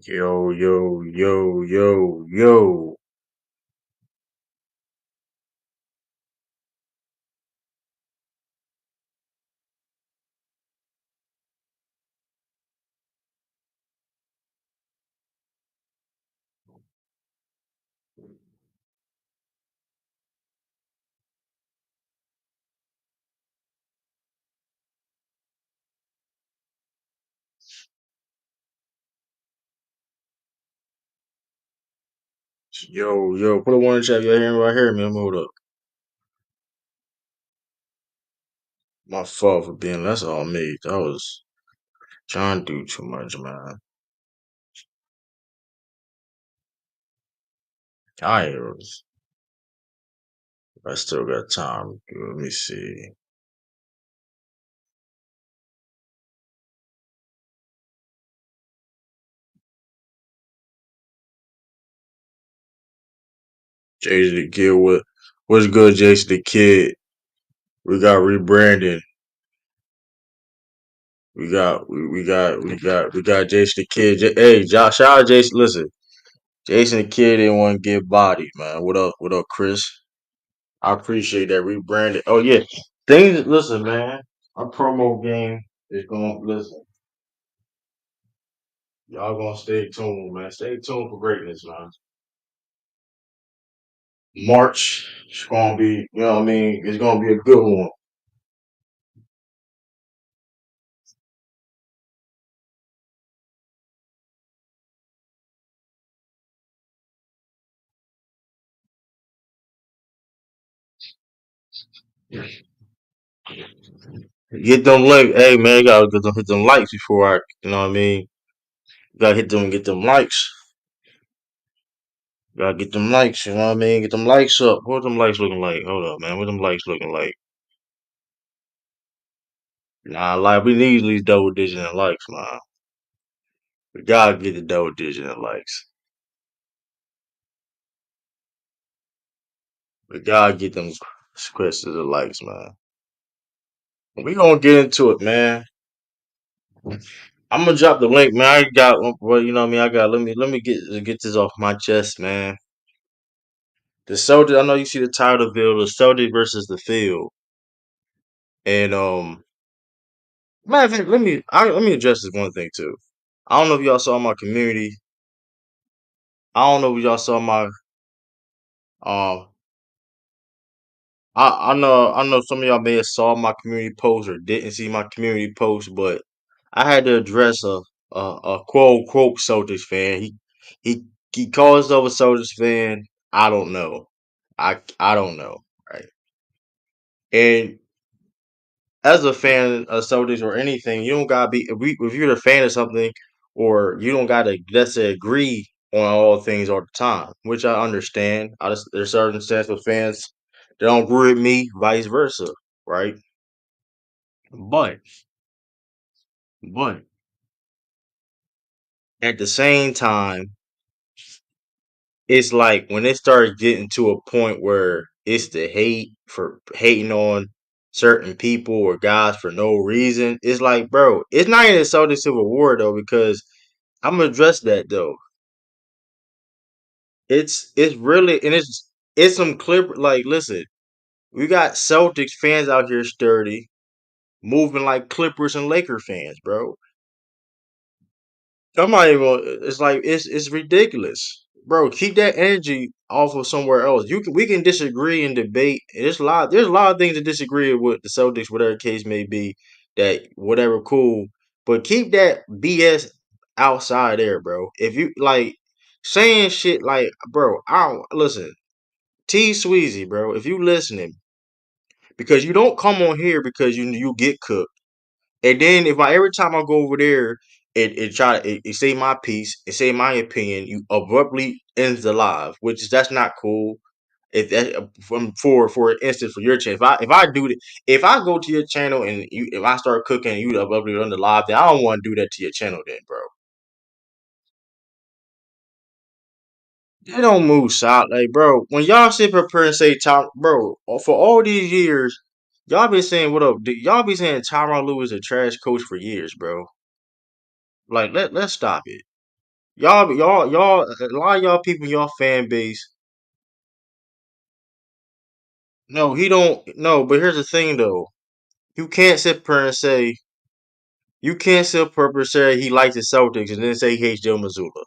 Yo, yo, yo, yo, yo. Yo, put a one in the chat. Y'all hearing right here, man. Hold up. My fault for being that's all me. I was trying to do too much, man. Tired. I still got time. Let me see. Jason the Kid, what's good, Jason the Kid? We got rebranding. We got Jason the Kid. Hey, Josh, shout out Jason. Listen, Jason the Kid didn't want to get bodied, man. What up, Chris? I appreciate that rebranding. Oh yeah, things. Listen, man. Our promo game is going. Listen, y'all gonna stay tuned, man. Stay tuned for greatness, man. March, it's gonna be. You know what I mean? It's gonna be a good one. Get them like, hey man, you gotta hit them likes before I. You know what I mean? You gotta get them likes. You gotta get them likes. You know what I mean? Get them likes up. What them likes looking like? Hold up, man. What them likes looking like? Nah, like we need at least double digit in likes, man. We gotta get the double digit in likes. We gotta get them questions and likes, man. We gonna get into it, man. I'm gonna drop the link, man. I got, well, you know what I mean. I got. Let me get this off my chest, man. The Celtics. I know you see the title of the video, the Celtics versus the field, and matter of fact, let me address this one thing too. I don't know if y'all saw my community. I don't know if y'all saw my um. I know some of y'all may have saw my community post or didn't see my community post, but I had to address a quote unquote Celtics fan. He he calls himself a Celtics fan. I don't know. I don't know. Right. And as a fan of Celtics or anything, you don't gotta be if you're a fan of something or you don't gotta let's say agree on all things all the time, which I understand. There's certain sets of fans that don't agree with me, vice versa, right? But but at the same time, it's like when it starts getting to a point where it's the hate for hating on certain people or guys for no reason. It's like, bro, it's not even so the Civil War though, because I'm gonna address that though. It's really and it's some clip like listen, we got Celtics fans out here sturdy, moving like Clippers and Laker fans, bro. I'm not even. It's like it's ridiculous, bro. Keep that energy off of somewhere else. We can disagree and debate. There's a lot of things to disagree with the Celtics, whatever the case may be. That whatever cool, but keep that BS outside there, bro. If you like saying shit like, bro, I don't listen. T Sweezy, bro. If you listening, because you don't come on here because you get cooked. And then if I every time I go over there and try to say my piece and say my opinion, you abruptly ends the live, which is that's not cool. If that from for instance for your channel, if I go to your channel and if I start cooking and you abruptly end the live, then I don't want to do that to your channel, then, bro. They don't move solid, like, bro. When y'all sit up here and say top, bro, for all these years, y'all been saying what up? Y'all be saying Tyronn Lue is a trash coach for years, bro. Like let's stop it. y'all. A lot of y'all people in y'all fan base. No, he don't. No, but here's the thing though. You can't sit there and say you can't sit there and say he likes the Celtics and then say he hates Joe Mazzulla.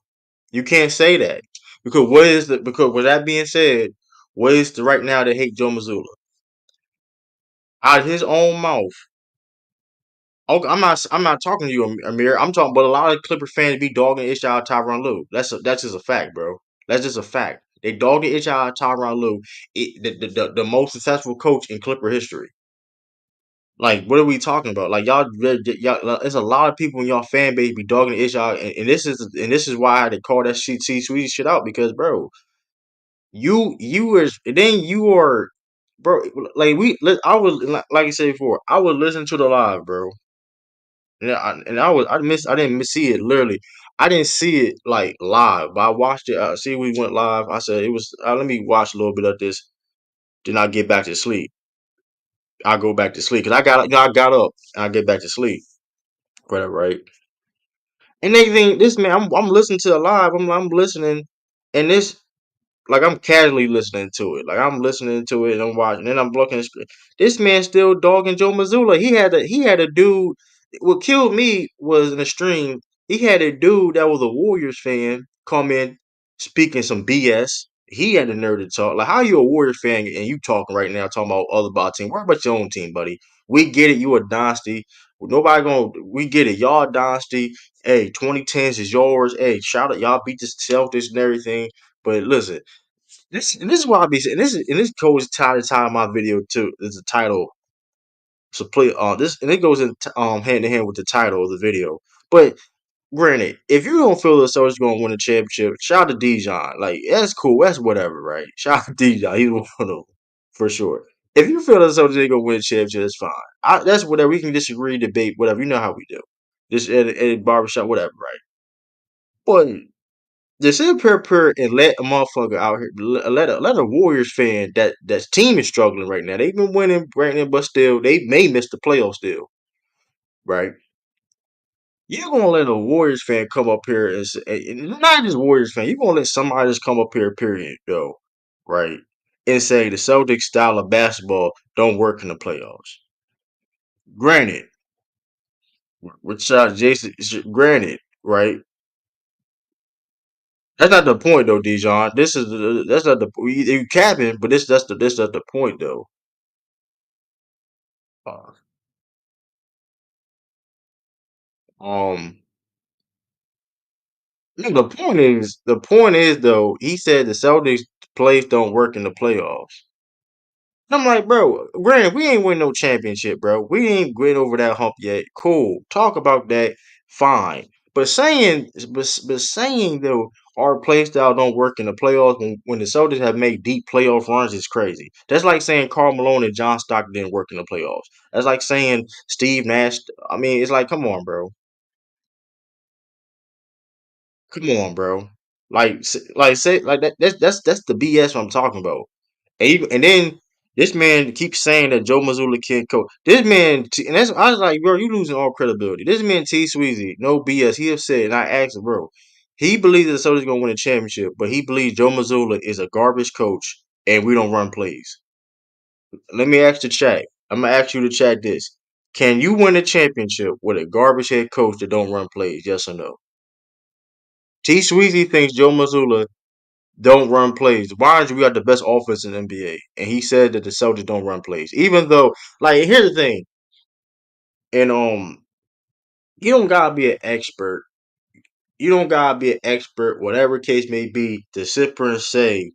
You can't say that because with that being said, what is the right now to hate Joe Mazzulla out of his own mouth? Okay, I'm not talking to you, Amir. I'm talking, but a lot of Clipper fans be dogging the ish out of Tyronn Lue. That's just a fact, bro. That's just a fact. They dog the ish out of Tyronn Lue, the most successful coach in Clipper history. Like, what are we talking about? Like, y'all, there's a lot of people in y'all fan base be dogging the ish out, and this is why I had to call that shit T Sweet shit out because, bro, you are, bro. Like I was like I said before, I was listening to the live, bro. I didn't see it literally. I didn't see it like live, but I watched it. See, we went live. I said it was. Let me watch a little bit of this. Then I get back to sleep. I go back to sleep because I got up and I get back to sleep. Whatever, right? And they think this man. I'm listening to the live. I'm listening, and this like I'm casually listening to it. Like I'm listening to it and I'm watching. And I'm looking at the screen. This man still dogging Joe Mazzulla. He had a dude. What killed me was in the stream. He had a dude that was a Warriors fan come in speaking some BS. He had the nerve to talk. Like, how you a Warriors fan and you talking right now, talking about other about team? Worry about your own team, buddy. We get it. You a dynasty. Nobody gonna. We get it. Y'all a dynasty. Hey, 2010s is yours. Hey, shout out. Y'all beat the Celtics and everything. But listen, this is why I be saying this goes tie my video too. Is the title. So play this and it goes in hand in hand with the title of the video. But granted, if you don't feel the Celtics gonna win a championship, shout out to Dijon. Like that's cool. That's whatever, right? Shout out to Dijon. He's one of them for sure. If you feel the Celtics ain't gonna win a championship, that's fine. That's whatever. We can disagree, debate, whatever. You know how we do. This at barbershop, whatever, right? But just sit up here and let a motherfucker out here, let a Warriors fan that team is struggling right now. They've been winning right now, but still they may miss the playoffs still, right? You're gonna let a Warriors fan come up here and not just Warriors fan. You're gonna let somebody just come up here, period, though, right? And say the Celtics style of basketball don't work in the playoffs. Granted, which Jason, granted, right? That's not the point though, Dijon. That's not the you capping, but that's the point though. Uh, um, no, the point is though. He said the Celtics plays don't work in the playoffs. I'm like, bro, granted, we ain't win no championship, bro. We ain't win over that hump yet. Cool. Talk about that. Fine. But saying though our play style don't work in the playoffs when the Celtics have made deep playoff runs is crazy. That's like saying Karl Malone and John Stockton didn't work in the playoffs. That's like saying Steve Nash. I mean, it's like, come on, bro. Come on, bro. Like say like that. That's the BS I'm talking about. And then this man keeps saying that Joe Mazzulla can't coach. This man, and that's I was like, bro, you losing all credibility. This man T Sweezy, no BS. He have said, and I asked him, bro, he believes that the Celtics gonna win a championship, but he believes Joe Mazzulla is a garbage coach, and we don't run plays. Let me ask the chat. I'm gonna ask you to chat this. Can you win a championship with a garbage head coach that don't run plays? Yes or no? T Sweezy thinks Joe Mazzulla don't run plays. Mind you, we got the best offense in the NBA, and he said that the Celtics don't run plays. Even though, like, here's the thing, and you don't gotta be an expert. You don't gotta be an expert, whatever case may be, to sit there and say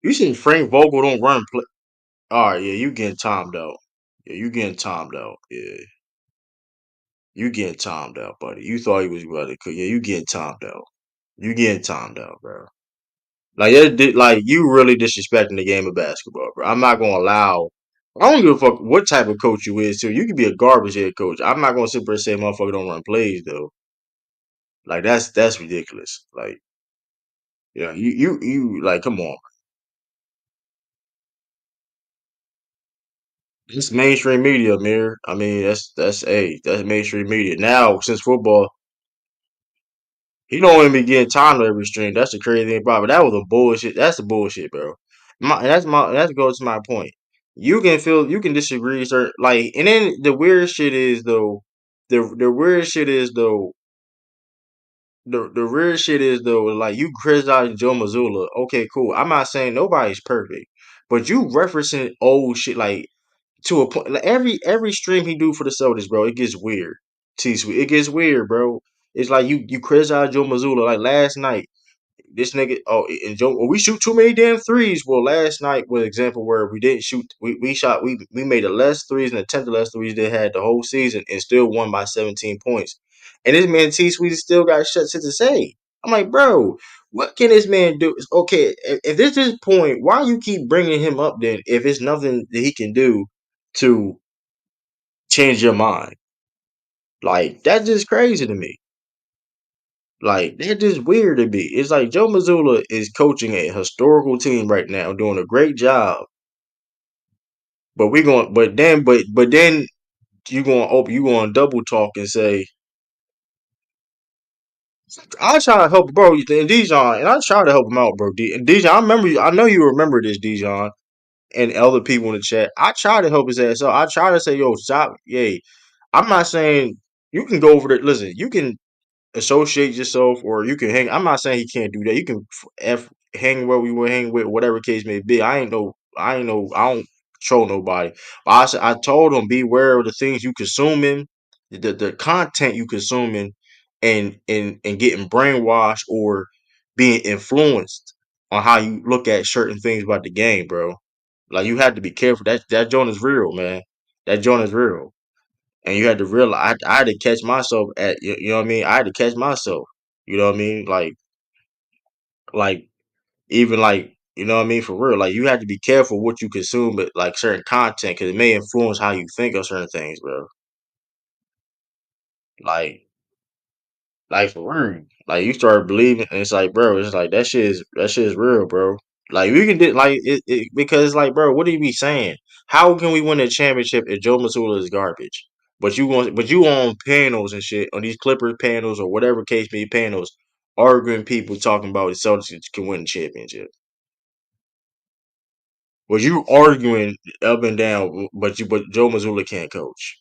you seen Frank Vogel don't run play. All right, yeah, you getting timed out. Yeah, you getting timed out. Yeah, you getting timed out, buddy. You thought he was about to cook. Yeah, you getting timed out. You getting timed out, bro. Like you really disrespecting the game of basketball, bro. I'm not gonna allow. I don't give a fuck what type of coach you is. Too, you can be a garbage head coach. I'm not gonna sit there and say motherfucker don't run plays though. Like that's ridiculous. Like yeah, you like come on. It's mainstream media, Mir. I mean that's mainstream media now since football. He don't even be getting time to every stream. That's the crazy thing about it. But that was a bullshit. That's the bullshit, bro. That goes to my point. You can disagree, sir. Like, and then the weird shit is though, the weird shit is though, the weird shit is though, like you criticize Joe Mazzulla. Okay, cool. I'm not saying nobody's perfect, but you referencing old shit like to a point. Like every stream he do for the Celtics, bro, it gets weird. T Sweet, it gets weird, bro. It's like you criticize Joe Mazzulla like last night. This nigga, and Joe, well, we shoot too many damn threes. Well, last night was an example where we didn't shoot. We made the less threes and attempted less threes they had the whole season and still won by 17 points. And this man T Sweet still got shit to say. I'm like, bro, what can this man do? Okay, if this is his point, why you keep bringing him up then? If it's nothing that he can do to change your mind, like that's just crazy to me. Like they're just weird to me. It's like Joe Mazzulla is coaching a historical team right now, doing a great job. But we going, but then you going to double talk and say, I try to help, bro. And Dijon, and I try to help him out, bro. And Dijon, I know you remember this, Dijon, and other people in the chat. I try to help his ass out. I try to say, yo, stop, yay. I'm not saying you can go over there. Listen, you can associate yourself or you can hang. I'm not saying he can't do that. You can hang where we were hang with, whatever case may be. I don't troll nobody. But I told him beware of the things you consuming, the content you consuming, and getting brainwashed or being influenced on how you look at certain things about the game, bro. Like you have to be careful. That joint is real, man. That joint is real. And you had to realize I had to catch myself at you know what I mean. I had to catch myself. You know what I mean? Like even like you know what I mean for real. Like you have to be careful what you consume, but like certain content because it may influence how you think of certain things, bro. Like like for real. Like you start believing, and it's like, bro, it's like that shit is real, bro. Like we can do like because like, bro, what do you be saying? How can we win a championship if Joe Mazzulla is garbage? But you on panels and shit on these Clippers panels or whatever case may be panels, arguing people talking about the Celtics can win the championship. Was you arguing up and down? But Joe Mazzulla can't coach.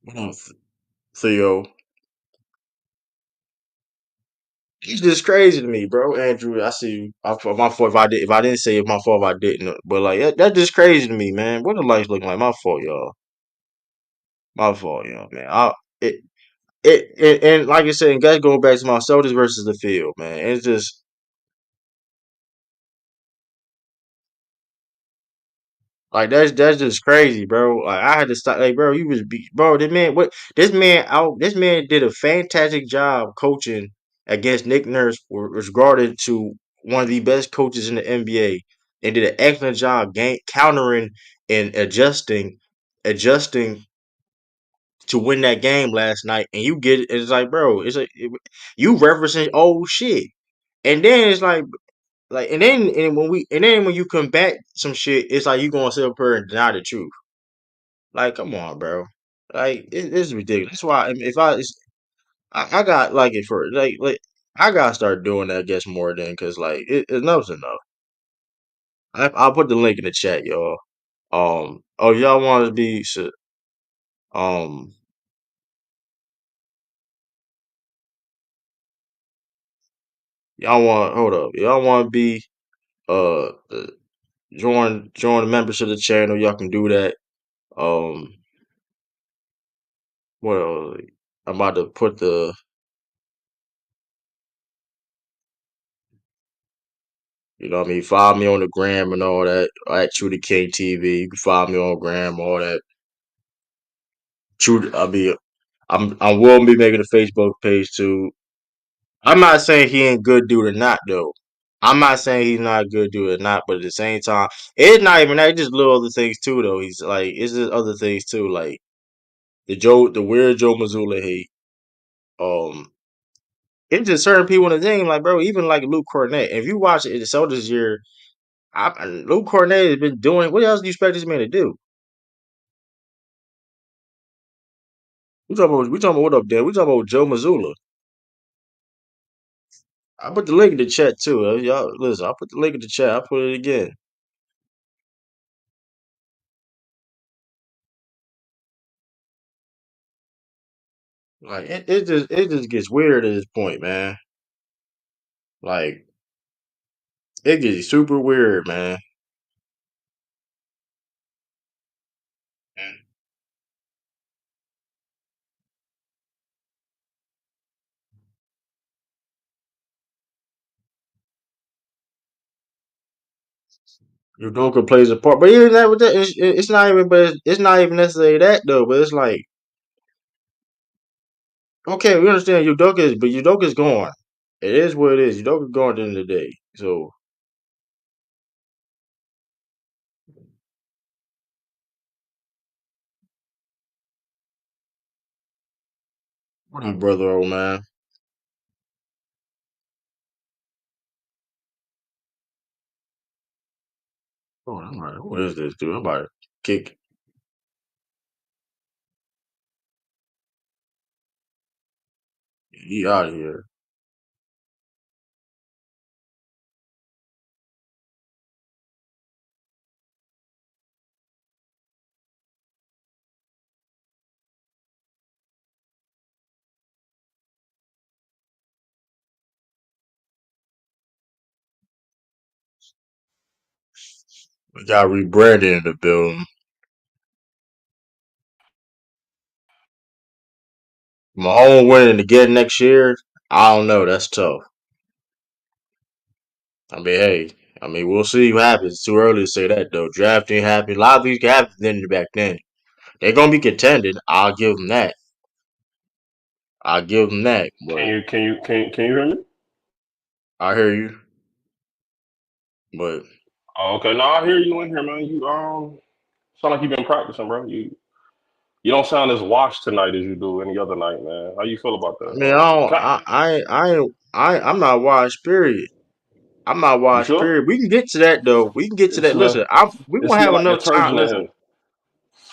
What up, Theo? It's just crazy to me, bro. Andrew, I see you. My fault if I didn't say it, my fault if I didn't. But like that's just crazy to me, man. What the lights looking like? My fault, y'all. My fault, y'all, man. It, and like I said, and guys going back to my Celtics versus the field, man. It's just like that's just crazy, bro. Like I had to stop. Like, bro, you was bro. This man did a fantastic job coaching against Nick Nurse, was regarded to one of the best coaches in the NBA, and did an excellent job countering and adjusting to win that game last night. And you get it. It's like, bro, you referencing old shit, and then it's like, and then when you combat some shit, it's like you gonna sit up here and deny the truth. Like, come on, bro. Like, it's ridiculous. That's why I got like it for like I gotta start doing that. I guess more than because like enough's enough. I'll put the link in the chat, y'all. Oh, y'all want to be um, y'all want hold up. Y'all want to be uh uh, join the members of the channel. Y'all can do that. Um, what else? I'm about to put the You know what I mean? Follow me on the gram and all that at True to KTV. You can follow me on gram, all that. True, I will be making a Facebook page too. I'm not saying he ain't good dude or not though. I'm not saying he's not a good dude or not, but at the same time, it's not even that. It's just little other things too though. He's like it's just other things too, like the weird Joe Mazzulla hate. Um, it's just certain people in the team, like bro, even like Luke Cornett. If you watch it, so this year, Luke Cornett has been doing. What else do you expect this man to do? We talking about what up there? We talking about Joe Mazzulla. I put the link in the chat too. Y'all listen. I put the link in the chat. I put it again. Like it just gets weird at this point, man. Like it gets super weird, man. Udoka plays a part, but even that with that, it's not even. But it's not even necessarily that though. But it's like, okay, we understand Udoka's gone. It is what it is. Udoka's gone at the end of the day. So, what up, brother, old man? Oh, I'm like, what is this dude? I'm about to kick. He out of here. We got rebranded in the building. Mahomes winning again next year. I don't know. That's tough. I mean, hey, we'll see what happens. It's too early to say that though. Draft ain't happening. A lot of these can happen then back then. They're gonna be contending. I'll give them that. I'll give them that. But Can you hear me? I hear you. But Oh, okay. No, I hear you in here, man. You sound like you've been practicing, bro. You don't sound as washed tonight as you do any other night, man. How you feel about I that? mean, I don't. Can I'm not wise. Period. I'm not you wise. sure? Period. We can get to that though. We can get to It that. smell Listen, we it gonna smell have like enough time. detergent in Listen. here.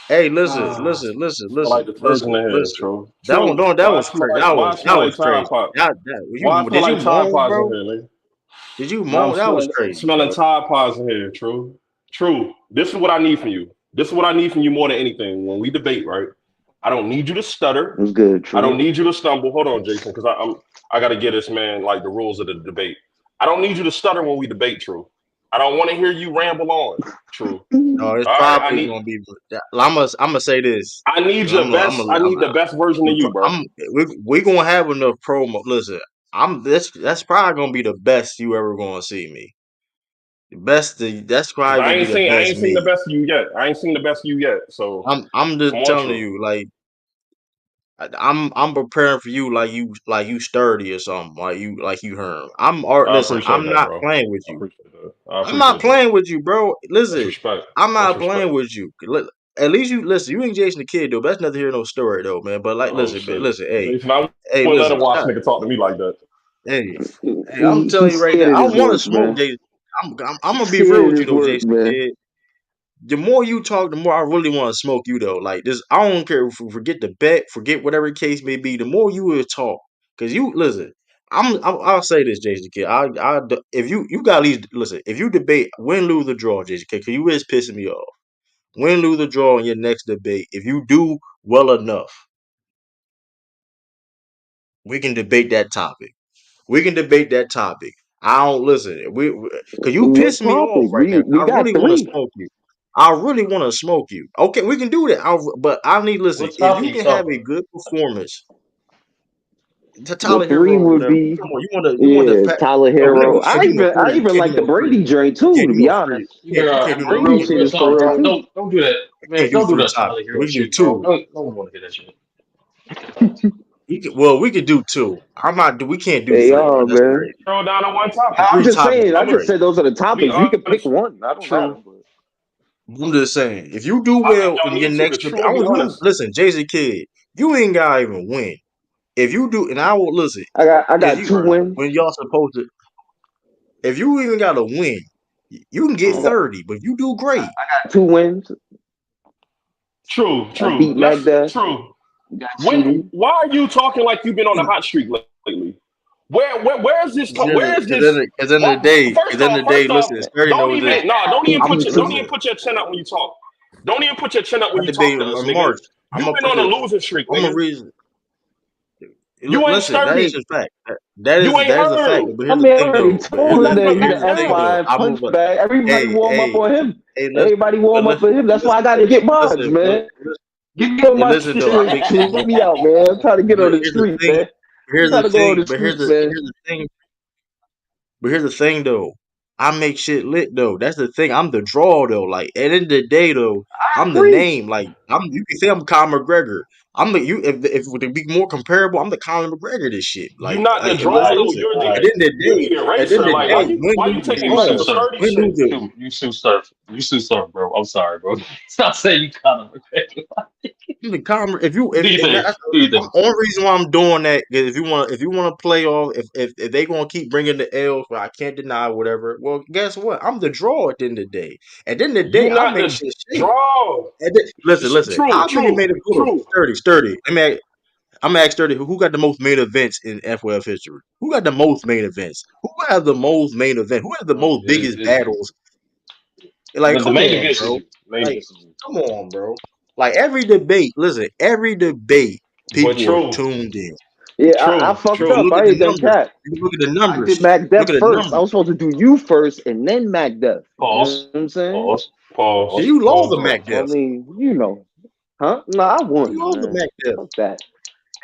Hey, listen, Ah, listen, listen, smell like listen, detergent listen, in here, listen. true. That one, True. no, that was crazy. Why it That smell was like Tide crazy. Pod? Why it Did smell you like Tide moan, Pods in bro? here, man? Did you Man, moan? That was I'm crazy, smelling bro. Tide Pods in here, true. True. This is what I need from you. This is what I need from you more than anything. When we debate, right? I don't need you to stutter. What's good, I don't True? need you to stumble. Hold on, Jason, because I got to get this man like the rules of the debate. I don't need you to stutter when we debate. True. I don't want to hear you ramble on. True. No, it's All right. probably gonna be. I'm gonna say this. I need your best. I need the best version of you, bro. We gonna have enough promo. Listen, that's probably gonna be the best you ever gonna see me. That's Because probably gonna be the I best ain't seen the me. best of you yet. I ain't seen the best of you yet. So I'm just come on, telling True. you, like I'm preparing for you like you sturdy or something like you Herm. I Listen. appreciate I'm that, not bro. playing with I you. appreciate that. I I'm not appreciate that. playing with you, bro. That's Listen, respect. I'm That's not respect. playing with you. At least you listen. You ain't Jason the Kid though. That's nothing to hear no story though, man. But like, Oh listen, shit, hey, Jason, I hey, wouldn't let a listen, watch shut, nigga talk to me like that. hey, hey. I'm telling He's you right scared now. of I his want to work, smoke man. Jason. I'm He's gonna be real scared with of you his though, work, Jason the man. Kid. The more you talk, the more I really want to smoke you though. Like this, I don't care. Forget the bet, forget whatever case may be. The more you will talk, because you listen. I'll say this, Jason Kidd. If you got at least listen. If you debate win, lose, or draw, Jason Kidd, because you is pissing me off. Win, lose, or draw in your next debate. If you do well enough, we can debate that topic. We can debate that topic. I don't listen. Because you What pissing me off topic? right now. We I got really want to three. smoke you. I really want to smoke you. Okay, we can do that. But I need listen. What If topic you you can talking have a about? good performance, to The Tyler three Hero or would whatever. be You want the Tyler bro, Hero. you can't do no I three. You even can't do like no the three. Brady joint You too. can't To do be no three. honest, You better, You can't the do no Brady real, shit real is three talk, for real bro. too. Don't do that, You man. can't do Don't do three that topics. Tyler Hero We can do shit, bro. two. Don't want to hear that shit. Well, we could do two. I'm not. We can't do They three, bro. are, That's man. crazy. Throw down on one No, topic. I'm Three just topics saying. is I I'm just gonna said crazy. those are the be topics. We could pick honest. one. I don't True. know. But I'm just saying, if you do I think well in y'all your need to. next Cause debate, true. I I'm be want you honest. listen, Jay-Z Kid. You ain't gotta even win. If you do, and I will listen. I If got you two when wins. y'all supposed to, if you even gotta win, you can get I got 30. But you do great. two wins. True. I True. beat Mac Daddy. True. got cheating. Why are you talking like you've been on a hot streak lately? Where's this? Where is this? Because in the What? day, First because in off, the day, first off, listen, Sturdy don't knows this. even no, don't even He, I'm put he, your don't he, even listen. put your chin up when you talk. Don't even put your chin up when I you talk debate to us, in nigga. March. I'm You've gonna been put on a the. losing streak, I'm a nigga. reason. You ain't Listen, that is sturdy. a fact. That You is ain't that is a fact. hurt. But I here's the mean, I thing, already though. told him that Nothing Here's the that's thing, happened. though. why I I'm gonna. punch back. Everybody Hey, warm up hey, on him. hey, listen. Everybody But warm up listen, on him. but That's why I listen, got to though. get mines, Listen, man. Get me on hey, my listen, though. I shit, make True. shit. Get me out, man. I'm trying to get But on the here's the street, thing. man. I'm trying to go on the But street, man. here's the thing. But here's the thing, though. I make shit lit, though. That's the thing. I'm the draw, though. Like at the end of the day, though, I I'm the agree. name. Like you can say I'm Conor McGregor. I'm the you. If to be more comparable, I'm the Conor McGregor. This shit. You not the And listen, draw though. listen. You're At the the end of the you're day, the at the end eraser. of the Like day, win, why you lose, or taking You credit Sue for draw, Surf. sturdy win, shit? lose, or You Sue Surf. You Sue Surf, bro. I'm sorry, bro. Stop saying you kind of. the Conor. If you Do if you and think? that's Do you the think? only reason why I'm doing that is if you want to play off if they gonna keep bringing the L's, well, I can't deny whatever. Well, guess what? I'm the draw at the end of the day. At the end of the You day, I not make the shit shake. draw. Listen. True, How many true, made it good? true. Sturdy. I'm gonna ask Sturdy who got the most main events in FWF history? Who got the most main events? Who have the most main event? Who has the Well, most biggest it, battles? Like, the come main on, event is bro. you. Main Like, event is you. come on, bro. Like every debate, listen, every debate, But people are true, tuned in. Yeah, I true, fucked You can true. up. look I at the ain't that numbers. cat. You can look at the I did numbers. Mac Look Def at the first. I numbers. was supposed to do you first and then Mac Def. You know Pause. what I'm saying? Pause. And Pause, Pause. you lost the pause. Mac I Death. mean, you know, huh? No, I You won, lost the man. Mac Death. Fuck that.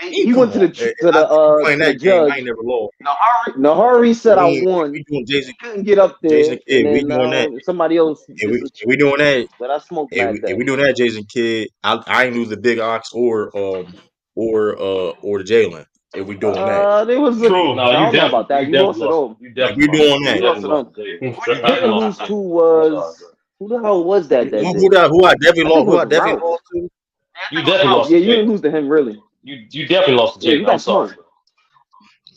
Hey, He come went on. You playing to the that game? I judge. ain't never lost. Nahari said I We won. doing He couldn't get up Jason there, and Kidd. We then doing now that. somebody else And did some we shit. doing that. But I smoked And Mac Def. we doing that, Jason Kidd. I ain't lose the Big Ox or the Jalen. If we doing that, There was a. True. No, I don't know about that. you You definitely lost it lost. all. You if definitely we lost. doing You You that, lost definitely it lost all. to Jay. Who You you definitely didn't lost lose to to Jay. I'm sorry, was bro. who the hell was that You day? who I definitely I think lost? it Who I was definitely Ralph. lost to? you definitely Ralph. lost Yeah, to you Jay. didn't lose to him really. You definitely lost to Yeah, Jay. you I'm got sorry, smoked. bro.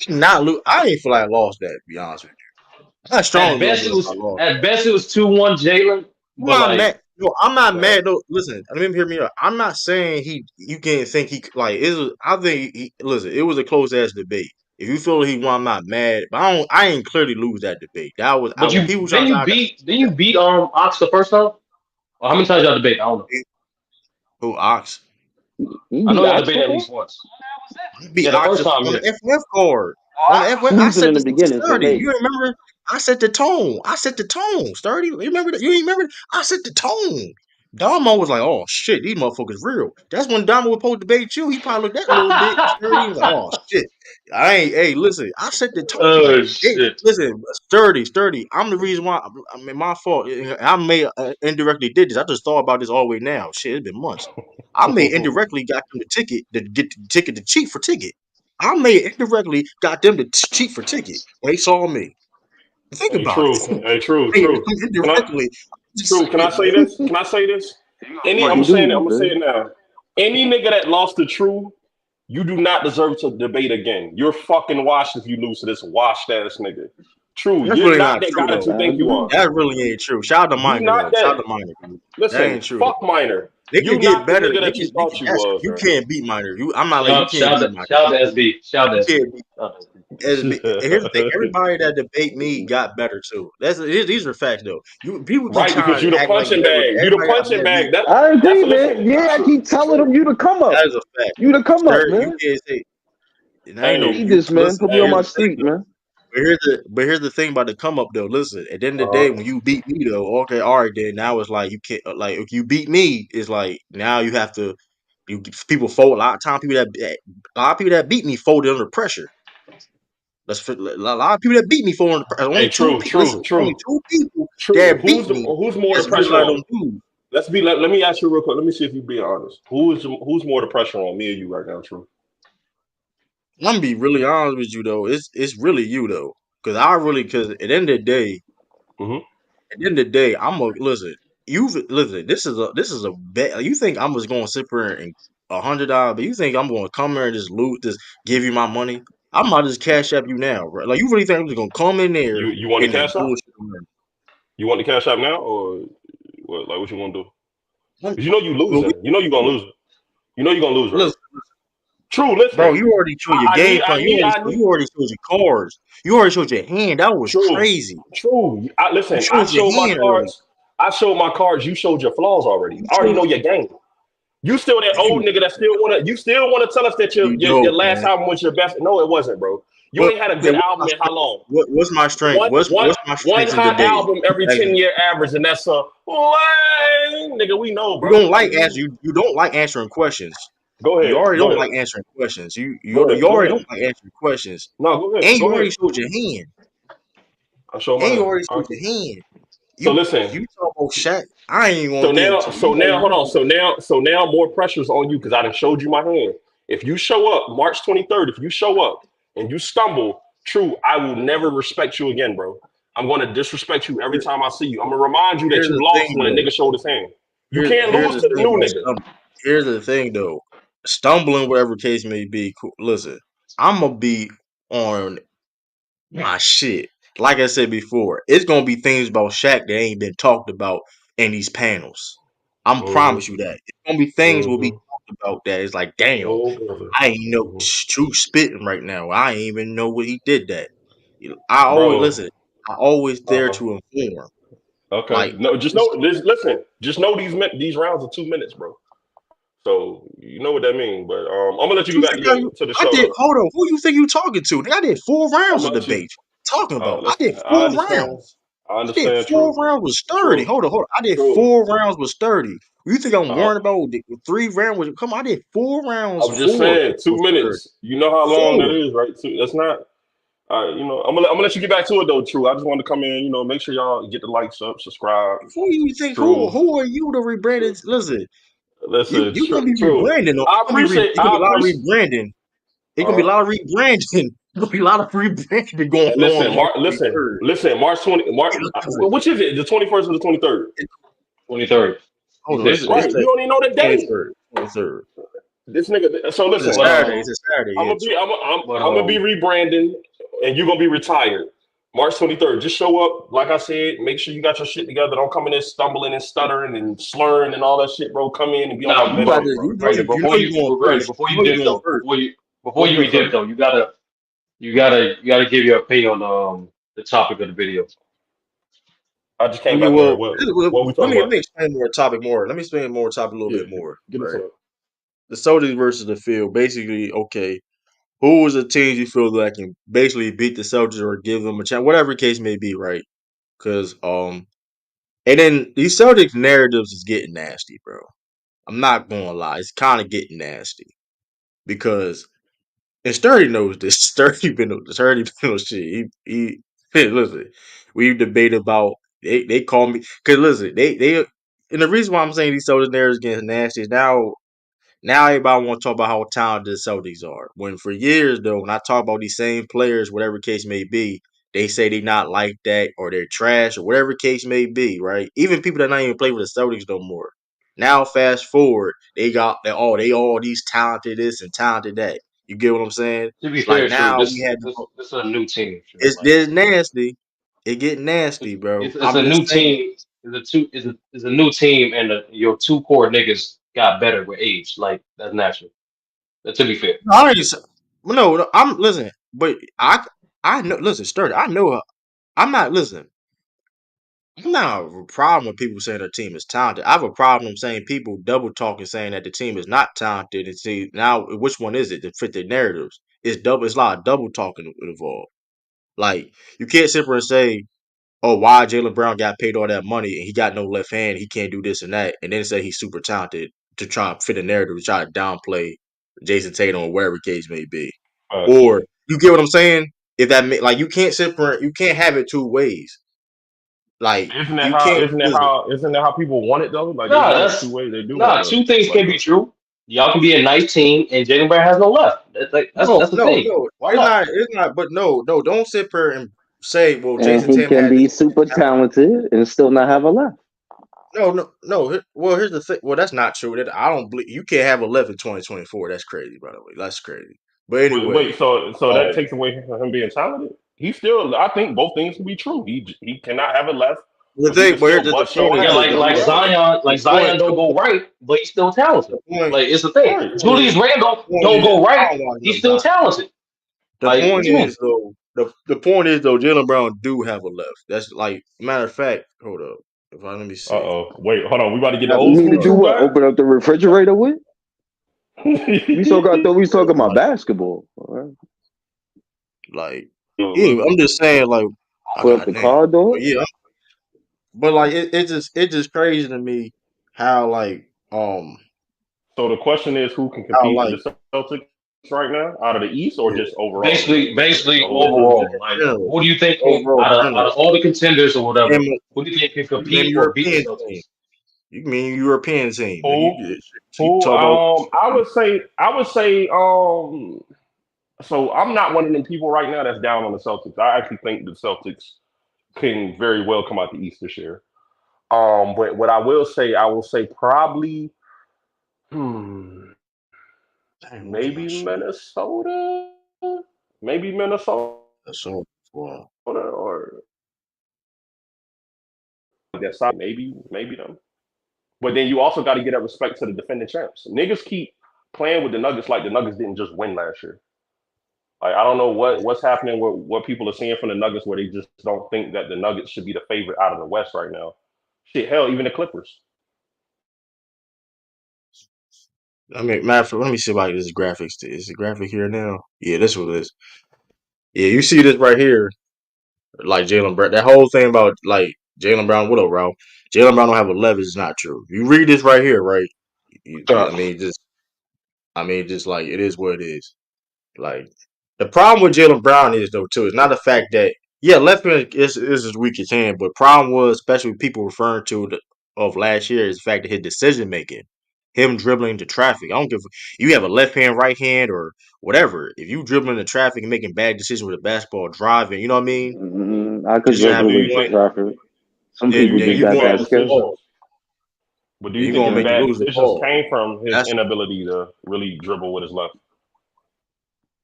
Not lose. I ain't feel like I lost that. To be honest with you, I At strongly don't best it believe I was lost at that. best it was 2-1 Jalen, I'm but not like mad. No, I'm not uh, mad though. Listen, I mean, hear me out. I'm not saying he. You can't think he like. It was, I think. Listen, it was a close ass debate. If you feel he won, I'm not mad. But I don't. I ain't clearly lose that debate. That was. I but when you people trying to say I got then you beat Ox the first time? Or how many times y'all debate? I don't know. who Ox. You I beat know y'all Ox debated at before? least once. I Yeah, beat the Ox first time, on yeah. the FF card. Oh, On the I FF, was I losing set in the this to beginning, so sturdy. maybe. You remember? I set the tone. I set the tone. Sturdy. You remember that? You ain't remember? I set the tone. Damo was like, "Oh shit, these motherfuckers real." That's when Damo was supposed to debate you. He probably looked at a little bit sturdy. He was like, "Oh shit, I ain't." Hey, listen, I set the tone. Oh Hey, shit. listen, sturdy. I'm the reason why. I mean, my fault. I may indirectly did this. I just thought about this all the way now. Shit, it's been months. I may indirectly got them the ticket to get the ticket to cheat for ticket. I may indirectly got them to cheat for ticket when they saw me. Think Hey, about true. it. Hey, true, Hey, true. Can I indirectly, I'm just true? Can I saying, say man. this? Can I say this? You I'm already saying it. I'm do, gonna say man. it now. Any nigga that lost to True, you do not deserve to debate again. You're fucking washed if you lose to this washed ass nigga. True, That's you're really not not that true guy that though. you I think you agree. are. That really ain't true. Shout out to You Minor not though. Shout out that. to Minor. Dude. That Listen, ain't true though. fuck Minor. They You could get not the better. nigga that you They thought can. you That's was, you man. can't beat Minor. I'm not like you can't beat Minor. Shout out to SB. Shout out You to SB. can't beat. Shout out to SB. And here's the thing: everybody that debate me got better too. These are facts though. You people keep Right, because trying you to the act like punching bag. You the everybody got punching better than me. bag. I That's agree, man. listen. Yeah, I True, keep telling true. him you to come That up. is a fact. You to come up, Sir, you man. can't say. And I ain't I no need you. this, man. Listen, Put me on Hey, here's my the thing street, though. man. But here's the thing about the come up though. Listen, at the end of the day, uh-huh. when you beat me though, okay, all right, then now it's like you can't like if you beat me, it's like now you have to you people fold a lot of time. A lot of people that beat me folded under pressure. A lot of people that beat me folded under pressure. Only Hey, two true, people. true, Listen, only true, two people true. that beat me. Who's more the That's really pressure like on? them dudes. Let me ask you real quick. Let me see if you being honest. Who's more the pressure on, me or you right now, True? I'm gonna be really honest with you though. It's really you though, because at the end of the day. Mm-hmm. At the end of the day, I'm a listen. You listen. This is a bet. You think I'm just going to sit here and $100? But you think I'm going to come here and just loot, just give you my money? I might just cash up you now, bro. Like you really think I'm just gonna come in there You want the and just cash out? bullshit? Man? You want the cash out now, or what? Like what you want to do? I'm- Because you know you Well, losing. You know you gonna lose it. You know you gonna lose, right? listen. True. Bro, Listen, you already showed your I game need, plan. I need, I need. You already showed your cards. You already showed your hand. That was True. crazy. True. You Listen, I showed your showed my hand early. cards. I showed my cards. You showed your flaws already. You I already showed know your game. You still that old nigga that still wanna. You still wanna tell us that you your dope, last man. album was your best. No, it wasn't, bro. You What ain't had a okay, good album in how long? what's my strength? One one What's my one strengths in hot debate? album every Exactly. 10-year average, and that's a lame nigga. We know, You bro. don't like answer you don't like answering questions. Go You ahead. already Go don't ahead. like answering questions. Go ahead. You Go already ahead. don't like answering questions. No, go ahead. And you Go already ahead. showed your hand. I show And you mine. already All showed right. your hand. So listen. You talk about Shaq. I ain't even So gonna get now, into you know hold you on. So now, more pressure's on you because I done showed you my hand. If you show up March 23rd, if you show up and you stumble, true, I will never respect you again, bro. I'm going to disrespect you every time I see you. I'm gonna remind you that here's you the lost thing when a though. nigga showed his hand. You can't Here's lose the to the thing new about nigga. stumbling. Here's the thing though. Stumbling, whatever case may be, cool. Listen, I'm gonna be on my shit. Like I said before, it's gonna be things about Shaq that ain't been talked about in these panels. I'm promise you Mm-hmm. that. It's gonna be things will be Mm-hmm. talked about that. It's like, damn, Oh, brother. I ain't know Hmm. true spitting right now. I ain't even know what he did that. I always Bro. listen. I always there Uh-huh. to inform. Okay. Like No, just know this. Listen, just know these rounds are 2 minutes, bro. So you know what that means. But I'm gonna let you you get back think to the I show did. though. Hold on. Who you think you talking to? Nigga, I did 4 rounds I'm of gonna let you. debate. Talking about. I Listen, did I four understand. rounds. I I did understand. four True. rounds with sturdy. True. Hold on. I did True. 4 rounds with sturdy. You think I'm Uh, worried about the 3 rounds? Come on, I did 4 rounds. I'm just saying, two With sturdy. minutes. You know how long that Four. is, right? That's not. All right, I'm gonna let you get back to it though. True. I just wanted to come in. Make sure y'all get the likes up, subscribe. Who you think? True. Who are you to rebrand True. it? Listen, Listen. you gonna be True. rebranding though. I appreciate. It's gonna be I a lot of appreciate. rebranding. It's gonna be a Uh-huh. lot of rebranding. It's gonna be a lot of rebranding going And on listen, March Mark. 23rd. Listen. March 20. March. Hey, listen, Which is it? The 21st or the 23rd? 23rd. He hold on. said Right. You 23rd. don't even know the date. 23rd. 23rd. This nigga. So It's a listen. But Saturday. It's a Saturday. I'm Yeah. gonna be but I'm gonna be rebranding, and you're gonna be retired. March 23rd. Just show up, like I said. Make sure you got your shit together. Don't come in there stumbling and stuttering and slurring and all that shit, bro. Come in and be on my nah, You best about but shit, to, bro. Brandon, you know you going Brandon, first. before You you know you dip going though, first. before What's you good, dip sir? though, you gotta give your opinion on the topic of the video. I just came Okay, back on here. well, What we let talking me about? explain more topic more. Let me explain more topic a little Yeah, bit more. get into Right. it. The Celtics versus the field. Basically, okay, who was the teams you feel that can basically beat the Celtics or give them a chance, whatever the case may be, right? Because and then these Celtics narratives is getting nasty, bro. I'm not gonna lie, it's kind of getting nasty because and Sturdy knows this. Sturdy been on shit. Hey, listen. We debate about they call me because listen they and the reason why I'm saying these Celtics narratives getting nasty is now everybody want to talk about how talented the Celtics are. When for years though, when I talk about these same players, whatever case may be, they say they not like that or they're trash or whatever case may be, right? Even people that not even play with the Celtics no more. Now fast forward, they all these talented this and talented that. You get what I'm saying? To be Like fair, true. now we This had this this is a new team, true. it's Like this nasty. It get nasty, bro. it's I'm a just new saying. team. It's a new team, and your two core niggas got better with age. Like that's natural. To be fair, I ain't, no, I'm listen, but I know. Listen, Sturdy. I know. I'm not listen. I'm not a problem with people saying their team is talented. I have a problem saying people double talking saying that the team is not talented and see now which one is it to fit their narratives. It's double. It's a lot of double talking involved. Like you can't sit there and say, "Oh, why Jaylen Brown got paid all that money and he got no left hand, he can't do this and that," and then say he's super talented to try to fit a narrative to try to downplay Jason Tatum or wherever case may be. Facts. Or you get what I'm saying? If that like you can't sit there, you can't have it two ways. Like Isn't that you how? can't Isn't that listen. how? Isn't that how people want it though? Like they nah, want it two that's ways. They do want nah. the Two things like can be true. Y'all can be a nice team, and Jalen Brown has no left. That's the thing. No. Why not? It's not. But no. Don't sit there and say, "Well, And Jason he Tatum can had this." be super talented and still not have a left. No. Well, here's the thing. Well, that's not true. That I don't believe you can't have 11 2024. That's crazy, by the way. That's crazy. But Wait, anyway, so that um, takes away from him being talented. He still, I think both things can be true. He cannot have it left, The But you can thing, but still the bust your point is Yeah, this ass like and though. do like well. Zion, The like point, Zion don't go right, but he's still talented. the point, Like it's the thing. Right. Julius Randle point don't is, go I right, don't watch he's enough still Zion. talented. The Like what point you mean? is though, the point is though, Jaylen Brown do have a left. That's like matter of fact. Hold up, if I let me see. Uh-oh. Wait, hold on. We about to get the You old mean to school do true what? back? Open up the refrigerator with? We still got though. We talking about Like, basketball. All right. like, yeah, Mhm. I'm just saying, like, I Put up the goddamn, car but door. yeah, but like, it just crazy to me how like, So the question is, who can how compete with like, the Celtics right now, out of the East, or yeah, just overall in Basically the whole East? overall, in like general, who do you think can overall out general, of all the contenders or whatever, name, who do you think can name compete or beat the European team. Celtics? You mean European team? Nigga, Who? you Who? talk about I would say. So I'm not one of them people right now that's down on the Celtics. I actually think the Celtics can very well come out the East this year. But what I will say probably, hmm, damn, where's my maybe shit? Minnesota, maybe Minnesota, That's all. Wow. or that side, maybe them. But then you also got to get that respect to the defending champs. Niggas keep playing with the Nuggets like the Nuggets didn't just win last year. Like I don't know what's happening with what people are seeing from the Nuggets where they just don't think that the Nuggets should be the favorite out of the West right now. Shit, hell, even the Clippers. I mean, matter of fact, let me see if I can this graphics. Is the graphic here now? Yeah, this what it is. Yeah, you see this right here, like Jaylen Brown. That whole thing about like Jaylen Brown, what up, Ralph? Jaylen Brown don't have a left is not true. You read this right here, right? I So, mean, just like it is what it is. Like the problem with Jaylen Brown is though too. It's not the fact that yeah, left hand is as weak as hand, but problem was especially people referring to of last year is the fact that his decision making, him dribbling to traffic. I don't give you have a left hand, right hand, or whatever. If you dribbling to traffic and making bad decisions with a basketball driving, you know what I mean? I could Just to But have do dribble a you into point, think? traffic. Some Do then people you then do think you his got gonna bad that lose the skill. ball. decisions? But do Then you you think gonna his make you bad lose the decisions ball. came from his That's inability to really dribble with his left?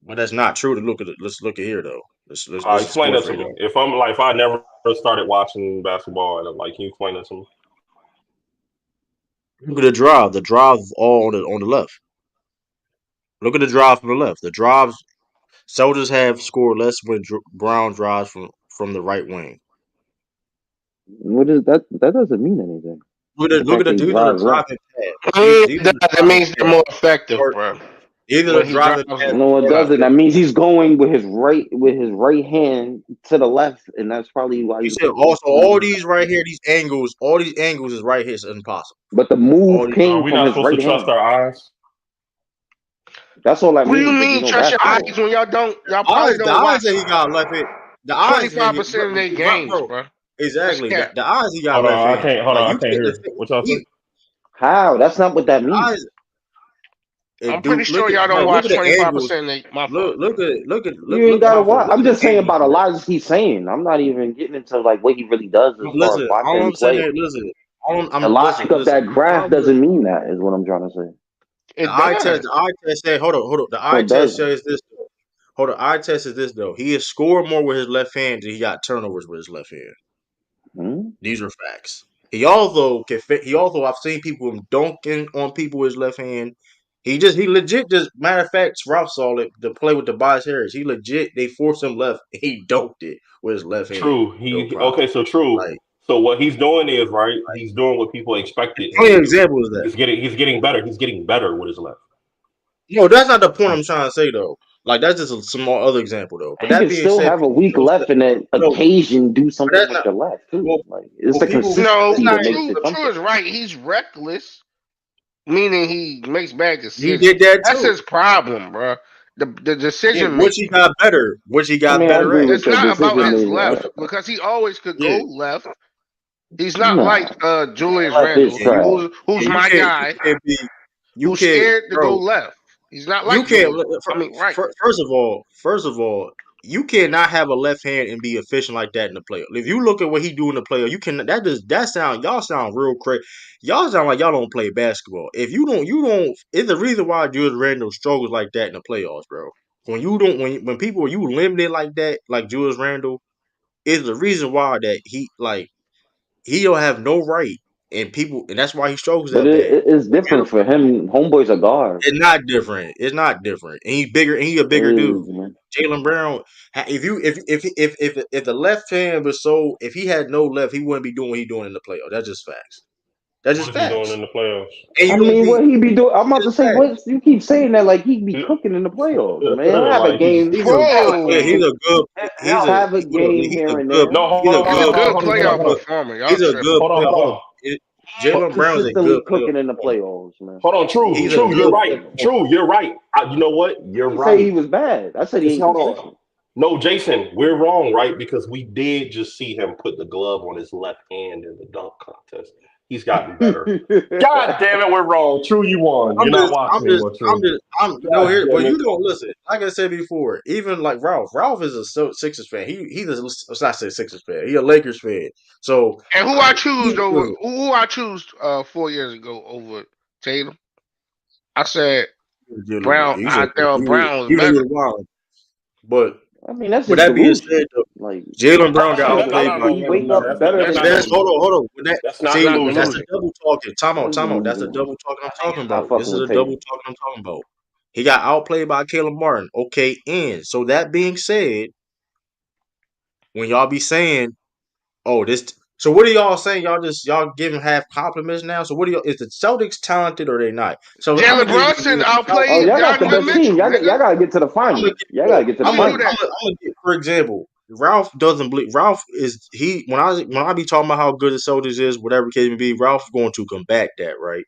but that's not true to look at it. Let's look at here though. This is Explain sports that to radar. me. If I never started watching basketball, and can you explain that to me? Look at the drive. The drive all on the left. Look at the drive from the left. The drives soldiers have scored less when Brown drives from the right wing. What is that? That doesn't mean anything. The Look fact at that the he these are the drives left. driving pads. yeah, These are the that driving means they're pads. more effective, Or bro. these are the When he drives driving pads No, it before left. doesn't. the That means he's going with his right hand to the left, and that's probably why you you. said also all these right here, all these angles is right here is impossible. But the All move these Are came we from not his supposed to right trust hand. our eyes? That's all that What do you means if you mean know trust your eyes basketball. when y'all don't? Y'all probably the don't eyes watch that he got left it. The eyes that 25% of their games, bro. bro. That's Exactly. cap. The eyes he got Hold left on, I handed. can't. Hold Like on, you I can't can't hear. What y'all say? How? That's not what that the means. eyes I'm pretty look sure at y'all bro, don't look at watch the angles. 25% of they, my fault. You ain't Look gotta my fault. watch. Look I'm at the just saying angles, about a bro. lot of he's saying. I'm not even getting into like what he really does as far as watching All him I'm saying play. is, listen, The logic of listen. that graph doesn't mean that. Is what I'm trying to say. It does. The eye test said, hold on. The No, eye it test doesn't. says this. Hold on, eye test is this though. He has scored more with his left hand than he got turnovers with his left hand. Hmm? These are facts. He also I've seen people dunking on people with his left hand. He legit just matter of fact, Ralph saw it the play with Tobias Harris. He legit they forced him left. He dunked it with his left hand. True. No problem. Okay. So true. Like So what he's doing is right. He's doing what people expected how him many to do. examples is that? He's getting better. He's getting better with his left. No, that's not the point I'm trying to say though. Like that's just a small other example though. But You that can being still said, have a people weak still say left and an no. occasion do But something that's with not your left too. well. Like it's Well, the people. No, It's consistency not. that makes it True something. is right. He's reckless, meaning he makes bad He decisions. did that That's too. his problem, bro. The Yeah, decision which he making. got better. Which he I got mean, I better agree at. with It's the not about decision his making. left because he always could go Yeah, left. He's not Nah, like Julius left is Randle, yeah. You, trash. who's yeah, my guy, you can't be. You who's can't, scared to go bro. left. He's not You like can't. Julius. I mean, right. First of all, you cannot have a left hand and be efficient like that in the playoff. If you look at what he do in the playoff, you can. That sound. Y'all sound real crazy. Y'all sound like y'all don't play basketball. If you don't. It's the reason why Julius Randle struggles like that in the playoffs, bro. When you don't, when people you limited like that, like Julius Randle, is the reason why that he like. he don't have no right, and that's why he struggles But that bad. it's different for him. Homeboy's a guard. It's not different. It's not different. And he's bigger. And he's a It bigger dude. is, man. Jaylen Brown. If the left hand was so, if he had no left, he wouldn't be doing what he's doing in the playoffs. That's just facts. That's What just is he doing facts. in the playoffs? And I you don't mean, be. what he be doing? I'm about It's to say, facts. what you keep saying that like he be cooking in the playoffs, man. He'll have a Like game. He's Whoa. a good. He'll have a game He's a here and good. there. no, hold He's a on, hold He's on, a good. hold on, good hold on, hold on, playoff hold on, performer. Y'all He's a tripping. good hold on, player. hold Hold on. on. Jaylen Brown's a Consistently good player. cooking in the playoffs, man. Hold on, true, He's a true. You're good right. player. True, you're right. You know what? I You're didn't say he right. was bad. I said he Just ain't hold on. consistent. No, Jason, we're wrong, right? Because we did just see him put the glove on his left hand in the dunk contest. He's gotten better. God damn it, we're wrong. True, you won. You're not watching anymore, True. I'm no God here, but damn you it. don't listen. Like I said before, even like Ralph. Ralph is a Sixers fan. He's a, let's not say Sixers fan. He a Lakers fan. So And who I I, choose he, over who I choose 4 years ago over Tatum? I said Brown. you said I thought Brown was you know better. you're wild. But I mean, that's with his that being said, delusion. though, Like Jalen Brown got No, no, outplayed no, by no, he no, wake Caleb no. up Martin. better That's than not That's him. hold delusional. on, hold on. With that, That's That's not see, not that's the delusional. delusional. double talking. That's Time out. That's the delusional. double talking I'm talking Not about. This fucking is with a double Tatum. talking I'm talking about. He got outplayed by Caleb Martin. Okay, and so that being said, when y'all be saying, "Oh, this," so what are y'all saying? Y'all giving half compliments now. So what are y'all? Is the Celtics talented or they not? So I'm gonna Jalen give you. Brunson Oh, outplayed y'all got the Donovan best team. Mitchell, Y'all nigga. gotta get to the I'm gonna finals. give Y'all you. gotta get to the How you do finals. that? I'm gonna give, for example, Ralph doesn't believe. Ralph is he when I be talking about how good the Celtics is, whatever case may be. Ralph going to combat that, right?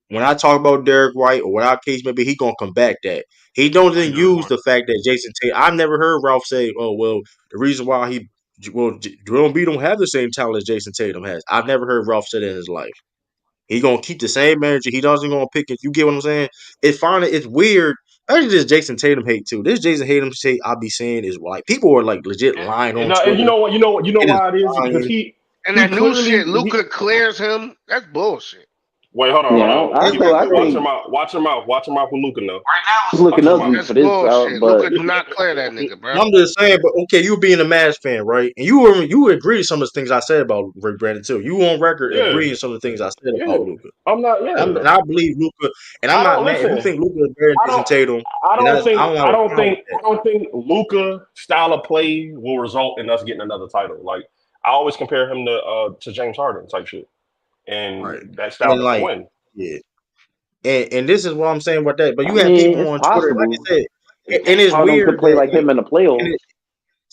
When I talk about Derek White or whatever case may be, he gonna combat that. He don't I even do use want. the fact that Jason Tatum. I've never heard Ralph say, "Oh well, the reason why Joel B don't have the same talent as Jason Tatum has." I've never heard Ralph say that in his life. He gonna keep the same manager. He doesn't gonna pick it. You get what I'm saying? It's weird. Actually, this Jason Tatum hate too. This Jason Tatum hate I be saying is like people are like legit lying on And you Twitter. know what? You know It is why it is because lying. And he that new clearly shit, he. Luca clears him. That's bullshit. Wait, hold on, hold Yeah, on. I People, still, I watch your think mouth. Watch your mouth. Watch your mouth with Luca now. it's looking Watch your ugly mouth. for That's this, bullshit. Luca but do not clear that nigga, bro. I'm just saying, but okay, you being a Mavs fan, right? And you would agree to some of the things I said about Rick Brandon too. You on record Yeah, agreeing some of the things I said yeah. about Luca. I'm not. Yeah. And I believe Luca, and I'm I not don't mad if you listen. think Luca is better than I Jason don't. Tatum. I And don't think. I don't have a problem with I that. don't think Luca style of play will result in us getting another title. Like I always compare him to James Harden type shit, Right. and that style And doesn't like, win. yeah. And this is what I'm saying about that. But I you have mean, people it's on Twitter, like possible. I said, If and James it's Harden could weird play that like him in the playoffs,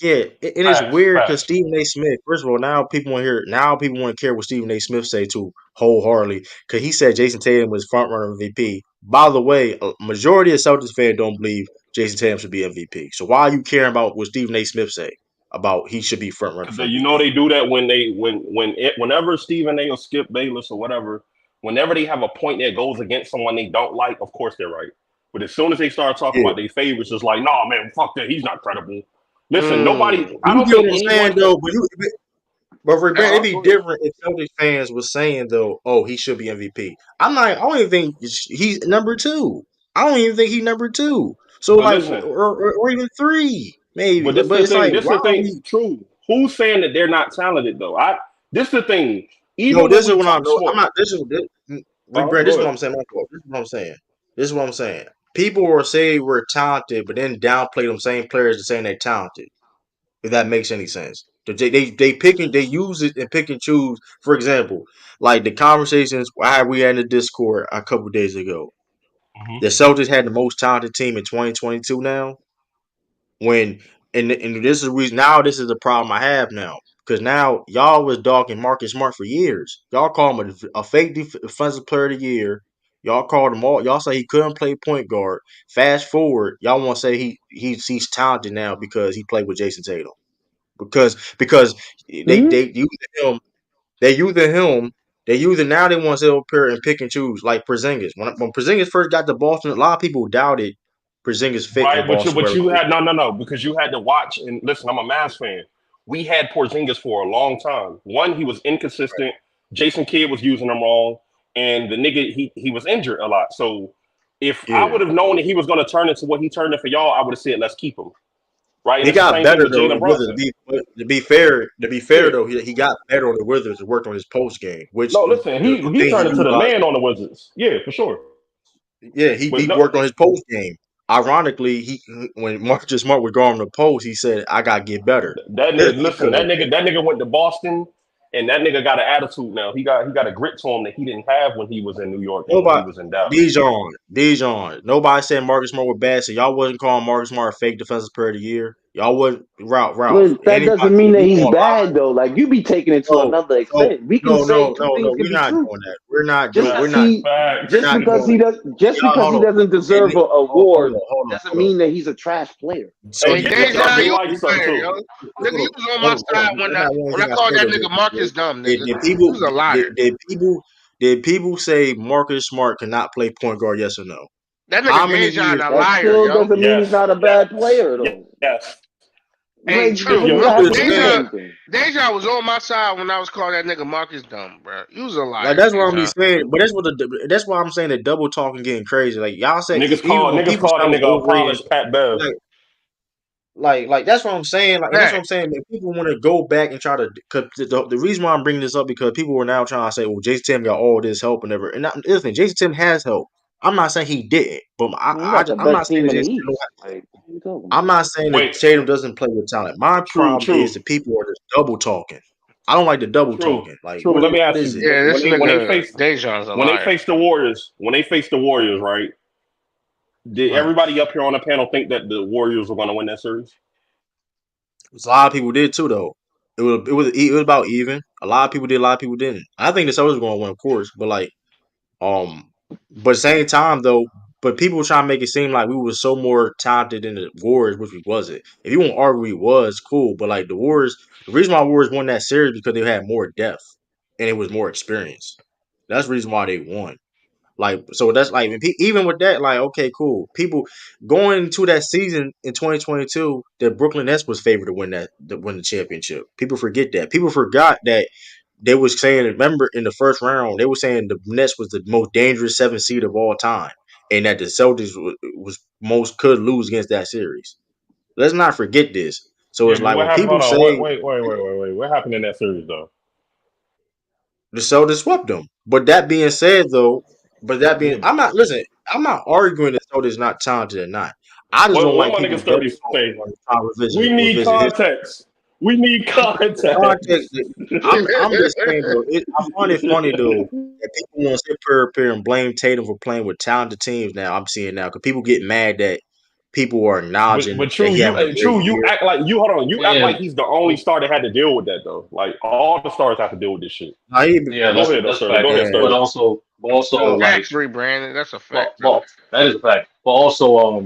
and it's Facts, weird because facts. Stephen A. Smith. First of all, now people want to care what Stephen A. Smith say too wholeheartedly because he said Jason Tatum was front runner MVP. By the way, a majority of Celtics fans don't believe Jason Tatum should be MVP. So why are you caring about what Stephen A. Smith say about he should be front runner Cause for you know MVP? they do that whenever Stephen A. or Skip Bayless or whatever, whenever they have a point that goes against someone they don't like, of course they're right. But as soon as they start talking Yeah, about their favorites, it's like, nah, man, fuck that. He's not credible. Listen, nobody. Mm. I you don't get think what I'm saying anyone can. though. But for Brand, it'd That's be Go ahead. different if Celtics fans was saying though, "Oh, he should be MVP." I'm not. I don't even think he's number two. I don't even think he's number two. So But like, listen, or even three, maybe. but this But the it's thing. like, This why the are thing. we? True. Who's saying that they're not talented though? This the thing. No, Even when this is we what I'm. talk No, I'm sport, not. Brand, this go is what ahead. I'm saying. My fault. This is what I'm saying. This is what I'm saying. People will say we're talented, but then downplay them same players as saying they're talented. If that makes any sense. They pick and they use it and pick and choose. For example, like the conversations we had in the Discord a couple days ago. Hmm. The Celtics had the most talented team in 2022 now. When and this is the reason now this is the problem I have now. Because now y'all was dogging Marcus Smart for years. Y'all call him a fake defensive player of the year. Y'all called him all. Y'all say he couldn't play point guard. Fast forward, y'all want to say he's talented now because he played with Jason Tatum because hmm? they use him they using him they using now they want to sit up here and pick and choose like Porzingis. When Porzingis first got to Boston, a lot of people doubted Porzingis fit in Right, Boston. but Where you had no because you had to watch and listen. I'm a Mavs fan. We had Porzingis for a long time. One, he was inconsistent. Jason Kidd was using him wrong, and the nigga he was injured a lot. So if I yeah, would have known that he was going to turn into what he turned into for y'all, I would have said let's keep him. right? And He it's the got same thing better with though on Jalen the Wizards. Brunson. To be fair Yeah. though, he got better on the Wizards and worked on his post game, which No, listen, the he thing he turned into the utilized. man on the Wizards. Yeah, for sure. Yeah, But he no, worked on his post game. Ironically, he when Marcus Smart was going on the post, he said, "I gotta get better." that There's nigga, people listen, like that. that nigga went to Boston, and that nigga got an attitude now. He got a grit to him that he didn't have when he was in New York and when he Nobody, was in Dallas. Dijon. Nobody said Marcus Smart was bad, so y'all wasn't calling Marcus Smart a fake defensive player of the year. Y'all wasn't Ralph. But that Anybody doesn't mean that we he's gonna lie? bad though. Like you be taking it to No, another no, extent. We can say two no. things can We're be not true. doing that. We're not Just doing. because Facts. We're not doing that. just Y'all, because hold he on. doesn't And deserve an hold award on, doesn't hold on. mean that he's a trash player. So Hey, Hey, you, but Deja, y'all how do you like been, something too. yo? Nigga, you was on my hold side on. That's not one when I thing I called said that though. nigga Marcus dumb, nigga. Did You people was a liar. did people say Marcus Smart cannot play point guard? Yes or no? That How nigga many Dejan years? a That liar, still yo. doesn't mean he's Yes, not a bad player yes, though. yes. Hey, Like If true. what you does that I'm have just to do with saying. anything? Deja was on my side when I was calling that nigga Marcus dumb, bro. You was a Like liar, that's what I'm be Dejan. saying, but that's why I'm saying the double talking getting crazy. Like y'all say, even when Niggas people call say I that was nigga a overrated, polished Pat Bev. like that's what I'm saying. Like, and that's what I'm Facts. saying. If people want to go back and try to, cause the reason why I'm bringing this up because people are now trying to say, well, Jason Tim got all this help and everything. And listen, Jason Tim has help. I'm not saying he didn't, but We got the I'm best not saying team that in the Jason Tim East. Like what are you talking I'm about? not saying that Wait, Tatum doesn't play with talent. My true, problem is true, that people are just double talking. I don't like the double true, talking. Like, true. Let me what ask is you: it? Yeah, this when they nigga face Dejan's a liar. the Warriors, right? Did Right. everybody up here on the panel think that the Warriors were going to win that series? A lot of people did too, though. It was about even. A lot of people did. A lot of people didn't. I think the Celtics were going to win, of course, but like, but at the same time though, but people were trying to make it seem like we were so more talented than the Warriors, which we wasn't. If you want to argue we was, cool, but like the Warriors, the reason why Warriors won that series because they had more depth and it was more experience. That's the reason why they won. Like, so that's like, even with that, like, okay, cool. People going into that season in 2022, that Brooklyn Nets was favored to win the championship. People forget that. People forgot that they was saying, remember in the first round, they were saying the Nets was the most dangerous 7th seed of all time, and that the Celtics was most could lose against that series. Let's not forget this. So Yeah, it's but like what when happened? people Hold on, say wait. What happened in that series though? the Celtics swept them. But that being said, though, Yeah. I'm not arguing that Celtics not talented or not. I just don't What like my people nigga double Sturdy talking say? when they try to We need revisit history. context. We need The context, context. I'm just saying though. I find it funny though that people want to sit up here and blame Tatum for playing with talented teams. Now I'm seeing now because people get mad that people are acknowledging But that true, he having a great you year. act like you hold on. You act Yeah. like he's the only star that had to deal with that though. Like all the stars have to deal with this shit. Now, he, Yeah, Go ahead, though, that's a Sturdy. fact. Go ahead, yeah, But Sturdy. also no, like Facts, free Brandon. That's a but, fact, though. but that is a fact. But also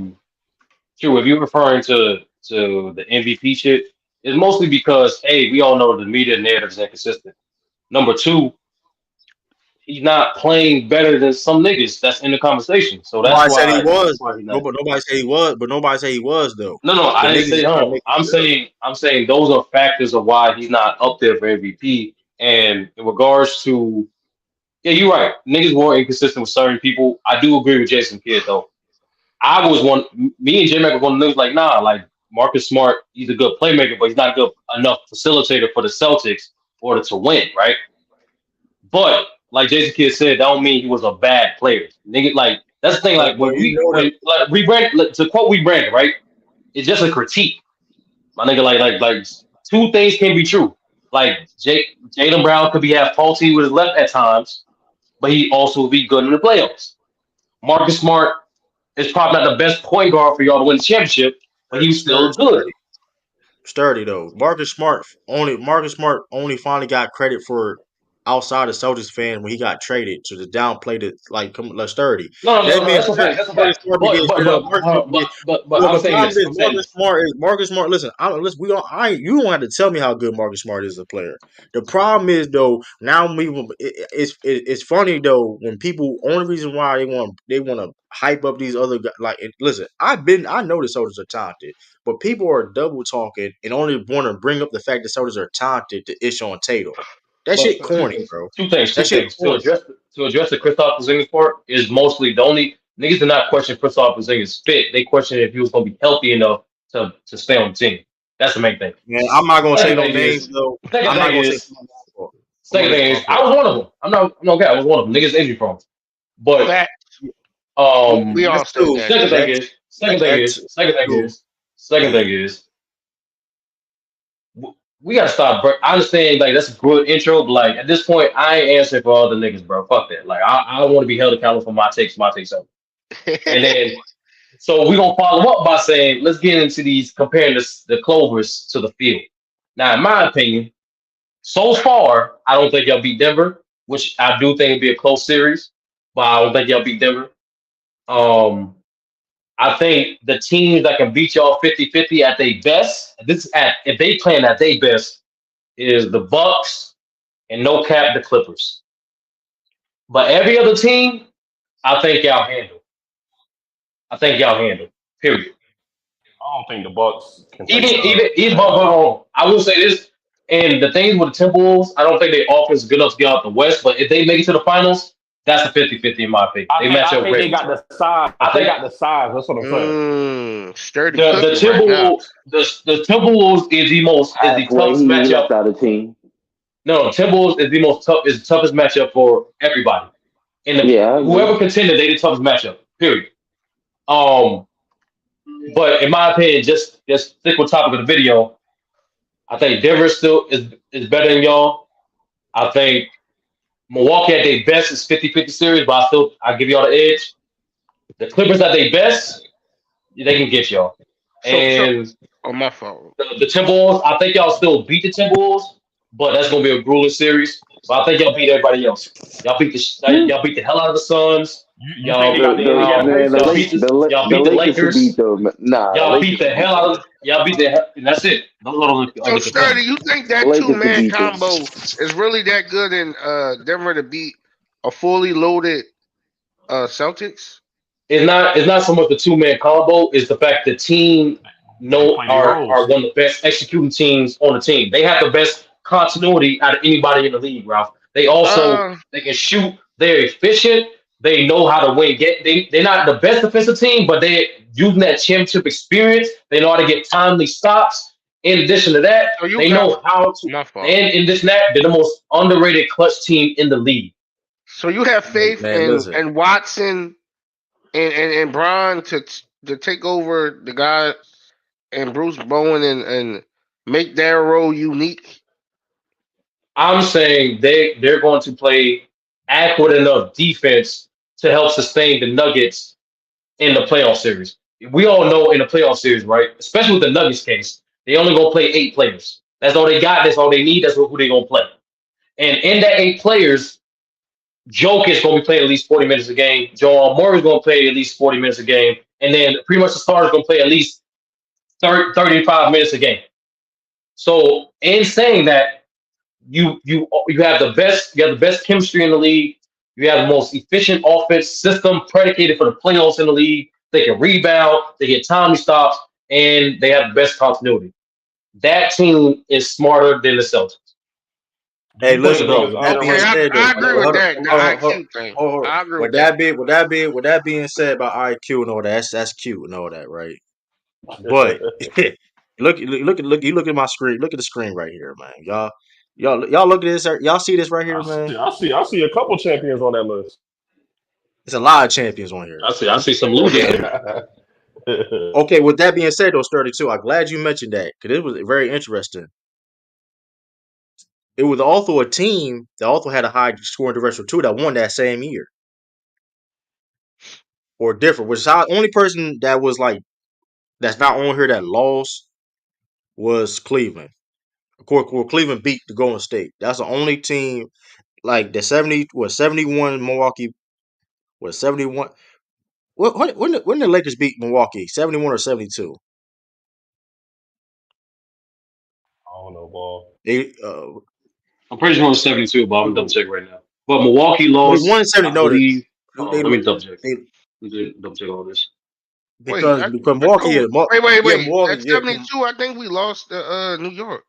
true, if you're referring to the MVP shit, it's mostly because hey, we all know the media narrative is inconsistent. Number two, he's not playing better than some niggas that's in the conversation. So that's nobody said he why was. he's not. Nobody said he was, but nobody said he was though. No, The I didn't niggas say is trying to no. make it clear. I'm saying those are factors of why he's not up there for MVP. And in regards to yeah, you're right. Niggas were inconsistent with certain people. I do agree with Jason Kidd though. I was one. Me and J Mac were one of them like nah, like Marcus Smart. He's a good playmaker, but he's not a good enough facilitator for the Celtics in order to win, right? But like Jason Kidd said, that don't mean he was a bad player. Nigga, like that's the thing. Like But you know that when like rebrand to quote rebrand, right? It's just a critique. My nigga, like two things can be true. Like Jaylen Brown could be have faulty with his left at times, but he also be good in the playoffs. Marcus Smart is probably not the best point guard for y'all to win the championship, but he was still good. sturdy. Sturdy though. Marcus Smart only finally got credit for outside of Celtics fans when he got traded. So the downplayed it like come like sturdy. That No, mean that's a fact. That's a Marcus fact. Smart be But getting but shit up. but Marcus Smart be but well I'm the saying problem this. is I'm saying this. Marcus Smart listen, listen, we don't I you don't have to tell me how good Marcus Smart is as a player. The problem is though, now it's funny though when people only reason why they want to hype up these other guys like listen, I know the soldiers are talented. But people are double talking and only want to bring up the fact that Celtics are talented to ish on Tatum. That But shit corny, bro. two That shit things corny. to address the Kristaps Porzingis part is mostly the only niggas did not question Kristaps Porzingis fit. They questioned if he was going to be healthy enough to stay on the team. That's the main thing. Man, I'm not gonna say Second no thing names is, though. second I'm not thing gonna say. is, Come on, second thing my is, fault. I was one of them. I'm not okay. I was one of them. Niggas injury prone. But Fact. We all That's said two. that. second thing That's is, second thing that's is, second thing two. is, second thing is, we gotta stop. I understand, like that's a good intro, but like at this point, I ain't answering for all the niggas, bro. Fuck that. Like I don't want to be held accountable for my takes only. And then so we gonna follow up by saying, let's get into these comparing the Clovers to the field. Now, in my opinion, so far, I don't think y'all beat Denver, which I do think it'd be a close series, but I don't think y'all beat Denver. Um, I think the teams that can beat y'all 50-50 at their best, this is at if they playing at their best, is the Bucks and no cap the Clippers. But every other team, I think y'all handle. I think y'all handle. Period. I don't think the Bucks can Even face even even the I will say this, and the things with the Timberwolves, I don't think their offense is good enough to get out the West, but if they make it to the finals, that's a 50-50 in my opinion. They match I up think they great. got the size. I They think got the size. That's what I'm saying. Sturdy the cooking right now. Timberwolves the Timberwolves is the Halfway, toughest he matchup. left out of team. No, Timberwolves is the toughest matchup for everybody. And Yeah, I agree. whoever contended, they the toughest matchup. Period. Um, but in my opinion, just stick with topic of the video. I think Denver still is better than y'all. I think Milwaukee at their best is 50-50 series, but I give y'all the edge. The Clippers at their best, they can get y'all. So And on my fault. the Timberwolves, I think y'all still beat the Timberwolves, but that's gonna be a grueling series. But I think y'all beat everybody else. Y'all beat the hell out of the Suns. You think they got the Indiana Y'all Pacers? The beat the Lakers should beat Lakers. them. Nah, the Y'all beat Lakers the should beat hell out them. of y'all beat the and that's it. Those are the So only Sturdy, contenders. you think The that Lakers should 2-man beat them. combo is really that good in Denver to beat a fully loaded Celtics? It's not so much the two-man combo, it's the fact the team They play their are roles. one of the best executing teams on the team. They have the best continuity out of anybody in the league, Ralph. They can shoot, they're efficient, they know how to win. They're not the best defensive team, but they're using that championship experience. They know how to get timely stops. In addition to that, So you they got know how to my fault. and in this and that, they're the most underrated clutch team in the league. So you have faith Man, listen. in Watson and Braun to take over the guy and Bruce Bowen and make their role unique. I'm saying they're going to play adequate enough defense to help sustain the Nuggets in the playoff series. We all know in the playoff series, right? Especially with the Nuggets case, they only gonna play 8 players. That's all they got. That's all they need. That's who they gonna play. And in that 8 players, Jokic gonna be playing at least 40 minutes a game. Joel Murray's gonna play at least 40 minutes a game, and then pretty much the starters gonna play at least 35 minutes a game. So in saying that, you have the best chemistry in the league. You have the most efficient offense system predicated for the playoffs in the league. They can rebound, they get timely stops, and they have the best continuity. That team is smarter than the Celtics. Hey, You put the listen though. niggas With that under being Okay, said though, I agree with that. The hold IQ thing. on. I agree with With that. with that being said about IQ and all that, that's cute and all that, right? But look at my screen. Look at the screen right here, man. Y'all look at this. Y'all see this right here, man. I see a couple champions on that list. It's a lot of champions on here. I see some losers. Okay, with that being said, though, Sturdy too, I'm glad you mentioned that because it was very interesting. It was also a team that also had a high scoring differential too that won that same year or different. Which is how only person that was like that's not on here that lost was Cleveland. Of course, Cleveland beat the Golden State. That's the only team like the 71 Milwaukee was 71. When the Lakers beat Milwaukee, 71 or 72? I don't know, ball. They I'm pretty sure it's 72, but I'm double check right now. But Milwaukee they lost, won 70. I No, believe. they Let me double check. they Let me double check all this. Wait, because I Milwaukee, thought, yeah, wait. Milwaukee, At yeah. 72, I think we lost to New York.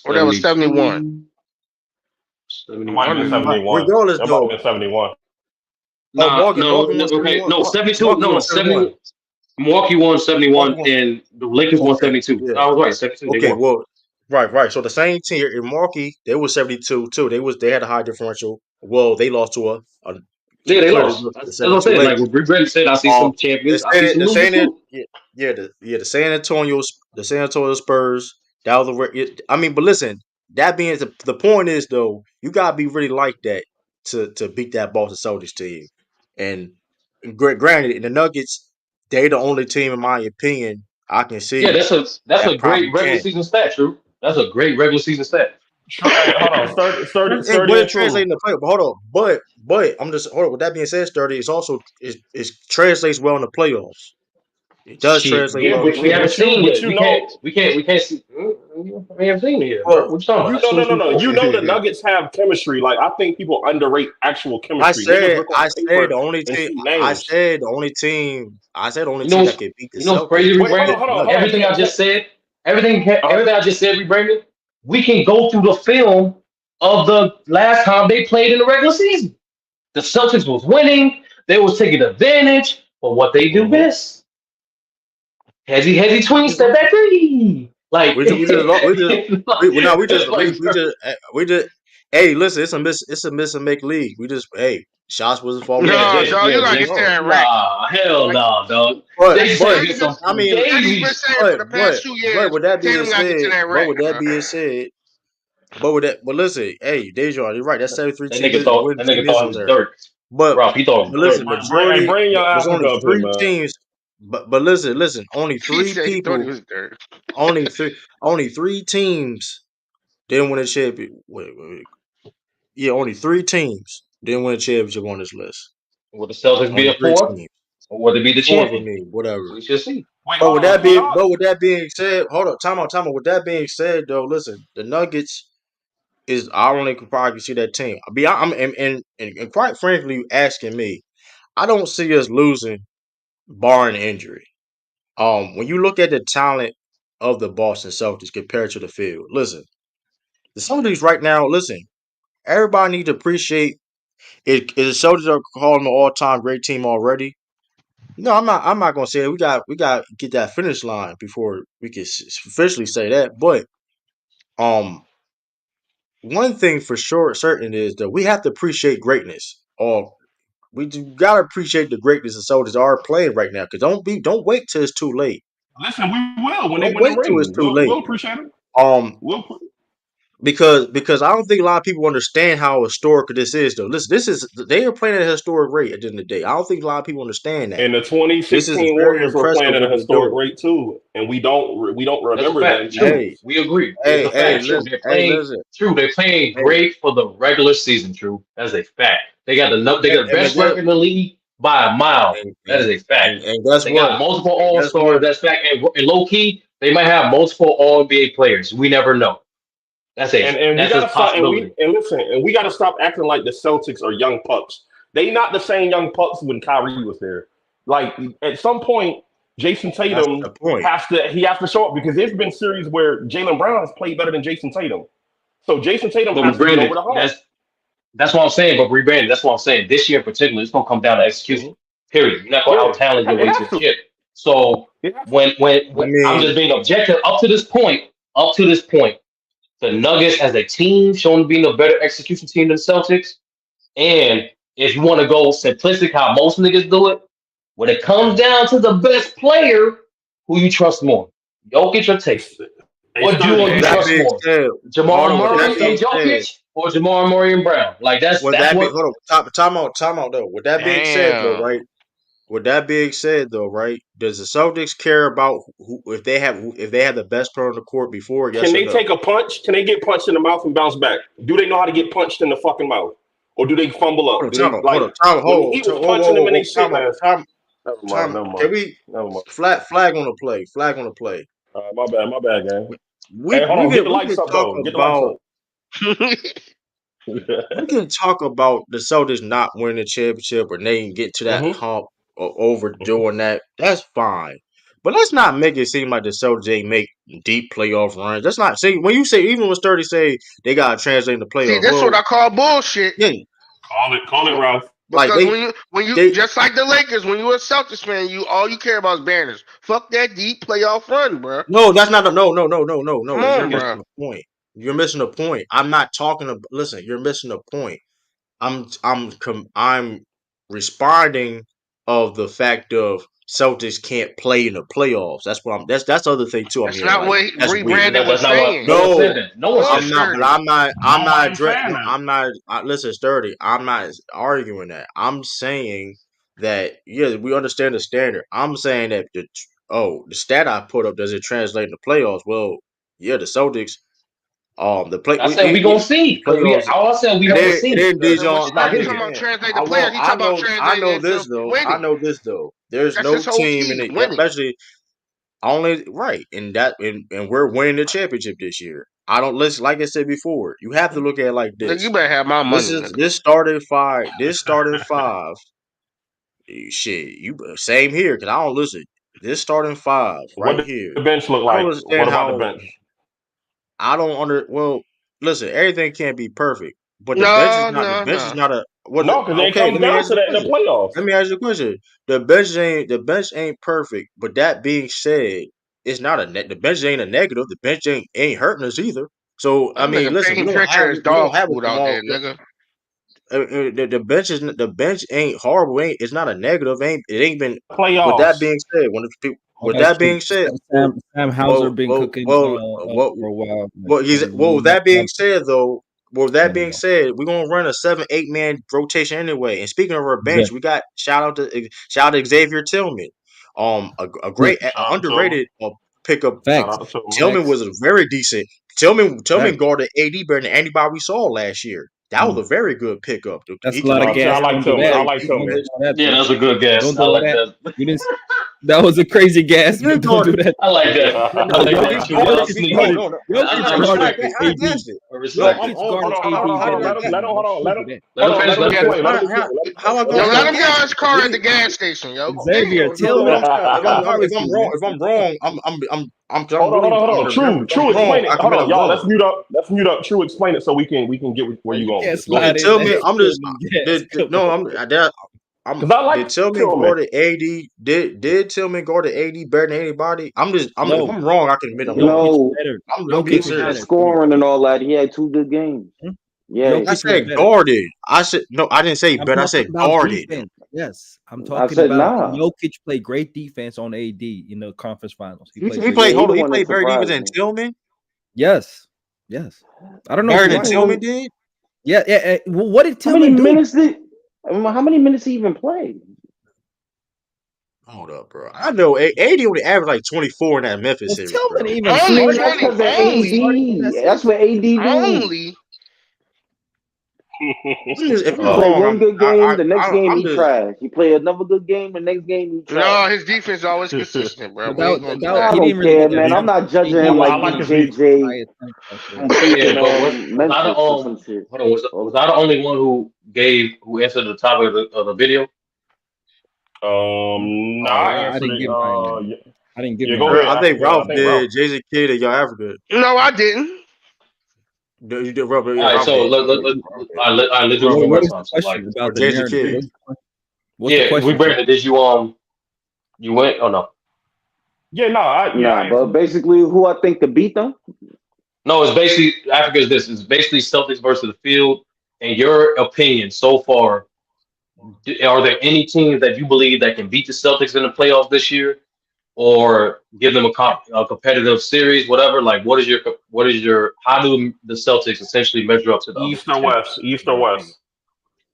Or that was 71. 72. It might have been 71. 71. Regardless, It might though, have been 71. oh, Milwaukee, Milwaukee won okay, 71. no, 72, Milwaukee no, won no, 71. 70. Milwaukee won Milwaukee 71 won. and the Lakers won Okay, 72. yeah. I was right, 72. They Okay, won. well, right. So the same team in Milwaukee, they was 72 too. They had a high differential. Well, they lost to a Yeah, they clearly lost. lost to the That's what I'm 72 saying. Like Lakers. what Bree Brady said, I see some The champions, I see some losers too. The San Antonio Spurs. That was I mean, but listen, that being the point is though, you gotta be really like that to beat that Boston Celtics team. And granted, the Nuggets, they the only team in my opinion I can Yeah, see that's that a probably great regular can. season stat, True. That's a great regular season stat. Hey, hold on. Sturdy But it and true. translates in the play. But hold on. But I'm just hold on. With that being said, Sturdy, it's also it translates well in the playoffs. It does Shit, translate Yeah, well in the we haven't playoffs. seen but yet. you know, We can't see. We haven't seen it yet, bro. Well, What you talking about? That's no. 2024. You know the Nuggets have chemistry. Like I think people underrate actual chemistry. Niggas look on paper and see names. I said the only You know team that what's could beat the you know what's Celtics crazy, is Wait, hold the on, Brandon? hold on, hold Nuggets. on. Everything I just said, everything Uh, everything I just said, Brandon. We can go through the film of the last time they played in the regular season. The Celtics was winning. They was taking advantage. But what they do mhm. best, heavy tween, step back three. Like, We just lo- we now like, bro, we just hey listen, it's a miss and make league. We just hey shots wasn't falling yeah, in. No, yeah, so you yeah. gotta That's get Just all. that right. nah, hell Like, nah, dog. But They but taking some I mean Eddie's been gazy. saying for the past 2 years, with that being Tatum gotta get to said, that right. but listen, hey Dejan, you're right. That 73 That team nigga is thought win that team nigga is thought it in was there. dirt. But Ralph, he thought it was listen, dirt. majority Bring your there's only Africa up here, three man. teams. But listen, only He three said he thought he people, was there. only three, only three teams didn't win a championship. Yeah, only three teams didn't win a championship on this list. Would the Celtics be Only a three fourth, teams. or would it be the Four for champion? me, whatever. We should see. Wait, hold on. So y'all, But with that being said, hold up, time out. With that being said, though, listen, the Nuggets is I only could probably see that team. And quite frankly, you asking me, I don't see us losing, barring injury. When you look at the talent of the Boston Celtics compared to the field, listen, the Celtics right now, listen, everybody need to appreciate it. Is the Celtics are calling an all time great team already? No, I'm not. I'm not gonna say it. We got to get that finish line before we can officially say that. But um, one thing for sure, certain is that we have to appreciate greatness. Or gotta appreciate the greatness the Celtics are playing right now. Cause don't wait till it's too late. listen, we will when they Don't win the wait till it's ring. too We'll late. appreciate it. Um, We'll. because I don't think a lot of people understand how historic this is. Though, listen, this is they are playing at a historic rate at the end of the day. I don't think a lot of people understand that. And the This is 2016 very Warriors were impressive playing at a what they're historic doing. rate too, and we don't That's a remember them. fact. True. Hey, We agree. It's a fact. True. listen, hey, listen, True. They're playing hey, great for the regular season. True. That's a fact. They got the and best record in the league by a mile. and That is and, a fact. and guess They what? got multiple And All guess Stars. what? That's fact. And low key, they might have multiple All NBA players. We never know. And we That's a gotta stop possibility. and listen and we gotta stop acting like the Celtics are young pups. They not the same young pups when Kyrie was there. Like at some point, Jason That's the Tatum point. has to show up because there's been series where Jaylen Brown has played better than Jason Tatum. So Jason Tatum But has to get over Brandon, the hump. that's what I'm saying. But rebranding, that's what I'm saying. This year in particular, it's gonna come down to execution. Mhm. Period. You're not gonna Yeah, out talent your it way to has the to. chip. So It has to. I when I'm mean, just being objective up to this point, the Nuggets as a team shown to be the better execution team than the Celtics. And if you want to go simplistic, how most niggas do it, when it comes down to the best player, who you trust more, Jokic or Tatum? It's, it's What duo sturdy. with you that trust being more, said, Jamal hold on. With that Murray being and said, Jokic, or Jamal Murray and Brown? Like with that's that be what. hold on. Time out though. With that being said though, Damn. right? With that being said though, right? Does the Celtics care about if they have the best player on the court before? Can Yes or they no? take a punch? Can they get punched in the mouth and bounce back? Do they know how to get punched in the fucking mouth? Or do they fumble Hold up? on, Do they hold like on, time, when hold, he was whoa, punching them in their shit time out, last? Never mind, time. never Can mind, we never mind. flag on the play? Flag on the play. My bad, gang. We Hey, hold we on, get can the we lights can up talk though. Get the lights about up. we can talk about the Celtics not winning the championship or they can get to that hmm hump or overdoing that. That's fine. But let's not make it seem like the Celtics ain't make deep playoff runs. That's not see when you say even when Sturdy say they gotta translate the See, playoffs. this is what Well, I call bullshit. yeah, Call it, well, Ralph. Like Because when you they just like the Lakers, when you're a Celtics fan, all you care about is banners. Fuck that deep playoff run, bro. no, that's not a no. Come You're on, missing bro. a point. You're missing a point. I'm not talking about. Listen, you're missing a point. I'm responding of the fact of Celtics can't play in the playoffs. That's what I'm. That's the other thing too. I'm That's hearing not like what that's weird. Rebranded That's was not what. saying. No one said No, that. No Come one said on, I'm that. not. But Sturdy. Nobody's saying that. I'm not. Listen, Sturdy. I'm not arguing that. I'm saying that yeah, we understand the standard. I'm saying that the stat I put up does it translate into playoffs? Well, yeah, the Celtics. The play I said we gonna the see because we. playoffs. All I said we And gonna then, see Dijon, And what it's not Sturdy I'm here just talking yet. about saying. translate the players, he I talking about know. I translating know into this though. I winning. know this though. There's That's no his whole team in key, it, winning. especially only right, and we're winning the championship this year. I don't listen. Like I said before, you have to look at it like Nigga, you this. better have my This money, is nigga. this starting five. This starting five. Shit, you same here because I don't listen. This starting five What right did here. the bench look I don't like? What understand about the how bench? I don't under. Well, listen, everything can't be perfect, but the bench is No, not. The no, bench is no. not a. What? No, because it Okay, comes let me down ask to you the that in the question. playoffs. Let me ask you the question. The bench ain't perfect, but that being said, it's not the bench ain't a negative. The bench ain't hurting us either. So I That mean, nigga listen, painting picture is dog have a food out Jamal. there, nigga. The bench ain't horrible. It's not a negative. It ain't been. With that Playoffs. being said, when the people, with That's that true. being said, Sam Hauser been cooking well, for a while. with that being said, though, with that There we being go. said, we're gonna run a 7-8 man rotation anyway. And speaking of our bench, Exactly. we got shout out to Xavier Tillman, a Yeah. great Shout out to him. underrated pickup. Shout Facts. out to him. Tillman Facts. was very decent. Tillman Facts. guarded AD better than anybody we saw last year. That was Mm. a very good pickup. That's He a lot can of No, see, I gas. defend. like Don't do He Tillman. that. I play like Don't do Tillman. defense. all that, Yeah, bro. that's a good guess. Don't I do all like that. that. You didn't. That was a crazy gas, He but don't do guarded. that. I like that. No, I no, like no, that. he True. Yeah, guarded. that's Jokic No, sneaky. guarded. no, no. Jokic I guarded respect it. I AD. guessed it. I No, respect it. Jokic Hold guarded on, hold on, AD hold on, hold on. better how, than Let him, Tillman, bro. let Don't him, do that. Let him finish. Let him Yeah, finish. explain. Let him how, explain. Let him how I yo, gonna let go him explain. get against his it? car at the gas station, yo. Xavier Damn. No. Tillman. If Car with I'm you, wrong, man. I'm Hold on, hold really on, hold on. True, if I'm true. wrong, Explain it. I Hold commit on, I'm y'all. wrong. Let's mute up. Let's mute up. True, explain it so we can get where Like, you you going. can't Go Did slide ahead. in Tillman? that I'm just Tillman gas. Come no. on. Cause I like Did Tillman Tillman. guard the AD? Did Tillman guard the AD better than anybody? If No, I'm wrong, I can admit I'm wrong. Jokic No, better. I'm he being Jokic was better. serious. scoring and all that. He had 2 good games. Hmm? Yeah, I Jokic was said better. guarded. I said no. I didn't say I'm better. I talking said about guarded. defense. Yes, I'm I talking said about nah. Jokic played great defense on AD in the conference finals. He played He great played. Yeah, defense. he Hold the on. He one that played better defense surprised than me. Tillman. Yes, yes. I don't know Better for than why. Tillman Well, did. Yeah, yeah. Well, what did how many Tillman do? minutes did? How many minutes he even play? Hold up, bro. I know AD only averaged like 24 in that Memphis Was series, Tillman bro. even I Only mean, starting? that's 20. because of Was he Only. starting in that AD. That's series? what AD do. Only. If He I'm uh, play wrong, one good game, the next game I'm he just. trash. He play another good game, the next game he trash. No, his defense always consistent, bro. But We ain't gonna do that. I he don't didn't really care, get that man. I'm much. not judging AD him I was like like his dominant defense. the BJJ entire time. So, from Yeah, freaking but was I the Memphis or some shit. hold on, was I the only one who answered the topic of the video? Nah, oh, I I answered didn't it. give mine. Yeah, I didn't give yeah, go mine. ahead. I I think forget. I Ralph think Ralph. did. Jason Kidd and y'all Africa. No, I didn't. You did Ralph. Yeah, All right, Ralph so did. let's do this What one Ralph more what did. is the time. So like, question Or about the Jason narrative? Kidd. What's the yeah, we question, True? Brandon, you went? Oh no, Yeah, no, I Nah, but answered. basically, who I think could beat them? no, it's basically Africa is this. It's basically Celtics versus the field. In your opinion, so far, are there any teams that you believe that can beat the Celtics in the playoffs this year, or give them a competitive series, whatever? Like, what is your how do the Celtics essentially measure up to the other East or contenders? West? East In or your opinion, West?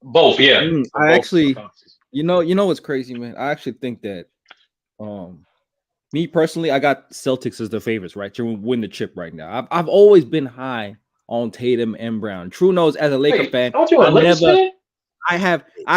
both, yeah, for I both actually, conferences. what's crazy, man? I actually think that, um, me personally, I got Celtics as the favorites, right, to win the chip right now. I've always been high on Tatum and Brown. True knows, as a Laker Wait, fan, aren't you a I Lakers never, fan? I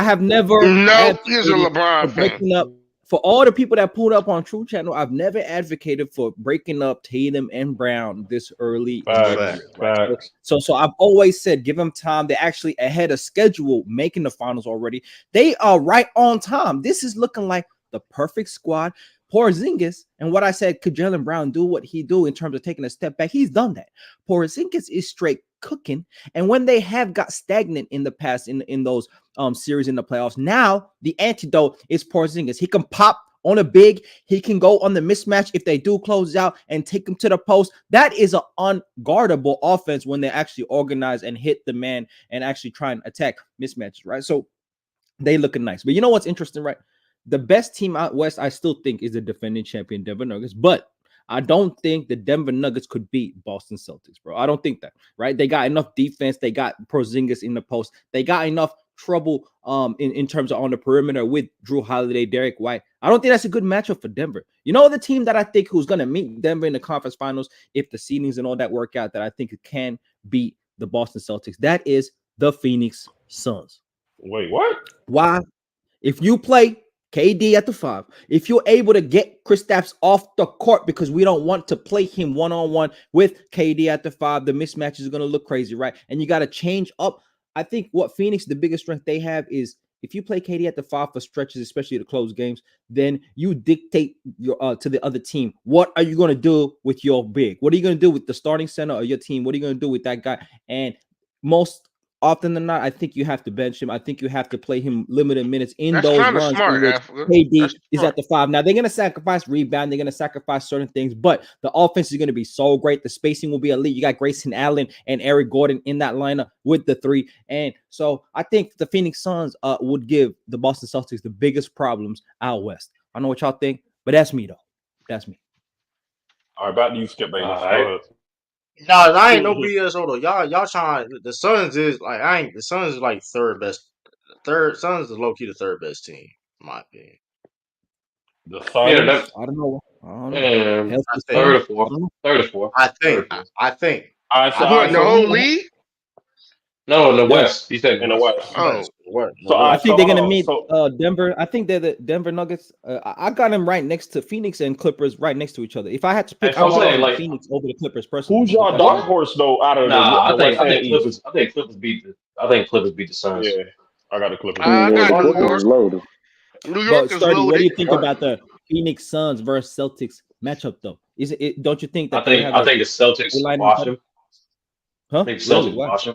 have never No, he's a advocated for LeBron fan. breaking up. For all the people that pulled up on True Channel, I've never advocated for breaking up Tatum and Brown this early in their Facts, Fact. career, right? facts. So I've always said give them time. They're actually ahead of schedule, making the finals already. They are right on time. This is looking like the perfect squad. Porzingis, and what I said, could Jaylen Brown do what he do in terms of taking a step back? He's done that. Porzingis is straight cooking. And when they have got stagnant in the past in those series in the playoffs, now the antidote is Porzingis. He can pop on a big, he can go on the mismatch if they do close out and take him to the post. That is an unguardable offense when they actually organize and hit the man and actually try and attack mismatches, right? So they looking nice. But you know what's interesting, right? The best team out west, I still think, is the defending champion Denver Nuggets, but I don't think the Denver Nuggets could beat Boston Celtics, bro. I don't think that, right? They got enough defense. They got Porzingis in the post. They got enough trouble in terms of on the perimeter with Drew Holiday, Derek White. I don't think that's a good matchup for Denver. You know the team that I think who's going to meet Denver in the conference finals if the seedings and all that work out, that I think it can beat the Boston Celtics. That is the Phoenix Suns. Wait, what? Why? If you play KD at the 5, if you're able to get Kristaps off the court, because we don't want to play him one-on-one with KD at the 5, the mismatch is going to look crazy, right? And you got to change up. I think what Phoenix, the biggest strength they have is if you play KD at the 5 for stretches, especially the close games, then you dictate your to the other team. What are you going to do with your big? What are you going to do with the starting center of your team? What are you going to do with that guy? And most often than not, I think you have to bench him. I think you have to play him limited minutes in That's those kind of runs in smart, which Africa. KD That's is smart. at the 5. Now, they're going to sacrifice rebound. They're going to sacrifice certain things, but the offense is going to be so great. The spacing will be elite. You got Grayson Allen and Eric Gordon in that lineup with the 3. And so I think the Phoenix Suns would give the Boston Celtics the biggest problems out west. I don't know what y'all think, but that's me, though. That's me. All right, back to you, Skip All Bayless. right. Go ahead. Nah, I ain't no BS though. Y'all trying. The Suns is like the Suns is like third best. Suns is low key the third best team, in my opinion. The Yeah, Suns. I don't know. I don't know. and Health I is think. third or Suns. I fourth. don't know. Third or fourth. I Third think. or fourth. I think. All right, so I all What right, in think. the so whole who league? No, in the yeah, West. He said in the West. West? West. Oh, So all I right, think so they're hold gonna on. meet So Denver. I think they're the Denver Nuggets. I got them right next to Phoenix and Clippers, right next to each other. If I had to hey, pick, I so I'm would hold take saying on. the like Phoenix over the Clippers personally. Who's But y'all that's dark me. what? horse though out of Nah, the West and the East? I think Clippers beat the Suns. Yeah, I got the Clippers. I Yeah, got the New Clippers York. is loaded. New But York is Sturdy, what do loaded. you think about the Phoenix Suns versus Celtics matchup though? Is it? Don't you think that they have I a think the Celtics line up wash better? him. I Huh? think the Really? Celtics Why? wash him.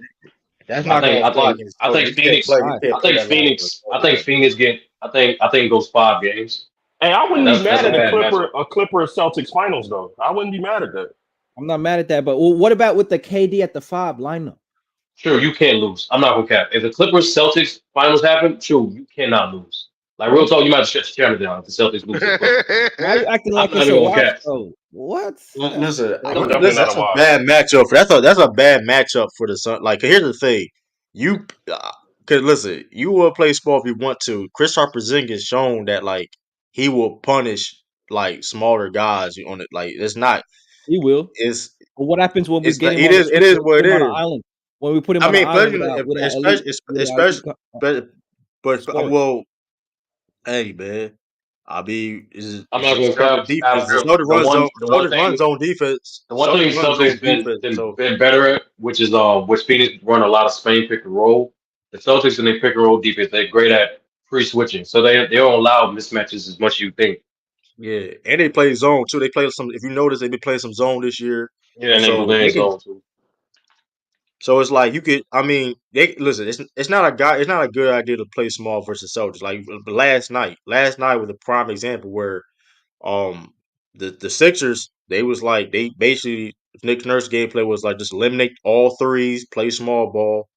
That's not going to fly against I think Celtics. Phoenix Why? You can't play that line against Celtics. I think it goes 5 games. Hey, I And wouldn't be that's mad a at bad matchup. A Clipper Celtics finals though. I wouldn't be mad at that. I'm not mad at that. But what about with the KD at the 5 lineup? Sure, you can't lose. I'm not gonna cap. If the Clippers Celtics finals happen, sure, you cannot lose. Like real talk, you might have to shut your camera down if the Celtics lose to the Clippers. Why are you acting I'm like not it's even a gonna watch cap. though? What? Listen, It's definitely not a that's a wash. bad matchup. That's a bad matchup for the Sun. Like, here's the thing, you because listen, you will play small if you want to. Kristaps Porzingis shown that like he will punish like smaller guys on it. Like it's not. He will. It's But what happens when we it's get not. him on the It is put what him it on an is. island? When we put him I on an mean, island without elite especially, but scoring. well, hey man, I mean, I'm not it's gonna Celtic cap. defense. There's no run zone defense. The one thing Celtics run zone Celtics defense. So been better at, which Phoenix run a lot of Spain pick and roll. The Celtics in their pick and roll defense, they're great at free switching, so they don't allow mismatches as much as you think. yeah, and they play zone too. They play some. If you notice, they've been playing some zone this year. Yeah, and they So play they in can. zone too. So it's like you could. I mean, they listen. It's not a guy. It's not a good idea to play small versus Celtics. Like last night was a prime example where the Sixers they basically Nick Nurse gameplay was like just eliminate all threes, play small ball,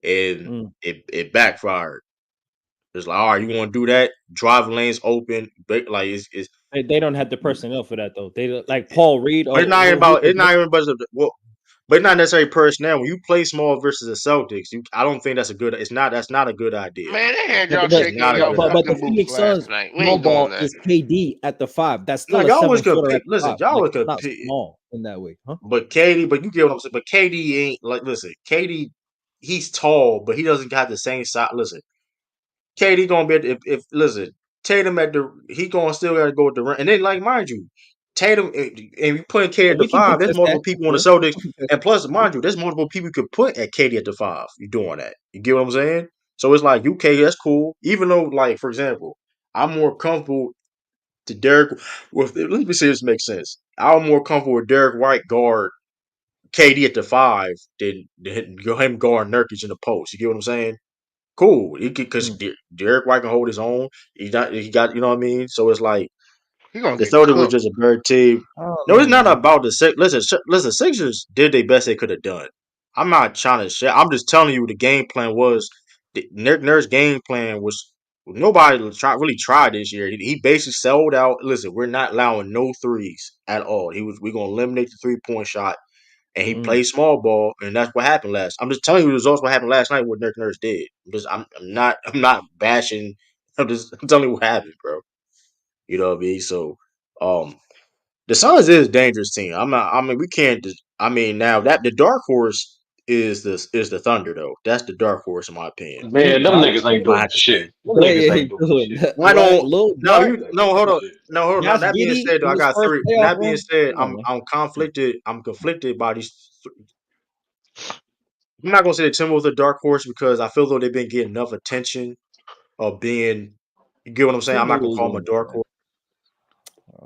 and Mm. it backfired. It's like, all right, you want to do that? Driving lanes open, like it's They don't have the personnel for that though. They like Paul Reed but or it's not even who's about the it's not even about well, but it's not necessarily personnel. When you play small versus the Celtics, I don't think that's a good. It's not. That's not a good idea. Man, they had but y'all It's but, shaking in not a y'all good but the idea. fucking boots Phoenix last Suns night. We small ain't doing ball that. is KD at the 5. That's No, still a y'all was 7-footer at compete. the Listen, 5. y'all Like was it's not compete. small in that way, huh? But you get what I'm saying. But KD ain't like. Listen, KD, he's tall, but he doesn't got the same size. Listen, KD gonna be if listen Tatum at the he gonna still gotta go with the rim. And then like mind you, Tatum and you putting KD at the We can 5. There's contest that multiple for people on the sure. Celtics, We can contest and plus that. mind you, there's multiple people you could put at KD at the 5. You doing that? You get what I'm saying? So it's like UK, that's cool. Even though like for example, I'm more comfortable to Derek with. Let me see if this makes sense. I'm more comfortable with Derek White guard KD at the 5 than him guarding Nurkic in the post. You get what I'm saying? Cool. He because Derek White can hold his own. He got you know what I mean. So it's like He gonna the get Celtics was cooked. just a better team. I don't No, know, it's not man. about the Six. Listen. Sixers did their best they could have done. I'm not trying to share. I'm just telling you the game plan was. Nick Nurse's game plan was nobody really tried this year. He basically sold out. Listen, we're not allowing no threes at all. We're gonna eliminate the 3-point shot, and he played small ball, and that's what happened last. I'm just telling you the results. What happened last night? What Nick Nurse did. I'm not bashing. I'm telling you what happened, bro. You know what I mean? So, um, the Suns is a dangerous team. I'm not. I mean, we can't. I mean, now that the dark horse is the Thunder though. That's the dark horse in my opinion. Man, them Right? niggas ain't I doing have to shit. say. Them Yeah, niggas yeah, he ain't doing doing shit. that. Why Right? don't Little no dark. you no hold on Shit. no hold on. Now Josh that being Giddey said, though, in I his got first three. playoff That being run. said, Come on, man. I'm conflicted. I'm conflicted by these. I'm not gonna say the Timberwolves are dark horse because I feel though they've been getting enough attention of being. You get what I'm saying? I'm not gonna Timberwolves call them a don't, dark man. horse.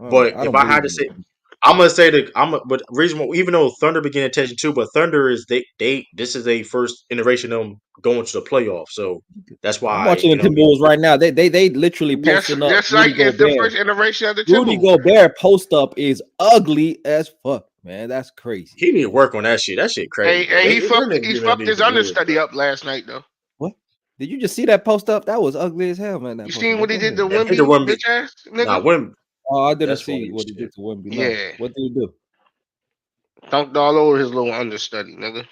But I if don't I had believe to in say, them. I'm gonna say that but reason why, even though Thunder been getting attention too, but Thunder is they this is a first iteration of them going to the playoffs, so that's I'm why watching the Timberwolves right now. They literally Just posting up just Rudy like it's the Gobert. first iteration of the Rudy Timberwolves. Gobert post up is ugly as fuck, man. That's crazy. he need to work on that shit. That shit crazy, bro. Hey, Their niggas he really fucked need his to live, bro. understudy up last night though. What? Did you just see that post up? That was ugly as hell, man. You That post up. seen But what he go did ahead, to man. That Victor Wemby, Wemby, bitch ass nah, nigga? Wemby, Oh, I didn't that's see funny as what he shit. did to Wemby. No. Yeah. What did he do? Dunked all over his little understudy, nigga.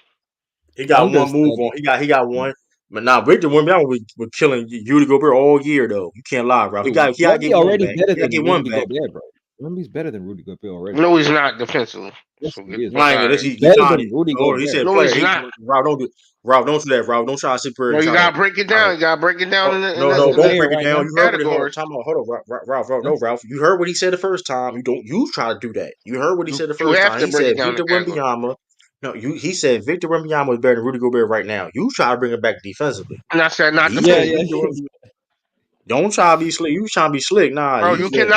He got one move Understudy. on. He got one. But nah, Victor Wemby, that was killing Rudy Gobert all year though. You can't lie, bro. Dude, He got to Wemby get one already back. better He got to than get one Rudy back. Gobert, bro. Wemby's better than Rudy Gobert already. No, he's not defensively. Yes, So he get the is, fuck bro. Lying out of this, here. He's he better trying to. than Rudy Hold on, he Gobert. said No, player. he's not. Rob, don't do that, Rob. Don't try to sit here No, and you try to. gotta break it Try to down. You gotta break it down in no, As a the don't player break it right down. now. You heard what he. Hold on, categories. time out. Hold on, Ralph. Huh? No, Ralph. You heard what he said the first time. You try to do that. You heard what he said the You first have time. to He break said it down in Victor categories. Wembanyama. No, he said Victor Wembanyama is better than Rudy Gobert right now. You try to bring it back defensively. And I said not He said Yeah, defensively. Victor yeah. Wembanyama. Don't try to be slick. You trying to be slick? Nah, Bro, he said.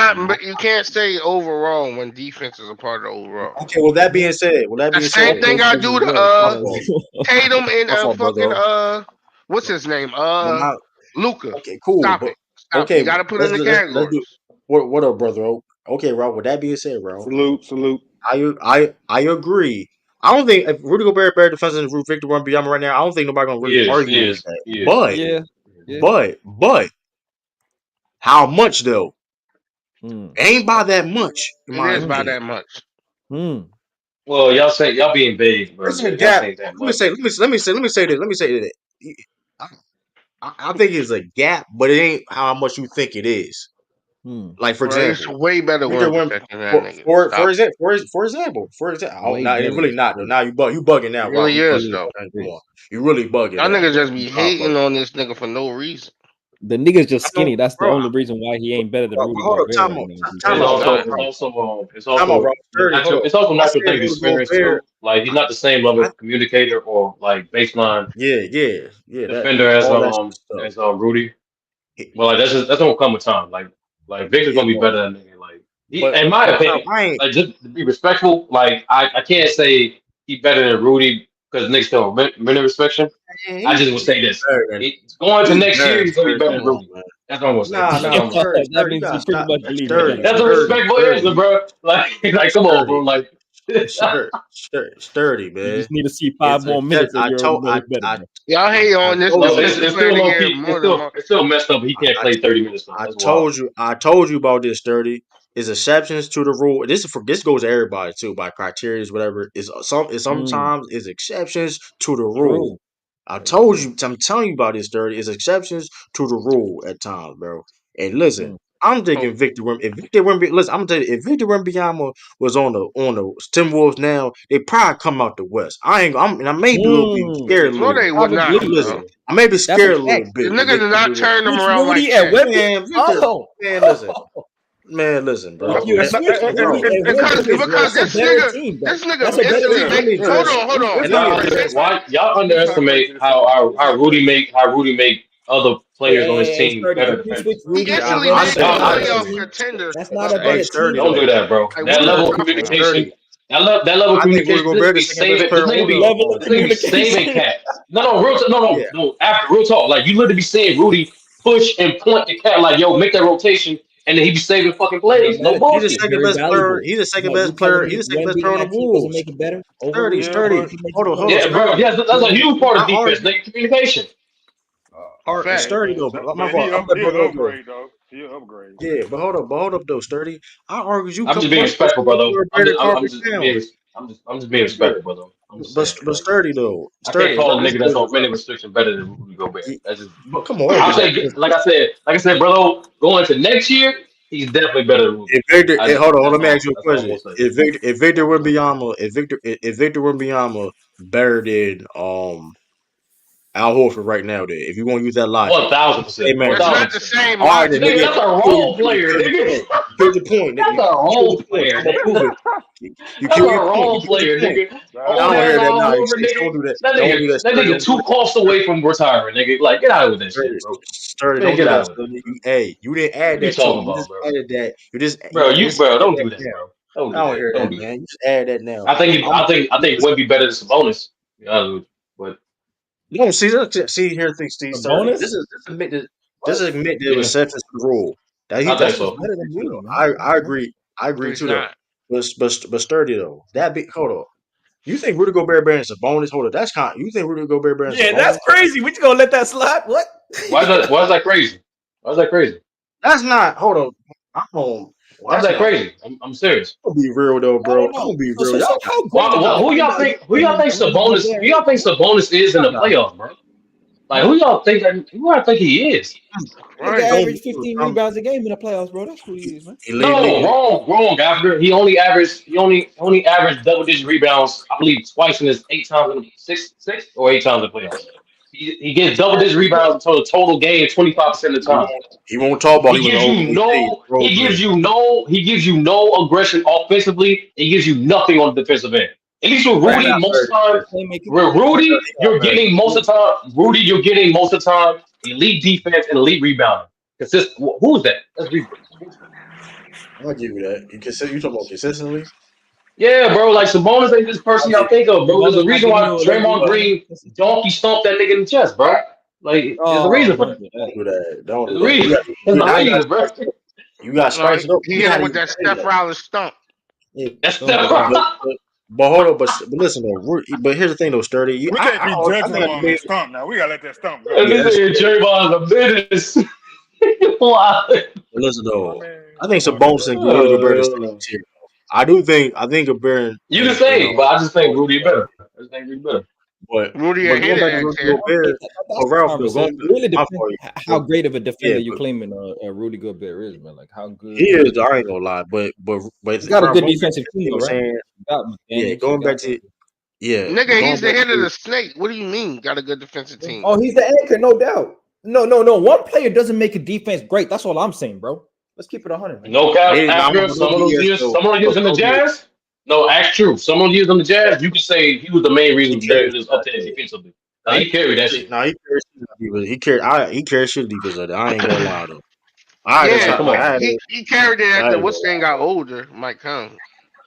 you can't say overall when defense is a part of the overall. Okay, with that The being same said, thing I do to my fault, Tatum and my fault, fucking brother. what's his name? But not Luka. okay, cool. Stop But it. Stop it. okay, You gotta put it in let's the do let's do categories. what up, brother? Okay, Ralph. With that being said, Ralph, Salute. I agree. I don't think if Rudy Gobert better defensive than Victor Wembanyama right now. I don't think nobody gonna He really is. argue He against is. that. He is. Yeah, yeah. But how much though? Hmm. Ain't by that much, in It my is by Hmm. opinion. that much. Hmm. Well, y'all being vague, bro. It's a Y'all gap. saying that Let me much. say. Let me say this. Let me say that. I think it's a gap, but it ain't how much you think it is. Hmm. Like for Bro, it's example, way better Victor when Wim protecting that nigga. for Stop it. example Oh, Way now it's better. really Is not though. crazy. Now you bugging It now, Rob. really You is bugging. It though. is. Come It on, is. you really bugging Y'all now. niggas just You be are hating bugging. on this nigga for no reason. The nigga's just I don't, skinny. That's the bro. only reason why he ain't better than But Rudy hold up, Gobert right now. He's And time it's out, He's skinny. Rob. not. it's Time out, Rob. also Sturdy, hold up. it's also I natural said thing of Rudy experience Gobert. too. Like he's not the same level I, of communicator or like baseline yeah. That defender all that stuff. as Rudy. Well, He- like that's gonna come with time. Like Victor's Yeah, gonna be better than nigga. Like he, but in my time, opinion, I ain't. like just to be respectful, like I can't say he better than Rudy because niggas don't really respect him. Man, I just will say this: better than he's going to he's next better year, than he's gonna be Sturdy. better Come than on, Rudy. man. That's what I'm gonna say. That's Nah, what I'm gonna say. You That means gotta you pretty stop. much believe in Sturdy, that. That's a respectful sturdy, answer, bro. Like come on, bro. sturdy, Like sturdy, You man. just need to see It's 5 a more just. minutes, and you already know he's better, bro. Y'all hate I on this told no, you. defensive it's player of still the low year key. more than Mark. It's still messed up. He can't I play 30 minutes though. That's wild. I told you about this, sturdy. Is exceptions to the rule. This goes to everybody too by criteria, whatever. Hmm. Sometimes is exceptions to the rule. True. I Very told true. you. I'm telling you about this, dirty. It's exceptions to the rule at times, bro. And listen, Hmm. I'm Oh, thinking Victor Wembanyama. If Victor Wembanyama, listen, I'm gonna tell you, if Victor Wembanyama was on the Timberwolves now, they probably come out the West. And I may be a little bit scared a Hmm. no, little they bit. would not, But Probably, listen, bro. bro. I may be That's a scared a little fact. The bit if nigga Victor did can not do that. turn them Switch around like Rudy and Shaq. Wemby. Man, Oh, listen, bro. if you Oh, switch Rudy Bro, and Because Wemby, let because that's me a better team, bro. this nigga That's a better mentally team. let make me hold address. on, hold on. Let me Think address. y'all underestimate how Rudy make other players on his Hey, team Sturdy, better if you switch defenders. he Rudy and instantly I Wemby, made that's them said a not I a better playoff team. contender That's not a about hey better that. team, sturdy Don't bro. though. do that, bro. Like, what That are we level of Sturdy, talking about? communication, sturdy. That level of I think Rudy communication. This Gobert be is the second best saving. player This nigga on the. be Level of this nigga be saving communication. cat. No, real Yeah, no. After real talk, like you literally be seeing Rudy push and point the cat like, yo, make that rotation, and then he be saving fucking No, plays. No man, he's the it's bullshit. second very best player. valuable. He's the second No, you best telling player. me He's the second best Wemby player and on the that team doesn't Wolves. make it better over Sturdy, Rudy Yeah, because sturdy. but he makes Hold the on, hold on, plays? Yeah, bro. sturdy. Yeah, that's a huge part I of defense. argue, Like communication. it's fact. sturdy though. But my But fault. I'm gonna let he an brother up though. upgrade though. He an upgrade. Yeah, but hold up though, sturdy. I argued you a I'm just couple being months ago. respectful, brother. You I'm better just, I'm, carve I'm it just down. being, I'm just being Sturdy. respectful, brother. I'm just saying, But like, sturdy though, I can't sturdy. call a Listen nigga to that's this. on many restriction better than Rudy Gobert. That's just, But come on, don't I'll do that. say, like I said, brother, going into next year, he's definitely better than Rudy. If Victor, I just, hold on, let me ask you a that's all I'm question. gonna say. If Victor Wembanyama better than Al Horford right now, then if you want to use that logic, 1,000%, same That's answer. not the 1,000%. same All right, then, logic. Nigga, nigga, that's a role player, you killed the nigga. point. You killed the point. That's You a killed the role point. player, So I'm gonna prove nigga. it. You That's a killed your point. You role killed player, the point. nigga. I On don't want to that hear that Al now. Horford, nigga. Don't do that. That Don't nigga, do that, that Sturdy. nigga Don't do too close away from retiring, nigga. Like, get out of that shit, that. bro. Sturdy, Man, don't get do out that, of it. Sturdy. Hey, you didn't What add are you that to it. talking You about, just bro? added that. Bro, You just added don't that do that, now. bro. Don't I do don't that. hear Don't that, do that. man. You just add that now. I think Wemby better than Sabonis. Yeah, but No, see here, Steve The Sturdy. bonus? This What? is admit there was yeah, exceptions to the rule. I think That's Wemby's just so. better than you Rudy, know. man. I agree. I agree He's too though. not. But sturdy though. Hold on. You think Rudy Gobert better than Sabonis? Hold on. You think Rudy Gobert better than Yeah, that's Sabonis? crazy. We just gonna let that slide? What? Why is that crazy? Why is that crazy? That's not. Hold on. I don't. Why is That's that not. crazy? I'm serious. I'm gonna be real though, No, no, bro. I'm no. gonna be So, real. so, Y'all so got how great of a Who y'all defender think? you claiming Rudy Gobert Who y'all is? think Sabonis is in the nah, playoffs, bro? Like, Huh? who y'all think he is? Nigga Right. average don't. 15 rebounds a game in the playoffs, bro. That's who he is, man. Elite. No, wrong, After he only averaged double digit rebounds, I believe, twice in his 8 times in six or 8 times in the playoffs. He gets double digit rebounds until the total game 25% of the time. He won't talk about He he was an gives you OKC no, role player. he gives you no aggression offensively. He gives you nothing on the defensive end. At least with That's Rudy, not most of fair. the time, Playmaking. with That's Rudy, not you're fair. getting most of the time. Rudy, you're getting most of the time elite defense and elite rebounding. Who is that? That's Reaper. I'll give you that. You talking about consistently? Yeah, bro. Like Sabonis ain't this person I'll y'all give think of, bro. There's Sabonis a not reason giving why you 11 Draymond rebounds. Green donkey stomped that nigga in the chest, bro. Like, there's a Oh, reason for don't that. do don't that. do that. Don't There's do a that. reason. There's a Now you got reason, bro. you got No, spice it up. he You're hit him not with even that saying Steph that. Riley stump. Yeah. That's Don't do the that. But hold on. But listen though. But here's the thing though, sturdy. We can't keep I judging think him I on debate. that stump now. We gotta let that stump go. Yeah, this that's is true. Draymond's a menace. Wow. But listen I though. mean, I think come on now. Sabonis and Rudy Gobert is the same tier. I think Gobert You can and say, but I just think Rudy better. I just think Rudy better. Rudy But ahead going of back to that Rudy tier. Gobert, That's but the Ralph though, conversation. It really my depends fault. how great of a Yeah, defender you but claiming Rudy Gobert is, man. Like how he good is is. he? I ain't gonna lie, but He's got a Ralph, good going back to defensive what team, he though, was right? saying, You got yeah, McDaniels. You going back got to yeah, Nigga, going he's the back head of to the snake. What do you mean? Got a good defensive team? oh, he's the anchor, no doubt. No. One player doesn't make a defense great. That's all I'm saying, bro. Let's keep it 100, man. No cap. they now After no BS though. some of those years in the No BS. Jazz. No, act true. Some of those years in the Jazz, you could say he was the main reason He the carries Jazz is that up there shit. defensively. Like, he carried that shit. He carries shit defense. He carries shit defense of that. I ain't gonna lie though. Man, Yeah, come Like on, I man. had a he carried it I after ain't gonna what's lie. name got older. Mike Conley.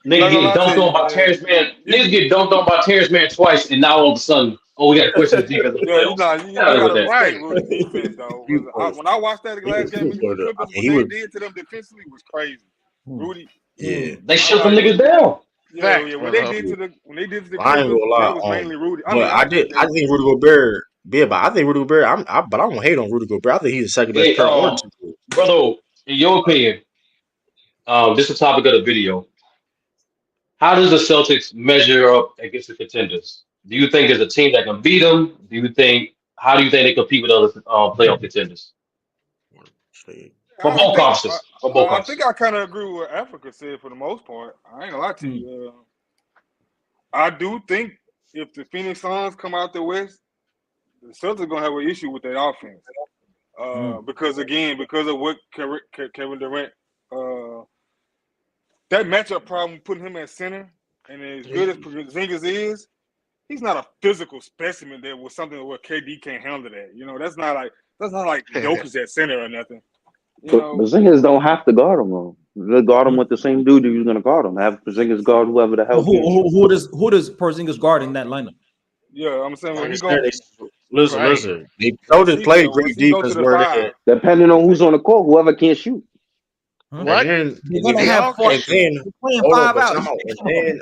Not Niggas gonna getting lie to dunked you, on by man. Terrence Man. Niggas get dunked on by Terrence Man twice, and now all of a sudden, oh, we got to question his defense in the Yeah, you playoffs. know, Get out you of here with gotta that. respect Right. Rudy defense though. You 'Cause know, when I watched that he last was game cool, against but the I Clippers, mean what he they was did to them defensively was crazy. Hmm. Rudy, yeah. They I'm shut them like, niggas down. yeah. Facts, When brother. they did to the I ain't Clippers, gonna that lie. was mainly Rudy. I But mean, I think Rudy Gobert. Yeah, but I think Rudy Gobert. But I won't hate on Rudy Gobert. I think he's the second best Hey, player on the team. brother, in your opinion, this is the topic of the video. How does the Celtics measure up against the contenders? Do you think there's a team that can beat them? How do you think they compete with other playoff contenders from I both think conferences? From both I conferences. think I kind of agree with what Africa said for the most part. I ain't gonna lie to Hmm. you. I do think if the Phoenix Suns come out the West, the Celtics gonna have an issue with their offense. Hmm. Because of what Kevin Durant, that matchup problem, putting him at center, and as good as Porzingis is, he's not a physical specimen that was something where KD can't handle that. You know, that's not like Jokic at center or nothing. You But know, Porzingis don't have to guard him though. They guard him with the same dude who's going to guard him. Have Porzingis guard whoever the hell can shoot. Who does Porzingis guard in that lineup? Yeah, I'm saying I when he understand go, they, listen, Right. listen. They once Celtics he play go, once great he go to defense the where they at. five, Depending on who's on the court, whoever can't shoot. Huh? And What? then They're gonna They have all four. can and shoot. then They're playing hold on, 5 but out. time out. And Come on. then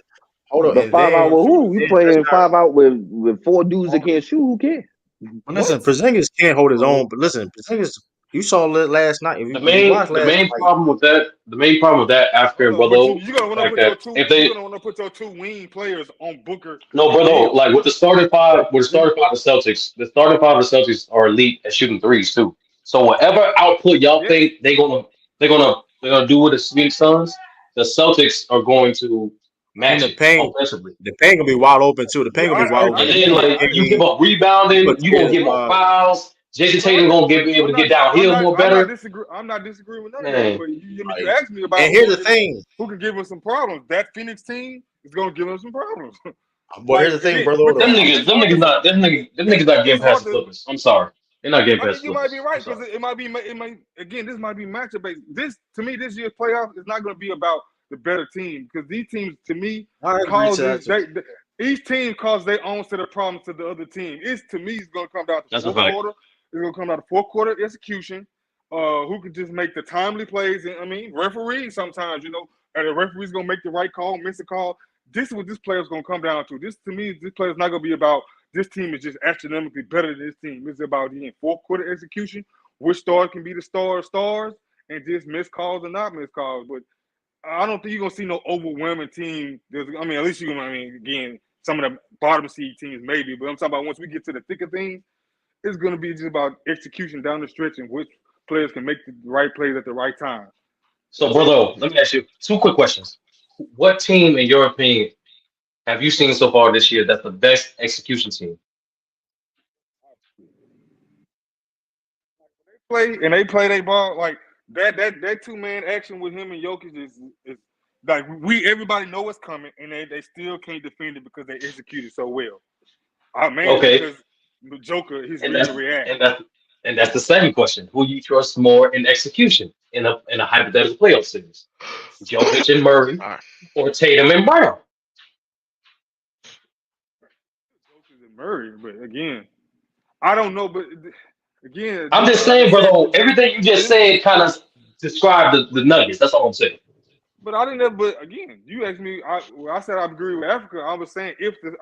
hold on, But and 5 out with who? You then playing that's not 5 out with 4 dudes that can't shoot? Who cares? listen, Porzingis can't hold his own, but listen, Porzingis, you saw it last night. The If you main watched the last main night, problem with that hold African on, but brother, you're gonna want to like put your that two. if You're they gonna want to put your two wing players on Booker no and brother, Hill. like with the starting five of the Celtics are elite at shooting threes too. So whatever output y'all Yes, think they're gonna do with the Phoenix Suns, the Celtics are going to and match it offensively. the paint gonna be wide open too. The yeah, paint gonna be wide open. I And You didn't, then put like I didn't. you give King, up you rebounding, put you're gonna Tatum. get more fouls. Jason No, I Tatum didn't. gonna be able to get downhill more I'm not better. disagree. I'm not disagreeing with none of that. Man, But you Like, asked me about and here's the thing. who can give us some problems. That Phoenix team is gonna give us some problems. But here's the thing, Again, brother. Hold because on. them niggas not getting it's past hard the to. Clippers. I'm sorry. They're not getting I past mean, the you might be Clippers. I'm right because sorry. it might be. It might again. This might be matchup based. This to me, this year's playoff is not going to be about the better team because these teams, to me, I agree to that causes too. each team causes their own set of problems to the other team. It's to me, it's going to come down to That's a fourth fact. quarter. It's going to come down to fourth quarter execution. Who can just make the timely plays? And I mean, referees sometimes, and the referee's going to make the right call, miss a call. This is what this player's going to come down to. This to me, this player's not going to be about. This team is just astronomically better than this team. It's about the fourth quarter execution, which stars can be the stars, and just missed calls or not missed calls. But I don't think you're gonna see no overwhelming team. At least you're gonna. Again, some of the bottom seed teams maybe, but I'm talking about once we get to the thick of things, it's gonna be just about execution down the stretch and which players can make the right plays at the right time. So, brother, let me ask you two quick questions. What team, in your opinion, have you seen so far this year that's the best execution team? They play their ball like that 2-man action with him and Jokic is like everybody know what's coming and they still can't defend it because they executed so well. Mainly Okay, because the Joker, his and read that's and react. and that's and that's the second question. Who you trust more in execution in a hypothetical playoff series? Jokic and Murray All right. or Tatum and Brown? Joker's and Murray, but again, I don't know. But again, I'm just like I saying, said, brother, everything you just said kind of described the Nuggets. That's all I'm saying. but I didn't. But again, you asked me. I said I agree with Africa. I was saying if the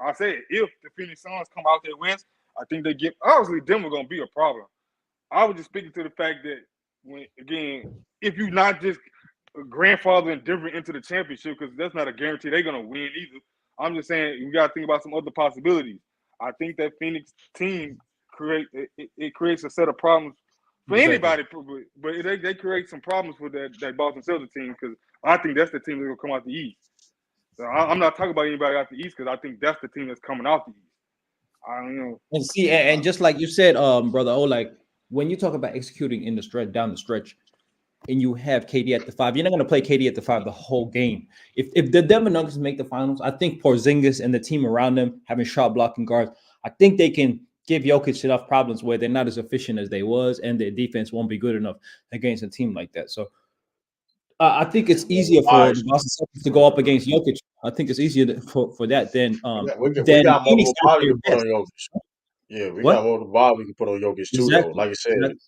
Phoenix Suns come out there wins, I think they get. Obviously, Denver gonna be a problem. I was just speaking to the fact that if you not just grandfathering Denver into the championship, because that's not a guarantee they're gonna win either. I'm just saying you got to think about some other possibilities. I think that Phoenix team it creates a set of problems for Exactly. anybody, but they create some problems for that Boston Celtics team because I think that's the team that's gonna come out the East. So I'm not talking about anybody out the East because I think that's the team that's coming out the East. I don't know. And see, and just like you said, brother, like when you talk about executing in the stretch, down the stretch, and you have KD at the 5, you're not going to play KD at the 5 the whole game. If the Denver Nuggets make the finals, I think Porzingis and the team around them having shot blocking guards, I think they can give Jokic enough problems where they're not as efficient as they was, and their defense won't be good enough against a team like that. So I think it's easier for All the Boston Celtics to go up against Jokic. I think it's easier for that than we than got Phoenix multiple got to bodies play we their can put on best. Jokic. Yeah, we got What? multiple bodies we can put on Jokic too, though. Exactly. Like I said, Exactly.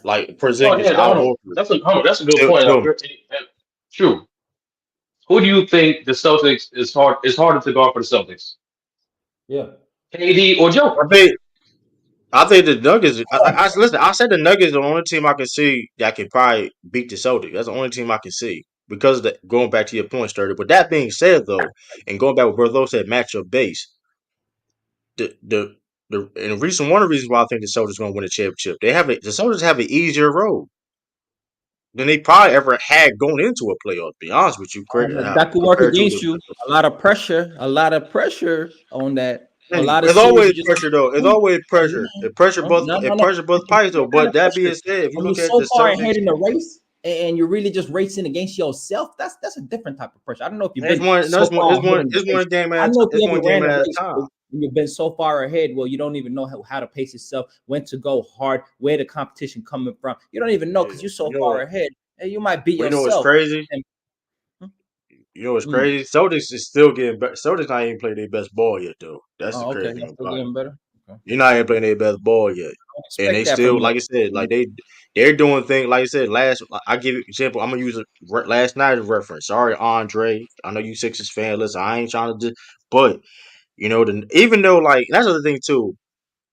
like Oh Porzingis yeah, out hold on. Horford. That's a good point. Tim, True. Who do you think the Celtics is harder to guard for the Celtics? Yeah. KD or Joker? I think I think the Nuggets. Listen. I said the Nuggets are the only team I can see that can probably beat the Celtics. That's the only team I can see because of going back to your point, Sturdy. But that being said, though, and going back with what Bertho said, matchup base. The the and the reason one of the reasons why I think the Celtics going to win a championship, the Celtics have an easier road than they probably ever had going into a playoff. To be honest with you, That could work compared to against you. A lot of pressure on that. A lot of It's series always you just pressure though. It's always pressure. no. It pressure both parties though. What kind But of that being pressure? said, if you When you're look at so the far Celtics, ahead in the race and you're really just racing against yourself, that's a different type of pressure. I don't know if you've it's been one. No, so far ahead in the It's race. one game I at know if it's you one ever game ran a at a race time. and you've been so far ahead, well, you don't even know how to pace yourself, when to go hard, where the competition coming from. You don't even know because you're so You far know, ahead. Hey, you might beat But you know what's yourself. crazy? And, You know what's mm. crazy? Celtics is still getting better. Celtics not even playing their best ball yet, though. That's the Oh, okay. crazy That's thing still about it. getting better. Okay. You're not even playing their best ball yet, I and expect they that from still, you. like I said, like they're doing things. Like I said, I give you an example. I'm gonna use last night's reference. Sorry, Andre. I know you Sixers fan. Listen, I ain't trying to just, but you know, even though like that's the other thing too.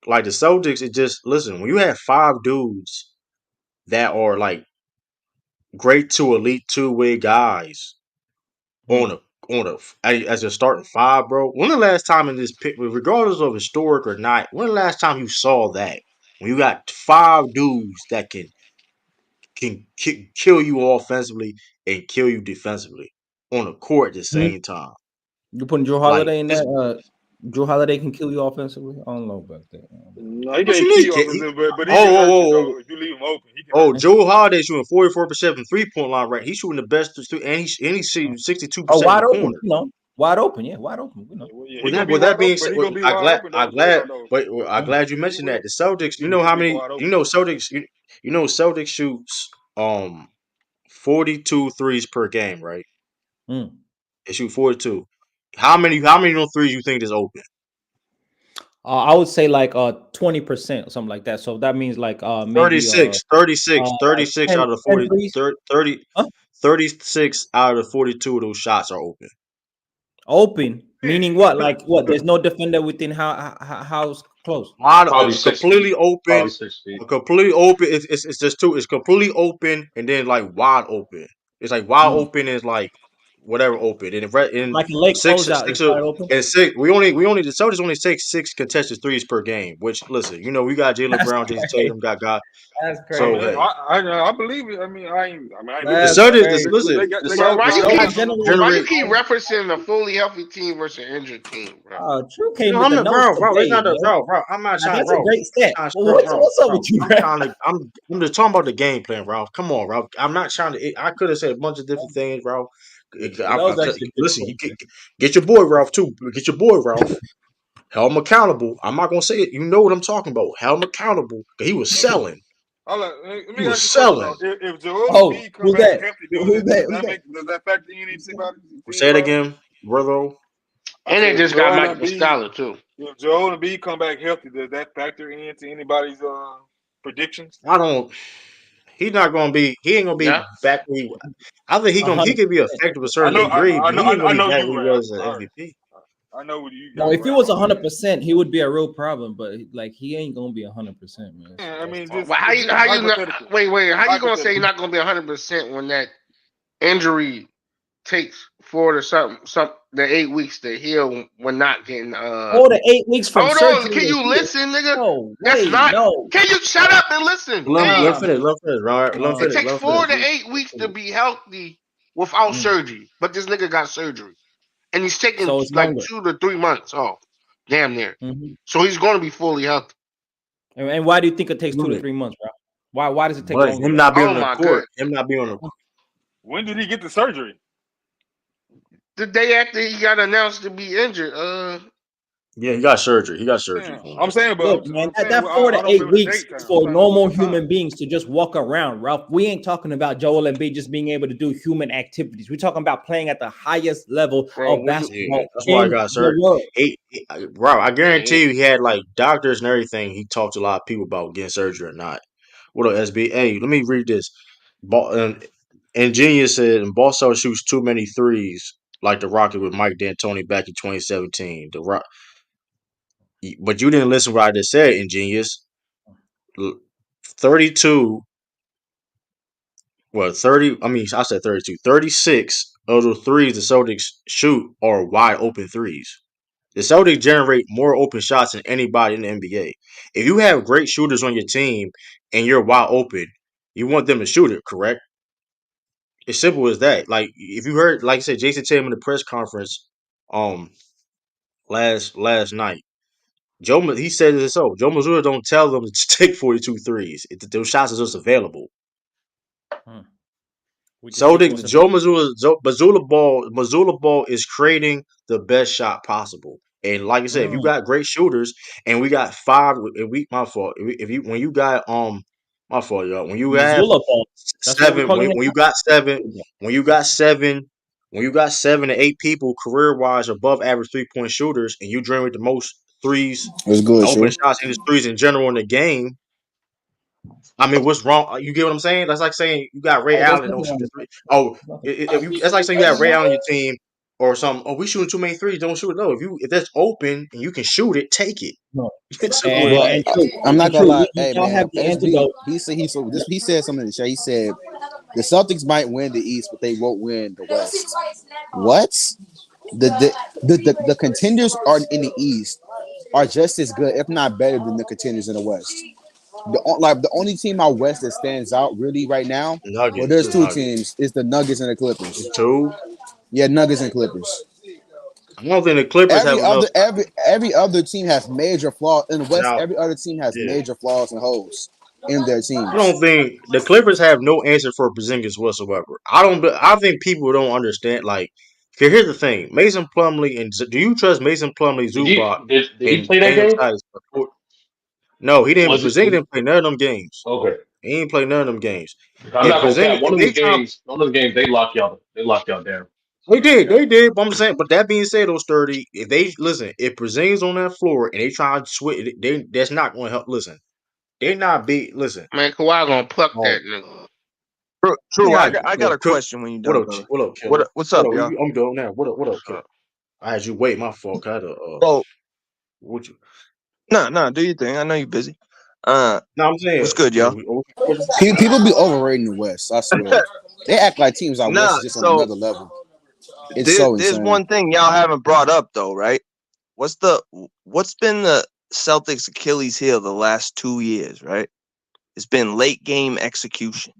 Like the Celtics, it just listen when you have 5 dudes that are like great to elite 2-way guys Mm. on as a starting 5, bro. When the last time in this pick, regardless of historic or not, when the last time you saw that? When you got 5 dudes that can kill you offensively and kill you defensively on the court at the Mhm. same time. You putting Drew Like Holiday in it's that? Drew Holiday can kill you offensively. I don't know about that. No, he what can't you kill mean? you Kid? offensive, but he can Oh, hurt you oh, oh, though. If you leave him open, he can oh, hurt you. Joe Holiday shooting 44% from 3-point line, right? He's shooting the best, and he's shooting 62% in Wide the open. corner. You know, wide open. Yeah, wide open. You know. Yeah, he With gonna that, be with that wide being open, but said, he gonna be wide open though. I'm Mm. glad you He mentioned that. will. The Celtics, you know He'll how be many, wide you open. know, Celtics, you know, Celtics shoots 42 threes per game, right? Mm. They shoot 42. How many of those threes you think is open? I would say like 20% or something like that. So that means like maybe 36, 36, like 36 10, out of the 10 40, threes. 30, Huh? 36 out of the 42 of those shots are open. Open, Yeah. meaning what? Like what? There's no defender within house close. Wide, Probably 6 feet. completely open, Probably 6 feet. completely open. It's just two. It's completely open and then like wide open. It's like wide Mm. open is like whatever open. And in Like a late six closeout is six wide open. and six we only the Celtics only take 6 contested threes per game. Which listen, you know we got Jaylen That's Brown, Jason crazy. Tatum, got That's I so mean, crazy. hey. I believe it. I ain't looking The That's at it. Celtics, crazy. listen, They the got Celtics, Why the you Bro, I keep Celtics generally, why you generate. keep referencing a fully healthy team versus an injured team, bro? True came No, with I'm the not, notes bro. It's today, not the man. bro. I'm not trying, That's a bro. great stat. I'm Well, trying, bro. what's up with you, I'm bro? trying to. I'm just talking about the game plan, Ralph. Come on, Ralph. I'm not trying to. I could have said a bunch of different things, Ralph. That was actually good Listen, points, man. get your boy Ralph too. Get your boy Ralph. Held him accountable. I'm not gonna say it. You know what I'm talking about. Held him accountable. He was selling. Let He me was ask you a question though. selling. If Joel Oh, Embiid come who's back that? healthy, Who's that? Who's that? does that factor in to Say it anybody? again, brother. I And they said if just got Joel Mike Embiid Muscala too. if Joel Embiid come back healthy, does that factor into anybody's predictions? I don't. He's not gonna be. He ain't gonna be Yeah. back where he. I think he could be 100%. effective to a certain degree, but he ain't gonna I be know back you, where he Ralph. was at All right, MVP. I know what you No, got, if he Ralph. was 100%, he would be a real problem. But like, he ain't gonna be 100%, man. So Yeah, I that's mean, Well, how you just not hypothetical, wait, how you gonna say you're hypothetical. not gonna be 100% when that injury takes 4 to 8 weeks to heal when not getting 4 to 8 weeks from hold on, surgery can to you heal. listen, nigga? No That's way, not no. can you shut up and listen? Let him Nah, Damn. finish. man. Let him finish. All right, let him It finish. takes Let him four finish. to eight weeks to be healthy without Mm. surgery. But this nigga got surgery. And he's taking So it's like longer. 2 to 3 months off. Damn near. Hmm. So he's gonna be fully healthy. And why do you think it takes two to Right. three months, bro? Why does it take But longer, him bro? not being Oh on the my court, good. him not being on the When did he get the surgery? The day after he got announced to be injured, yeah, he got surgery. He got surgery Yeah, for I'm that. saying, but Look, man, I'm saying that well, four to I don't eight remember the weeks date is time. I'm for trying to look normal up the time. human beings to just walk around, Ralph. We ain't talking about Joel Embiid just being able to do human activities. We're talking about playing at the highest level bro, of when you Yeah, basketball that's why I in got the hurt. world. Bro, I yeah, guarantee you, he had like doctors and everything. He talked to a lot of people about getting surgery or not. What up, SB? Hey, let me read this. Ingenious said, and Boston shoots too many threes, like the Rocket with Mike D'Antoni back in 2017. But you didn't listen to what I just said, Ingenious. 32, well, 30, I mean, I said 32. 36 of the threes the Celtics shoot are wide open threes. The Celtics generate more open shots than anybody in the NBA. If you have great shooters on your team and you're wide open, you want them to shoot it, correct? It's simple as that. Like if you heard, like I said, Jason Tatum in the press conference, um, last night, he said it himself. Joe Mazzulla don't tell them to take 42 threes. Those shots are just available. Hmm. We can So see the what's available. Mazzulla ball is creating the best shot possible. And like I said, if you Mm. got great shooters, and we got five, and we my fault. If you when you got My fault, y'all. When you have Mazzulla ball. That's what we're seven, calling when, him. when you got seven, when you got seven, when you got 7 to 8 people career wise above average 3-point shooters, and you generate the most threes, It's good, open sure. shots, and threes in general in the game. I mean, what's wrong? You get what I'm saying? That's like saying you got Ray Oh, there's Allen don't nothing shoot wrong the with three. Oh, nothing. that's like saying you have Ray Allen on your team or something. Oh, we shooting too many threes. Don't shoot it. No, if that's open and you can shoot it, take it. No. It's simple as Bro, that. And true. I'm not And gonna true. lie. We Hey all man, have the SB. antidote. He said something in the show. He said the Celtics might win the East, but they won't win the West. What? The contenders are in the East are just as good, if not better, than the contenders in the West. The only team out West that stands out really right now. Well, Nuggets, there's the two Nuggets. teams. It's the Nuggets and the Clippers. Two. Yeah, Nuggets and Clippers. I don't think the Clippers have Every enough. other every other team has major flaws in the West. Now, Every other team has yeah, major flaws and holes in their I teams. don't think the Clippers have no answer for Porzingis whatsoever. I think people don't understand. Like, 'kay, here's the thing: Mason Plumlee and do you trust Mason Plumlee, Did he Zubac, did he and play that Daniel game? Tice? No, he didn't. Was it Porzingis didn't play none of them games. okay? He didn't play none of them games. I'm If not gonna Porzingis, cap. if they try, One of those games, they locked y'all. They locked y'all down. they did. But I'm saying, but that being said, those 30, if they listen, if Porzingis on that floor and they try to switch, that's not going to help. Listen, they not beat. Listen, Man, Kawhi gonna pluck oh, that nigga. see True. how I got a question when you're what done, up, brother. what up, killer? What's What up, up? y'all? I'm doing now. What up, killer? Uh, I had you wait. My fault. I had to, So what you? no, do your thing. I know you're busy. Uh, No, I'm saying, what's good, y'all? People be overrating the West. I swear. They act like teams out West Nah, is just on so another level. It's so there's insane. one thing y'all haven't brought up though, right? What's been the Celtics Achilles heel the last 2 years, right? It's been late game execution.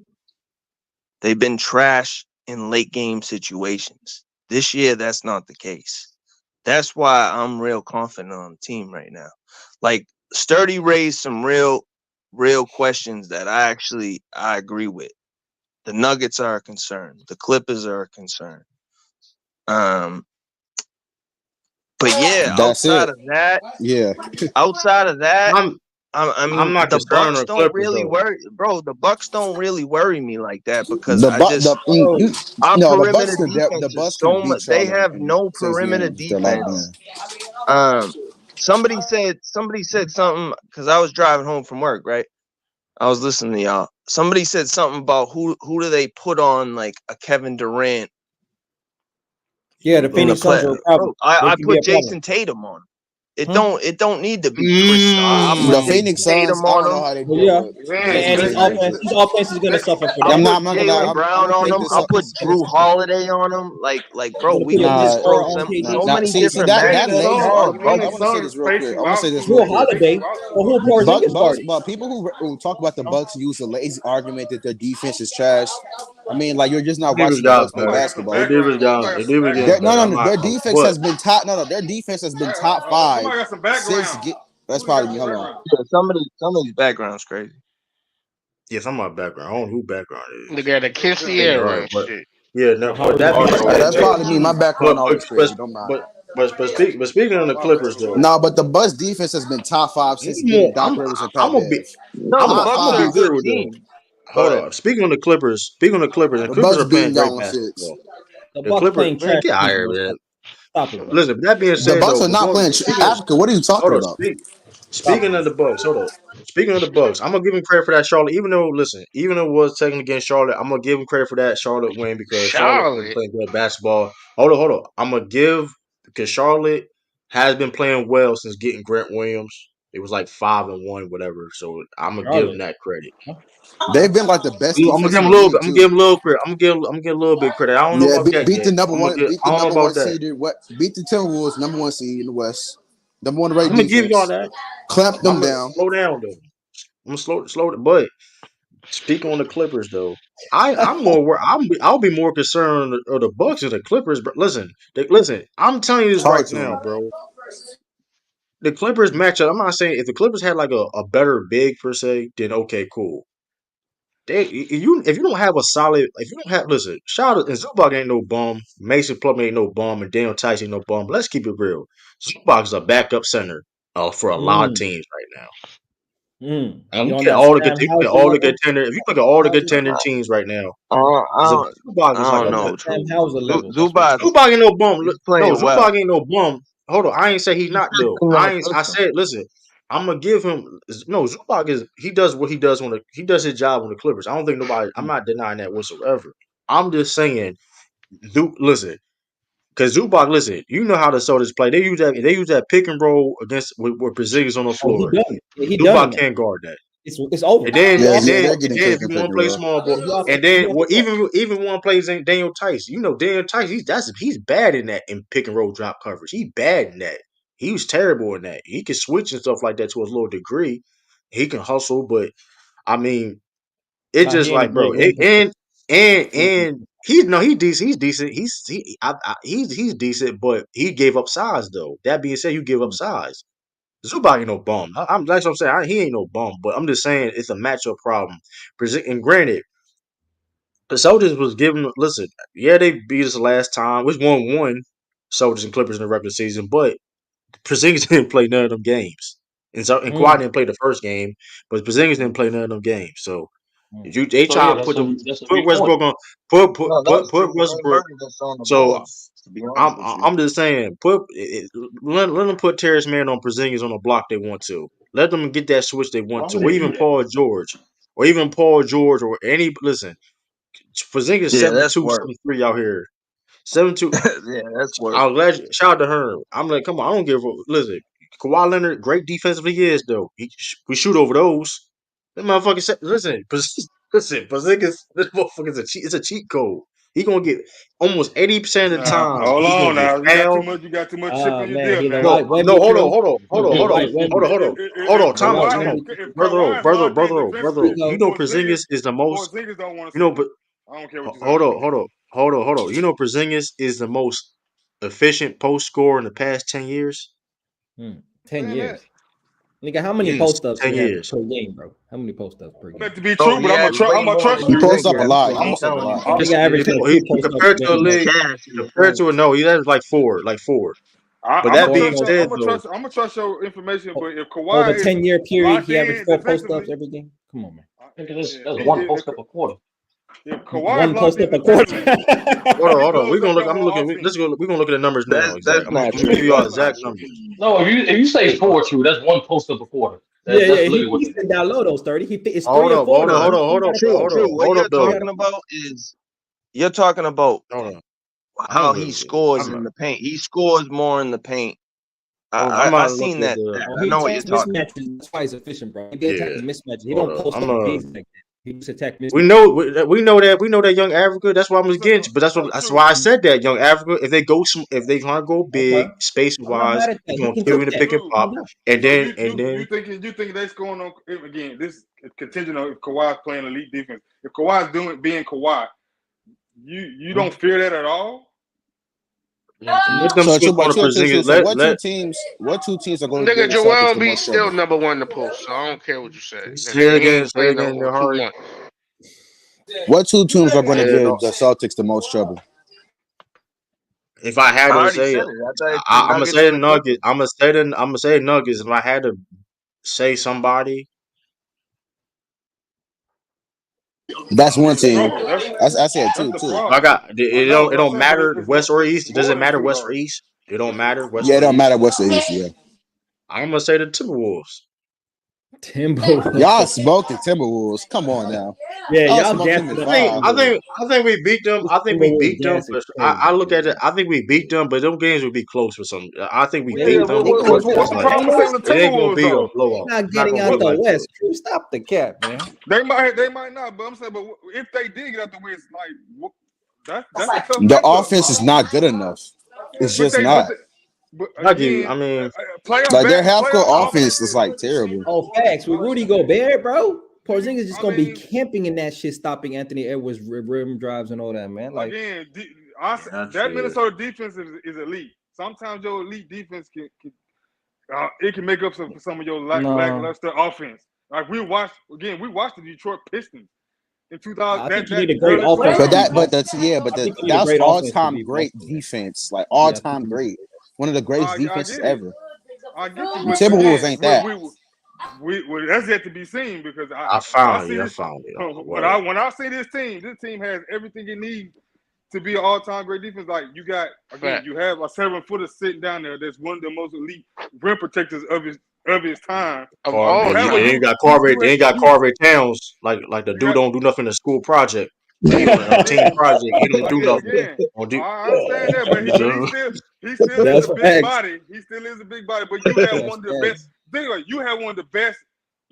They've been trash in late game situations. This year, that's not the case. That's why I'm real confident on the team right now. Like Sturdy raised some real questions that I agree with. The Nuggets are a concern. The Clippers are a concern. Um, but yeah, That's it. outside of that, I'm I I'm mean, not the concerned Bucks on the don't Clippers really though. worry, bro. The Bucks don't really worry me like that because The bu- the bro, you, our no the perimeter Bucks can defense the is Bucks can so much. beat They Charlotte have in no 6 perimeter games if they're locked in. defense. Um, somebody said something because I was driving home from work, right? I was listening to y'all. Somebody said something about who do they put on like a Kevin Durant Yeah, the in the Phoenix Suns play. are a problem. Bro, They I can be put a problem. Jason Tatum on. Hmm? It don't need to be Chris. I put The Mm, Jason Phoenix Suns, Tatum I on don't know him. how they Well, deal yeah. with man, And Jason his Tatum they, like offense, that. his offense is gonna suffer for I that. put I'm not gonna lie. Jaylen I'm Brown gonna on take him. this I up. put Gonna Drew suffer. Holiday on him. Bro, Gonna we put a can big just Nah, score throw on nah, KD. nah. so See many that Phoenix matchups lazy Suns, on argument. I Phoenix Bucks. want to say Suns this real face quick. I you want to say out. this real Drew quick. They face Holiday, you out but though. who Porzingis Bucks, started? but people who talk about the Bucks use the lazy argument that their defense is trash. I mean, like you're just not Davis watching the got Bucks play Somebody better. got some basketball. Davis background. got Somebody got some getting background. better. I'm not. Their defense But has been top. No, their defense has been top five Somebody got some since. background. That's Somebody got probably me. some Hold on. background. Yeah, somebody's background's crazy. yes, I'm my background. I don't know who background they is. got a I think Kinsey you're era right, and but shit. yeah, no. But that being Audio Yeah, said, that's though, probably me. My background but but always but crazy. Don't mind. but speaking on the Clippers though, No, but the Bucks defense has been top five since getting Doc Rivers and I'm Pat gonna be Bev. No, the Top Bucks I'm gonna are be a five. good real with them. team, Hold but on. Speaking on the Clippers, the The Clippers Bucks are playing beating great y'all in six. basketball. The The Bucks Clippers, playing man, trash get out of here, defense. man. Stop it, bro. Listen, that being The said Bucks though, are but not going playing speaking, Africa. What are you hold talking on, about? Stop speaking it. of the Bucks, hold on. Speaking of the Bucks, I'm gonna give him credit for that Charlotte. Even though, listen, even though it was technically against Charlotte, I'm gonna give him credit for that Charlotte win because Charlotte been Charlotte. playing good basketball. Hold on. I'm gonna give because Charlotte has been playing well since getting Grant Williams. It was like 5-1, whatever. So I'm gonna give him Charlotte. that credit. Huh? They've been like the best I'm gonna defense give in him a the little bit. league I'm gonna too. give him a little credit. I'm gonna get a little bit credit. I don't know Yeah, about that beat yet. the number one, beat I the don't know number about one that. seed. Beat the Timberwolves, number one seed in the West. Number one rated I'm gonna give y'all defense. that. Clamp I'm them gonna down. slow down though. I'm gonna slow it. But speaking on the Clippers though, I'll be more concerned of the Bucks and the Clippers. But listen. I'm telling you this right Talk to now, him. bro. The Clippers matchup. I'm not saying if the Clippers had like a better big per se, then okay, cool. If you don't have a solid, if you don't have, listen, shout out and Zubac ain't no bum. Mason Plumlee ain't no bum, and Daniel Tice ain't no bum. But let's keep it real. Zubac is a backup center for a lot of Mm. teams right now. You I'm on looking at that all the Sam Hauser all the level? contender. If you look at all the contender teams right now, Zubac is I like don't a On that know. Sam Hauser level. That's what I'm Zubac, saying. Zubac ain't no bum. he's No, playing well. Zubac ain't no bum. Hold on, I ain't say he's He's not though. fitting that I system. said listen. I'm gonna give him no. Zubac is he does what he does he does his job on the Clippers. I don't think nobody. I'm not denying that whatsoever. I'm just saying, listen. Because Zubac, listen, you know how the Celtics play. They use that pick and roll against with Porzingis on the Oh, he floor. done it. Yeah, he done Zubac it. can't guard that. It's over. And then He Yeah, off and the yeah, then they're court. and getting then killed if you in pick want to and play roll. small ball, He off and he then off well, the court. even one plays Daniel Tice. He's bad in that in pick and roll drop coverage. He bad in that. He was terrible in that. He can switch and stuff like that to a low degree. He can hustle, but I mean, it Nah, just he ain't a like bro, great rim protector. and he's decent. He's decent. He's decent, but he gave up size though. That being said, you give up size. Zubac ain't no bum. That's what I'm saying. He ain't no bum, but I'm just saying it's a matchup problem. And granted, the Soldiers was given. Listen, yeah, they beat us last time. It was 1-1. Soldiers and Clippers in the regular season, but Porzingis didn't play none of them games, and Kawhi Mm, didn't play the first game, but Porzingis didn't mm, play none of them games. So mm. they So yeah, try to that's a put weak point. Westbrook on No, that's put true. They Westbrook. murdered us on the So boards. To be honest with you. I'm just saying, let them put Terrence Mann on Porzingis on the block they want to. Let them get that switch they want Why to, would or they do even that? Paul George, or any. Listen, Porzingis Yeah, that's 7'2", worse. 7'3" out here. 7'2". Yeah, that's worse. I'm glad. Shout out to her. I'm like, come on, I don't give a listen. Kawhi Leonard, great defensively is though. We shoot over those. That motherfucker said, listen, listen, Porzingis, this motherfucker's it's a cheat code. He gonna get almost 80% of the Now, time. hold He gonna on. get Now, fouled. you got too much chip on your Man, dip. he the Now, No, white no, Wemby hold on, crew. hold on, hold on, He the hold on, white hold Wemby on, hold crew. on, hold on. if The Time out, white time out. Kawhi, Wemby crew. if Brother, Kawhi is locked in Here defensively, you go. You know Porzingis, Porzingis is the most. Porzingis don't want to You know, see it. but I don't care what you say. hold on. You know Porzingis is the most efficient post scorer in the past 10 years. 10 Saying that, years. Nigga, how many Yes, post ups he 10 have years. per game, bro? How many post ups per that game? to be Bro, true, he but had way I'm gonna more trust than He you you. posts think he up a had. lot. Bro, He I'm posts up a telling you. lot. I, Nigga average like He 2 post ups compared a to a game, bro. league Cash in the compared paint. to a no, he has like four. But I'm that gonna Four being trust post your. said, though, I'm gonna trust your information. But if over Kawhi is 10-year period, locked he averaged in 4 post ups defensively, every game. Come on, man. Nigga, yeah, that's one post up a quarter. if Kawhi is One locked post in up a quarter. defensively, he hold on. We're blows up gonna look. your I'm whole looking. offense. We're gonna look at the numbers now. That's Exact. not I'm gonna give true. you all That's not exact true. numbers. No, if you say Hey, four true, that's one post up a quarter. Yeah, That's he literally what he that said is. down low those 30. It's three hold or up, four though. No, He got a true, couple. true. What hold you're up, He though. got a talking about is you're talking about Hold on. I'm how gonna. he scores I'm in not. the paint. He scores more in the paint. Hold on. I'm I not seen looking at that the. stat. Oh, I he know what you're attacks talking about. mismatches. That's why he's efficient, bro. He attacks Yeah. mismatches. He Hold don't up. post up bigs like that. He just attack mismatches. We know that young Africa. That's why I'm So, getting. But that's true. why I said that young Africa. If they trying to go Okay. big, space I'm not wise, mad at he's that. He gonna can kill you cook in the that. pick and True. pop, No doubt. and So then you think that's going on again? This contingent on if Kawhi's playing elite defense. If Kawhi's being Kawhi, you don't fear that at all. let them So, switch on the true. Porzingis. So, Let what two teams are going to Nigga, give the Celtics Joel the B most still trouble? number one in the post, so I don't care what you say. say Nigga, it he again. ain't Say it playing again in no your heart. 2-1. What two teams are going Say to it. give the Celtics the most trouble? If I had I to already say said it, it. I thought it's the I'm gonna Nuggets say and the the Nuggets. Clippers. I'm gonna say Nuggets. If I had to say somebody, That's one That's the team. trouble. I said That's two the too. if I problem. got I know, it but I'm don't saying, but matter West or East. it's It more doesn't than matter two West or though. East. It don't matter West Yeah, it or don't East. matter what's the East. Yeah, I'm gonna say the Timberwolves. y'all Timberwolves. smoked the Timberwolves. Come on now. Yeah, Y'all y'all smoked them gassing in up I the think five. I Timberwolves. think I think we beat them. This I think we Timberwolves beat them, gas is but I crazy, look at it. man. I think we beat them, but those games would be close for some. I think we Well, yeah. beat What, them, They what, going what's but to the it's what's the like problem with finals. saying the it ain't gonna Timberwolves be a though? blowout. Not It's not getting gonna be out the like that. West. True, stop the cap, man. They might not, but I'm saying, but if they did get out the West, like that's a tough The matchup. offense is not good enough. It's But just they, but not. they, but I give you. again, I mean, Like their half court playoff offense offense is is. like terrible. Oh, facts. With Rudy Gobert, bro. Porzingis is just I gonna be mean, camping in that shit, stopping Anthony Edwards rim drives and all that, man. Like, again, yeah, that shit. Minnesota defense is elite. Sometimes your elite defense it can make up for some of your no, lackluster offense. Like we watched the Detroit Pistons in 2000 I think you that need a great early offense to But be 2000s. that, but bossing. that's yeah, but I think you need a that's great all offense to time be great bossing that. defense, like all Yeah, I think time you need. great, one of the greatest I defenses get it. ever. I get you, The but Timberwolves again, ain't that. Well, that's yet to be seen because I when I found see it. I this, found it. when Word. I see this team has everything it needs to be an all-time great defense. Like you got again, Fact. you have a 7-footer sitting down there that's one of the most elite rim protectors of his time. Of Carver. You all have They a ain't time. got Carver. you They ain't got you Carver Towns. Like the you dude got don't do nothing in the school project. When he on a team again, project, he don't do nothing. again. Don't do. I understand that, but You he still is That's a big facts. body. He still is a big body. But you have That's one of the best. facts. Think about it, you have one of the best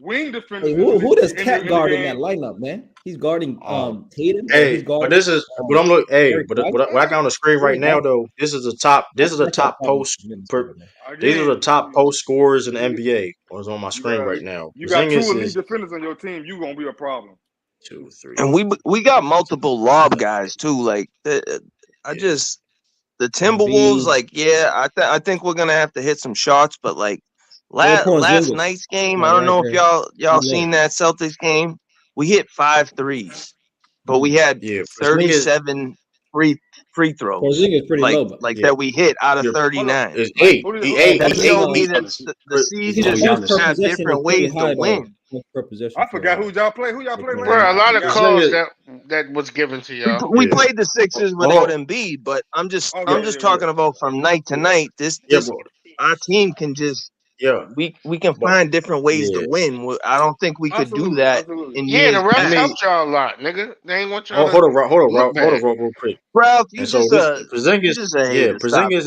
wing defenders Hey, in the who does in Cat the guard in that game. lineup, man? He's guarding um. Tatum, or he's Hey, but guarding this is. But I'm look. Hey, Derek but White. what I got on the screen right Derek now White. though. This is the top. This is the That's top probably post. Minnesota, man. These are the Again, top post scorers in the NBA. What's on my you screen got right now? you got two Porzingis elite is defenders on your team. You gonna be a problem. 2, 3. And we got multiple lob guys too. Like I Yeah. just the Timberwolves. Embiid. Like yeah, I think we're gonna have to hit some shots. But like Well, last Porzingis, night's game, I like don't right know if there. y'all Yeah. seen that Celtics game. We hit 5 threes, but we Mm. had Yeah. Porzingis. 37 free throws. Porzingis pretty low, but Like Yeah. that we hit out of Your 39. is Like 8. Who did, He who, eight. that that He his 8. showed me that the He, C's his just points per have possession is different pretty ways to high though. win. Points per possession I for forgot who y'all play. Who y'all play last Bro, a night? I lot of forgot. calls Porzingis. that was given to We, y'all. we Yeah. played the Sixers without Oh, Embiid, but Oh I'm yeah, just yeah, yeah, talking about from night to yeah. night. yeah, This but our team can just yeah, we can but find different ways to yeah. win. I don't think we could do Absolutely, that absolutely. in Yeah, the years Let refs past. me helped y'all a lot, nigga. They ain't want y'all hold, to hold on, hold on, look hold bad. on, real quick. Ralph, And so this Porzingis, you just a yeah, hater. Stop it.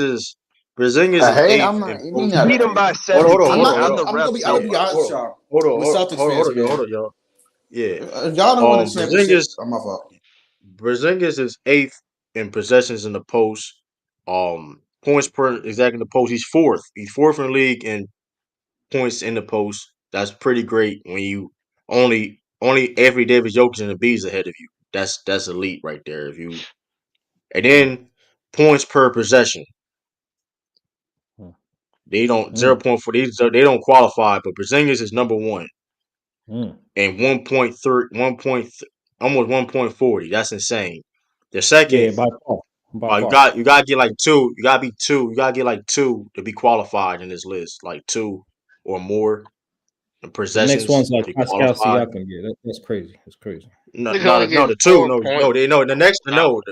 I Porzingis is hate. 8th I'm in not. Me post. We not. beat them by Hold on, 17. I'm hold on, not. hold How'd on. the I'm refs gonna be. I'm Yeah, gonna help be us? honest, hold on, y'all. hold on, We're hold Celtics on, hold fans, on, y'all, man. hold on, y'all. Yeah. If y'all don't win the championship, Porzingis, I'm my fault. Porzingis is 8th in possessions in the post. Points per exact in the post. He's fourth. He's fourth in the league in points in the post. That's pretty great when you only every David Jokic and the B's ahead of you. That's elite right there. If you and Mm, then points per possession. mm, They don't mm, 0.4. They don't qualify, but Porzingis is number one mm. and 1.3, almost 1.40. That's insane. The Yeah, second, by you far. gotta get like two. You gotta be two. You gotta get like two to be qualified in this list. Like two or more The next possessions one's like to be Pascal qualified. Siakam. Yeah, that's crazy. That's crazy. No, Nigga only no, getting the two, 4 points. they know the next,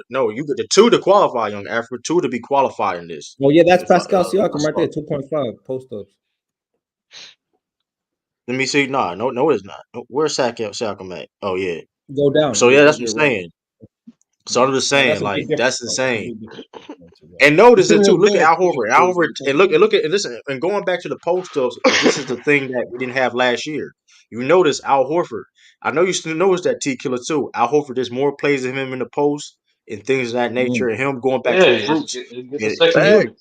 no, you get the two to qualify, young Africa, two to be qualified in this. Oh yeah, that's If I, Pascal Siakam that's right there. 2.5 post ups. let me see. Nah, no, it's not. No, where's Siakam at? Oh yeah. Go down. So Yeah, yeah, that's what I'm you're right. saying. So I'm just No, saying, that's a like big difference. that's Though. That's a insane. big difference. You're right. And It's notice an it too. Look at advantage. Al Horford. Al Horford, and look at listen. And going back to the post ups, this is the thing that we didn't have last year. You notice Al Horford. I know you still notice that T Killer too. Al Horford, there's more plays of him in the post and things of that nature, Mm, and him going back Yeah, to his roots. it gets a And second Facts. unit.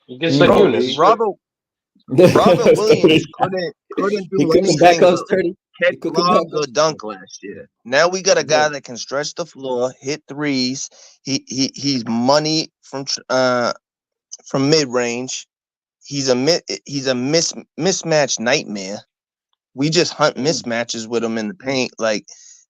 It gets second mm. Bro, unit. It's good. Robert Williams Sturdy. couldn't He do cooking back anything up, but Sturdy. catch He cooking back lobs up. or dunk last year. Now we got a guy Yeah. that can stretch the floor, hit threes. He's money from mid range. He's a mismatch nightmare. We just hunt Mm, mismatches with him in the paint. Like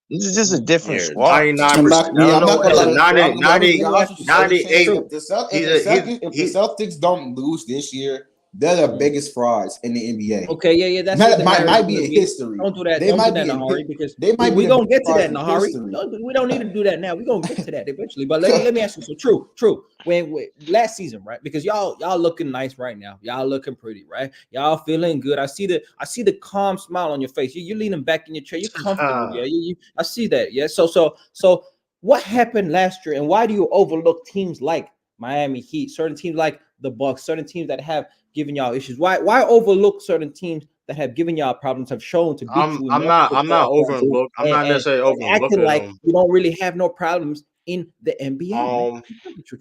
this is just a mm. different yeah, squad. 99 I'm percent. not. I Me. don't I'm know not what gonna He's lie. a else to I'm 90, say. gonna be 90, Let me honest ask you with you. something. Celtics 90 fans. eight. True. He's a If the he. Celtics don't lose this year, they're the Mm. biggest frauds in the NBA. Okay, yeah, that's what the narrative is Might going be to in be. history. Don't do that. They Don't do might that be in a in. hurry because They might be we the going to biggest get to that frauds in in a hurry. history. No, we don't need to do that now. We're going to get to that eventually. But let me ask you. So true. When last season, right? Because y'all looking nice right now. Y'all looking pretty, right? Y'all feeling good. I see the calm smile on your face. You're leaning back in your chair. You're comfortable. Yeah, I see that. Yeah. So what happened last year and why do you overlook teams like Miami Heat, certain teams like the Bucks, certain teams that have given y'all issues? Why overlook certain teams that have given y'all problems, have shown to beat you in multiple I'm not playoff appearances, overlook. I'm not and necessarily acting overlooking like him. you don't really have no problems in the NBA, man? Um,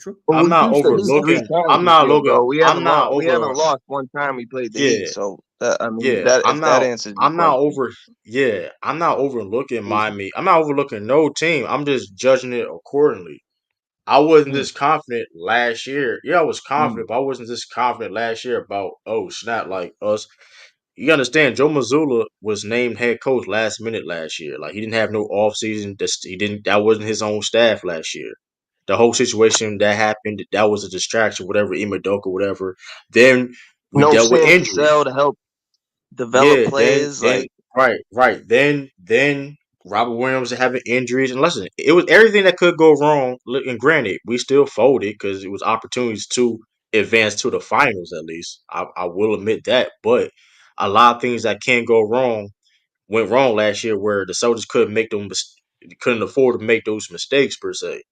True. But I'm we not beat the Heat three overlooking. times I'm this not year, looking. bro. I'm not We over. haven't lost one time we played the Heat. Yeah, So that I mean yeah. that if that answers your I'm not question. over. Yeah, I'm not overlooking Miami. I'm not overlooking no team. I'm just judging it accordingly. I wasn't Mm, this confident last year. Yeah, I was mm, confident, but I wasn't this confident last year about snap like us. You understand? Joe Mazzulla was named head coach last minute last year. Like he didn't have no off season. He didn't. That wasn't his own staff last year. The whole situation that happened, that was a distraction. Whatever, Imadoka, whatever. Then we No dealt with Sam injuries. Cassell to help. develop Yeah, then players. then Like, then Robert Williams having injuries, and listen, it was everything that could go wrong. And granted, we still folded because it was opportunities to advance to the finals. At least I will admit that, but a lot of things that can go wrong went wrong last year, where the Celtics couldn't afford to make those mistakes per se.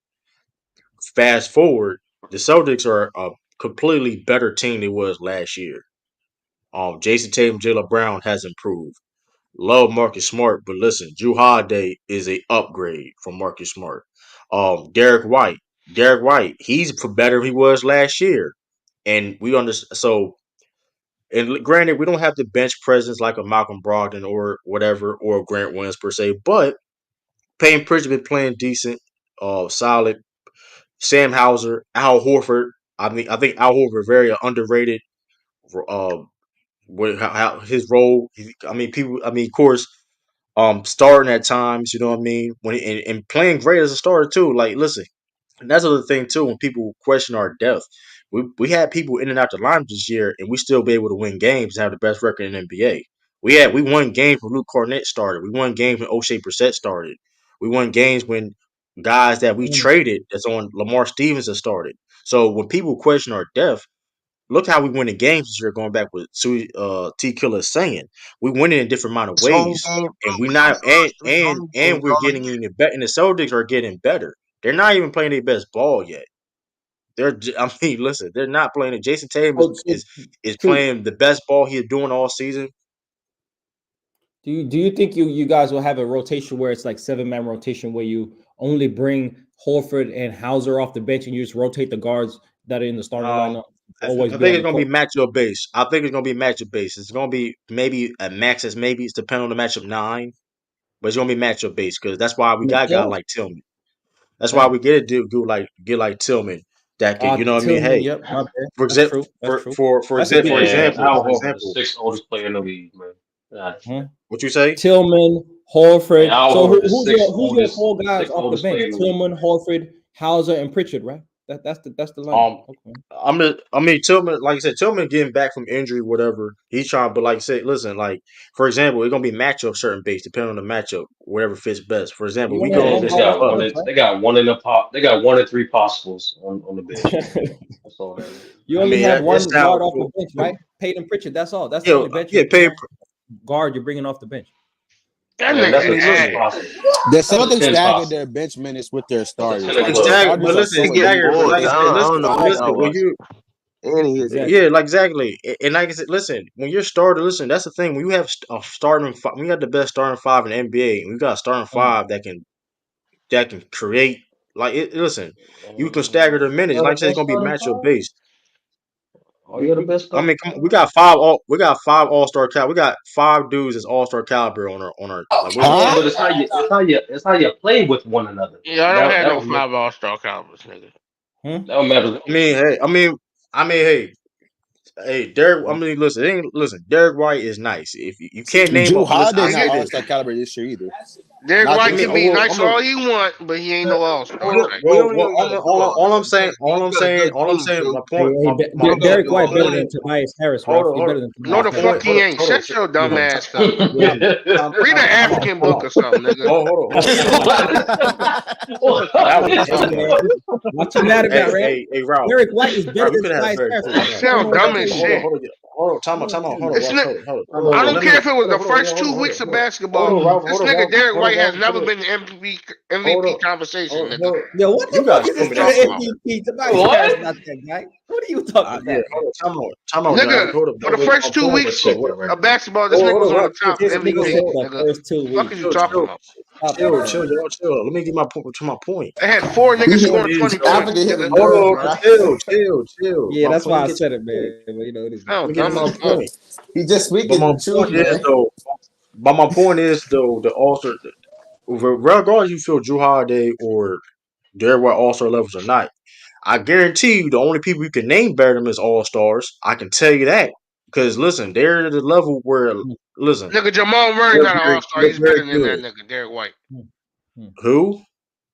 Fast forward, the Celtics are a completely better team than it was last year. Jason Tatum, Jaylen Brown has improved. Love Marcus Smart, but listen, Drew Holiday is a upgrade from Marcus Smart. Derek White, he's better than he was last year, and we understand. So, and granted, we don't have the bench presence like a Malcolm Brogdon or whatever, or Grant Williams per se, but Payne Pritchard been playing decent, solid. Sam Hauser, Al Horford. I think Al Horford very underrated. Uh, how his role. I mean, people. I mean, of course, starting at times, you know what I mean, and playing great as a starter too. Like, listen, and that's the other thing too. When people question our depth, we had people in and out the lineup this year, and we still be able to win games and have the best record in the NBA. We won games when Luke Cornett started. We won games when O'Shea Brissett started. We won games when guys that we traded that's on Lamar Stevenson started. So when people question our depth, look how we win the games this year. Going back with T Killer saying, we win it in a different amount of it's home ways, game, bro. and we We not also lost three home and games we're all getting year. even better. And the Celtics are getting better. They're not even playing their best ball yet. I mean, listen, they're not playing it. Jason Tatum is True. playing the best ball he's doing all season. Do you think you guys will have a rotation where it's like 7-man rotation where you only bring Horford and Hauser off the bench and you just rotate the guards that are in the starting lineup always I be think on it's the gonna be court? matchup based. I think it's gonna be matchup based. It's gonna be maybe a max as maybe it's depending on the matchup 9, but it's gonna be matchup based because that's why we got a guy Mattel? like Tillman. That's why Damn. we get a dude get like Tillman that could, you know what I mean? Tillman, Hey, yep, my bad. for That's example, true. That's true. That's a good for idea. Man, example, Al for Horford, the example, sixth oldest player in the league, man. God Hmm. damn. what you say? Tillman, Man, Horford. Al So Horford, the who's your four guys sixth off the oldest bench? player in the league. Tillman, Horford, Hauser, and Pritchard, right? That's the lineup. Um, Okay. I mean, Tillman, like I said, Tillman getting back from injury, whatever. He's trying, but like I said, listen, like for example, it's gonna be matchup certain based, depending on the matchup, whatever fits best. For example, You we only have go Man, one against they the guard off got the one. Bucks. bench, They got one in the pot. They got 1 and 3 possibles on the bench, man. That's all that is. You I only mean, have that's one how. guard off the bench, right? Peyton Pritchard. That's all. That's the You only know, bench yeah, you pay. know, guard you're bringing off the bench. That Yeah, and nigga that's I a mean, 10 listen, ass. possible. The That's a Celtics 10 stagger possible. their bench minutes with their That's a 10 starters. and Like the it's 12. staggered, but starters are listen, so it's They getting staggered. elite. But bored. like I They said, I listen, don't know but what listen, y'all when watching. you And he is Exactly. yeah, like exactly, and like I said, listen, when you're starting, listen, that's the thing. When you have a starting, we got the best starting 5 in the NBA, and we got a starting Mm. 5 that can create. Like, listen, you can stagger All the minutes. Like I the said, it's best gonna be starting matchup five. based. All you the best I starting mean, come on, five. we got 5 All-Star cal. We got 5 dudes as All-Star caliber on our like. What are we Yeah, Huh? but talking it's how about? you play with one another. Yeah, I don't That have that no would make 5 All-Star calibers, nigga. Hmm? that would matter the I mean, most. hey, hey, Derek. I mean, listen. Derek White is nice. If you can't name Drew him, listen, I Holiday's not say Nigga, All this. Star caliber this year either. Derek Not I White this mean, can year. be well, nice all he want, but he ain't no All-Star type. We don't even got to do all all that. I'm saying, All you got a good team, so my Hey, point, hey, you don't got to Derek do White all better that. than point. Tobias Harris, Ralph. He better than No, Tobias the Harris. fuck he ain't. Shut your dumb Hold on, ass up. Yeah. Read an African book or something, nigga. That was Hey dumb, man. man, what you mad about, Ralph? Hey, Ralph. Derek White is better Ralph, you than could have Tobias very Harris. quick. You Ralph. I don't know sound what to dumb tell as you. shit. Time out. Hold on, This Ralph. nigga, Hold on. I don't Let care me if it was the hold first on, 2 weeks of hold on, basketball. Ralph. This nigga Derek White has Hold never on. been in Hold MVP on. conversation, nigga. Hold on. Yo, what You the fuck guys is What told you me this that talking nigga about? shit. MVP? Tobias Harris What? not that guy. What are you talking Yeah, about, man? time out, Ralph. Nigga, for the first two I'm gonna weeks check that right of now. basketball, this nigga was on Ralph. the top This nigga MVP, said the nigga. first 2 Fuck is weeks. you talking about? Stop that, man. Chill. Let me get my point to my point. They had 4 My niggas He hit point scoring is 20 though. points, Africa hit nigga. him Hold good, on, bro. chill. Yeah, that's Let why me I get to said my it, point. man. But you know, it is what Let Sound me get to dumb as my fuck. point. He just But speaking my the truth, point is man. though. But my point is though, the All-Star, regardless you feel Drew Holiday or Derek White All-Star levels or not, I guarantee you the only people you can name better than is All-Stars. I can tell you that. Because listen, they're at the level where Mm, listen, Nigga, Jamal Murray not an All-Star. they're He's very better than that good. nigga, Derek White. mm, mm. Who?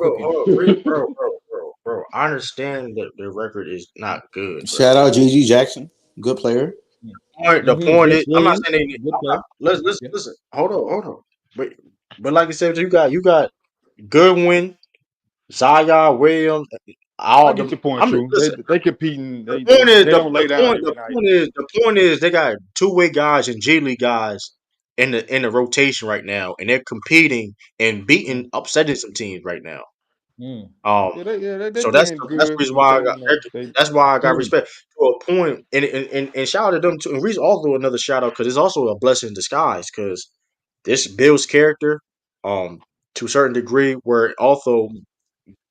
cooking. Bro. I understand that the record is not good, bro. Shout out GG Jackson, good player. The point is, Vince I'm not Williams, saying they. good player. Let's Yeah. listen. Hold on. But like I said, you got Goodwin, Zion Williams. I all get the. your point, I mean, True. listen. They competing. The They point is they don't lay down every night. the point is they got two-way guys and G League guys in the rotation right now, and they're competing and beating, upsetting some teams right now. Mm. Um, They so that's playing that's the good, reason but why they they that's why I got Mm. respect to a point, and shout out to them too. And reason also another shout out because it's also a blessing in disguise because this builds character, to a certain degree, where also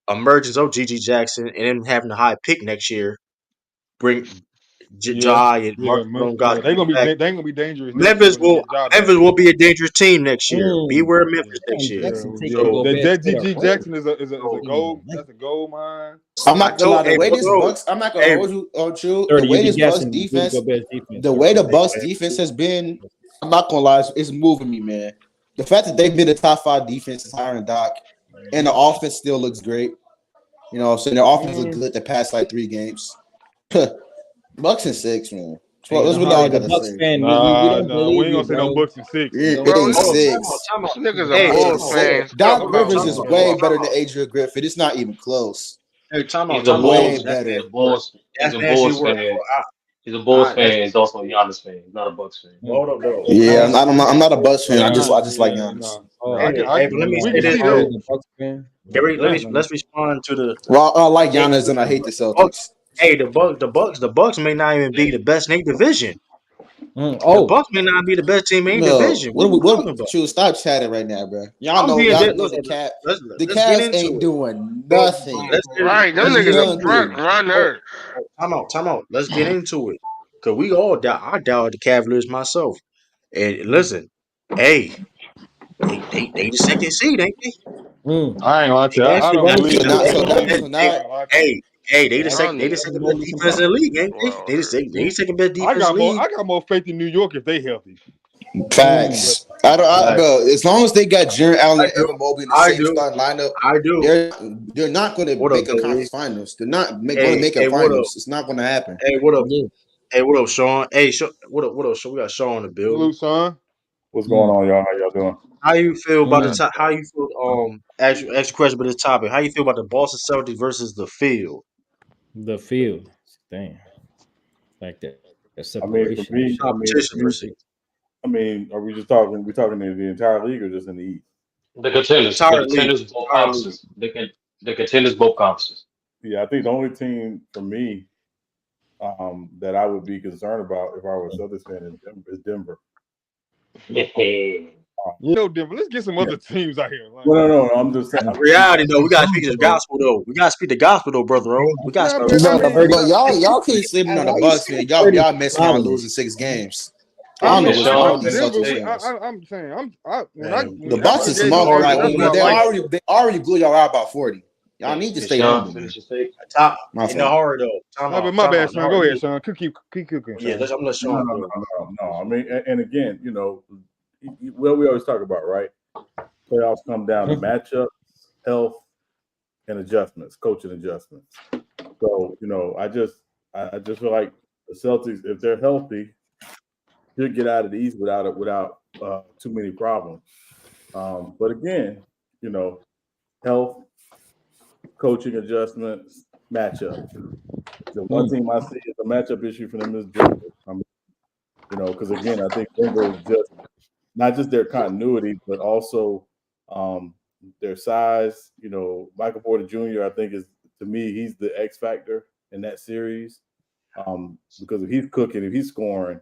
emergence of GG Jackson and him having a high pick next year bring yeah Jai and Mark them guys yeah coming back. they gonna be dangerous next year Memphis when they will get Ja back. Memphis will be a dangerous team next year. Mm. Beware Memphis next Damn, year. Jackson taking Yeah. So Gobert That to the GG ring. Jackson is a so gold. Like, That's a gold mine. I'm I not gonna know, lie. The hey, way but this no, Bucks, I'm not gonna hey, hold you on true. The 30, you way be this Bucks guessing Rudy defense, Gobert's defense. the way 30. the hey, Bucks man, defense has been, I'm not gonna lie, it's moving me, man. The fact that they've been a top 5 defense is higher than Doc, and the offense still looks great. You know, so their offense looked good the past like 3 games. Bucks and 6, man. Hey, That's the really all I Hardy, the gotta Bucks say. fan, we Nah, don't nah, we believe ain't you, gonna say no bro. Bucks and 6, It, man. it Bro, ain't hold on, this 6. time out. nigga's a Hey, It time ain't Bulls out, 6. fan. Doc Come on, Rivers time is out, man. way time better than out. Adrian Griffin. It's not even close. Hey, time out, He's a time out. Way Bulls. That's He's a better. nasty word. Bulls. He's That's a nasty Bulls word. fan. He's a Bulls That's fan. He's also a Giannis fan. He's not a Bucks fan. Mm. hold up though. Yeah, Hey, I'm not a Bucks fan. I Yeah, just Nah, I just like yeah, Giannis. nah, nah. oh, hey, I but let me we say can the this see Hardy, that. though. the Bucks fan. Let Nah, me nah. let's respond to the. Well, I like Hey, Giannis and I listen, hate the Bucks. Celtics. Hey, the Bucks may not even be the best in their division. Mm. The Oh, Bucks may not be the best team in their No, division. What are we talking about? shoot, stop chatting right now, bro. I'm being Y'all dead. know Listen, the let's get Cavs into ain't it. doing nothing. Right, them Let's get niggas are into it. front Nothing. Oh, runners. time out. Let's get into it. Cause we all doubt. I doubted the Cavaliers myself. And listen, hey, they the second seed, ain't they? mm. I ain't gonna tell you. They I Actually, don't running believe So shit that. with now I so don't Evan now believe Mobley. so it. hey, now I ain't gonna lie to you. they the second Runners. Evan best Mobley can defense in the league, ain't they? Runners. They the second best defense in the league. I got more faith in New York if they healthy. Mm. facts. Bro, as long as they got Jaron I Allen and do, Evan Mobley in the I same do, starting lineup, I do. they're not going to What up, make a though, conference Lee? finals. They're not going to Hey, make a hey, what up? finals. It's not going to happen. Hey, what up? Yeah. Hey, what up, Sean? Hey, what up? What up, Sean? We got Sean in the building. Salute, son. What's going Mm. on, y'all? How y'all doing? How you feel about the Mm. top? How you feel? Ask you question about this topic. How you feel about the Boston Celtics versus the field The field. Damn. Like that. The I mean, for separation and me, shit. competition versus are we just talking? We talking in the entire league or just in the East? The entire league? contenders, both Entire league. conferences. The contenders, both conferences. Yeah, I think the only team for me that I would be concerned about if I was a Celtics fan is Denver. You know, Denver. Let's get some Yeah. other teams out here. Like, Well, no, I'm just saying. That's the reality, though. We gotta speak the gospel, though. We gotta speak the gospel, though, brother. We gotta nah, speak but the I Bro, mean, gospel. Thirty. y'all keep sleeping on the Why you Bucks, man. saying 30 Y'all missing out finals? losing 6 games. I I don't know know, And what's but wrong with Sean, these Denver. Celtics fans. I'm saying, Man, The after Bucks the is game, small. hard, Like that's hard why I they like them. already blew y'all out by 40. Y'all need to and stay Sean, humble, man. finish your take. top My in the fault. hard though. Nah, but my bad, In the Sean. hard. Go ahead, Sean. Keep cooking, Yeah, Sean. I'm gonna let No, Sean no, go. no, no. I mean, and again, well, we always talk about, right? Playoffs come down to matchups, health, and adjustments, coaching adjustments. So, I just feel like the Celtics, if they're healthy, should get out of the East without too many problems. But again, health, coaching adjustments, matchup. The one Mm. team I see is a matchup issue for them is Denver. I mean, because again, I think Denver is just not just their continuity, but also their size. Michael Porter Jr. I think is, to me, he's the X factor in that series. Because if he's cooking, if he's scoring,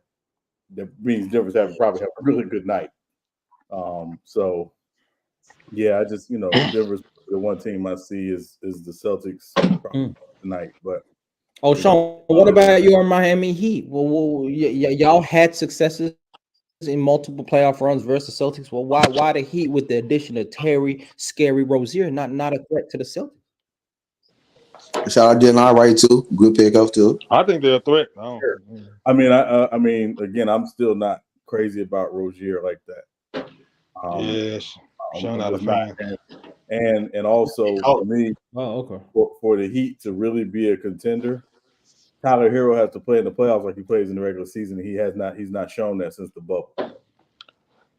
that means Denver's probably have a really good night. So yeah, I just Denver's the one team I see is the Celtics Mm. tonight. But Oh, Sean, what about your Miami Heat? Well, y'all had successes in multiple playoff runs versus Celtics. Well, why the Heat with the addition of Terry, Scary Rozier, not a threat to the Celtics? Shout out Dylan Wright too. Good pickup too. I think they're a threat. Sure. I mean, again, I'm still not crazy about Rozier like that. Yes, Sean I'm not a just not. fan. And also for me, Oh, okay. for the Heat to really be a contender, Tyler Hero has to play in the playoffs like he plays in the regular season. He's not shown that since the bubble.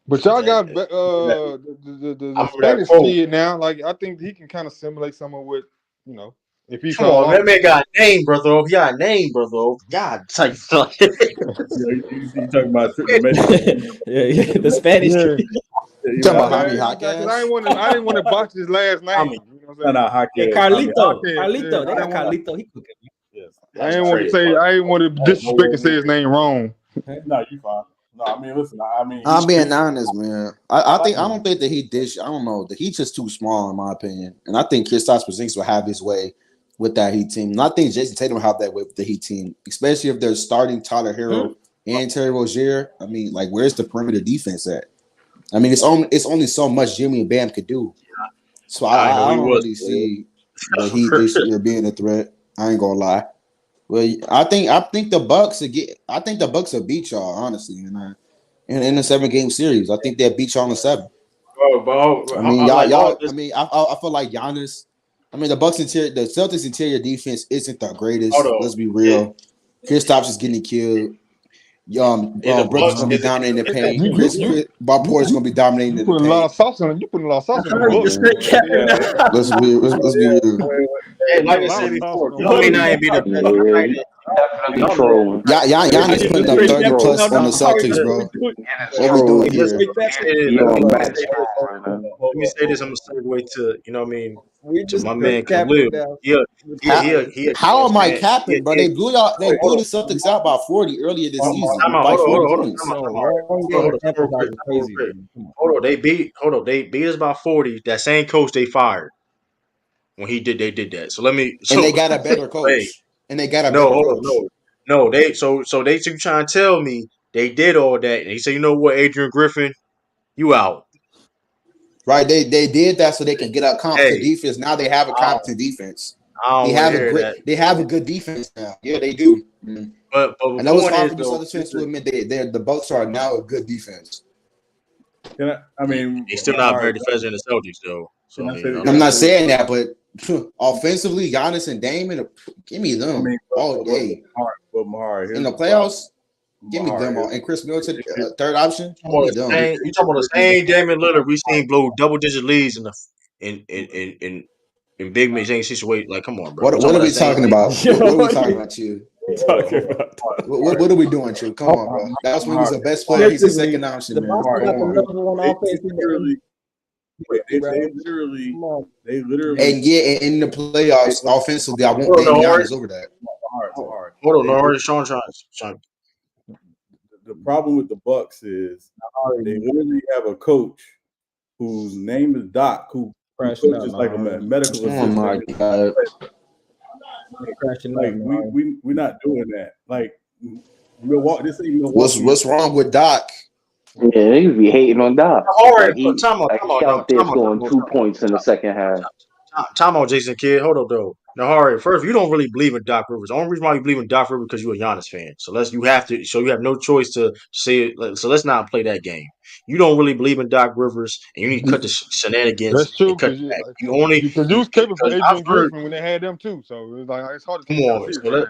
But y'all got And the I remember that Spanish quote. kid now. Like I think he can kind of simulate some of what If he Come fall on, off. that man got a name, brother. He got a name, brother. God, type stuff. You talking about the Mexican? yeah, the Spanish Yeah. kid. You Talking know, about Javi Because I Jaquez. didn't want to botch his last I name. mean, You know what I'm no, saying? no, Yeah, Jaquez. Carlito. Yeah, Carlito. They I got didn't want Carlito. He cooking. Yes, I that's didn't want to crazy. say I didn't want to disrespect and say his name wrong. no, you fine. No, I mean, listen. I mean, I'm being honest, man. I like think I him. don't think that he dish. I don't know. The Heat's just too small in my opinion, and I think Kristaps Porzingis will have his way with that Heat team. And I think Jason Tatum will have that way with the Heat team, especially if they're starting Tyler Hero and Terry Rozier. I mean, like, where's the perimeter defense at? I mean, it's only so much Jimmy and Bam could do. So I know I he don't was. really see the Heat this year being a threat. I ain't gonna lie. Well, I think the Bucks will get. I think the Bucks will beat y'all honestly, in the 7-game series. I think they'll beat y'all in 7. Bro, I mean, like all y'all. I this. mean, I feel like Giannis. I mean, the Celtics interior defense isn't the Hold greatest. on. Let's be real. Kristaps is getting killed. In the Brooks is Bucks, gonna be is it dominating the paint. You Bob Porter is gonna be dominating you in the putting a lot paint. of sauce on. You putting a lot of sauce on the Come on, Bucks. man. Let's be real. hey, You putting like a I lot said of sauce before, on the y'all may Bucks. not even be the best. Yeah, United. you definitely Y'all know trolling. Giannis Get putting up it 30 trolling. plus on the Celtics, bro. What we Trolling. doing Hey, listen, here? let me say this. You Let me, on let me max say troll this. right now. Let me say this. I'm gonna segue to, you know what I mean, We to just my man capping Khalil. now. He a How Cavs am I fan. capping, bro? They blew y'all. They blew Hold the on. Celtics out by 40 earlier this season, Time out. by Hold on. 40 Hold on. points. No, All right. one Hold game on. sample Real size quick. is Real crazy, quick. man. Come on. Hold on. They beat us by 40. That same coach they fired when they did that. So let me. And they So got a better hey, coach. And they got a no, better hold on, coach. no. They they trying to tell me they did all that, and he said, you know what, Adrian Griffin, you out. Right? They did that so they can get a competent Hey, defense. Now they have a I, competent defense. I don't want to hear that. They have a good defense now. Yeah, they do. Mhm. But I the know it's point hard is for these though, other teams to admit the Bucks are now a good defense. I mean, they still not Mari, very defensive in the Celtics though. So can I I say mean, I that? I'm Can I don't. not say that? saying that, but offensively, Giannis and Damon, give me I them mean, all day. but Mari, In here's the the problem. playoffs, give me them Mari, all. And Chris Middleton, third option, You give me them. talking about the same Damian Lillard we seen blow double digit leads in the in big same situation. Like, come on, bro. We What talking are about the we same talking thing. about? Yo, What are we what talking you about, you? talking about? What are we doing, True? Come on, bro. That's when he was the best player. He's the Defensively, second option, the man. Bucks Come got the on. number one they offense in the literally, wait, NBA, bro. Come on. they literally, And yeah, in the playoffs, offensively, I won't Hold on, blame no hurry. Giannis over that. Hold on, They no did, hurry. Sean. the problem with the Bucks is they literally have a coach whose name is Doc, who Crashing out, coaches like a no. medical Oh my assistant. god. Crashing Like out, no. we're not doing that. Like Milwaukee, this ain't Milwaukee. What's wrong with Doc? Yeah, niggas be hating on Doc. All right, Like he time out, like time he out, out there time out, scoring 2 points in the second half. time out, Jason Kidd. Hold up, though. Now, all right, first, you don't really believe in Doc Rivers. The only reason why you believe in Doc Rivers because you're a Giannis fan. So you have no choice to say it. So let's not play that game. You don't really believe in Doc Rivers, and you need to cut the shenanigans That's true and cut because it back. You only you was capable for because I've Adrian heard. Griffin when they had them too. So it's like it's hard to Come take y'all on, serious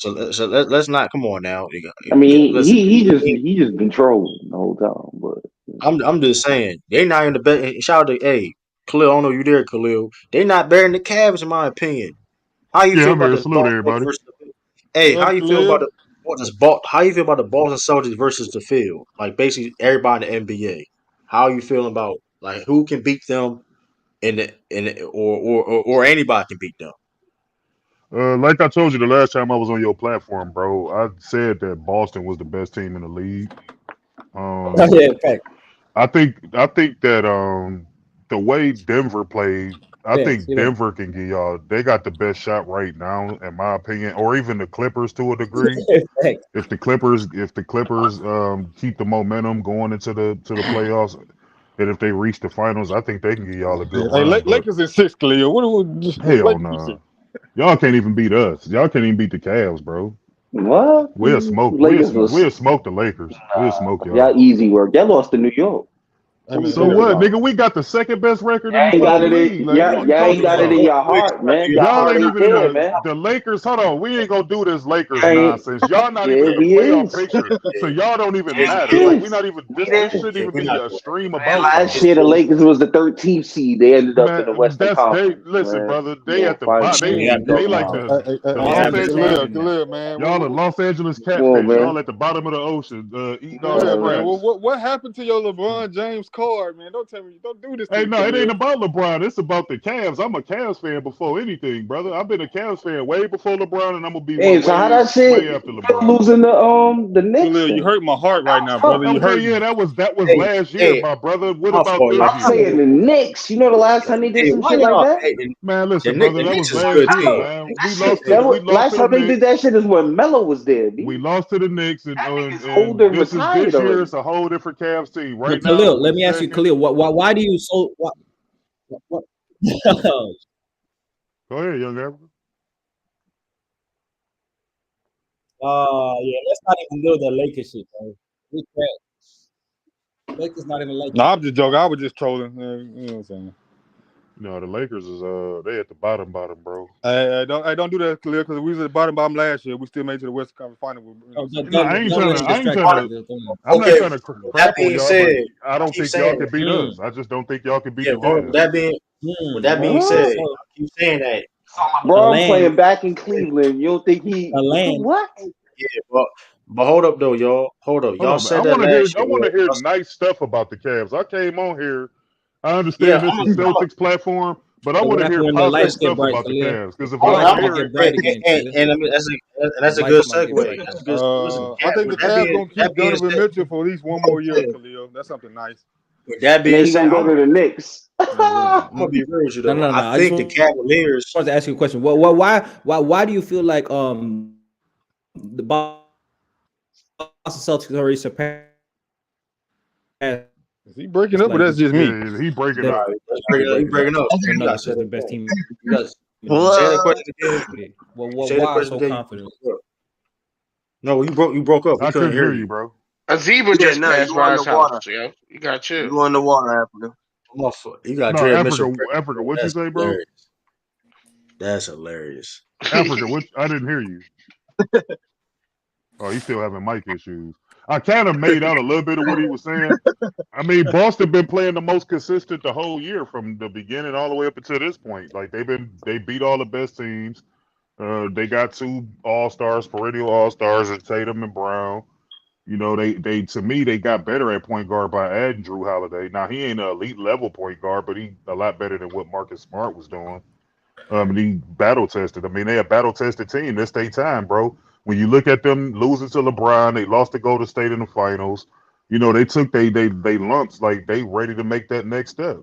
right now. let's not. Come on now. I mean, Listen. he just been trolling the whole time. But I'm just saying they not in the best. Shout out to Khalil. I don't know you there, Khalil. They not better than the Cavs in my opinion. How you Yeah, feel I'm about here. the Salute Boston everybody. versus the Hey, What how up, you feel about Khalil? the How you feel about the Boston Celtics versus the field? Like basically everybody in the NBA. How you feeling about like who can beat them or anybody can beat them? Like I told you the last time I was on your platform, bro, I said that Boston was the best team in the league. Oh, Um, yeah, fact. I think that the way Denver played, I Facts. think You know. Denver can give y'all. They got the best shot right now, in my opinion, or even the Clippers to a degree. Facts. If the Clippers keep the momentum going into the playoffs, and if they reach the finals, I think they can give y'all a good Hey, run. But Lakers in 6, Khalil. What hell Lakers in nah. 6? Y'all can't even beat us. Y'all can't even beat the Cavs, bro. what? We'll smoke. Lakers was We'll smoke the Lakers. We'll smoke y'all. y'all easy work. Y'all lost to New York. I mean, So what, nigga? We got the second best record in the Y'all ain't got fucking it league. in Like, what y'all you ain't talking got it in about? your heart, man. Your Y'all heart ain't ain't even in there, man. the Lakers. Hold on, we ain't gonna do this Lakers Ain't nonsense. Y'all not even yeah, in the we playoff is. picture, so y'all don't even Yes, matter. we Like, we is. not even this. We This is. shouldn't Yeah, even we're be not a doing stream Man, about last y'all. year the Lakers was the 13th seed. They ended up in the Man, Western that's they. Conference, Listen, man. brother. They Boy, at the fight, bottom. that. We man. got You They know, no. like nah. the It Los happens. It Angeles. happens, man. Khalil, man. Y'all the Los Angeles Come on, catfish. man. Y'all at the bottom of the ocean, eating all the Khalil, man. Man. scraps. What happened to your LeBron James card, man? Don't tell me. Don't do this to Hey, me, no, it ain't Khalil. about LeBron. It's about the Cavs. I'm a Cavs fan before anything, brother. I've been a Cavs fan way before LeBron, and I'm gonna be one Damn, so how that shit way after LeBron. losing the Knicks Khalil, you then? hurt my heart right That now, was brother. You tough. Okay, hurt yeah, me. that was Hey, last year, hey, my brother. What my about fault, this y'all. I'm I year? saying mean, the Knicks. You know the last time they did hey, some why shit like y'all? that? Hey, Man, the listen, Knicks, brother, the that Knicks was is a last good year, team. Nah, man. The We Knicks is a lost good to team. we lost last to the time they did Knicks. that shit is when Melo was there, We B. lost to the Knicks, That nigga's and older and this is retired this year. already. It's a whole different Cavs team. But Right now, Khalil, we let me ask you, second. Khalil, why do you so what Go ahead, young Africa. yeah, let's not even do the Lakers shit, bro. We trash. Lakers not even like No, I'm just joking. I was just trolling. You know what I'm saying? No, the Lakers is they at the bottom, bro. Don't do that, Khalil, because we was at the bottom last year. We still made it to the Western Conference Final. You know what I'm saying? No, I ain't don't trying let to. him I ain't distract trying you. to. Khalil. I'm not Okay, trying to with that crap on being y'all, but said, I I don't keep think y'all saying can that. beat us. I just don't think y'all can beat Yeah, the but Cavs. with that being said, What? So I keep saying that. So the LeBron land, playing back in Cleveland. You don't think he the land. what? Yeah, but hold up though, y'all. Hold up, Hold y'all on, man. I said that want to hear. last I year. want to hear nice stuff about the Cavs. I came on here. I Yeah, understand this is I'm a, Celtics platform, but I Hey, want what to hear happened when the positive lights get stuff bright, about the Khalil? Cavs. Because if The I lights don't might hear get it, bright again, Khalil. and I mean, The that's a good lights might get segue. bright That's again. a good. Listen, I think the with that Cavs being gonna keep Donovan said, Mitchell for at least one more year, Khalil. That's something nice. with that And then being he said, gonna go to the Knicks. No, we don't. I'm gonna be real with you No, though. no, I no. I just think the wanted Cavaliers. to ask you a question. Why do you feel like the Boston Celtics already surpassed Is he breaking up, or like that's just me? yeah, he breaking the up. You breaking up. the You gotta Nuggets say as the that best again. team You gotta in the say the What? question again. NBA? Say the Why question so again. confident? No, you broke up. We I couldn't couldn't hear hear you, you. bro. A zebra Yeah, just no, passed you by on his the house, water. yo. You got chill. You on the water, Africa. You got No, Dre Africa, Mitchell. Africa. What you That's say, bro? hilarious. That's hilarious. Africa, what? I didn't hear you. Oh, he's still having mic issues. I kind of made out a little bit of what he was saying. I mean, Boston been playing the most consistent the whole year from the beginning all the way up until this point. Like they beat all the best teams. They got two all stars, perennial all stars, and Tatum and Brown. You know, they to me they got better at point guard by adding Drew Holiday. Now he ain't an elite level point guard, but he a lot better than what Marcus Smart was doing. And he battle tested. I mean, they a battle tested team. This their time, bro. When you look at them losing to LeBron, they lost to Golden State in the finals. You know, they took they lumps like they ready to make that next step.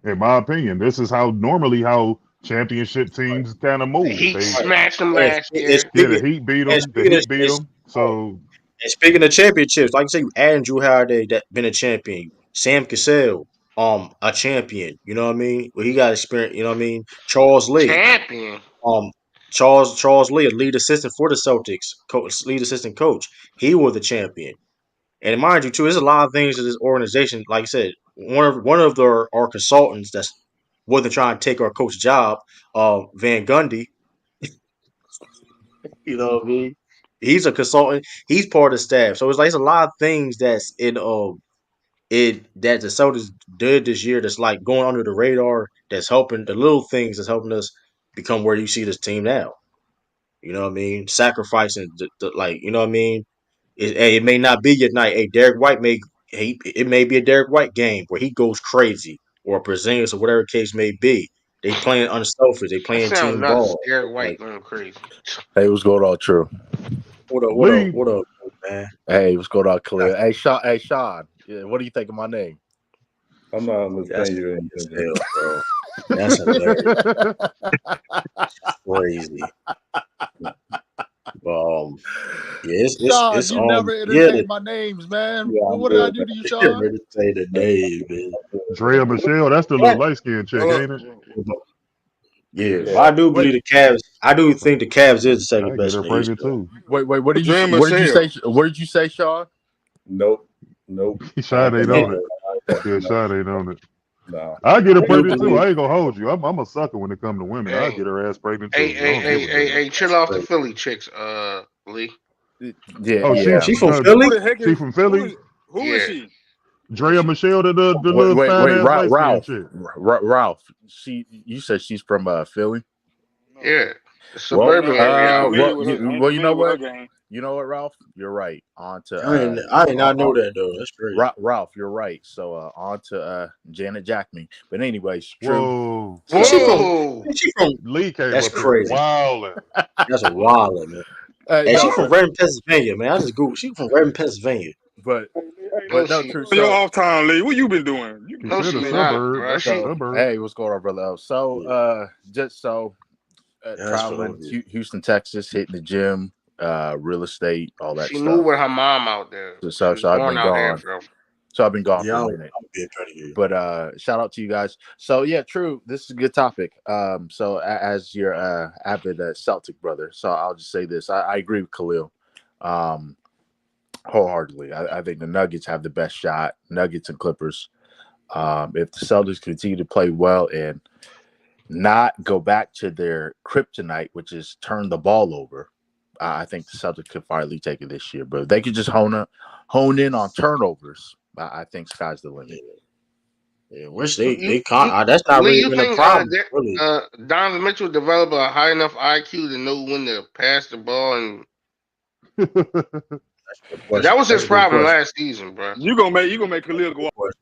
In my opinion, this is how normally how championship teams kind of The move. Heat They smashed him And, last and year. yeah, the speaking Heat beat and them. The speaking of Heat beat them. So and speaking of championships, like you say, you add Drew Holiday that been a champion. Sam Cassell, a champion. You know what I mean? Well, he got experience. You know what I mean? Charles Lee, Champion. um, Charles Lee, a lead assistant for the Celtics, lead assistant coach. He was the champion. And mind you, too, there's a lot of things in this organization. Like I said, one of our consultants that's wasn't trying to take our coach job, Van Gundy. You know what I mean? He's a consultant. He's part of the staff. So it's like it's a lot of things that's in it that the Celtics did this year that's like going under the radar. That's helping the little things that's helping us become where you see this team now. You know what I mean? Sacrificing like you know what I mean. It may not be your night. Hey, Derek White it may be a Derek White game where he goes crazy or Porzingis or whatever the case may be. They playing unselfish. They That playing sound team nuts. ball. Derek Like White going crazy. Hey, what's going on, True? Lee, what up, man? Hey, what's going on, That's Khalil? Hey, Sean. Hey, Sean. Yeah, what do you think of my name? I'm not that's understanding you. as hell, bro. That's hilarious. Crazy. Yeah, Sean, it's you never yeah, entertain my names, man. yeah, What, I'm what did I good, do man. to you, I'm Sean? ready to say the name, man. Drea Michelle, that's the little light skinned chick, ain't it? Yeah, but Yeah. I do Wait, believe the Cavs. I do think the Cavs is the second I get best her in the East, pregnant though. too. wait. Dream What did you Michelle. say? What did you say, Sean? Nope. Shad ain't Cannot. on it. Yeah, shot ain't on it. No. I get her I do pregnant too. believe I ain't gonna hold you. I'm a sucker when it comes to women. I Hey, get her ass pregnant hey, too. I hey, don't hey, give a hey, damn. hey, chill off the Philly chicks, Lee. Yeah, Oh, yeah. she from no, Philly. Who the heck she is from Philly. who is Yeah. she? Drea Michelle, the Wait, little wait, fat wait, ass light skinned Ralph, chick. Ralph. You said she's from Philly. No. Yeah. The Well, suburban area out Familiar there. with her. I ain't well, you know familiar with her what? game. You know what, Ralph? You're right. On to I did not know that though. That's crazy. Ralph, you're right. So on to Janet Jackman. But anyways, true. Whoa, Where she from? Whoa. Where she from? Lee came That's up here crazy. wilding. That's a wild man. And she No, from Reading, Pennsylvania, man. I just Googled. She from Reading, Pennsylvania. but No, no, she true. On your So off time, Lee. What you been doing? You He no, said she a man. not, suburb. bro. That's a She suburb. hey, what's going on, brother? So Yeah, just so that's traveling Philadelphia. Houston, Texas, hitting the gym, real estate, all that she moved stuff. with her mom out there. She was So I've born been out there, gone. bro. So I've been gone Yeah, for a I'll minute. be a pretty good. But shout out to you guys. So yeah, true. This is a good topic. So as your avid Celtic brother, so I'll just say this: I agree with Khalil, wholeheartedly. I think the Nuggets have the best shot. Nuggets and Clippers. If the Celtics continue to play well and not go back to their kryptonite, which is turn the ball over, I think the Celtics could finally take it this year. But if they could just hone in on turnovers, I think sky's the limit. Yeah, which You, that's not Lee, really you been a think problem, really. Donovan Mitchell developed a high enough IQ to know when to pass the ball, and That's a good that question. was That's his a good problem question. last season, bro. You gonna make That's Khalil a go good off. question.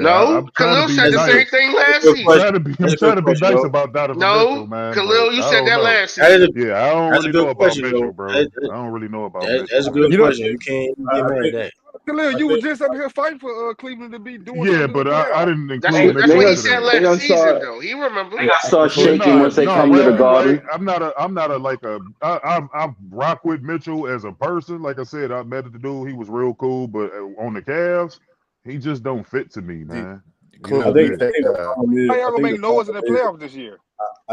No, I'm trying to Khalil be said the That's a same nice. thing that's a last good season. question. I'm That's a trying good to be question, nice though. about Donovan Mitchell, No, man, but Khalil, you I said don't that know. last That is a season. Yeah, I don't that's a really know good about question, Mitchell, though. bro. I don't really know about That's Mitchell, a man. good You know, question. You can't get I mad at think that. Khalil, I you was think just up here fighting for Cleveland to be doing Yeah, something good but in the I playoffs. didn't include That's They Mitchell what he gonna into said that. they last gonna season, start though. He remember. they gonna start Yeah, shaking nah, once they nah. come to Wait, the wait. Garden. I'm not a like a. I rock with Mitchell as a person. Like I said, I met the dude. He was real cool, but on the Cavs, he just don't fit to me, man. He Clue, I don't do you think fit. I think? think the problem is How y'all I gonna think make the noise in problem the is playoffs this year?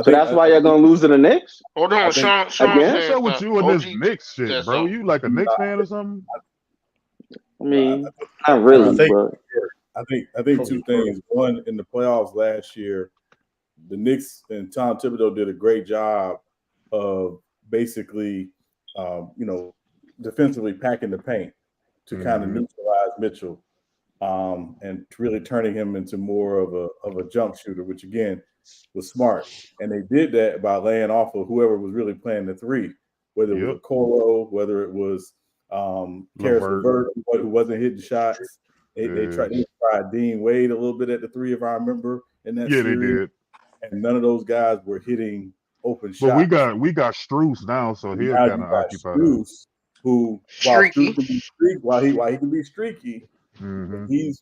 So that's why y'all gonna lose to the Knicks Hold on, I think Sean again? What's saying up with something. you and OG this Knicks shit, said bro? something. You like a Knicks fan or something? I I mean, not I really, think but I think two Holy crap. things. One, in the playoffs last year, the Knicks and Tom Thibodeau did a great job of basically, defensively packing the paint to kind of Mm-hmm. neutralize Mitchell, and really turning him into more of a jump shooter, which again was smart. And they did that by laying off of whoever was really playing the three, whether it was Yep. a Coro, whether it was Karis Levert. LeVert, who wasn't hitting shots. They Yeah. tried Dean Wade a little bit at the three, if I remember, in that Yeah, they series, did. and none of those guys were hitting open But shots. we got Struce now, so And he'll now kind you of got occupy that. Strus, who while Streaky. Strus can be streaky, while he can be streaky, Mm-hmm. you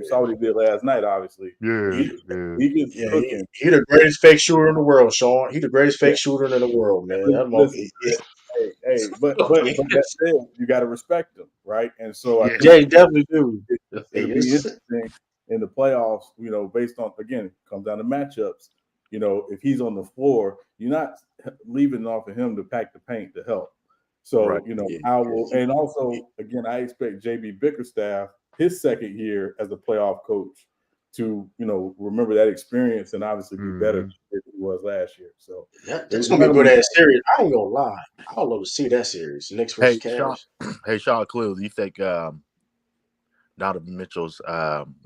saw what he did last night, obviously. Yeah, He, yeah. He gets yeah, cooking. he the greatest fake shooter in the world, Sean. He the greatest Yeah, fake shooter in the world, man. That listen, motherfucker. but that said, you got to respect him, right? And so I Yeah. think Jay definitely do. it'll be interesting in the playoffs. Based on, again, it comes down to matchups. If he's on the floor, you're not leaving off of him to pack the paint to help. Right. So I will, and also again, I expect JB Bickerstaff, his second year as a playoff coach, to remember that experience and obviously be better Mm-hmm. than he was last year. So That's it's gonna be not a gonna good be. ass series. I ain't gonna lie. I would love to see that series. Knicks versus Hey, Sean. Cavs. Hey, Sean. Clue, do you think Donovan Mitchell's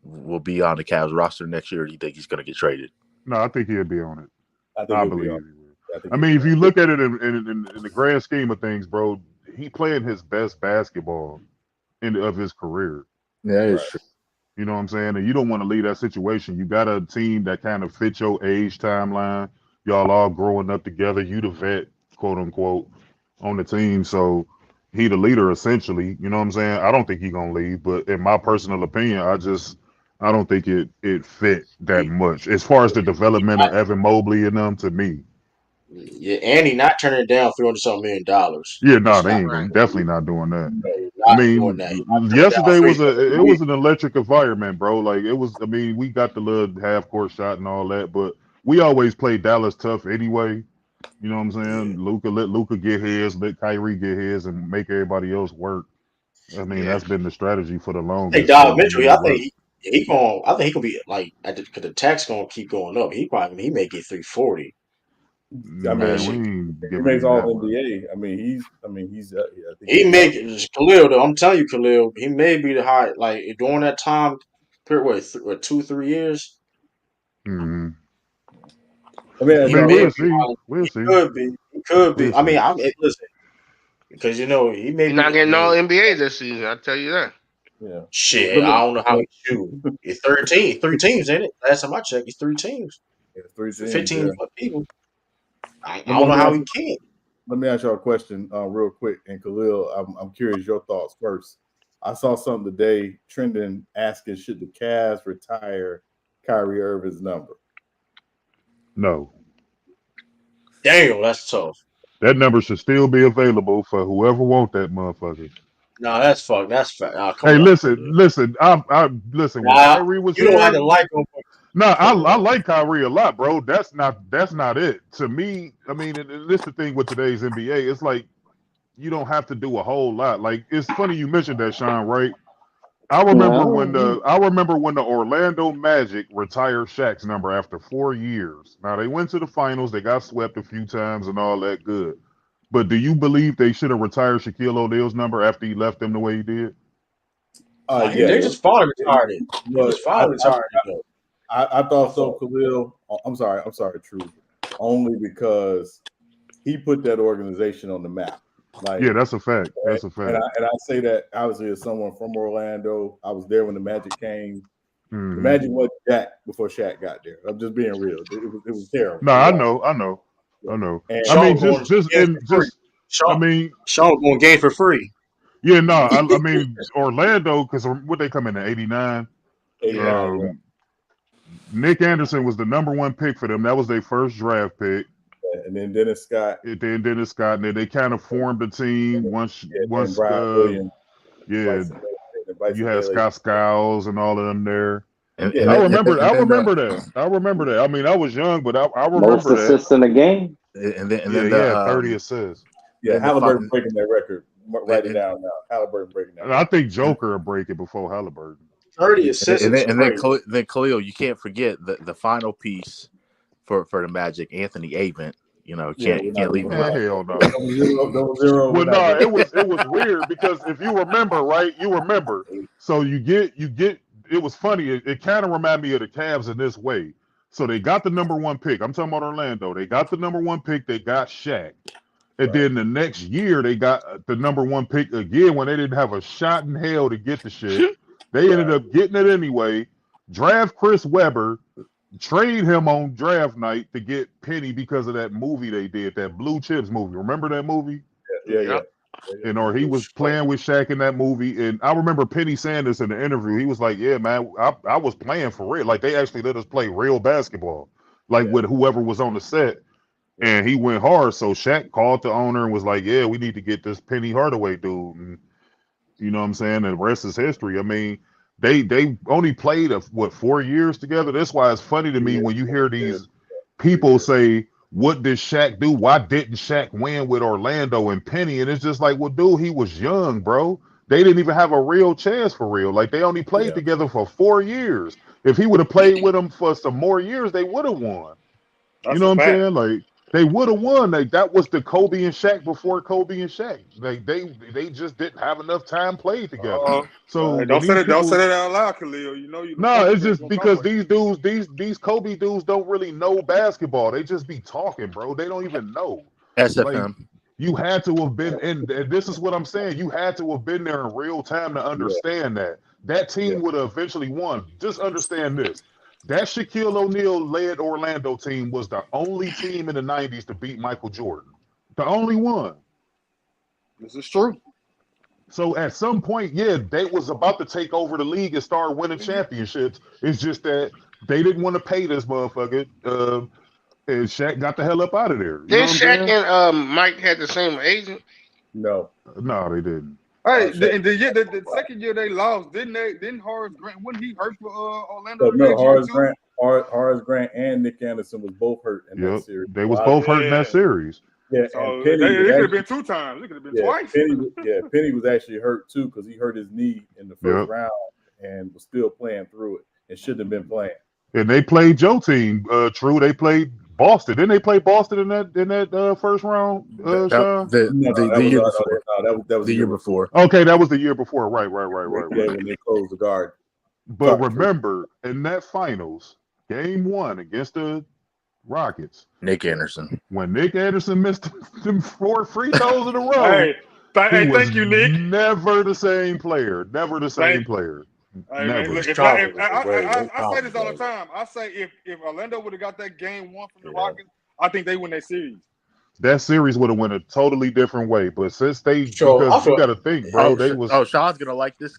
will be on the Cavs roster next year? Or do you think he's going to get traded? No, I think he'll be on it. I think I he'll be on. believe he will. I think I he'll mean, be if on. you look at it in the grand scheme of things, bro, he playing his best basketball of his career. Yeah, that is Right. true. You know what I'm saying? And you don't want to leave that situation. You got a team that kind of fits your age timeline. Y'all all growing up together. You the vet, quote unquote, on the team. So he the leader essentially. You know what I'm saying? I don't think he gonna leave, but in my personal opinion, I don't think it fit that much as far as the development of Evan Mobley and them to me. Yeah, and he not turning it down $300 something million. Yeah, no, He's they not. ain't Right. definitely not doing that. No, he's I not doing mean, that. He's not turning down yesterday three it hundred. was an electric environment, bro. Like it was. I mean, we got the little half court shot and all that, but we always play Dallas tough anyway. You know what I'm Yeah, saying? Let Luka get his, let Kyrie get his, and make everybody else work. I mean, Yeah. that's been the strategy for the I think longest, Donovan and Mitchell. it I think worked. He going. I think he gonna be like because the tax gonna keep going up. He may get 340. I That Man, we mean, shit. ain't he giving makes him all that much. NBA. I mean, he's. I think He he's make eligible. Khalil though. I'm telling you, Khalil. He may be the high. Like during that time period, what 2-3 years. Hmm. Let me I ask He mean, y'all a may we'll be question. see. high. We'll He see. could be. He could We'll be. I see. mean, listen because he may He's be. not I getting all mean, NBA this season. I tell you that. Yeah. shit. Let I me. don't know how he shoot. It's 13. 3 teams in it. Last time I checked, it's 3 teams. Yeah, 3 teams. 15 Yeah. people. I Let me don't let know me how ask, he can. let me ask y'all a question real quick. And Khalil, I'm curious your thoughts first. I saw something today trending asking should the Cavs retire Kyrie Irving's number? No, Damn, that's tough. that number should still be available for whoever want that motherfucker. No, that's fuck. That's fact. Oh, come Hey, on, Khalil. listen. I listen. When Nah, Kyrie was you don't have to here, like him, but no, come I on. like Kyrie a lot, bro. That's not it. To me, I mean, and this the thing with today's NBA. It's like you don't have to do a whole lot. Like it's funny you mentioned that, Sean. Right? Yeah. I remember when the Orlando Magic retired Shaq's number after 4 years. Now they went to the finals, they got swept a few times and all that good. But do you believe they should have retired Shaquille O'Neal's number after he left them the way he did? Nah, they Yeah. Yes. just finally retired it. They But just finally retired it though. I My thought so, fault. Khalil. I'm sorry. I'm sorry, True. Only because he put that organization on the map. Like, Yeah, that's a fact. That's a and I fact. and I say that obviously as someone from Orlando. I was there when the Magic came. The Hmm. Magic wasn't Jack before Shaq got there. I'm just being real. It was terrible. No, It I was know, awful. I know. And I mean, Sean going games for free. I Sean, mean, Sean going games for free. yeah, no, I mean Orlando because what they come in at 89. 89, yeah. Um, Nick Anderson was the number one pick for them. That was their first draft pick. And then Dennis Scott, And then Dennis Scott, and then they kind of formed a team once, yeah, and Brian Williams, yeah, Bryson, and you Bryson had Bayless. Scott Skiles and all of them there. And Yeah, and I then, remember, and I then remember that. I remember that. I mean, I was young, but I Most remember that. assists in the game. Yeah, he had 30 assists. yeah. then the Halliburton fun breaking that record. Write it and, down now. Halliburton breaking that And I record. think Joker will break it before Halliburton. 30 assists is crazy. then Khalil, you can't forget the final piece for the Magic, Anthony Avent. You know, Yeah, can't we're you not can't leave gonna him Man, out. hell no. double zero, double zero. We're Well, not no, gonna. it was weird because if you remember, right, you remember. So you get. It was funny. It kind of reminded me of the Cavs in this way. So they got the number one pick. I'm talking about Orlando. They got the number one pick. They got Shaq. And Right. then the next year they got the number one pick again when they didn't have a shot in hell to get the shit. They ended Right. up getting it anyway. Draft Chris Webber, trade him on draft night to get Penny because of that movie they did, that Blue Chips movie. Remember that movie? Yeah. Yeah. Yep. And or he was playing with Shaq in that movie. And I remember Penny saying this in the interview. He was like, "Yeah, man, I was playing for real. Like they actually let us play real basketball, like Yeah. with whoever was on the set." Yeah. And he went hard. So Shaq called the owner and was like, "Yeah, we need to get this Penny Hardaway dude." And you know what I'm saying? And the rest is history. I mean, they only played 4 years together. That's why it's funny to me Yeah. when you hear Yeah. these 3 years. people say, "What did Shaq do? Why didn't Shaq win with Orlando and Penny?" And it's just like, well, dude, he was young, bro. They didn't even have a real chance for real. Like they only played Yeah. together for 4 years. If he would have played with them for some more years, they would have won. You That's know a what I'm fact. saying? Like they would have won. Like that was the Kobe and Shaq before Kobe and Shaq. Like they just didn't have enough time played together. So Hey, when these don't say people, that out loud, Khalil. You know you the no, poker it's face just gonna come because for you. these dudes, these Kobe dudes don't really know basketball. They just be talking, bro. They don't even know. Like SFM. you had to have been in, and this is what I'm saying. You had to have been there in real time to Yeah. understand that that Yeah. team would have eventually won. Just understand this. That Shaquille O'Neal led Orlando team was the only team in the 90s to beat Michael Jordan. The only one. This is true. So at some point, yeah, they was about to take over the league and start winning championships. It's just that they didn't want to pay this motherfucker. And Shaq got the hell up out of there. You know Then what I'm Shaq saying? and Mike had the same agent. No. No, they didn't. Hey, Shaq. the second year they lost, didn't they? Didn't Horace Grant? Wasn't he hurt for Orlando So the no, next year too? Horace Grant, and Nick Anderson was both hurt in that Yep. series. They was Well, both hurt in that Yeah. series. yeah, and So Penny was it could have actually been 2 times. It could have been twice. Penny was actually hurt too because he hurt his knee in the first Yep. round, and was still playing through it and shouldn't have been playing. And they played your team, True. They played Boston. Didn't they play Boston in that first round, Sean? The year before. That was The year before. Okay, that was the year before. Right. Yeah, when they closed the guard. But remember, in that finals, game 1 against the Rockets, Nick Anderson. when Nick Anderson missed them 4 free throws in a row, Hey, thank you, Nick. Never the same player. Never the same player. Hey, Never. man, look, Confidence, I say this all the time. I say if Orlando would have got that game 1 from the Rockets, I think they win that series. That series would have went a totally different way. But since they, So, because you got to think, bro, they was. Oh, Sean's gonna like this,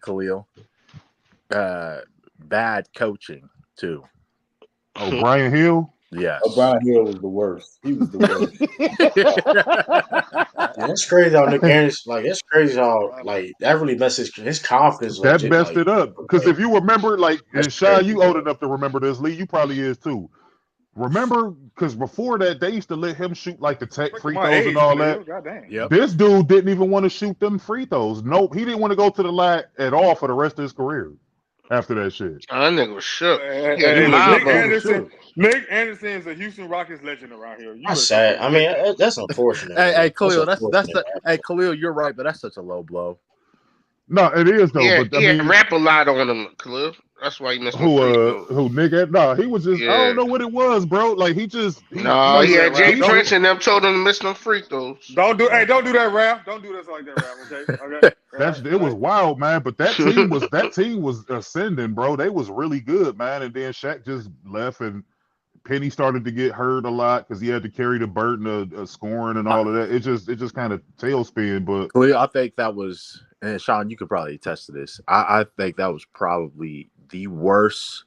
Khalil. Bad coaching too. Oh, Brian Hill. Yes. Brian Hill was the worst. He was the worst. Yeah, that's crazy how Nick Anderson, like, it's crazy how, like, that really messes his confidence. That legit, messed like, it up. Because if you remember, like, and That's Shy, crazy, you bro. old enough to remember this, Lee, you probably is too. Remember, because before that, they used to let him shoot like the tech free throws and all that. Yep. This dude didn't even want to shoot them free throws. Nope, he didn't want to go to the line at all for the rest of his career after that shit. That nigga was shook. And Nick Anderson is a Houston Rockets legend around here. That's sad. I mean, that's unfortunate. Hey, Khalil, That's hey, Khalil, you're right, but that's such a low blow. No, it is though. Yeah, but he I had mean, rap a lot on him, Khalil. That's why he missed them free throws. who Nick? No, he was just. I Yeah. don't know what it was, bro. Like he just. No, he had Jay Don't- Prince and them told him to miss them free throws. Don't do that, Raph. Don't do this like that, Raph. Okay. It was wild, man. But that team was ascending, bro. They was really good, man. And then Shaq just left, and Penny started to get hurt a lot because he had to carry the burden of scoring and all of that. It just kind of tailspin. But Khalil, I think that was, and Sean, you could probably attest to this. I think that was probably the worst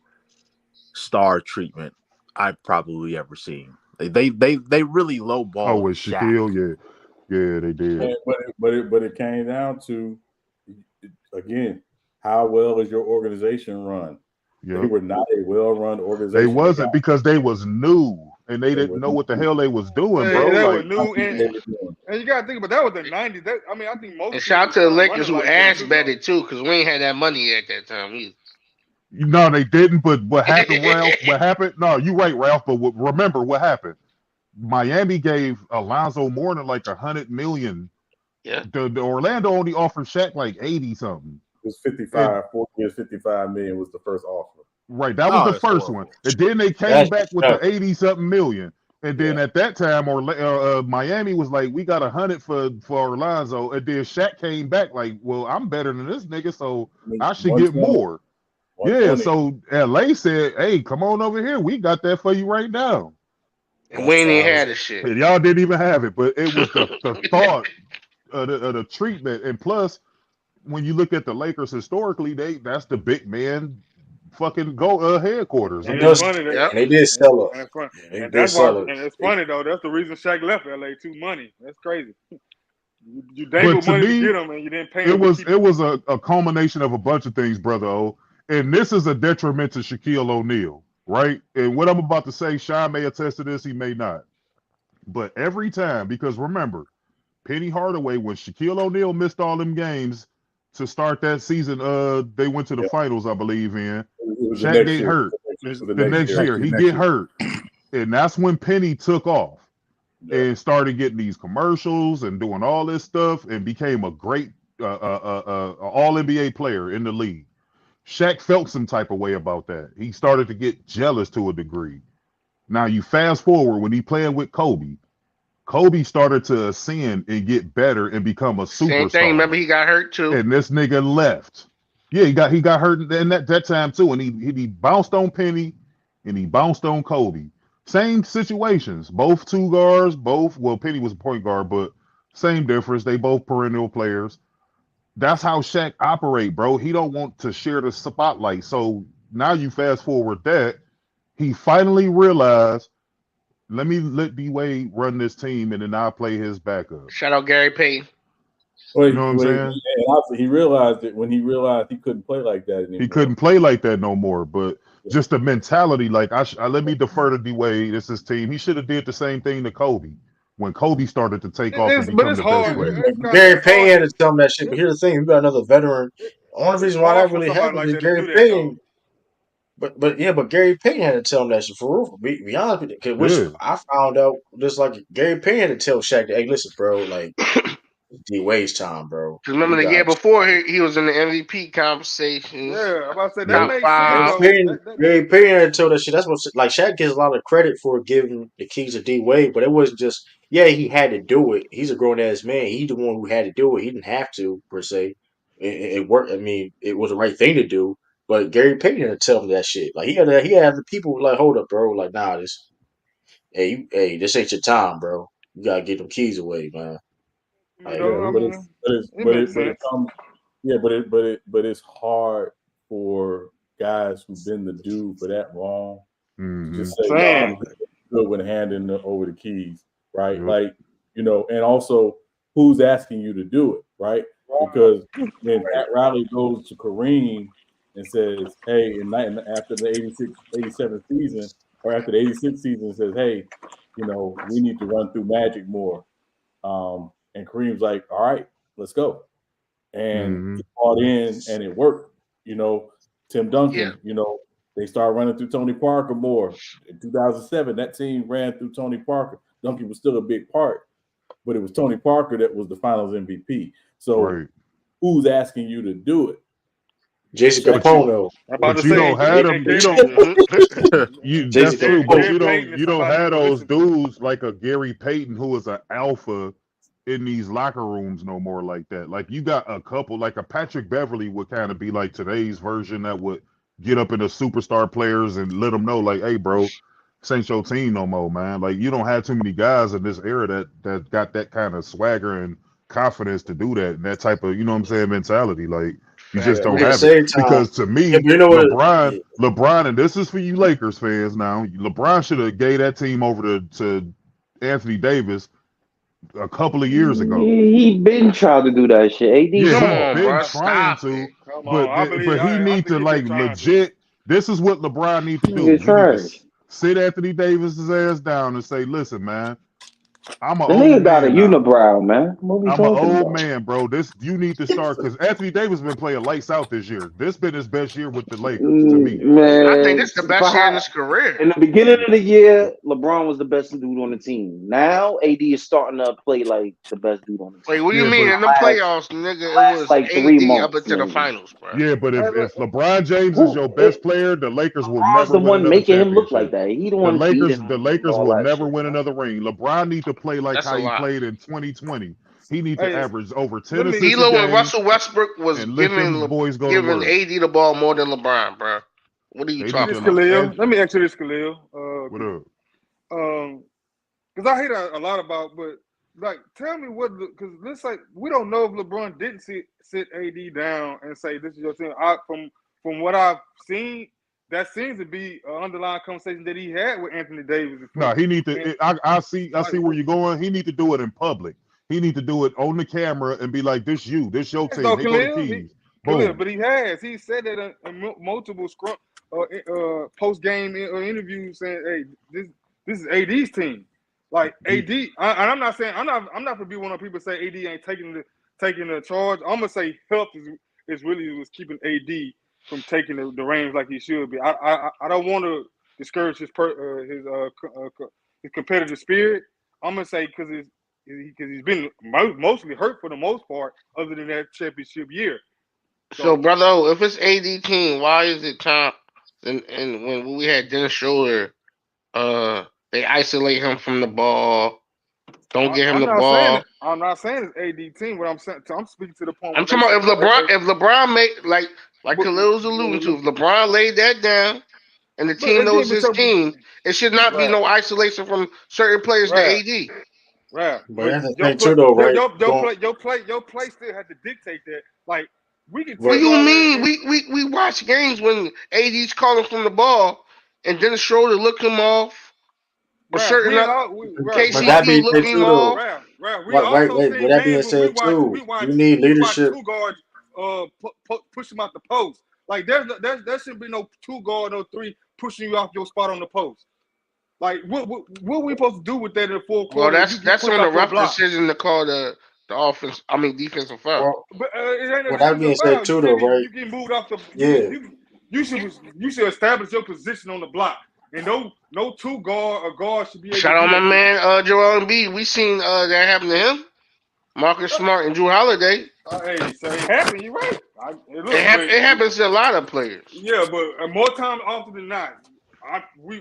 star treatment I've probably ever seen. They really lowballed. with Shaquille, yeah, they did. But it came down to, again, how well is your organization run? Yeah. They were not a well-run organization. They wasn't because they was new and they didn't know what the hell they was doing, bro. They Like, were new, and you gotta think about that was the '90s. I think most. And shout out to the Lakers who like ass that, betted too, because we ain't had that money at that time either. no, they didn't. But what happened, Ralph? What happened? No, you right, Ralph. But remember what happened? Miami gave Alonzo Mourning like $100 million. Yeah. The Orlando only offered Shaq like 80 something. It was 55. 4 years, $55 million was the first offer. Right, that was the first one, and then they came back with the 80 something million. And then at that time, Miami was like, "We got 100 for Orlando," and then Shaq came back like, "Well, I'm better than this nigga, so I should get more." Yeah, so LA said, "Hey, come on over here. We got that for you right now." And we ain't even had the shit. And y'all didn't even have it, but it was the thought of the treatment. And plus, when you look at the Lakers historically, that's the big man fucking headquarters. And it's funny they did sell and it. it's funny. They And did that's sell why, it. and it's funny though. That's the reason Shaq left LA too. Money. That's crazy. You But dangled to money me, to get him, and you didn't pay him. it was a culmination of a bunch of things, brother O. And this is a detriment to Shaquille O'Neal, right? And what I'm about to say, Sean may attest to this, he may not. But every time, because remember, Penny Hardaway, when Shaquille O'Neal missed all them games to start that season, they went to the finals, I believe, in. Shaq get hurt. The next year, he get hurt. And that's when Penny took off and started getting these commercials and doing all this stuff and became a great all-NBA player in the league. Shaq felt some type of way about that. He started to get jealous to a degree. Now you fast forward when he playing with Kobe. Kobe started to ascend and get better and become a superstar. Same thing. Remember, he got hurt too. And this nigga left. Yeah, he got hurt in that time too. And he bounced on Penny and he bounced on Kobe. Same situations. Both two guards, Penny was a point guard, but same difference. They both perennial players. That's how Shaq operate, bro. He don't want to share the spotlight. So now you fast forward that. He finally realized, let D-Wade run this team, and then I'll play his backup. Shout out Gary Payton. You know what I'm saying? And also he realized it when he realized he couldn't play like that anymore. He couldn't play like that no more. But just the mentality, like let me defer to D-Wade. It's his team. He should have did the same thing to Kobe when Kobe started to take off and become the best player. Gary Payton had to tell him that shit. But here's the thing: you got another veteran only It's reason why hard that for really somebody happened like is that to Gary do that though. Payton. But Gary Payton had to tell him that shit for real. Be honest with you, which Yeah. I found out just like Gary Payton had to tell Shaq, "Hey, listen, bro, like D Wade's time, bro. Remember You the year got before he was in the MVP conversations, Yeah, I'm about to say that Yep. top makes sense Gary five. though. Payton. Gary Payton had to tell that shit. That's what like Shaq gets a lot of credit for giving the keys to D Wade, but it wasn't just he had to do it. He's a grown ass man. He's the one who had to do it. He didn't have to per se. It worked. I mean, it was the right thing to do. But Gary Payton had to tell him that shit. Like he had the people like, hold up, bro. Like, nah, this ain't your time, bro. You gotta get them keys away, man. You Like, know, Yeah, I but mean, it makes it sense. comes. Yeah, but it's hard for guys who've been the dude for that long to Mm-hmm. just say, "No, I'm Saying, good with handing over the keys," right? Yep. Like, and also who's asking you to do it, right? Because when Pat Riley goes to Kareem and says, "Hey," after the 86, 87 season, or after the 86 season, says, "Hey, we need to run through Magic more." And Kareem's like, "All right, let's go." And Mm-hmm. he bought in and it worked. Tim Yeah. Duncan, they started running through Tony Parker more. In 2007, that team ran through Tony Parker. Duncan was still a big part, but it was Tony Parker that was the finals MVP. So Right. who's asking you to do it? Jason Shaq. But you Capono. I'm about to but you say, don't have and, them. and, You Gary, don't. You Jason that's true, but Capono. Gary you Payton don't is you don't somebody you have would those listen to. dudes like a Gary Payton who is an alpha in these locker rooms no more like that. Like you got a couple, like a Patrick Beverly would kind of be like today's version that would get up in the superstar players and let them know, like, hey, bro, this ain't your team no more, man. Like you don't have too many guys in this era that got that kind of swagger and confidence to do that and that type of, you know what I'm saying, mentality. Like you just Yeah, don't but at the have it. same time, Because to yeah, me, but you know what? Yeah, LeBron, and this is for you Lakers fans now. LeBron should have gave that team over to Anthony Davis a couple of years ago. He been trying to do that shit. AD Yeah, Come he smart. on, been bro. trying Stop to, it. Come but on, I believe but he I need think to he like been trying to. legit. This is what LeBron need to do. Nigga He need to trash. sit Anthony Davis's ass down and say, "Listen, man, I'm an The old nigga got a man now. unibrow, man. What we I'm an talking old about? man, bro. This you need to start because Anthony Davis been playing lights out this year. This been his best year with the Lakers to me. I think Man, this is the best year in his career. in the beginning of the year, LeBron was the best dude on the team. Now, AD is starting to play like the best dude on the Wait, team. what do you Yeah, mean? but In the Last, playoffs, nigga, it last was like 3 AD up months, into the maybe. finals, bro. yeah, but Hey, if LeBron James is your It, best player, the Lakers will LeBron's never the win one another making him look like championship. that. He the The one beating Lakers, the him and Lakers all will that never shit. win another ring. LeBron need to play like That's how a he lot. played in 2020. He need to hey, average over 10 let me. assists a D'Lo and game Russell Westbrook was and let them boys go to giving work. AD the ball more than LeBron, bro. What are you They See need talking this, to about? Khalil. and Let me ask you this, Khalil. what up? Because I hate a lot about, but like, tell me what, because let's say we don't know if LeBron didn't sit AD down and say this is your team. From what I've seen, that seems to be an underlying conversation that he had with Anthony Davis No, before. he need And to. I like, see where you're going. He need to do it in public. He need to do it on the camera and be like, "This you. This your yes, team. though, Here go the Khalil, keys. Khalil, Boom." but he said that in multiple post game interviews saying, "Hey, this is AD's team." Like AD, and I'm not saying I'm not gonna be one of the people say AD ain't taking the charge. I'm gonna say health is really was keeping AD from taking the reins like he should be. I don't want to discourage his competitive spirit. I'm gonna say because he's been mostly hurt for the most part, other than that championship year. So, So brother, if it's AD team, why is it time? And when we had Dennis Schroeder, they isolate him from the ball. Don't get him I'm the not saying ball. it. I'm not saying it's AD team. What I'm saying, I'm speaking to the point I'm when they talking say, about if LeBron made like but, Khalil was alluding to, if LeBron laid that down and the but team knows again, his team, it should not be right, no isolation from certain players to right, AD. right. but But that's the your thing play, too, though, right? Going, your play still had to dictate that. Like we can What but do take you all that. mean? We watch games when AD's calling from the ball and Dennis Schroeder look him off, or Right, certain but that KCP being look said him too, though, off. right. We right, also right. But seen that being games when said too, you need we watch leadership. two guards push him out the post. Like there should be no two guard or three pushing you off your spot on the post. Like what we supposed to do with that in the fourth Well, quarter if you get that's pushed on the off your rough block? decision to call the defensive foul. Well, But it ain't a with that being defensive said, foul. You too, can't though, be. right? You get moved off the. Yeah. You should establish your position on the block, and no two guard or guard should be able to Shout do out my that to you. man Joel Embiid. We seen that happen to him. Marcus Smart and Drew Holiday. Hey, so it happened. You're right. It happens to a lot of players. Yeah, but more time often than not, we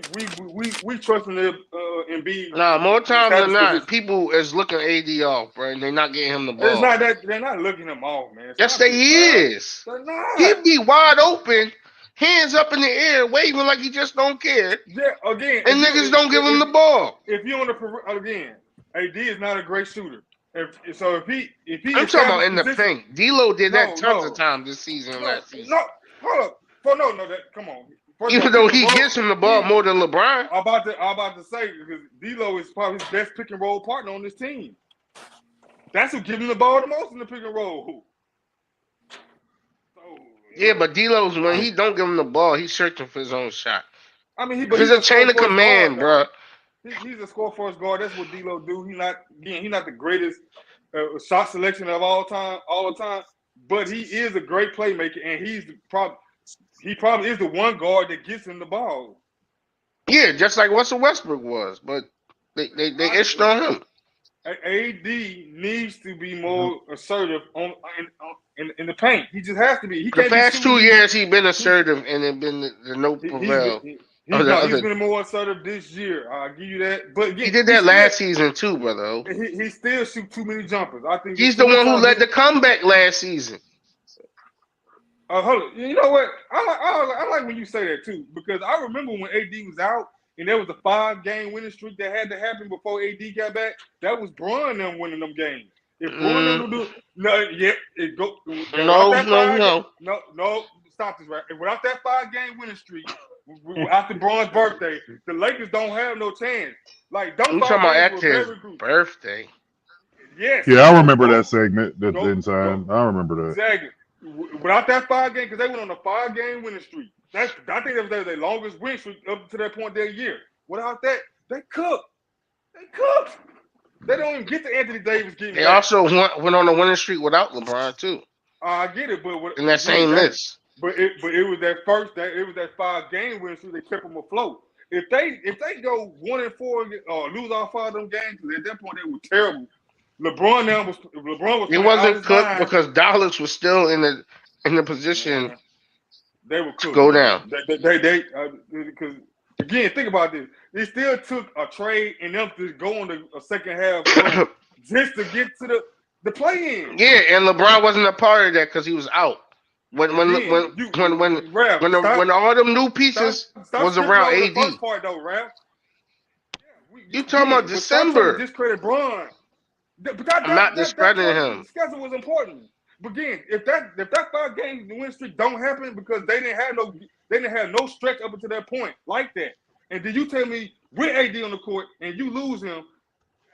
trust in Embiid. Nah, more times than establish not, position. people is looking AD off, bro, and they're not getting him the ball. It's not that they're not looking him off, man. Yes, Stop they it, is. They're not. He'd be wide open, hands up in the air, waving like he just don't care. Yeah, again, And niggas don't give him the ball. If you're on the again, AD is not a great shooter. If he I'm talking about in the position- paint. D'Lo did that No, tons no. of times this season and last season. No, hold up. Come on. First Even of all, though he gets him the ball more than LeBron. I'm about to say because D'Lo is probably his best pick and roll partner on this team. That's who gives him the ball the most in the pick and roll. So, Yeah, but D'Lo's when he don't give him the ball, he's searching for his own shot. I mean, he's a chain of command, bro. He's a score first guard. That's what D'Lo do. He's not the greatest shot selection of all the time, but he is a great playmaker, and he probably is the one guard that gets him the ball. Yeah, just like Russell Westbrook was, but they ished on him. AD needs to be more assertive in the paint. He just has to be. He The can't past be 2 years, he's been assertive, and it been the no prevail. He's been more assertive this year. I'll give you that. But again, he did that last season too, brother. He still shoot too many jumpers. I think he's the one who led the comeback last season. Hold on. You know what? I like when you say that too, because I remember when AD was out and there was a 5-game winning streak that had to happen before AD got back. That was Bron them winning them games. If Bron them do no. Stop this right. Without that 5-game winning streak, after Bron's birthday, the Lakers don't have no chance. Like I'm talking about after his birthday. Yes. Yeah, I remember that segment. That time. I remember that. Exactly. Without that 5-game, because they went on a 5-game winning streak. I think that was their longest win streak up to that point that year. Without that, they cooked. They don't even get to Anthony Davis getting. They also went on a winning streak without LeBron too. I get it, but in that same list. But it was that 5-game winning streak that kept them afloat. If they go 1-4 or lose all 5 of them games, at that point they were terrible. LeBron was. It wasn't cooked because Dallas was still in the position. They were to go down. They because again, think about this. They still took a trade and them to go on a second half just to get to the play-in. Yeah, and LeBron wasn't a part of that because he was out. When all them new pieces was around AD. The first part though, Raph. You talking about December? Discredit Bron. I'm not discrediting him. The schedule was important. But again, if that 5-game win streak don't happen because they didn't have no stretch up until that point like that, and then you tell me with AD on the court and you lose him,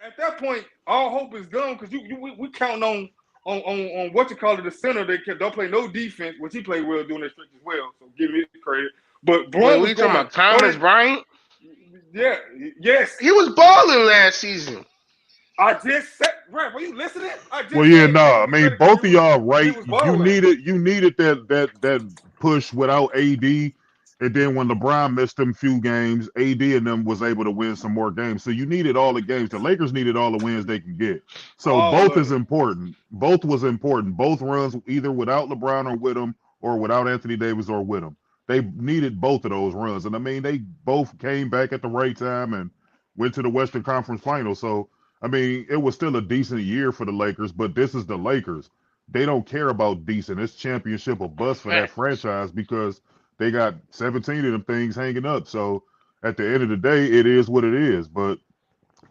at that point all hope is gone because we count on what you call it, the center that don't play no defense, which he played well doing that stretch as well. So give me credit. But Bron, we talking about Thomas Bryant? Yeah, yes, he was balling last season. I just said, Rap, were you listening? I mean, both of y'all right. You needed that push without AD, and then when LeBron missed them few games, AD and them was able to win some more games. So you needed all the games. The Lakers needed all the wins they can get. So both is important. Both was important. Both runs, either without LeBron or with him, or without Anthony Davis or with him. They needed both of those runs, and I mean, they both came back at the right time and went to the Western Conference Finals. So. I mean, it was still a decent year for the Lakers, but this is the Lakers. They don't care about decent. It's championship or bust for that franchise because they got 17 of them things hanging up. So at the end of the day, it is what it is. But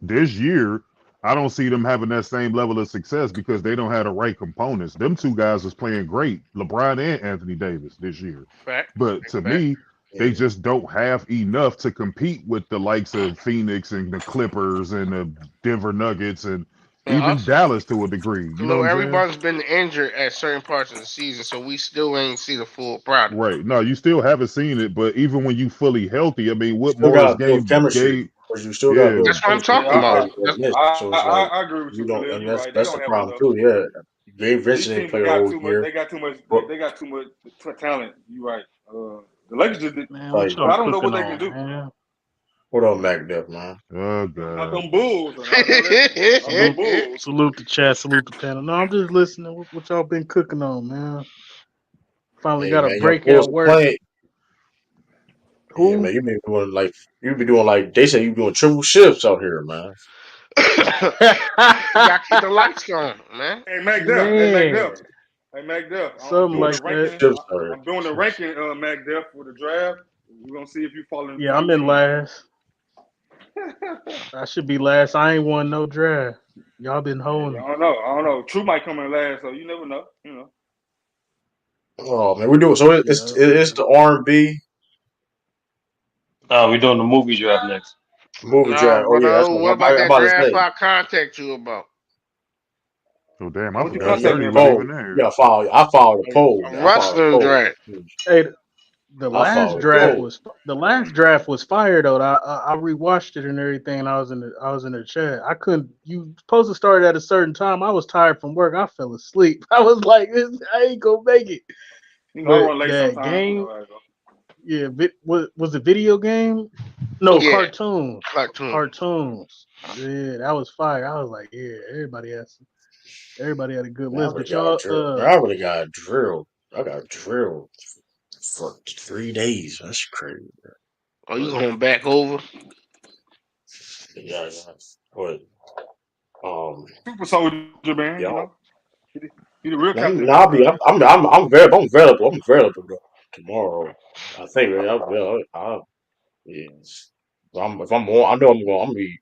this year, I don't see them having that same level of success because they don't have the right components. Them two guys was playing great, LeBron and Anthony Davis this year. But to me, they just don't have enough to compete with the likes of Phoenix and the Clippers and the Denver Nuggets and even Dallas to a degree. You know, everybody's been injured at certain parts of the season, so we still ain't see the full product. Right. No, you still haven't seen it, but even when you fully healthy, I mean, what Morris game gave But you still got to Yeah, do a That's what I'm punishment talking for about. everybody that That's, missed. So it's like I agree with you you, don't, Khalil. and You're that's right. They that's the don't have problem enough. too. Yeah, Gabe These Vincent didn't teams play the got whole too much. year, They got too much. but They got too much talent. You're right. The Lakers just did, Man, what like, but y'all I don't know what cooking they can on, do. man? what up, Mac Def, man? oh Not god, them Bulls. Now listen, not them Salute, Bulls. salute the chat, salute the panel. No, I'm just listening. What y'all been cooking on, man? Finally Hey got a man, your Bulls breakout are work. playing. Yeah, Who? man, you be doing like they say you doing triple shifts out here, man. you gotta keep the lights on, man. Hey, Mac Def. Hey, Mac Def. Man, Hey, Mac Def. I'm something Doing doing the like triple that. ranking. shifts out here. I'm doing the ranking, Mac Def, for the draft. We're gonna see if you fall in the Yeah, top I'm in 10. last. I should be last. I ain't won no draft. Y'all been Hey, holding me. I don't know. I don't know. True might come in last, so you never know. You know. Oh man, we do it. So Yeah. it's the R&B We're doing the movie draft next. movie Nah, draft. Oh yeah, that's brother. what What about I'm that about to draft say. I contact you about? oh damn, And I what you Yeah, forgot you got contact Dirty me the was about? even poll. You there. got to follow. I followed the poll. A Man. I followed the wrestling poll. draft. Hey, I followed the poll. the last draft was fire though. I rewatched it and everything. And I was in the chat. I couldn't. You supposed to start at a certain time. I was tired from work. I fell asleep. I was like, I ain't gonna make it. You know, I But run late that sometimes. You know game, how I go. yeah, was it video game? No, Yeah, cartoons. cartoon. Cartoons. Yeah, that was fire. I was like, yeah, everybody had a good Man, I list. would have But got y'all, drilled. Man, I would have got drilled. I got drilled for 3 days. That's crazy. Oh, you But going back over? yeah, but Super soldier, man. yeah. You know, he the real I'm, Captain nah, I'll be. America. I'm available. I'm available though, tomorrow. I think really, yeah. If I'm on, I know I'm going. I'm be.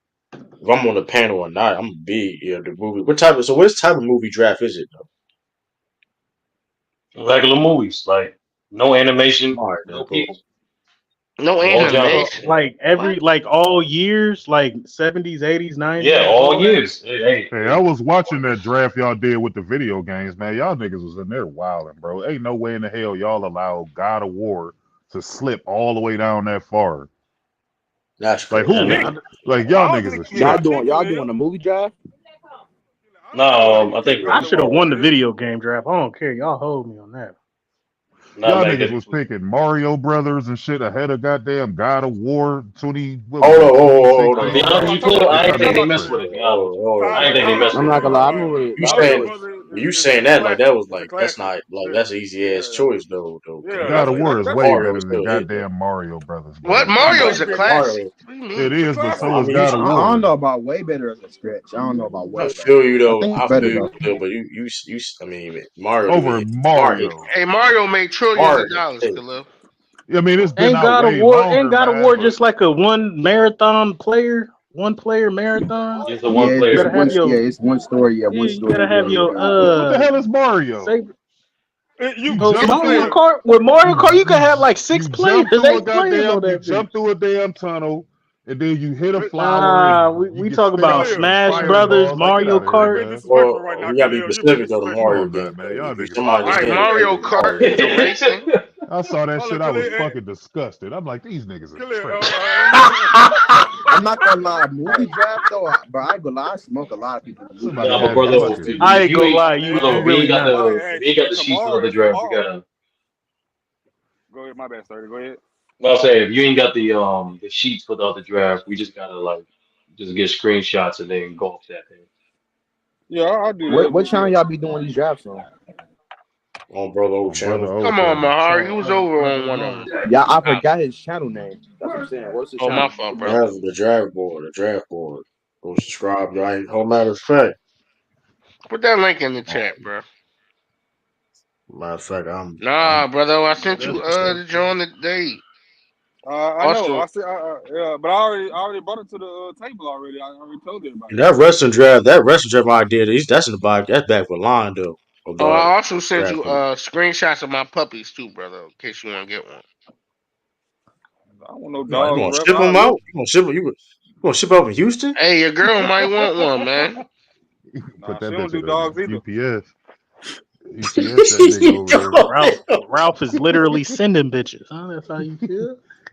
If I'm on the panel or not, I'm gonna be the movie. What type of movie draft is it though? Regular movies, like no animation, All right, then, no cool. people, No all genres. animation. like What? like all years, like 70s, 80s, Yeah, 90s, all all that. years. Hey, Hey, I was watching that draft y'all did with the video games, man. Y'all niggas was in there wilding, bro. Ain't no way in the hell y'all allow God of War to slip all the way down that far. That's Like crazy. who? and Man, Like I y'all don't niggas think is he got tripping. Y'all Khalil. doing a movie draft? I no, don't know why he I would take think I God of should have War, won the Khalil. video game draft. I don't care. Y'all hold me on that. not Y'all Mac niggas Daddy was was. picking Mario Brothers and shit ahead of goddamn God of War 20. What was Hold on, that? hold To on, be 2016. hold honest on. with you, Talk Cliff, about Get I y'all ain't think niggas they time messed straight. with it. To be honest with you, I ain't think they out. messed I'm with it. not To be gonna lie. I'm honest. gonna wait. I'm gonna Mario You wait. Brothers you is saying a that like that classic. was It's a like that's classic. not like Yeah, that's an easy ass yeah, choice though. yeah. God of War is That's way Mario better was than still hit though. goddamn Mario Brothers, what? bro. I know Mario's he a been hit. classic. Mario, What do you It mean? It's a is, but classic. so I is mean, you, God of I don't War. know about way better as a stretch. I don't know about I way better. feel you I though. think it's I better feel you though. still, but I mean, Mario do Over hit. Smart hit. Mario. Hey, Mario made trillions Smart of dollars, hit. Khalil. I mean, it's been out way Ain't longer, God of man, War but just like a one player marathon? Just a one Yeah, You player. gotta have yeah, your it's one story. Yeah, one you gotta story. have your what the hell is Mario? say You It's jump two through Mario it. players. Kart with Mario You Kart you you can have like six you players, jump through a 8 players on goddamn. You that bitch. jump through a damn tunnel, and then you hit a It, flower, and you We get talk spit about out Khalil, some Smash Brothers, fireballs. Like, get Mario out of here, you Kart. being man. disrespectful Well, right now, we gotta be Khalil. You're being specific though. The Come disrespectful. Mario on, game man, man. though. Y'all If niggas somebody just Right, wild. saying the Mario game, Kart Mario. is the racing. I saw that Hold on, shit. I was Khalil. fucking disgusted. I'm like, these niggas is Khalil, tripping. I'm not gonna lie. Movie draft though, but I ain't gonna lie. I smoke a lot of people in the movie Somebody Nah, draft. but had me brother, fucking. I if ain't you gonna ain't lie, brother, you if we ain't really got not. if we ain't got the sheets for the draft, we gotta. Go ahead, my bad, sir. Go ahead. Well, I'll say if you ain't got the sheets for the other draft, we just gotta like just get screenshots and then go off that thing. Yeah, I'll do that. What But channel yeah, y'all be doing these drafts on? On brother old On brother channel. old Come on, channel. Mahar, you Shout was out over brother on one of them. Mo. Yeah, I Ah, forgot his channel name. That's what I'm saying. What's the oh, my channel? fault, bro. That's the draft board. The draft board. Go subscribe, right? Whole matter of fact. Put that link in the chat, bro. Matter of fact, I'm Nah, brother, I Yeah, sent that's you what's up. the joint today. I know. Also, I said, yeah, but I already brought it to the table already. I already told everybody. and that wrestling draft idea. That's in the back. That's back with line though about I also sent you drafting. screenshots of my puppies too, brother, in case you want to get one. I don't want no You dogs gonna wrapped. ship I them look. out? You gonna ship out in Houston? Hey, your girl might want one, man. Put Nah, she that don't bitch do in a dogs either. UPS. UPS that nigga over there. Ralph is literally sending bitches. Huh? That's how you feel?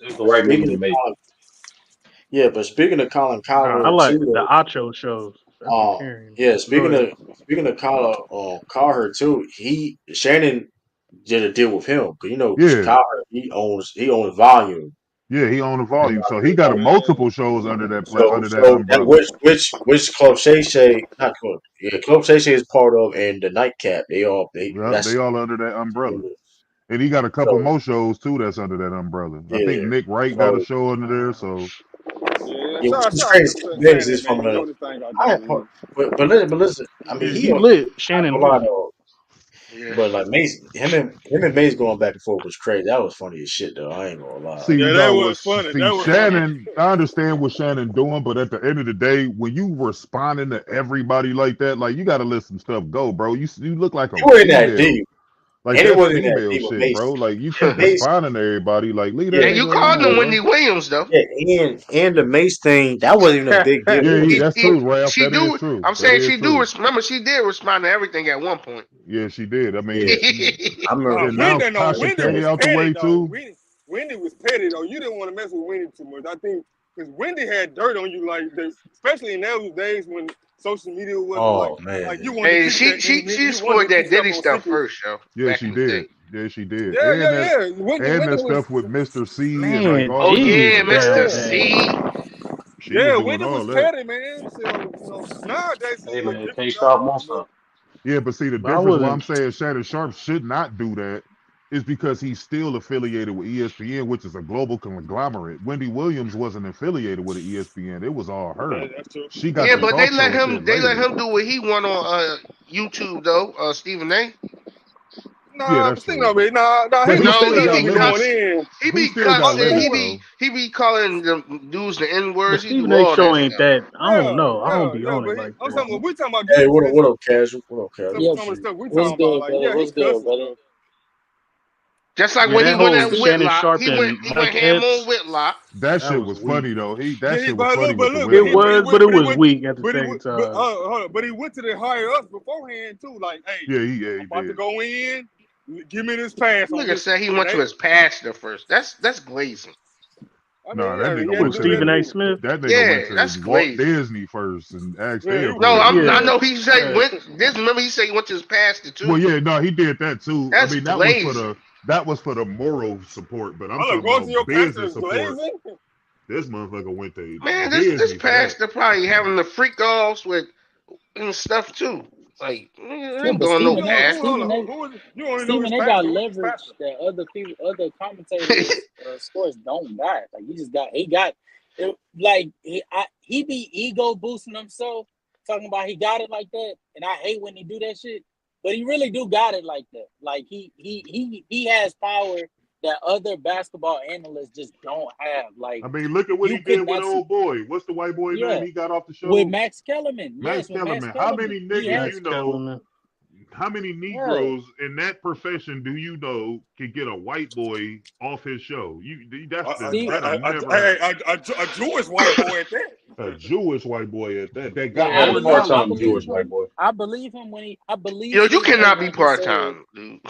It was the right movie Speaking to of make. Colin, yeah, but speaking of Colin Nah, I Cowherd like the too, Acho shows. That's a carrying. Yeah. Go ahead. Speaking of Carter too, Shannon did a deal with him because Yeah, Carter he owns volume. yeah, he owned the And, volume, so he got a Yeah. multiple shows under so under that so that umbrella. which Club Shay Shay not Club Club Shay Shay is part of and the Nightcap they Yep, they that's all under that umbrella. And he got a couple so more shows too that's under that umbrella. I think yeah Nick Wright got a so show under there. So Yeah. yeah Shout which out crazy. to Bayless Shannon, is man. from He the doing his thing out there, I man. but listen I mean Yeah, he lit. I ain't Shannon gonna lie lit. though. Yeah. But like Mace, him and Mace going back and forth was crazy. That was funny as shit though. I ain't gonna lie. see, Yeah, that no, was funny. see, That was funny. Shannon. I understand what Shannon doing, but at the end of the day, when you responding to everybody like that, like you got to let some stuff go, bro. You look like It a wasn't that female. deep, Like and it that's wasn't that female deep with shit, Mace. bro. Like you keep Mace, responding to everybody. Like leave that yeah, Hey, you nigga called alone, him bro. Wendy Williams though. yeah, and the Mace thing that wasn't even a big deal. It Yeah, wasn't that's even. true, Ralph. She That is do. true. I'm That saying is she do. true. Remember, she did respond to everything at one point. Yeah, she did. I Yeah, mean, I remember. and now Wendy, no, Tasha Wendy K was out the petty way though. too. Wendy was petty though. You didn't want to mess with Wendy too much. I think because Wendy had dirt on you, especially in those days when social media wasn't Oh man, like you wanted to And keep she that. she she You wanted explored to keep that stuff Diddy on stuff secret. first, yo. Yeah, Back she in the day. did. Yeah, she did. Yeah, yeah, yeah. And Wendy that was. stuff with Mr. C and like Man, all Oh of them. yeah, Jesus, Like Mr. God C. damn. she was Yeah, doing Wendy all was that. petty, man. So nowadays it's a Hey little man, different can't though. stop monster. But Yeah, but see the But I difference why I'm wasn't. saying Shannon Sharp should not do that is because he's still affiliated with ESPN, which is a global conglomerate. Wendy Williams wasn't affiliated with ESPN. It was all her. that's true. She got Yeah, the Yeah. but they talk let show him shit they let later. him do what he want on YouTube though. Stephen A. Yeah, Nah, that's but still, true. no, man. Nah, But he No, still he he got be be going limits. cuss. in. He He be still got cussing. limits Yeah, though. He be calling the dudes the N But words. He do Stephen A. all that show ain't stuff. that. I don't yeah, know. I don't yeah, be yeah. on it But like I'm that. talking about we talking about hey, getting to this. what up, Casual? What up, Casual? Some of the Shit. stuff we What's talking about, good, like brother? yeah, he What's good, cussing brother? stuff. Just like Yeah, when he that went whole at Shannon Whitlock, Sharp and he went Mike ham on Epps, Whitlock. That that shit was was weak. funny though. That Yeah, shit was but funny look, with but the look, It Whitlock was, shit. but it was weak at the same but time. hold on, but he went to the higher ups beforehand too. Like, hey, Yeah, I'm he about to did. go in. Give me this pass on Nigga this said one, he and went to they. his pastor first. That's glazing. I mean, Nah, that yeah, he nigga had to Who, went do that to Stephen A. too. Smith? that nigga went Yeah, to that's Walt glazing. Disney first and asked Yeah, he their No, went. opinion. I Yeah, know he said yeah. went. This remember he said he went to his pastor Well, too. yeah, no, he did that too. I That's mean, glazing. that was for the moral support, but I'm I look, talking going to about your pastor business is support. glazing. This motherfucker went to Man, this Disney for that. pastor probably having the freak offs with and stuff too. Like, nigga, Yeah, ain't but doing no You only, pastor. hold on, Stephen A. who is? You only know his Stephen A. got pastor. Who is his leverage pastor? that other commentators, sports don't got. Like he got it. Like he be ego boosting himself, talking about he got it like that, and I hate when he do that shit. But he really do got it like that. Like he has power that other basketball analysts just don't have. Like I mean, look at what he you could did with not see. old boy. What's the white boy name Yeah, he got off the with show? Max Kellerman. Max Yes, with Max Kellerman. How Kellerman. many He niggas has. Max you know? Kellerman. How many Yeah. Negroes in that profession do you know can get a white boy off his show? Steve. That'll never happen. A Jewish white boy at that. A Jewish white boy at that. That Now got Yeah, the more I knowledge part-time than believe Jewish you. white him. boy. I believe him when I believe Yo, you Stephen A. cannot be when he part said. time, dude.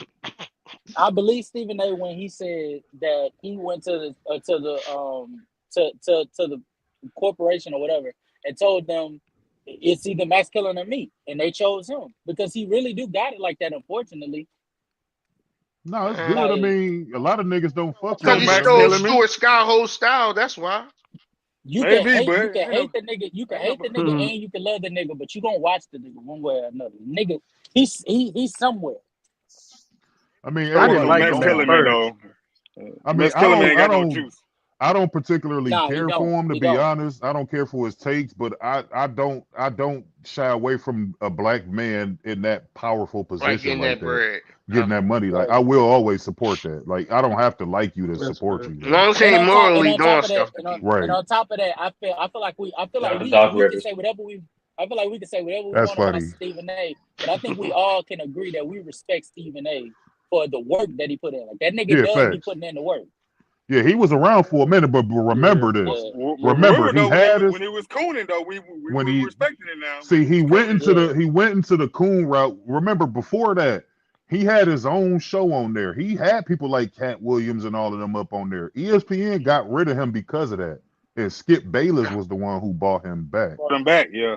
I believe Stephen A. when he said that he went to the corporation or whatever and told them it's either Max Kellerman or me, and they chose him because he really do got it like that. Unfortunately, No, it's good. I like mean, a lot of niggas don't fuck with Because So him, he but I Max stole mean, Kellerman, Stuart Skyho's style. That's why. maybe, but you can ain't no, hate the nigga, ain't no. and you can love the nigga, but you gonna watch the nigga one way or another. Nigga, he's somewhere. I mean, I I don't didn't know everybody like Max him don't. at Kellerman first. though. I mean, Max Kellerman ain't got no juice. I don't particularly Nah, he care don't. for him to He be don't. honest. I don't care for his takes, but I don't shy away from a black man in that powerful Like position getting like that that, bread. getting that money. Like Right. I will always support that. Like I don't have to like you to That's support fair. you. As long Like as he ain't And morally on top doing of that, stuff to people. and right, on top of that, I feel Shout like out to Doc we can Rivers. say whatever we I feel like we can say whatever we that's want about funny. Stephen A. But I think we all can agree that we respect Stephen A. for the work that he put in. Like that nigga Yeah, does be facts. putting in the work. Yeah, he was around for a minute, but Yeah. remember this. Yeah. Remember Remember he though had when his he was cooning though, we when were he respecting it now when see he was cooning. Yeah. he went into the coon route. Remember before that, he had his own show on there. He had people like Cat Williams and all of them up on there. ESPN got rid of him because of that. And Skip Bayless was the one who bought him back. Brought him back, yeah.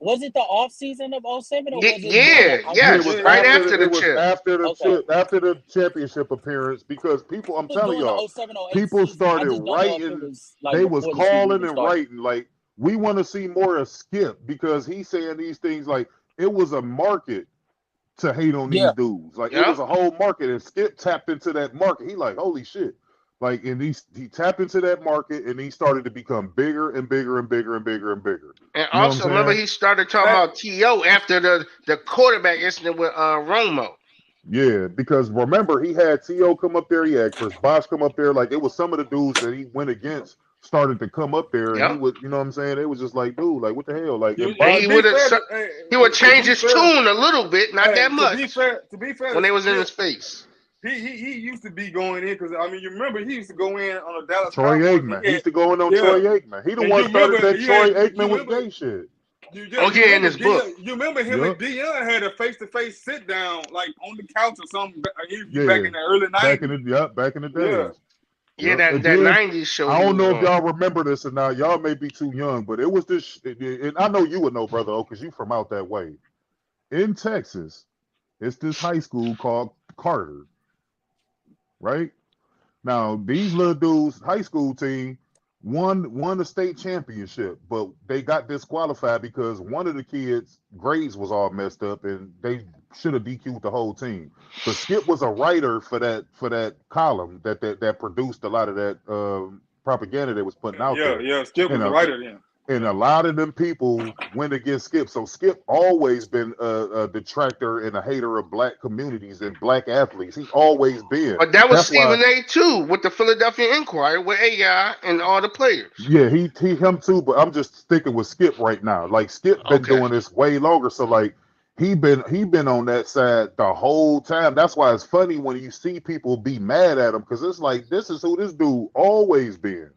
Was it the off season of 07 or was it during Yeah, the high Yeah, school it yes, was years? right after after the, the it was chip. after the Okay. chip, after the championship appearance, because people, I'm It was telling during the y'all, 07-08 people season. I started just don't know if it writing. was like They was before the season calling even and started. writing like, We want to see more of Skip because he's saying these things like it was a market to hate on Yeah. these dudes. Like it Yeah. was a whole market, and Skip tapped into that market. He like, holy shit. Like, and he tapped into that market, and he started to become bigger and bigger and bigger and bigger and bigger. And You know what I'm also, remember saying? he started talking about T.O. after the quarterback incident with Romo. Yeah, because remember he had T.O. come up there, he had Chris Bosh come up there. Like it was some of the dudes that he went against started to come up there, and he Yep. was, you know what I'm saying? It was just like, dude, like what the hell? Like, and And To he Bron, be would have fair, he would to change be his fair, tune a little bit, not that to be much, fair, when they to was in Skip, his face. he used to be going in because I mean you remember he used to go in on the Dallas Troy Cowboys and Aikman. he He had used to go in on yeah, Troy Aikman. He the and one you started remember that he had Troy you Aikman was remember gay shit. Oh you yeah, in remember his book. him Yep. and Dion had a face to face sit down like on the couch or something interview back Yeah. in the early Back in '90s. the Yeah, days. Yeah, Yep. that And that then '90s show I he don't was know if on. y'all remember this or not. Y'all may be too young, but it was this, and I know you would know, brother, because you from out that way. In Texas, it's this high school called Carter, right? Now these little dudes, high school team, won the state championship, but they got disqualified because one of the kids' grades was all messed up, and they should have DQ'd the whole team. But Skip was a writer for that column that produced a lot of that propaganda that was putting out there, yeah. Skip was and the writer then. a lot of them people went against Skip. So Skip always been a detractor and a hater of black communities and black athletes. He always been. But that was That's why. Stephen A. too, with the Philadelphia Inquirer, with AI and all the players. Yeah, him too, but I'm just sticking with Skip right now. Like Skip been Okay. doing this way longer, so like he been on that side the whole time. That's why it's funny when you see people be mad at him because it's like this is who this dude always been,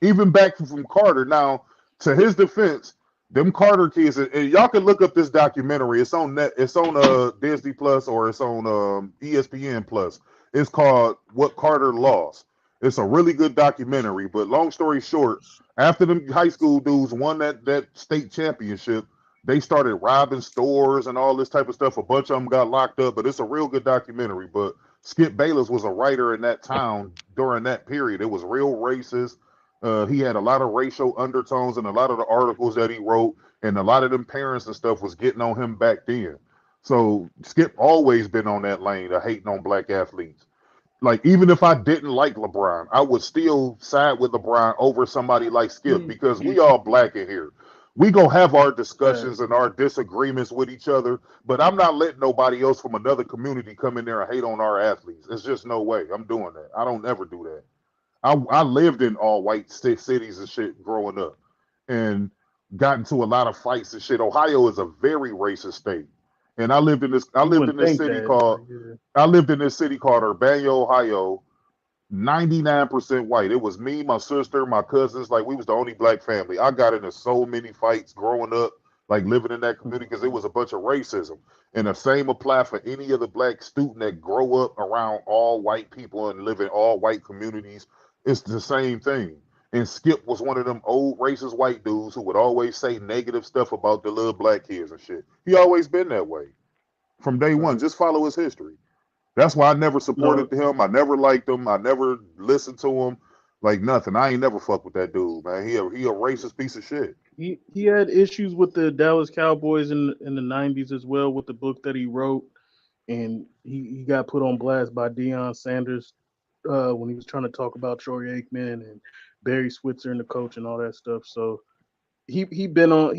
even back from Carter. Now, to his defense, them Carter kids, and y'all can look up this documentary. It's on net. It's on Disney Plus or it's on ESPN Plus. It's called What Carter Lost. It's a really good documentary, but long story short, after them high school dudes won that state championship, they started robbing stores and all this type of stuff. A bunch of them got locked up, but it's a real good documentary. But Skip Bayless was a writer in that town during that period. It was real racist. He had a lot of racial undertones in a lot of the articles that he wrote, and a lot of them parents and stuff was getting on him back then. So Skip always been on that lane of hating on black athletes. Like even if I didn't like LeBron, I would still side with LeBron over somebody like Skip because we all black in here. We gonna have our discussions and our disagreements with each other, but I'm not letting nobody else from another community come in there and hate on our athletes. It's just no way. I'm doing that. I don't ever do that. I lived in all white cities and shit growing up, and got into a lot of fights and shit. Ohio is a very racist state, and I lived in this. I You lived in wouldn't this think city that. called. Yeah. I lived in this city called Urbana, Ohio. 99% white. It was me, my sister, my cousins. Like we was the only black family. I got into so many fights growing up, like living in that community, because it was a bunch of racism. And the same apply for any other black student that grow up around all white people and live in all white communities. It's the same thing. And Skip was one of them old racist white dudes who would always say negative stuff about the little black kids and shit. He always been that way from day one. Just follow his history. That's why I never No, supported him. I never liked him. I never listened to him. Like nothing. I ain't never fucked with that dude, man. He a racist piece of shit. he had issues with the Dallas Cowboys in the '90s as well with the book that he wrote, and he got put on blast by Deion Sanders when he was trying to talk about Troy Aikman and Barry Switzer and the coach and all that stuff. So he been on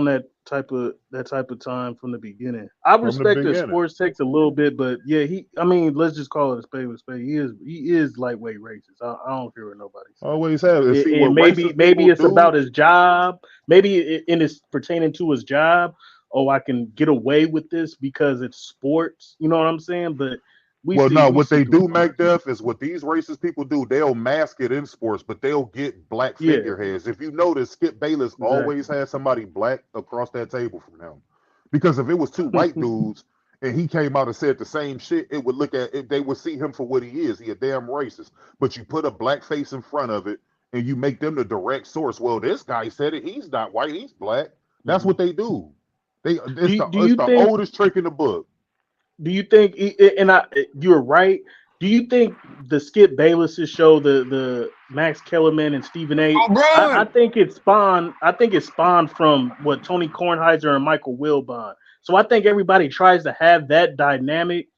that type of time from the beginning. I From the respect the beginning. sports takes a little bit, but yeah, I mean, let's just call it a spade with a spade. He is lightweight racist. I don't care what nobody says. Always have. And see And what maybe racist maybe people it's do. about his job. Maybe it's pertaining to his job. Oh, I can get away with this because it's sports. You know what I'm saying? But we Well, see no, we what see they through do, the line. Macduff, is what these racist people do. They'll mask it in sports, but they'll get black Yeah, figureheads. If you notice, Skip Bayless always exactly. had somebody black across that table from him. Because if it was two white dudes and he came out and said the same shit, it would look at it, they would see him for what he is. He a damn racist. But you put a black face in front of it and you make them the direct source. Well, this guy said it. He's not white. He's black. That's Mhm. what they do. They Do it's you, the do it's you the think oldest trick in the book. Do you think? And you're right. Do you think the Skip Bayless's show, the Max Kellerman and Stephen A. Oh, I run! think it spawned. I think it spawned from what Tony Kornheiser and Michael Wilbon. So I think everybody tries to have that dynamic.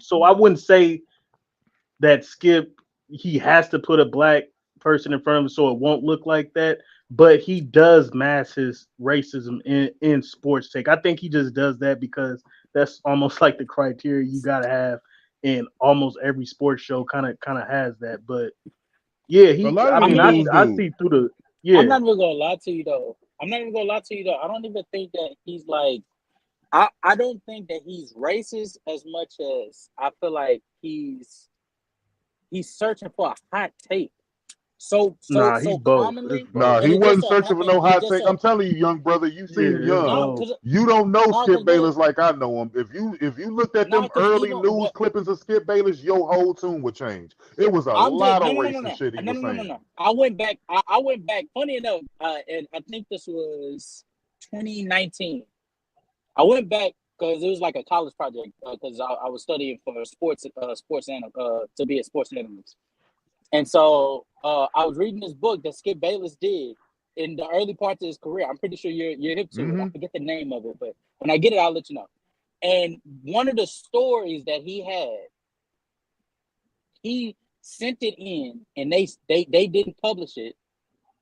So I wouldn't say that Skip he has to put a black person in front of him so it won't look like that. But he does mask his racism in sports take. I think he just does that because that's almost like the criteria you gotta have in almost every sports show. Kind of has that. But yeah, A he. lot I of I these mean, I mean, dudes I do. see through the I'm yeah. not even gonna lie to you though. I'm not even gonna lie to you though. I don't even think that he's like. I don't think that he's racist as much as I feel like he's searching for a hot take. So so Nah, he so both. It's commonly, Nah, both. and he it just wasn't so searching for happened. no It hot just take. so I'm telling you, young brother, you seem Yeah, it's no, young. both. cause You don't know no, Skip cause what Bayless like I know him. If you looked at no, them cause early even news what clippings of Skip Bayless, your whole tune would change. It was a I'm just lot no of no no no racist no shit he no was no no no saying. no. I went back. I went back. Funny enough, and I think this was 2019. I went back because it was like a college project because I was studying for sports to be a sports analyst. And so I was reading this book that Skip Bayless did in the early parts of his career. I'm pretty sure you're hip to it. I Mm-hmm. forget the name of it, but when I get it, I'll let you know. And one of the stories that he had, he sent it in, and they didn't publish it.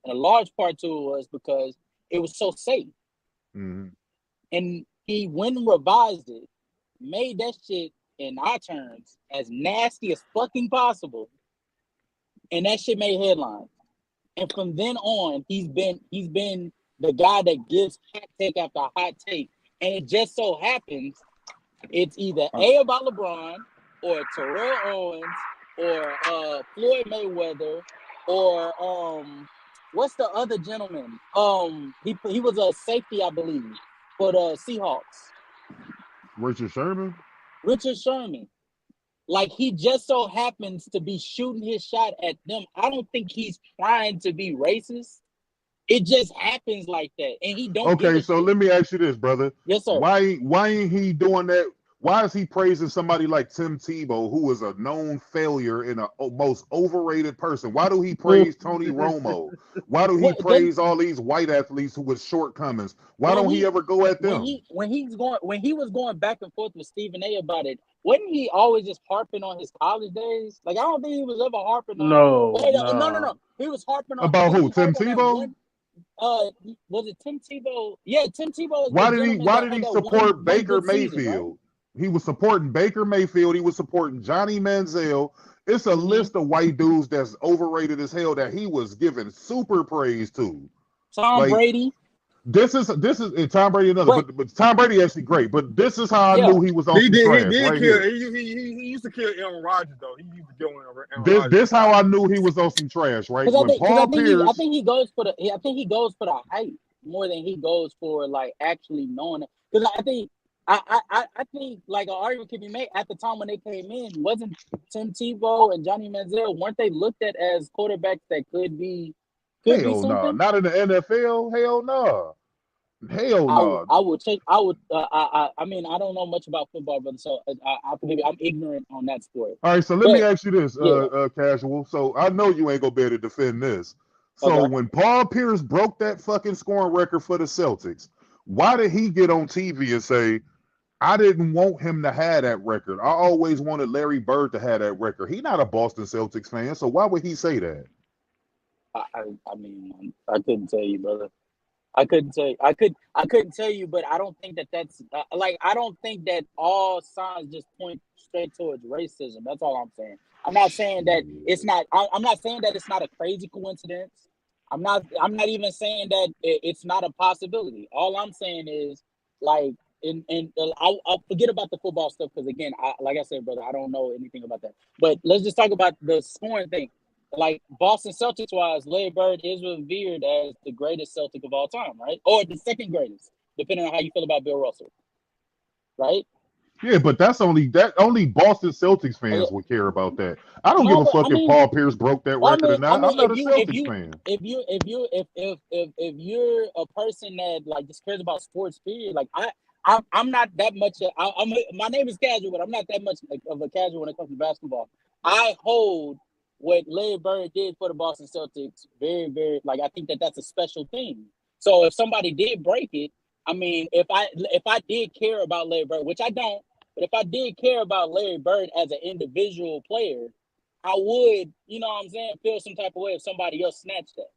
And a large part to it was because it was so safe. Mm-hmm. And he went and revised it, made that shit in our terms as nasty as fucking possible, and that shit made headlines. And from then on, he's been the guy that gives hot take after hot take. And it just so happens it's either A about LeBron or Terrell Owens or Floyd Mayweather or what's the other gentleman? He was a safety, I believe, for the Seahawks. Richard Sherman. Richard Sherman. Like he just so happens to be shooting his shot at them. I don't think he's trying to be racist. It just happens like that, and he don't give Okay, a so shit. let me ask you this, brother. Yes, sir. Why ain't he doing that? Why is he praising somebody like Tim Tebow, who is a known failure and a most overrated person? Why do he praise Tony Romo? Why do he What does praise all these white athletes who with shortcomings? Why when don't he he ever go at when them? he when he was going back and forth with Stephen A about it? Wasn't he always just harping on his college days? Like I don't think he was ever harping on. No, No. no. He was harping on. About Didn't who? he harp Tim on that Tebow? one? Was it Tim Tebow? Yeah, Tim Tebow is the Why did he gentleman why that did had he that one support one Baker good season, right? Mayfield? He was supporting Baker Mayfield. He was supporting Johnny Manziel. It's a Mm-hmm. list of white dudes that's overrated as hell that he was giving super praise to. Tom Like Brady, this is and Tom Brady another, but but Tom Brady actually great. But this is how I yeah, knew he was on He some did. He trash did right kill. here. He used to kill Aaron Rodgers though. He used to kill Aaron This Rodgers. this how I knew he was on some trash, right? because When I Paul think I Pierce, think he goes for the hype more than he goes for like actually knowing it. Because I think like an argument can be made at the time when they came in, wasn't Tim Tebow and Johnny Manziel, weren't they looked at as quarterbacks that could be hell no, something? not in the NFL, hell no, hell no. I would check. I would. I mean, I don't know much about football, brother. So I forgive you. I'm ignorant on that sport. All right, so let me But ask you this, yeah, Casual. So I know you ain't gonna be able to defend this. So okay. when Paul Pierce broke that fucking scoring record for the Celtics, why did he get on TV and say, I didn't want him to have that record? I always wanted Larry Bird to have that record. He's not a Boston Celtics fan, so why would he say that? I mean, I couldn't tell you, brother. I couldn't tell you. I couldn't tell you, but I don't think that that's like I don't think that all signs just point straight towards racism. That's all I'm saying. I'm not saying that it's not. I'm not saying that it's not a crazy coincidence. I'm not even saying that it's not a possibility. All I'm saying is like I'll forget about the football stuff because again, like I said, brother, I don't know anything about that. But let's just talk about the scoring thing. Like Boston Celtics wise, Larry Bird is revered as the greatest Celtic of all time, right? Or the second greatest, depending on how you feel about Bill Russell, right? Yeah, but only Boston Celtics Okay. fans would care about that. I don't give No, a but fuck if Paul Pierce broke that record or I not. mean, I'm not a Celtics fan. if you're a person that like just cares about sports, period, like I'm not that much. My name is casual, but I'm not that much of a casual when it comes to basketball. I hold what Larry Bird did for the Boston Celtics very, very like. I think that's a special thing. So if somebody did break it, I mean, if I did care about Larry Bird, which I don't, but if I did care about Larry Bird as an individual player, I would, you know what I'm saying, feel some type of way if somebody else snatched that.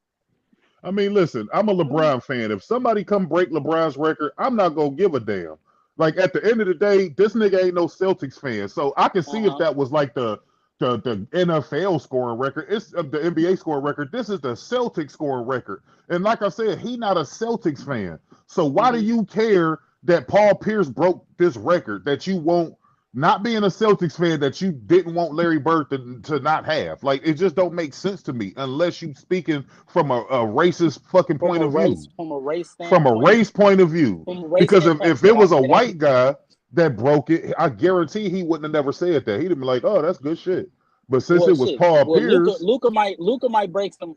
I mean, listen, I'm a LeBron fan. If somebody come break LeBron's record, I'm not gonna give a damn. Like at the end of the day, this nigga ain't no Celtics fan, so I can see if that was like the NFL scoring record. It's the NBA scoring record. This is the Celtics scoring record, and like I said, he not a Celtics fan. So why do you care that Paul Pierce broke this record that you won't? Not being a Celtics fan that you didn't want Larry Bird to not have. Like, it just don't make sense to me unless you speaking from a racist fucking point of view. From a race From a race point of view. From a race Because standpoint, if it was a white guy that broke it, I guarantee he wouldn't have never said that. He'd have been like, oh, that's good shit. But since it was Paul Pierce, Luka might break some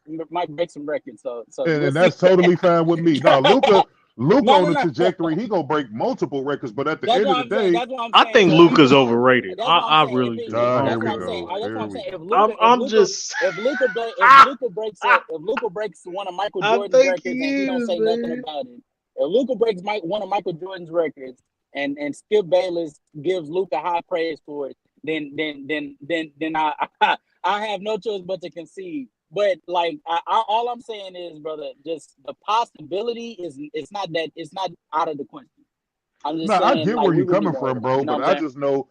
records. So and that's totally fine with me. No, Luka on the trajectory, he gonna break multiple records. But at the end of the day, I think Luka's overrated. I really do. Here we go. If Luka breaks one of Michael Jordan's records and he don't say nothing about it, if Luka breaks one of Michael Jordan's records and Skip Bayless gives Luka high praise for it, then I have no choice but to concede. But like all I'm saying is, brother, just the possibility is it's not out of the question. I'm just saying, I get like, where you're coming from, bro, but I just know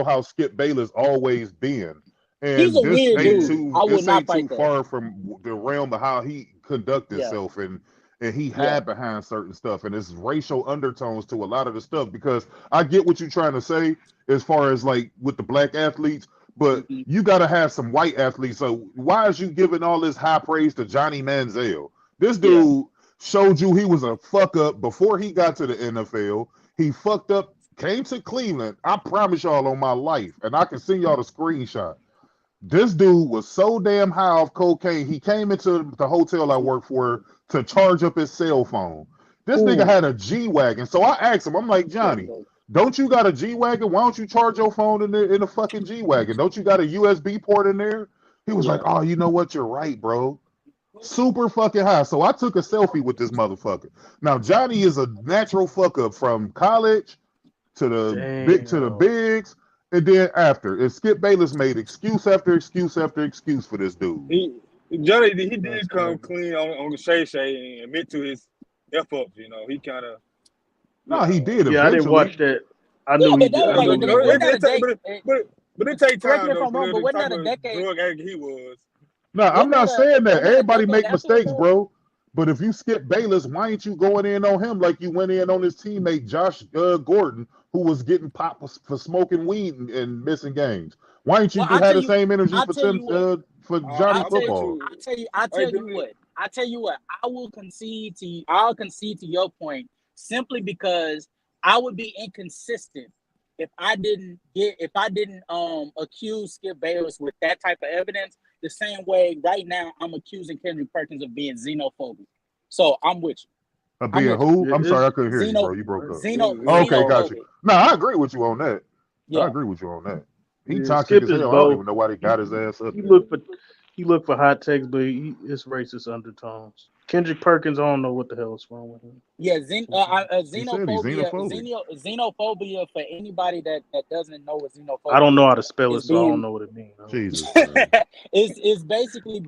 how Skip Bayless always been. And he's a this weird ain't dude. this ain't too far from the realm of how he conduct himself and he had behind certain stuff, and it's racial undertones to a lot of the stuff, because I get what you're trying to say as far as like with the black athletes, but you got to have some white athletes. So why is you giving all this high praise to Johnny Manziel? This dude showed you he was a fuck up before he got to the NFL. He fucked up, came to Cleveland. I promise y'all on my life, and I can send y'all the screenshot. This dude was so damn high off cocaine, he came into the hotel I worked for to charge up his cell phone. This nigga had a G-Wagon. So I asked him, I'm like, Johnny, don't you got a G-Wagon? Why don't you charge your phone in the fucking G-Wagon? Don't you got a USB port in there? He was like, oh, you know what? You're right, bro. Super fucking high. So I took a selfie with this motherfucker. Now, Johnny is a natural fuck up from college to the bigs. And then after, and Skip Bayless made excuse after excuse after excuse for this dude. Johnny, he did come clean on the Shay and admit to his F-ups. You know, he kind of. No, he did. Yeah, I didn't watch that. I knew he did. But it takes time. Correct me if I'm wrong, but wasn't that a decade? Drug addict he was. No, I'm not saying that. Everybody make mistakes, bro. But if you skip Bayless, why ain't you going in on him like you went in on his teammate Josh Gordon, who was getting popped for smoking weed and missing games? Why ain't you had the same energy for Johnny football? I tell you what. I will concede to you. I'll concede to your point simply because I would be inconsistent if I didn't accuse Skip Bayless with that type of evidence. The same way right now I'm accusing Kendrick Perkins of being xenophobic. So I'm with you. Being who? I'm sorry, I couldn't hear you, bro. You broke up. Okay, gotcha. No, I agree with you on that. Yeah. I agree with you on that. He toxic as hell. I don't even know why they got his ass up. He looked for hot takes, but it's racist undertones. Kendrick Perkins, I don't know what the hell is wrong with him. Yeah, xenophobia for anybody that doesn't know what xenophobia is. I don't know how to spell it, so I don't know what it means. Jesus. It's basically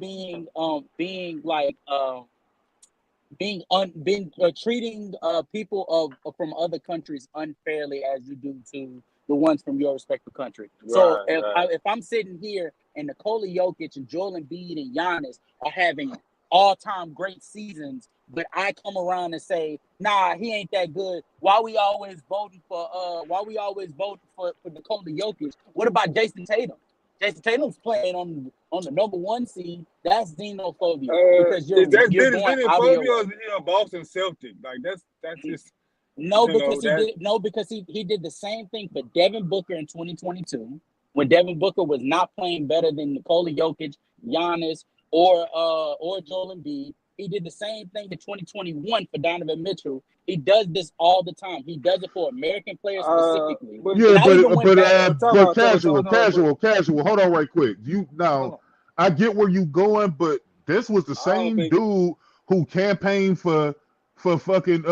treating people from other countries unfairly as you do to the ones from your respective country. So if I'm sitting here and Nikola Jokic and Joel Embiid and Giannis are having all-time great seasons, but I come around and say, nah, he ain't that good. Why we always voting for Nikola Jokic? What about Jason Tatum? Jason Tatum's playing on the number one seed. That's xenophobia because you're going out of your way. Or is he a Boston Celtic? Like that's just because he did the same thing for Devin Booker in 2022 when Devin Booker was not playing better than Nikola Jokic, Giannis, or Joel Embiid. He did the same thing in 2021 for Donovan Mitchell, He does this all the time. He does it for American players specifically. But Yeah, And I even went back. but casual. Hold on, right quick. I get where you going, but this was the I don't same think. dude who campaigned for fucking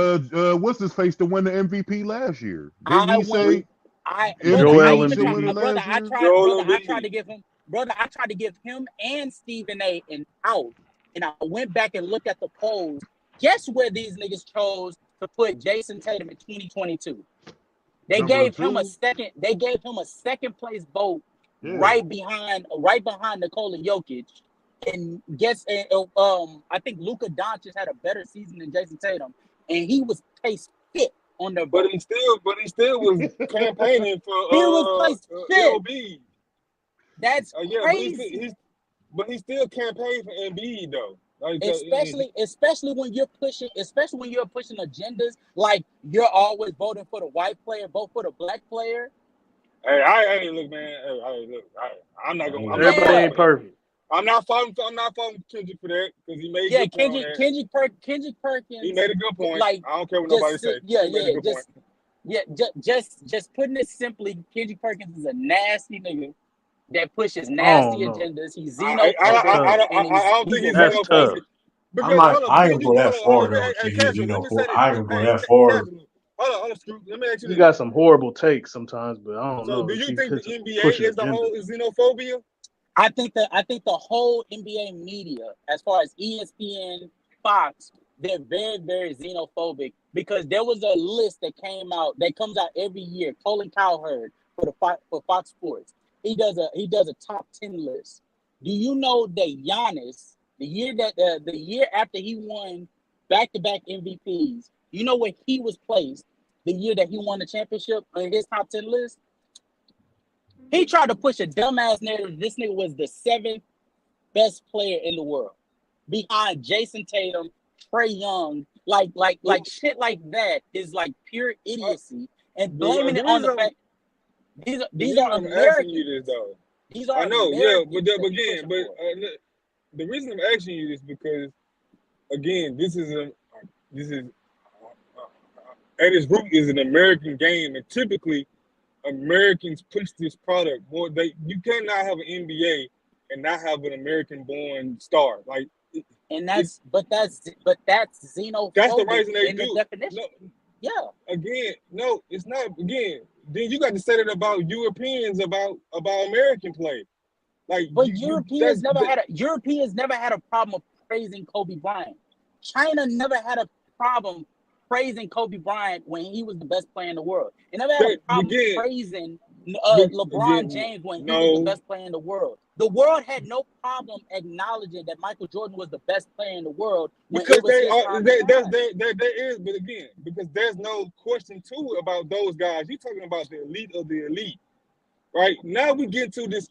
what's his face to win the MVP last year. Didn't I he went. say Brother, I Joel Embiid even should tried. win it Embiid. Brother, last I year? tried. Joel Brother, I tried Embiid. to give him. Brother, I tried to give him and Stephen A. an out, and I went back and looked at the polls. Guess where these niggas chose to put Jason Tatum in 2022? They Number gave him a two? second. They gave him a second place vote, Yeah. right behind Nikola Jokic. And I think Luka Doncic had a better season than Jason Tatum, and he was placed fifth on their But vote. he still was campaigning for He was placed fifth. LB. That's Yeah, crazy. but he still campaigned for Embiid though. Like, Especially when you're pushing agendas like you're always voting for the white player, vote for the black player. hey, I look, man. I'm not gonna. Everybody ain't perfect. I'm not faulting Kendrick for that because he made Yeah, a good point on that. Kendrick Perkins. He made a good point. Like, I don't care what nobody say. He made a good point. Just putting it simply, Kendrick Perkins is a nasty nigga that pushes I nasty don't know. agendas. He's I xenophobic. don't think he's That's tough. xenophobic. Because I ain't gonna go that far though. hey, To he's Casual, let me say I this. ain't gonna Hey, go that far. Casual, hold on, Scoop. Let me ask you You this. got some horrible takes sometimes, but I don't So, know do if you you think the push NBA an is the agenda. whole xenophobia? I think the whole NBA media, as far as ESPN, Fox, they're very, very xenophobic because there was a list that comes out every year. Colin Cowherd for Fox Sports. He does a top 10 list. Do you know that Giannis, the year after he won back-to-back MVPs, you know where he was placed the year that he won the championship on his top 10 list? He tried to push a dumbass narrative. This nigga was the 7th best player in the world, behind Jason Tatum, Trae Young. Like shit like that is like pure idiocy, and blaming it on the fact these are I'm asking you Americans. this though. These are I know, yeah, Americans that he again, pushing but for. the reason I'm asking you this because again, this is at its root is an American game, and typically Americans push this product more. You cannot have an NBA and not have an American-born star. Like, And that's xenophobic that's the reason they in do. the definition. No, Yeah. again, no, it's not. Again, then you got to say that about Europeans about American play. Like, But Europeans never had a problem praising Kobe Bryant. China never had a problem praising Kobe Bryant when he was the best player in the world. They never had a problem praising LeBron James when he was the best player in the world. The world had no problem acknowledging that Michael Jordan was the best player in the world when because it was his time to shine. there is, but again, because there's no question too about those guys. You're talking about the elite of the elite, right? Now we get to this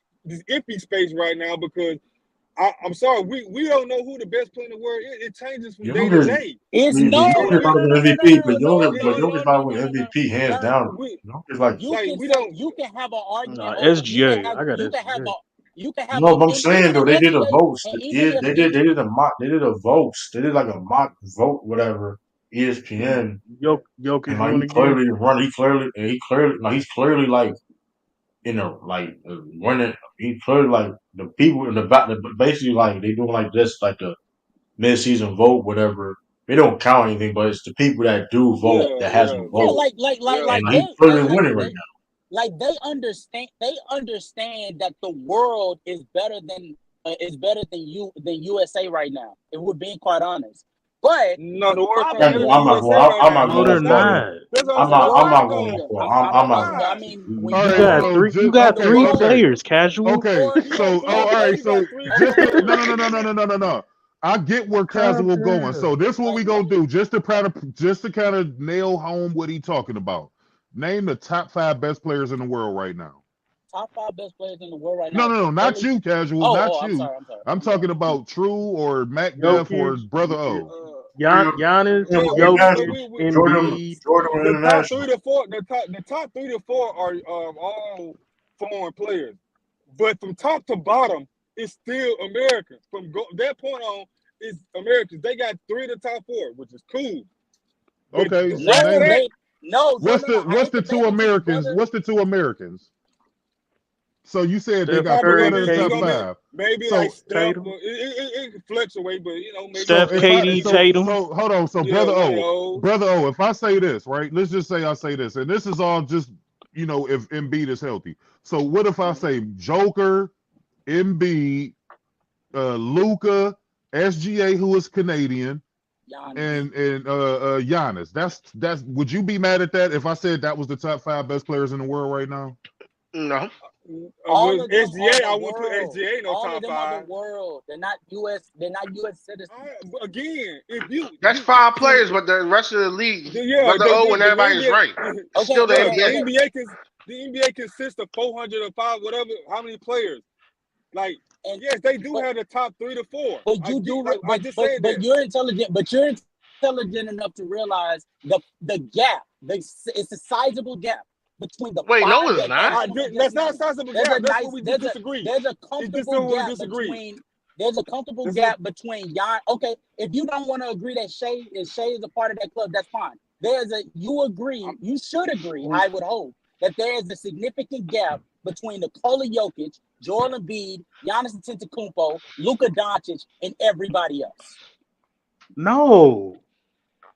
iffy space right now because I'm sorry, we don't know who the best player in the world is. It changes from day to Jokic, day. It's Jokic about to win MVP, but Jokic about to win no. MVP hands down. Jokic like You can have an argument Nah, over SGA. I got SGA. you can have no, but I'm even saying though in they did a SGA vote. and even if They did a mock. They did a vote. They did like a mock vote, whatever. ESPN Jokic and like won again. he's clearly like winning. He clearly like the people in the back. Basically, like they doing like this, like the mid-season vote, whatever. They don't count anything, but it's the people that do vote that has a yeah, vote, and they he's clearly winning right now. like they understand that the world is better than USA right now, if we're being quite honest. But no, the world problem better than I'm not USA going. right I'm now. not No, going they're that far. not. That's what I'm I'm saying. not. We're I'm not not going that going. far. I'm not going. I mean, when All you You right, got go, so three. You just when got the three world, players. Casual. okay. you got So three all right, players, you got so three just to, players. no. I get where Calm Casual going. down. So this what we Like gonna do just to kind of nail home what he talking about. Name the top 5 best players in the world right now. top 5 best players in the world right now. No, not Early. you, Casual, Oh, not I'm you. sorry. I'm talking about True or Mac Def or Jokic. Brother O. Giannis. Yeah, Jokic. Jordan Embiid. International. the top 3 to 4 are all foreign players, but from top to bottom, it's still Americans. From that point on, it's Americans. They got 3 of the top 4, which is cool. Okay, so No, name it. they no. What's I the hate to two break it to you, Americans? brother. What's the two Americans? So you said they Steph got Probably three Curry, out gonna of be the it's top Katie, gonna be five. maybe like So Steph. Tatum. It can fluctuate, but maybe so Steph, if I KD, so Tatum. so hold on. So yeah, brother one of O, those. if I say this, right? Let's just say I say this, and this is all just if Embiid is healthy. So what if I say Joker, Embiid, Luka, SGA, who is Canadian, Giannis. and Giannis? That's. Would you be mad at that if I said that was the top 5 best players in the world right now? No. All With of them SGA, are the I wouldn't put world. SGA in no All of top them are the 5. world. They're not U.S. They're not U.S. citizens. Again, if you That's 5 players, but the rest of the league, brother O and the everybody is NBA, right. It's Okay, still the NBA. the NBA consists of 405, whatever. How many players? Like, And yes, they do but have the top 3 to 4. but you do I just said but that. you're intelligent. But you're intelligent enough to realize the gap. It's a sizable gap between the Wait, no, 5 it's that not. That's not a sizable gap. That's where we just there's a disagree. there's a It's comfortable just where we gap disagree. between there's a comfortable This is gap between Jan. Okay, if you don't want to agree that Shea is a part of that club, that's fine. You should agree, I would hope, that there is a significant gap between Nikola Jokic, Joel Embiid, Giannis Antetokounmpo, Luka Doncic, and everybody else. No.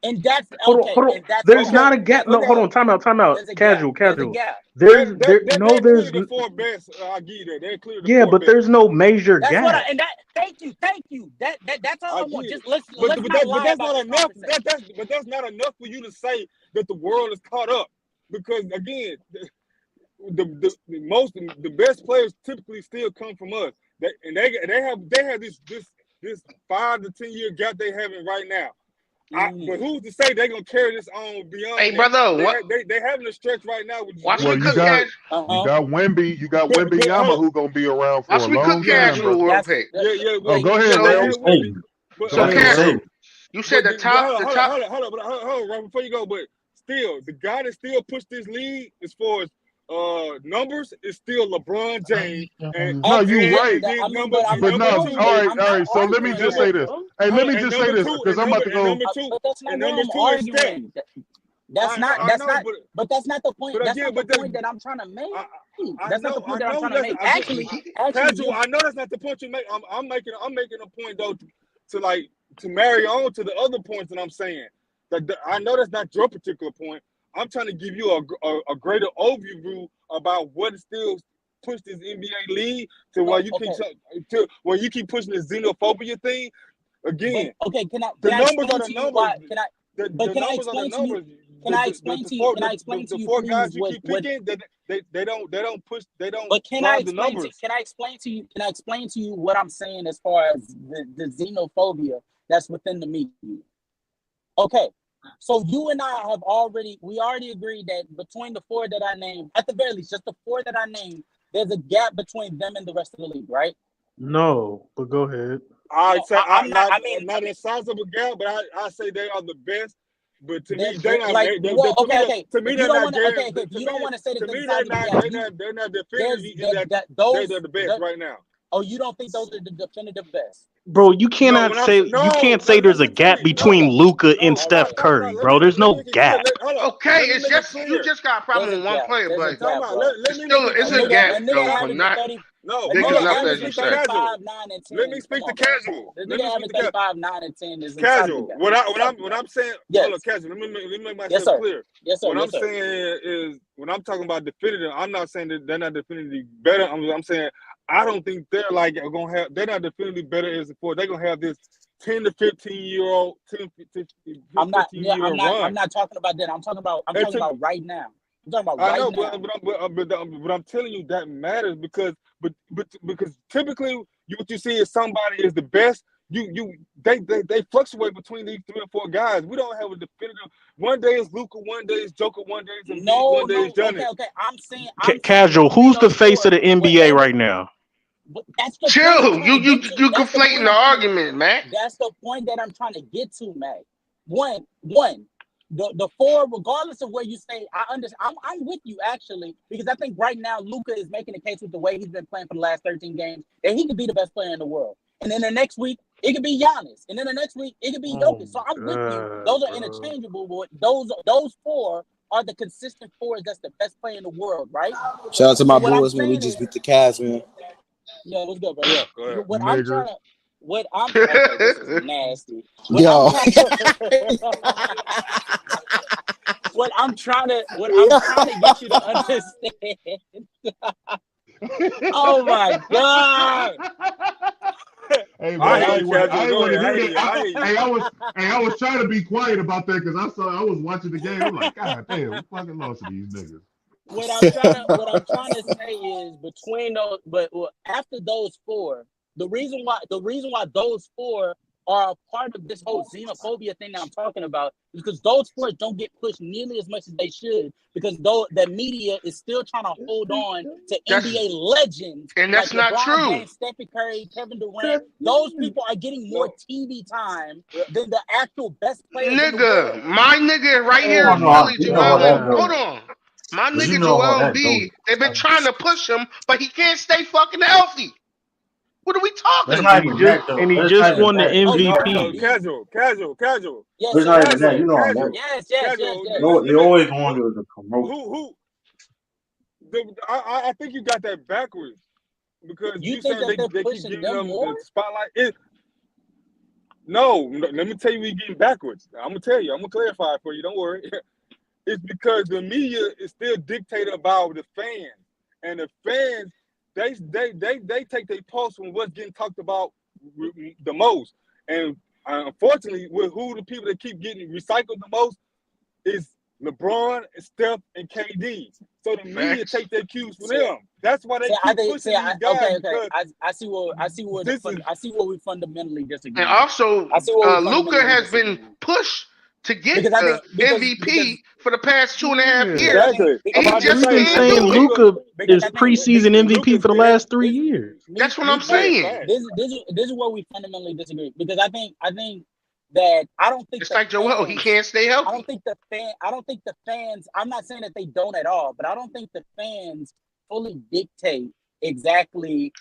And that's Hold on, okay. hold on. And that's There's fine. not a gap. No, hold on. Time out. There's a gap. Casual, There's a casual. gap. There's they're clearly there's the 4 best. I give you that. They're clearly the yeah, 4 but best. there's no major That's gap. thank you. That's all I want. get it. Just let's But not lie that's about not this enough. conversation. But that's not enough for you to say that the world is caught up. Because again, the best players typically still come from us. They have this 5 to 10 year gap they having right now. But who's to say they're gonna carry this on beyond? Hey, that? brother, They having a stretch right now. watch Well, me you cook got cash. you got Wemby, you got Wembanyama, who gonna be around for Watch a me cook long time, casual bro. real quick. Oh, go ahead, They Rail. had Wemby. But So Go ahead, Rail. casual. You said the top. Hold on, right before you go. But still, the guy that still pushed this league as far as numbers is still LeBron James. And No, you right. But no, all right. So let me just say this. Hey, let me just say this because I'm about to go. But that's not and what number I'm 2 is Steph. arguing. That's not but that's not the point. That's not the point that I'm trying to make. That's not the point that I'm trying to make. Actually, Casual, I know that's not the point you make. I'm making a point though to marry on to the other points that I'm saying. I know that's not your particular point. I'm trying to give you a greater overview about what still push this NBA league to where you keep pushing this xenophobia thing. Again, can I numbers are explain the to you numbers. why? Can I explain to you? Can I explain to you? Can I explain to you? The 4 guys you what, keep picking, they don't push. They don't. But can I explain? Can I explain to you? Can I explain to you what I'm saying as far as the xenophobia that's within the media? Okay, so you and I have already agreed that between the 4 that I named, at the very least, just the 4 that I named, there's a gap between them and the rest of the league, right? No, but go ahead. I'd say not a sizable gap, but I say they are the best. But to me, they're not. To me, they're not. If you don't want to say that they're not definitively they're the best right now. Oh, you don't think those are the definitive best? Bro, you cannot say there's a gap between Luka and Steph Curry, bro. There's no gap. Okay, it's just you just got a problem with one player, but it's a gap though, but not big enough as you say. Let me speak to casual. Let me average 35, 9, and 10 is casual. What I'm saying, hold on, casual. Let me make myself clear. Yes, sir. What I'm saying is when I'm talking about definitive, I'm not saying that they're not definitively better. I'm saying I don't think they're they're not definitively better as before. They're gonna have this 10 to 15 year old, 10 to 15 year run. I'm not talking about that. I'm talking about right now. I'm talking about right now. But I'm telling you that matters because typically what you see is somebody is the best. They fluctuate between these 3 or 4 guys. We don't have a definitive. One day is Luka, one day is Joker, one day is Embiid, one day is Giannis. Okay. I'm saying Casual. Who's the face of the NBA right now? That's the chill. You conflating the argument, man. That's the point that I'm trying to get to, man. One. The 4, regardless of where you say, I understand. I'm with you actually, because I think right now Luka is making a case with the way he's been playing for the last 13 games that he could be the best player in the world. And then the next week It could be Giannis, and then the next week it could be Jokic. So I'm with you. Those are interchangeable, but those four are the consistent fours. That's the best player in the world, right? Shout out to my What I'm Bulls, man. We saying just is, beat the Cavs, man. yeah, what's good, bro? Yeah, go ahead. What I'm Nigger. trying to, what I'm okay. This is nasty. Yo. What I'm trying to get you to understand. Oh my god. Hey man, I I hear ain't you, want Casual. to Go hear ahead. I hear that. you. I hear you. I was trying to be quiet about that because I was watching the game. I'm like, God damn, we fucking lost to these niggas. What I'm trying to say is between those, but after those four, the reason why those four are a part of this whole xenophobia thing that I'm talking about is because those four don't get pushed nearly as much as they should, because though the media is still trying to hold on to NBA legends And like that's not LeBron true. James, Stephen Curry, Kevin Durant. Those people are getting more TV time than the actual best players in the Nigga, world. my nigga right You here, don't know how Philly you know how Joel. that Hold goes. on. My But you nigga know how Joel that goes. B, they've been trying to push him, but he can't stay fucking healthy. What are we talking That's not And about? he even just that though. and he That's not just even won the that. Oh, It's you not talking even. about No, B? casual. Yes, It's sir. not even that. Casual, You know how that. casual, Yes. You know what? They always going to the promotion. I think you got that backwards because You you think saying that they're they keep pushing giving them them more? the spotlight. No, let me tell you, we getting backwards. I'm gonna tell you. I'm gonna clarify it for you. Don't worry. It's because the media is still dictated by the fans, and the fans they take their pulse from what's getting talked about the most. And unfortunately, with who the people that keep getting recycled the most is LeBron, Steph, and KD. So the media Facts. take their cues from them. That's why they See, I keep think. pushing these guys because I see where this is we fundamentally disagree. And also, I see where we Luka fundamentally has been disagree. pushed to get Because I think MVP for the past 2.5 years, exactly. I'm and he about to just say, been and can't saying do it. Luka because is I think preseason MVP Luka's for the been last 3 years. That's what I'm hey, saying. this is where we fundamentally disagree. Because I think that I don't think It's the like Joel, he fans. can't stay I don't healthy. think the fans. I'm not saying that they don't at all, but I don't think the fans fully dictate exactly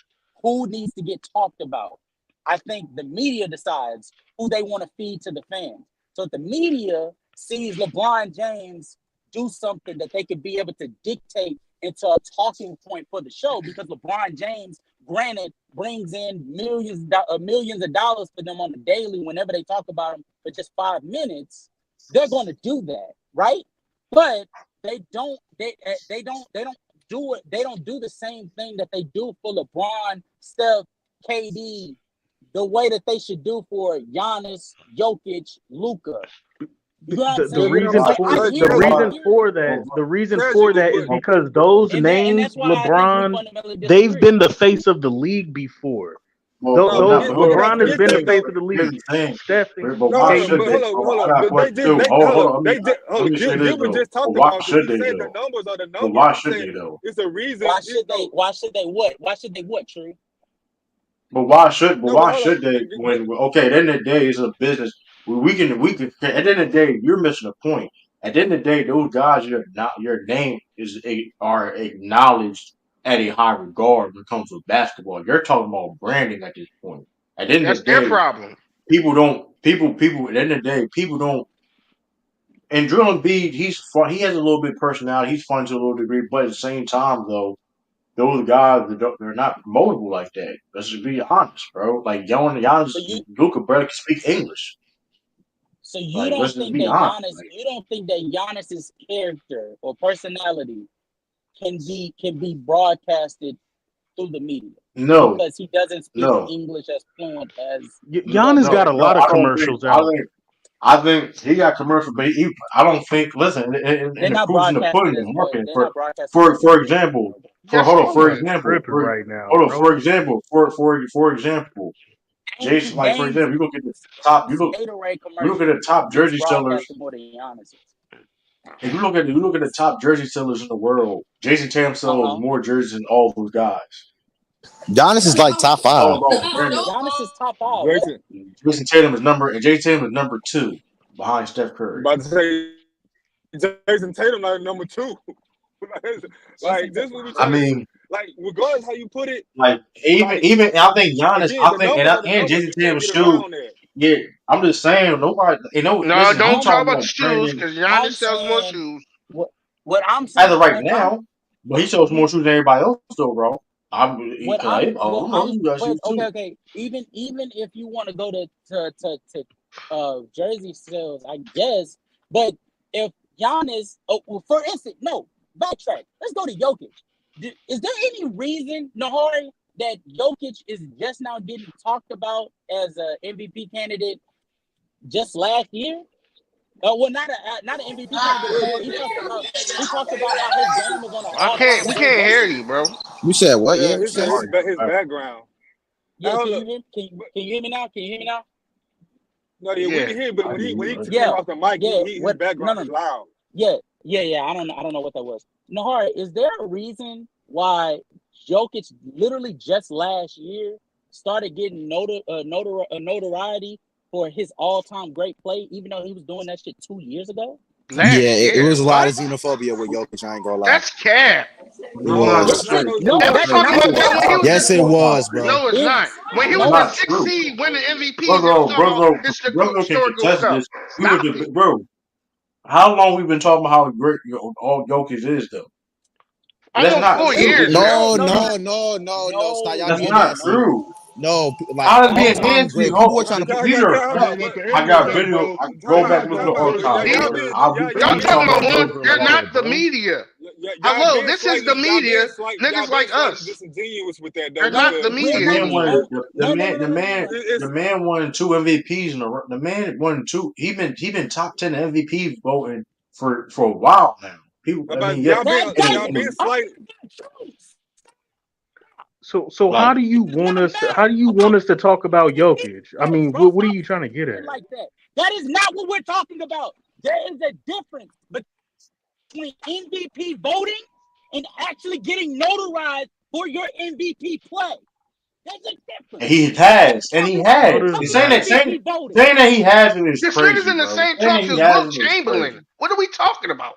who needs to get talked about. I think the media decides who they want to feed to the fans. So if the media sees LeBron James do something that they could be able to dictate into a talking point for the show, because LeBron James, granted, brings in millions of dollars for them on the daily whenever they talk about him for just 5 minutes, they're going to do that, right? But they don't do it. They don't do the same thing that they do for LeBron, Steph, KD, the way that they should do for Giannis, Jokic, Luka. You know what I'm The saying? reason Like, for I the hear you. reason I hear for you. that the reason for casual, that is but because those And names, that's why I think we LeBron, fundamentally they've disagree. been the face of the league before. no, But Those but LeBron has forget been the that face though. of the here's league. the thing. Steph, But No, why hold on, should but they? KD. hold I on. got a But they question just too. they Oh, hold hold on. on. They just hold Let on. me say this Gilbert though. just But talked why about it. should He they said the though? numbers are the But numbers. why I'm should saying they though? it's a reason. Why should they? Why should they what? Why should they what? True. But why should? But No, but why hold on. should they? When okay, at the end of the day, it's a business. We can. At the end of the day, you're missing a point. At the end of the day, those guys, your name are acknowledged at a high regard when it comes to basketball. You're talking about branding at this point. At the end of That's the their day, problem. people don't. People. At the end of the day, people don't. And Drill Embiid, he's fun. He has a little bit of personality. He's fun to a little degree, but at the same time, though, those guys they're not promotable like that. Let's just be honest, bro. Like Giannis, So you Luka barely speak English. so you Like let's don't just think be that honest. Giannis? Like You don't think that Giannis's character or personality can be broadcasted through the media no, because he doesn't speak no, English as fluent as as Giannis got no, a no. lot Luka. of I don't think. commercials out. I think he got commercial, but I don't think. Listen, They're and the not proof's in the pudding broadcasted is as well. marketing They're not broadcasted as well for as Luka, example. though. Yes, they Y'all For are do. example, tripping right now, hold on. bro. For example, Jason. Like for James example, you look at the top. Gatorade You look at the commercial top gets jersey sellers. broadcasted more than Giannis's. If you look at the top jersey sellers in the world, Jason Tatum sells Uh-huh. more jerseys than all those guys. Giannis is like top It's all 5. about branding. Giannis is top 5. What? Jason, Jason Tatum is number 2 behind Steph Curry. about to say Jason Tatum like number 2. Like Jason this, what we I trying to. mean, like regardless how you put it, Like like even I think Giannis, again, I the think numbers are the and numbers. Jason You can't Tatum get shoe. around that. Yeah, I'm just saying nobody. You know, No, listen, we don't I'm talk talking about about the shoes trending because I'm Giannis sells more saying shoes. what I'm as of saying. right now, but he shows more shoes than everybody else, though, bro. What Like, I'm who knows? You got but shoes too. okay. Even if you want to go to jersey sales, I guess. But if Giannis, well, for instance, no, backtrack. Let's go to Jokic. Is there any reason, Nahari, that Jokic is just now getting talked about as a MVP candidate just last year? Well, not an MVP candidate, but he talks about how his game is on an I can't. all-time We great can't hear basis. you, bro. You said what? Yeah, Yeah, what you said? his background. Yeah, Hold can up. you hear? Can you hear me now? Can you hear me now? No, yeah, we Yeah. can hear, but I when can he use came Yeah, off the mic, yeah. his What? No, background no. is loud. Yeah. I don't know what that was. Nahar, is there a reason why Jokic literally just last year started getting notoriety for his all-time great play, even though he was doing that shit 2 years ago? Yeah, Last it year. was a lot What? of xenophobia with Jokic. I ain't gonna lie. That's cap. It That's not Yes, was. true. no, And we that's talked not about that cap. when he was Yes, it That's not was, true. bro. No, it's not. When he No, was That's the not sixth true. seed winning MVPs, and we Brother, talking about brother can historical contest stuff. this. We were Stop it. bro. How long we been talking about how great all Jokic is though? That's Almost not 4 years true. now. No. Stop. Y'all That's being not nasty. true. No, like How is all being time nasty? great. People were trying to put. These are Hold Yeah, on, but but the I end of the got day, video. bro, I time go y'all back out, and have look at y'all the time out. players archive, that These, bro. that Y'all y'all We that talking talking don't about about deserve one, Jokic. him they're like not that, the bro. media. y'all Hello, being this is the slightly y'all media. being slight Niggas y'all being like slightly us. disingenuous with that though They're not the because The media we're man not. won. anymore. The it's man won 2 MVPs in a row. The man won two. He been top 10 MVP voting for a while now. People. I about mean, yeah. y'all being slight. So Like how do you want us to talk about Jokic? I mean, what are you trying to get at? Like that. That is not what we're talking about. There is a difference between MVP voting and actually getting notarized for your MVP play. There's a difference. he What has, we're and he talking about, How we're has. does And talking about that? MVP voting. saying that he hasn't is This nigga's crazy, in the bro. same Saying that talks he as Will hasn't is Chamberlain. crazy. What are we talking about?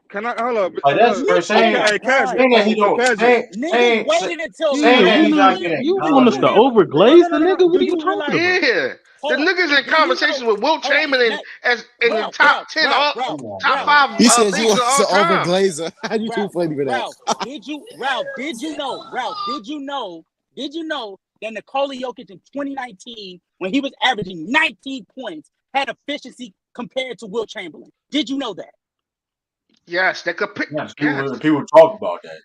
Can I hold up? Like that's for Oh saying my Hey, God. casual. saying that he But don't casual. Niggas waited until saying Yeah, that he's last not year. getting you want us Do to acknowledged. you overglaze the nigga? What do are you you talking realize? about? Yeah. The Hold up. niggas in Do you know? conversation with Will Hold up. Chamberlain as in the top 10 all Come on, top bro. 5 He says you bigs want of to all time. overglazer. How you too Ralph, funny for that? Ralph, did you know that Nikola Jokic in 2019, when he was averaging 19 points, had efficiency compared to Will Chamberlain? Did you know that? Yes, they could pick. Yes, Yes. people talk about that.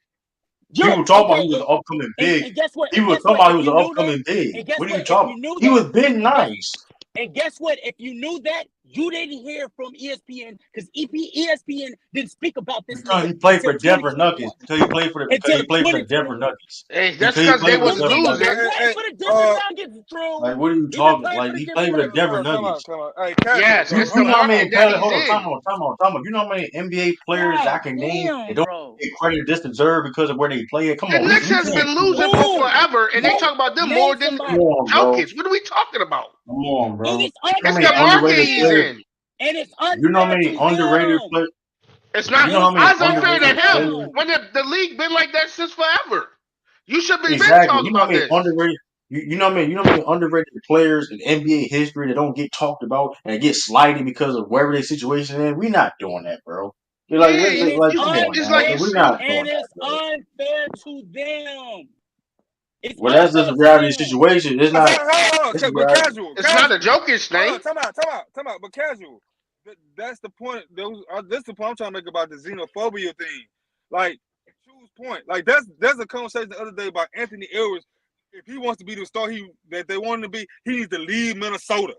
People talk about Okay, he was an upcoming big. and guess what? And People guess talk what? about he If was you an knew that, upcoming big. and guess What are you what? If talking you about? knew He that, was been nice. and guess what? If you knew that, you didn't hear from ESPN because ESPN didn't speak about this Because nigga he played until for Denver 2021. Nuggets. Because he played for Until the Denver 2021. Nuggets. Hey, He that's because they played for the was Nigga, Denver he Nuggets. losing. been playing for the Denver Nuggets, Drew. Like, what are you He been talking? playing Like, for the he Denver played for the Nuggets. Denver Nuggets. Hey, casual. Yes, it's You the know how many market that players? he's Hold on, in. time out. You know how many NBA players I God can name that damn, don't bro. get credit just deserve because of where they play it? Come The on, Knicks we has can't been do that, losing for bro. Who? forever, and they talk about them more Name than Come somebody. on, bro. Jokic. What are we talking about? Come on, And bro. it's You know how It's many the unfair to market underrated he's players? him. in. And it's You know how unfair to many underrated him. players? It's You not And know how it's many as unfair unfair to to underrated him players? him. when the league been like that since forever. You should be been Exactly. talking You know how about many this. underrated. You know what I mean? You know how many underrated players in NBA history that don't get talked about and get slighted because of wherever their situation is? We're not doing that, bro. You're like, Yeah, And it's like, come on, it's like man. unfair. it's We're not doing And that, it's bro. unfair to them. It's Well, that's just unfair a to reality them. situation. It's not. Hold It's a on, but reality. it's not a casual. Jokic Hold thing. on, time out. But casual. That's the point. That's the point I'm trying to make about the xenophobia thing. Like, choose point. Like, there's a conversation the other day about Anthony Edwards. If he wants to be the star that they want him to be, he needs to leave Minnesota.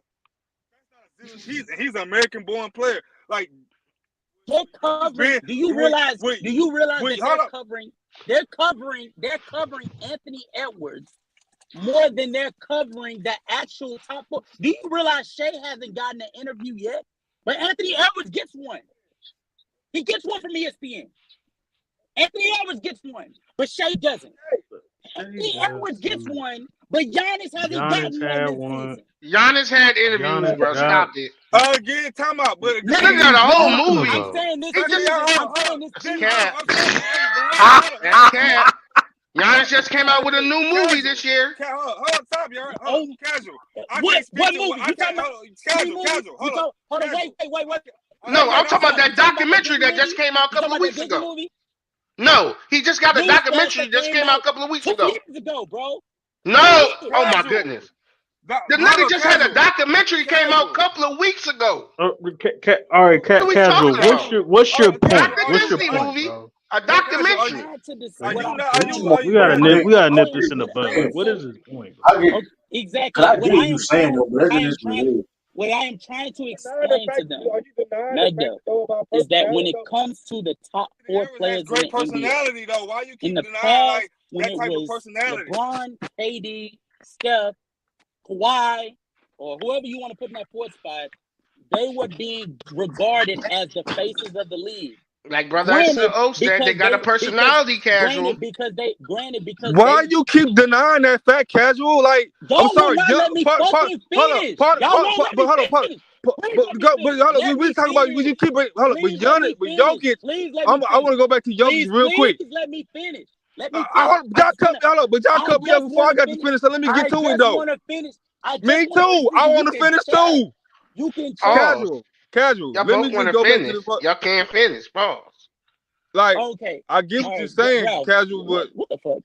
He's an American-born player. Like, They're covering. Ben, Do you realize that hold up. they're covering Anthony Edwards more than they're covering the actual top four? Do you realize Shea hasn't gotten an interview yet? But Anthony Edwards gets one. He gets one from ESPN. Anthony Edwards gets one, but Shea doesn't. Anthony Edwards gets one, but Giannis hasn't Giannis gotten one had this one. season. Giannis had interviews, Giannis bro. got. Stop it. Again, time out. But No, Nigga again, got a What are whole you talking movie. I'm about? saying this He just season. I'm hold saying on. this that's season. cat. Hey, bro, That's cat. Giannis just came out with a new movie this year. Hold on, stop, y'all. Hold on, casual. I What? can't speak What to movie? You talking about casual. Hold on. Hold on, wait. No, I'm talking about that documentary that just came out a couple of weeks ago. Movie? No, he just got a Newsflash documentary that just came out a couple of weeks 2 ago. years ago, bro. No, oh my goodness. The nigga just had a documentary came out a couple of weeks ago. All right, What are we casual. talking about? What's your point? Not the What's your Disney point, movie. bro? A documentary. We gotta nip this in the bud. What is his point, bro? I get, Exactly. I get what you're saying though, but isn't this ridiculous? What I am trying to explain to them, Magda, is that when it comes to the top 4 players in the Great NBA, personality though. Why you in keep the denying past, like when that it type of was personality? LeBron, AD, Steph, Kawhi, or whoever you want to put in that 4th spot, they were being regarded as the faces of the league. Like Brother O said, they got a personality, casual. Why you keep denying that fact, casual? Like, I'm sorry, let me fucking finish. Y'all won't let me finish. We talking about when you keep hold up, with Giannis, with Jokic. I want to go back to Jokic real quick. Let me finish. Y'all cut me off before I got to finish. So let me get to it though. Me too. I want to finish too. You can casual. Y'all Let me both want just to go back finish. to the Y'all can't finish. Pause. like. Okay. I get what you're saying, casual, but what the fuck?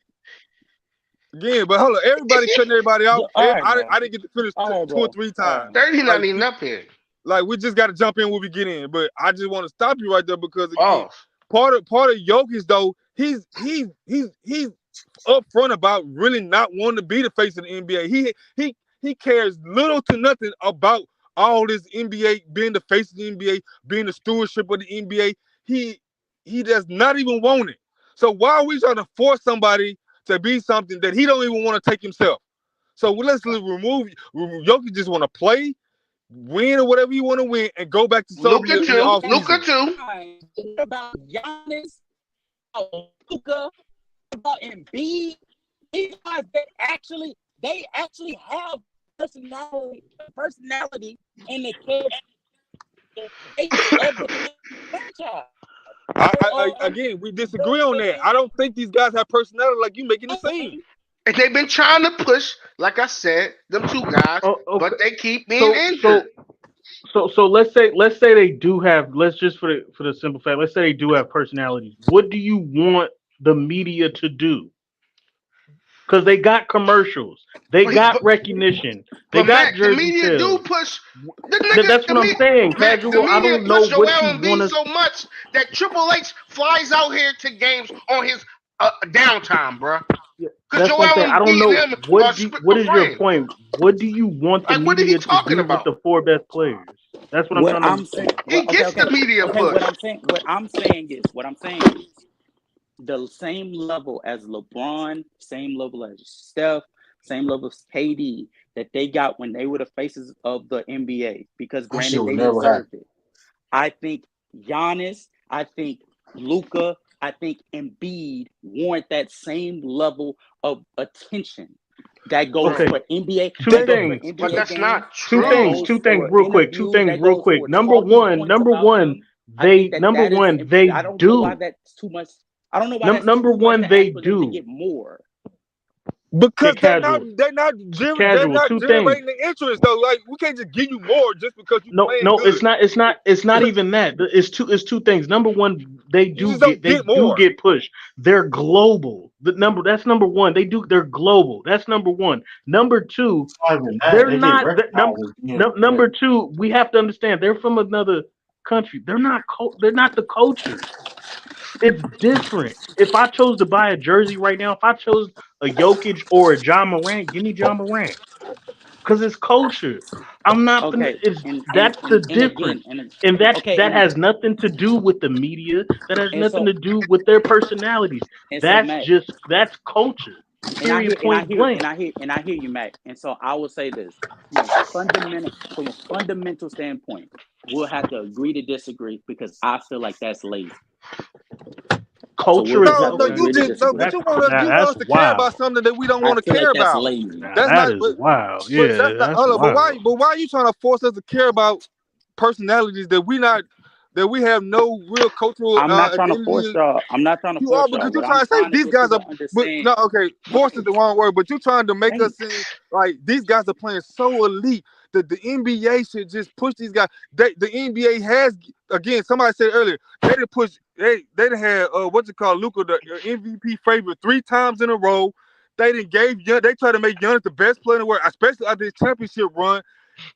Again, but hold on, everybody cutting everybody out. I didn't get to finish 2 or 3 times. 30 not even up here. Like we just got to jump in when we get in. But I just want to stop you right there because again, part of Jokic though, he's upfront about really not wanting to be the face of the NBA. He cares little to nothing about all this NBA being the face of the NBA, being the stewardship of the NBA. He does not even want it. So why are we trying to force somebody to be something that he don't even want to take himself? So let's remove Jokic. Just want to play, win or whatever you want to win, and go back to Soviet in the offseason. Luka too. What about Giannis? Luka? About Embiid? These guys they actually have personality in the case of the franchise. Again, we disagree on that. I don't think these guys have personality like you making it seem. And they've been trying to push, like I said, them 2 guys, but they keep being injured. So let's say they do have. Let's just for the simple fact, let's say they do have personalities. What do you want the media to do? Because they got commercials, they got recognition, they got jersey the media sales. do push. That's what I'm saying, casual. I don't know what you want to. So much that Triple H flies out here to games on his downtime, bro. That's what I'm saying. I don't know what is your point. What do you want the media to do with the 4 best players? That's what I'm trying to understand. He gets the media push. What I'm saying is the same level as LeBron, same level as Steph, same level as KD that they got when they were the faces of the NBA because granted they deserved it. I think Giannis, I think Luka, I think Embiid warrant that same level of attention that goes for NBA. Two things, but that's not true. Two things, real quick. Number one, they do. Why that's too much. I don't know why that's number too one, much they to do get more. Because they're not generating the interest though. Like we can't just give you more just because you playing good. It's not even that. It's two things. Number one, they do get pushed. They're global. That's number one. They're global. That's number one. Number two, number two, we have to understand they're from another country. They're not the culture. It's different. If I chose to buy a jersey right now, if I chose a Jokic or a John Morant, give me John Morant. Because it's culture. I'm not that's the difference. That has nothing to do with the media. That has nothing to do with their personalities. That's culture. Period. Point blank. And I hear you, Matt. And so I will say this. From a fundamental standpoint, we'll have to agree to disagree because I feel like that's lazy. Culture but you want us to care about something that we don't want to care about. That is wild. Yeah, But why are you trying to force us to care about personalities that we not that we have no real cultural I'm not trying to force identity? y'all. I'm not trying to You are force y'all. because you're What I'm trying to say trying to these get you guys are. to But understand. no, okay, force is the wrong word. But you're trying to make Hey, us seem like these guys are playing so elite that the NBA should just push these guys. The NBA has again. Somebody said earlier they didn't push. They done had what's it called, Luka, the MVP favorite 3 times in a row. They didn't They tried to make Giannis the best player in the world, especially after his championship run.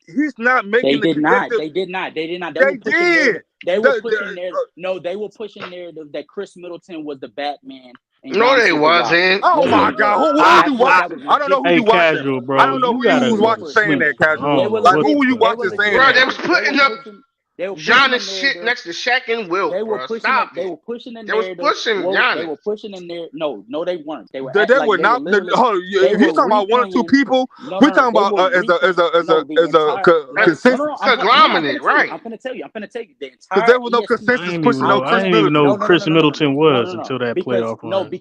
He's not making they the did not. connective. They did not. They did not. They They were pushing narrative. did. They were The, pushing the, narrative. No, they were pushing narrative that Chris Middleton was the Batman and No, Giannis they was the Robin. wasn't. Oh Yes, my they God! were. Who you That watching? was I don't know who ridiculous. you Hey, watching. casual, I bro, don't know you who They you gotta were was go watching to saying sleep, that, bro. I casual. They don't were know Like what who legit. were you the They hell were watching going saying Bro, legit on. that? they was putting up pushing. They were pushing the Giannis shit narrative. next to Shaq and Wilt, They were bro. pushing it. Stop They it. were pushing the They was narrative. pushing Whoa, they Giannis. were pushing the narrative. No, they weren't. They were They like were they were not. literally. Hold on, They if you were talking about one or two replaying. people, we No. talking They about were replaying. No, the entire. A consensus. No. I'm conglomerate, gonna tell you. right? I'm gonna tell you. I'm gonna tell you. The Because entire there was no ESPN. consensus pushing no I Chris didn't even Middleton. know No. who Chris Middleton was until that Because playoff run.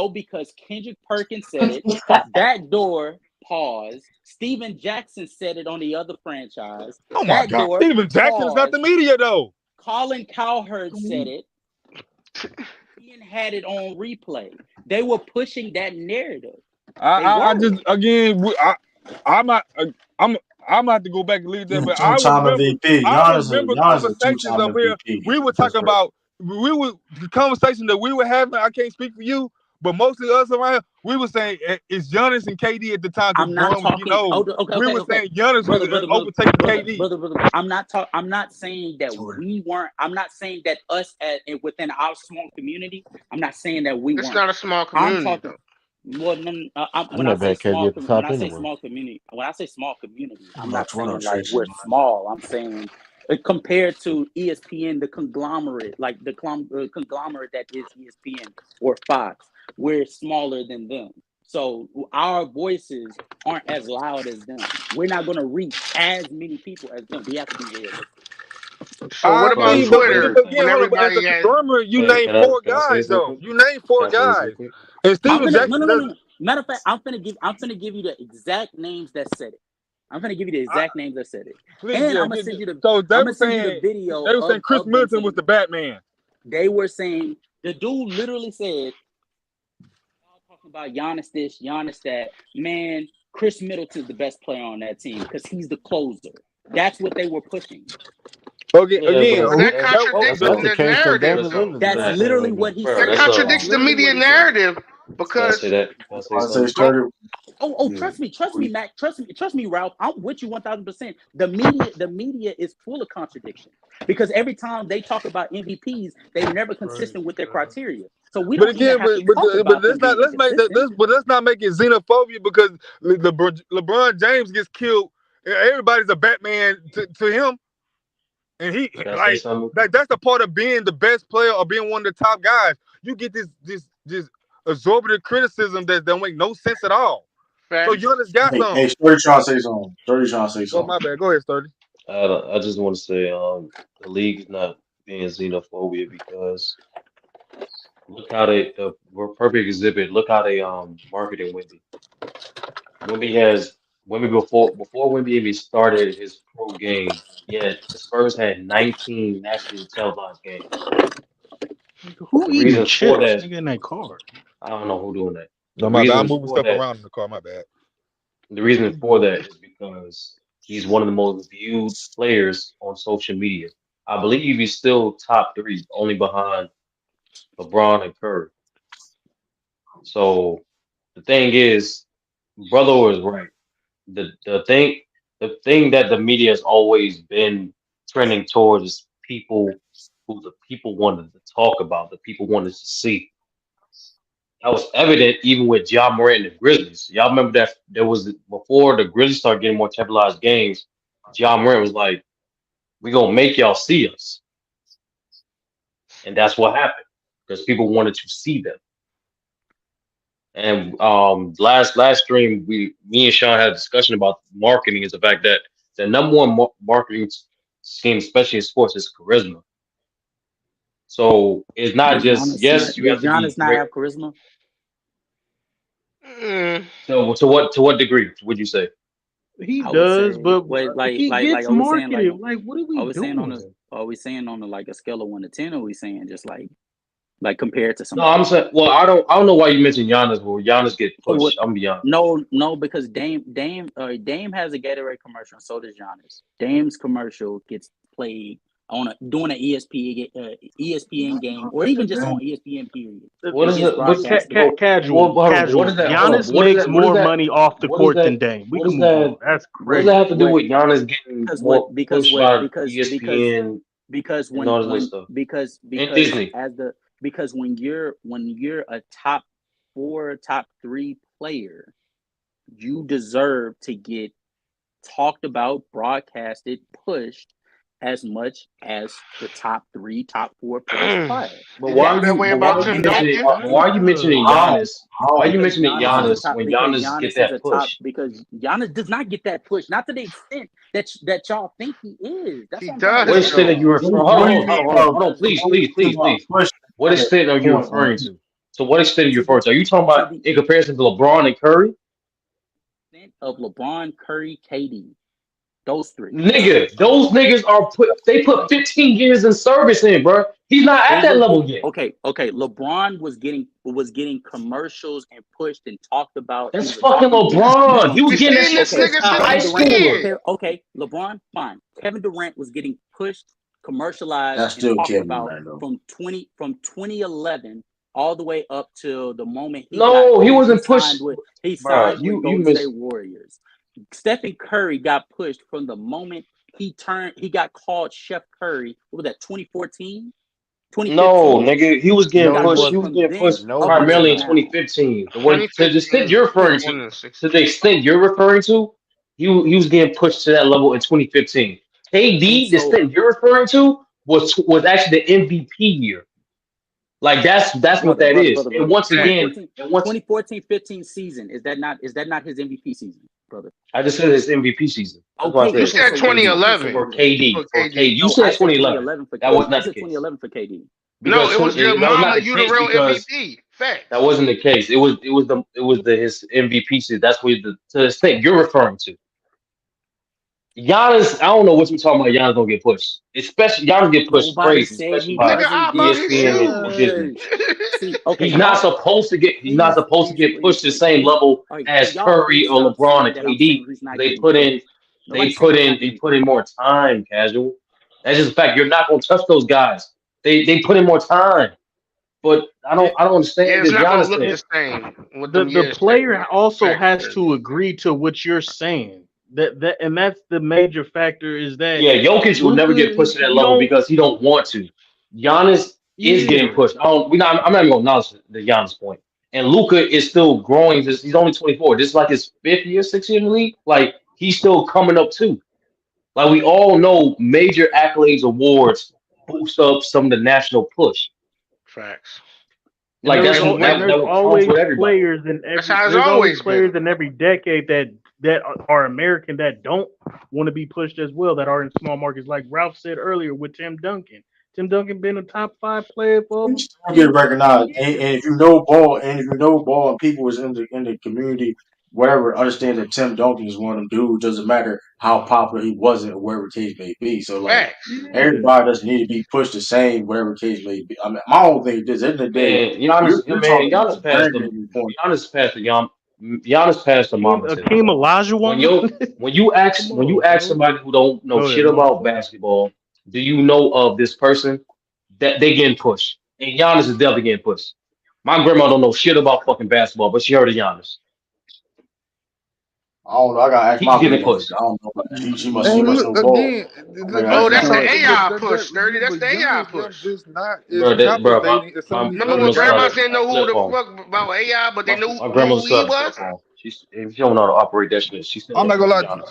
because Kendrick Perkins said it. Backdoor pause. Steven Jackson said it on the other franchise. Oh my God, Backdoor Steven Jackson is not the pause. media though. Colin Cowherd said it. Ian had it on replay. They were pushing that narrative. I just again I'm not I'm gonna have to go back and leave that, but Two-time MVP. I remember Giannis a conversations two-time up here. MVP. We were That's talking crazy. about the conversation that we were having. I can't speak for you, but mostly us around here, we were saying it's Giannis and KD at the time because I'm not Bron was getting talking. old. We were Okay. saying Giannis was overtaking KD. Brother. I'm not saying that we weren't. I'm not saying that us within our small community. I'm not saying that we It's weren't. not a small I'm community talking. though. Well, I when I never say had KD small, at the top anyway. community, when I say small community, I'm About not saying Toronto like Tracy, we're man. small. I'm saying compared to ESPN, the conglomerate, like the conglomerate that is ESPN or Fox, we're smaller than them. So our voices aren't as loud as them. We're not going to reach as many people as them. We have to be realistic. So what I about mean, So, but Twitter again, when hold on. But as a everybody has conglomerate, you Hey, name can I four can I say guys this real though. quick? You name four Can I say this real guys, quick? and I'm Steven gonna Jackson no. doesn't. Matter of fact, I'm gonna give you the exact names that said it. I'm gonna give you the exact names that said it, Please, and yeah. I'm gonna send you the So I'm gonna send you the video they were saying Chris of them Middleton was saying the it. Batman. They were saying the dude literally said, "Y'all talking about Giannis this, Giannis that." Man, Chris Middleton's the best player on that team because he's the closer. That's what they were pushing. Okay, Yeah, again, but but that that's contradicts a That's the the case that narrative David though. Livingston That's was listen, literally saying. what he bro. That said. That's That's contradicts the literally what media he said. narrative Can I say because that? Can I say I say something? Sturdy. Trust me, Mac. Trust me, Ralph. I'm with you 1,000%. The media is full of contradiction because every time they talk about MVPs, they're never consistent with their criteria. So we but don't even again, have to talk but about them being inconsistent. let's not make it xenophobia because LeBron James gets killed. Everybody's a Batman to him, and he Can I say something? that's the part of being the best player or being one of the top guys. You get this exorbitant criticism that don't make no sense at all. So facts. Giannis got Hey, some. Sturdy trying to say something. Sturdy trying to say Oh something. my bad. Go ahead, Sturdy. I just want to say the league is not being xenophobia because look how the perfect exhibit. Look how they marketing Wemby. Wemby has Wemby before Wemby even started his pro game. Yeah, the Spurs had 19 nationally televised games. Nigga, who The eating reason for chips, that, nigga, in that car? I don't know who doing that. No, The my bad. I'm reason moving for stuff that, around in the car. My bad. the reason for that is because he's one of the most viewed players on social media. I believe he's still top three, only behind LeBron and Curry. So the thing is, brother was right. The thing that the media has always been trending towards is people who the people wanted to talk about, the people wanted to see. That was evident even with Ja Morant and the Grizzlies. Y'all remember that there was before the Grizzlies started getting more televised games, Ja Morant was like, "We gonna make y'all see us," and that's what happened because people wanted to see them. And last stream, me and Sean had a discussion about marketing. Is the fact that the number one marketing scheme, especially in sports, is charisma. So it's not just yes, you have Does to be Giannis not great. have charisma? Mm, So to what degree would you say? He I would does, say, but wait, he like, gets are we saying like, marketed. Like, what are we are we saying on doing? this? Are we saying on a scale of 1 to 10, or are we saying just like compared to No, somebody I'm else? saying. Well, I don't know why you mentioned Giannis, but Giannis get Oh, what? pushed. I'm gonna be honest. No, because Dame has a Gatorade commercial, and so does Giannis. Dame's commercial gets played during an ESPN game, or even just on ESPN. Period. What It is gets it? But broadcasted. well, Casual, hold on. What casual. is that? Hold on. Giannis What is makes that? What is more that? money off the What is court that? than Dame. We What can is move that? on. That's What does that crazy. have to do with Giannis getting more pushed by Because ESPN and when all this other stuff and Disney? because when you're a top 4, top 3 player, you deserve to get talked about, broadcasted, pushed as much as the top 3, top 4 plus player. But Did you why feel are that you? way But why about are you Tim mentioning? Duncan? But why are you mentioning How? Giannis? Why are you Because mentioning Giannis is a Giannis top. when Because Giannis get Giannis is that a top. push? Because Giannis does not get that push, not to the extent that y'all think he is. That's He what I'm trying to What does explain extent to are you though. y'all. referring? What do Hold you on, mean hold on, hold on, about hold on, please, please, please, please. push What at extent are a you point, referring man? to? So what extent are you To the referring to? Are you talking to about the in comparison to LeBron and Curry? extent of LeBron, Curry, KD, those 3 Nigga, those niggas they put 15 years in service in, bro. He's not at that over level who? yet. Okay. LeBron was getting commercials and pushed and talked about. He That's was a fucking talking point LeBron. from He was We getting that seen shit this Okay, since nigga a since high he was a schooler. kid. Okay, LeBron, fine. Kevin Durant was getting pushed, commercialized, That's and still talked Kevin about Durant, though. from 2011 all the way up to the moment No, he he wasn't signed pushed, bro. You Golden State miss. Warriors. Stephen Curry got pushed from the moment he got called Chef Curry. What was that, 2014? No, 2015? nigga, he was He getting No, he got pushed. pushed He wasn't. was from getting then pushed No, up he until primarily in wasn't. now. 2015. To the extent 2015, you're he referring won to, in to the 16. extent you're referring to, he was getting pushed to that level in 2015. And KD, the so, extent you're referring to, was actually the MVP year. Like that's what brother, that brother, is. brother, And brother. once again, 2014, and once 2014-15 season. Is that not his MVP season, brother? I just said it's MVP season. That's what I Okay, You said. okay. said So what is okay? So 2011 For okay. KD, for for KD, KD. you No, said I said 2011. 2011 for That was KD. I not the said case 2011 for KD. No, because it was your that was not mama. the You the case real because MVP. that Facts. wasn't the case. His MVP season. That's what to the extent you're referring to. Giannis, I don't know what you're talking about. Giannis don't get pushed, especially Giannis get pushed Nobody crazy, said especially he by Nigga, doesn't I get love his ESPN and shoes. Disney. pushed. See, okay, He's not y'all. supposed to get. He's not Please, supposed to please, get please, pushed the please, same please. level All right, can as y'all Curry please or stop LeBron saying and that I'm saying KD. he's not They getting put in. pushed? Nobody's saying he's not They getting put in pushed. more time. Casual. That's just a fact. You're not gonna touch those guys. They put in more time. But I don't Yeah, understand it's this not gonna Giannis look thing. the same with them The years taken. player also Facts. has to agree to what you're saying. And that's the major factor is that Yeah, Jokic will never get Luca, pushed to that he level don't. because he don't want to. Giannis is getting Yeah, pushed. I don't. We not. I'm not even gonna acknowledge the Giannis point. And Luka is still growing. He's only 24. This is like his 5th year, 6th year in the league. Like he's still coming up too. Like we all know, major accolades, awards boost up some of the national push. Facts. and Like And when there's that comes always with everybody. players in that's every how it's there's always always been. players in every decade that are American that don't want to be pushed as well that are in small markets. Like Ralph said earlier with Tim Duncan. Tim Duncan been a top 5 player for You over still get 10 recognized, years. and if you know ball, and people was in the community, whatever, understand that Tim Duncan is one of them dudes. Doesn't matter how popular he wasn't or whatever the case may be. So like Facts. Yeah. everybody doesn't need to be pushed the same, whatever the case may be. I mean, my whole thing is this: at the end of the day, Man, Giannis, you're man, talking about branding at this point. Giannis passed the mama test, Akeem bro. Olajuwon? Come When you on, ask bro. somebody who don't know Go shit ahead, my about fault. basketball, do you know of this person? That they getting pushed, and Giannis is definitely getting pushed. My grandma don't know shit about fucking basketball, but she heard of Giannis. I don't know. I gotta ask He's my getting grandmother. pushed. I don't know. She And must look know ball. again, I gotta Oh, ask that's my the so grandmother. AI that push, 30. That's but the AI Giannis push. just not as Bro, captivating as some of these Remember other when grandma still grandma guys. had didn't a know who flip the phone. fuck about AI, but they My knew grandmother who still he has a flip was? phone. If she don't know how to operate that shit, she still I'm know not who gonna lie to you.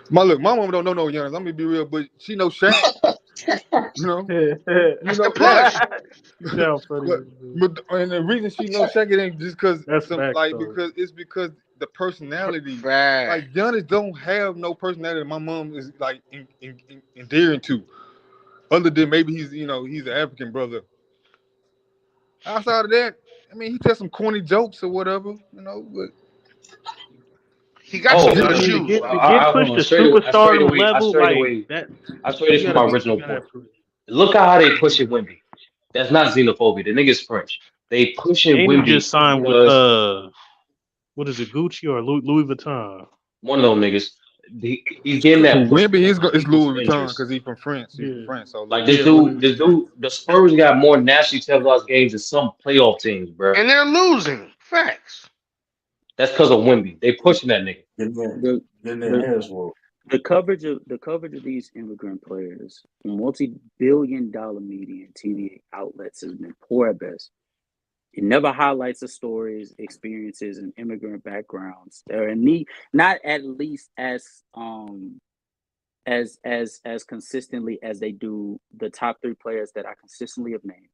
Giannis. My mom don't know Giannis. I'm gonna be real, but she knows Shaq. You know, you That's the know, like, push. You sound funny. and the reason she knows Shaq it ain't just because That's facts, though. because the personality. Fact. Like Giannis don't have no personality. My mom is like endearing to, other than maybe he's an African brother. Outside of that, I mean, he tells some corny jokes or whatever, but He got some To good get Oh, to shoes get though. to get hold pushed on. to superstardom I level strayed like away. that, I strayed you from gotta my be original you gotta point. have proof. Look at how they pushing Wimby. That's not xenophobia. The nigga's French. They pushing And he just Wimby signed with because what is it, Gucci or Louis Vuitton? one of them niggas, he's getting that push Wimby because is of it's people's Louis Vuitton interest. because he's from France. He's from Yeah. France, so Like Louis Yeah, Vuitton. but this dude, the Spurs got more nationally televised games than some playoff teams, bro. And they're losing. Facts. That's because of Wimby. They pushing that nigga. The Getting their the hands full. the coverage of these immigrant players, multi-billion-dollar media and TV outlets has been poor at best. It never highlights the stories, experiences, and immigrant backgrounds. They're in need, not at least as consistently as they do the top three players that I consistently have named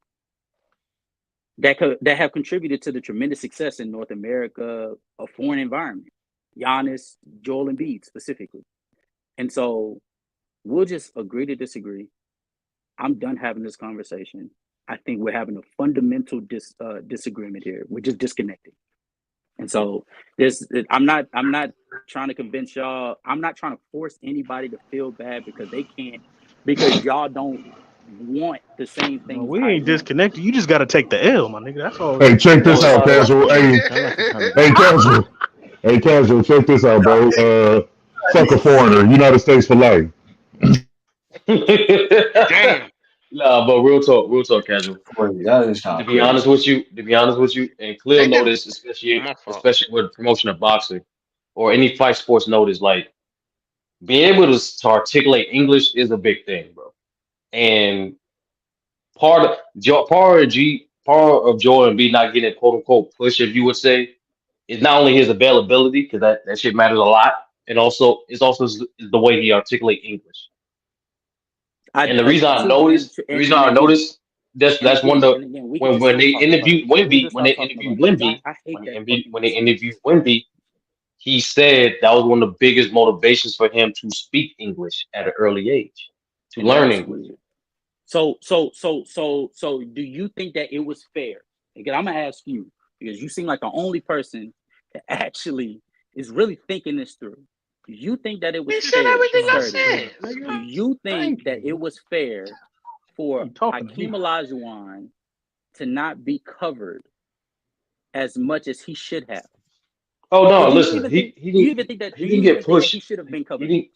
that have contributed to the tremendous success in North America, a foreign environment. Giannis, Joel Embiid specifically. And so we'll just agree to disagree. I'm done having this conversation. I think we're having a fundamental disagreement here. We're just disconnected. And so I'm not trying to convince y'all. I'm not trying to force anybody to feel bad because they can't, because y'all don't want the same no, things we I ain't want. disconnected. You just gotta take the L, my nigga. That's all Hey, it is. check No, this it's out, not about casual. taking it. Sound like he's trying to Hey, get casual. Hey, casual. Check this out, bro. Fuck a foreigner. United States for life. Damn. Nah, but real talk, casual. Crazy. That is kind To of be crazy. honest with you, and Cleo They did noticed, my fault. especially with promotion of boxing or any fight sports notice, like being able to articulate English is a big thing, bro. And part of Joel Embiid not getting quote unquote push, if you would say, is not only his availability because that shit matters a lot, and also the way he articulates English. And the reason I noticed that's one of the We could just when stop they talking about it. interviewed We could Wimby just stop talking about it because I hate that fucking when they excuse. interviewed Wimby, he said that was one of the biggest motivations for him to speak English at an early age, to And that learn was English. weird. So do you think that it was fair? Again, I'm gonna ask you because you seem like the only person that actually is really thinking this through. Do you think that it was He said fair, everything I Sturdy? said. Do Nigga. you think Thank that it you. was fair for You talking to Hakeem me? Olajuwon to not be covered as much as he should have? Oh Or no, do you listen, even think he didn't get he pushed. should have been He covered more? didn't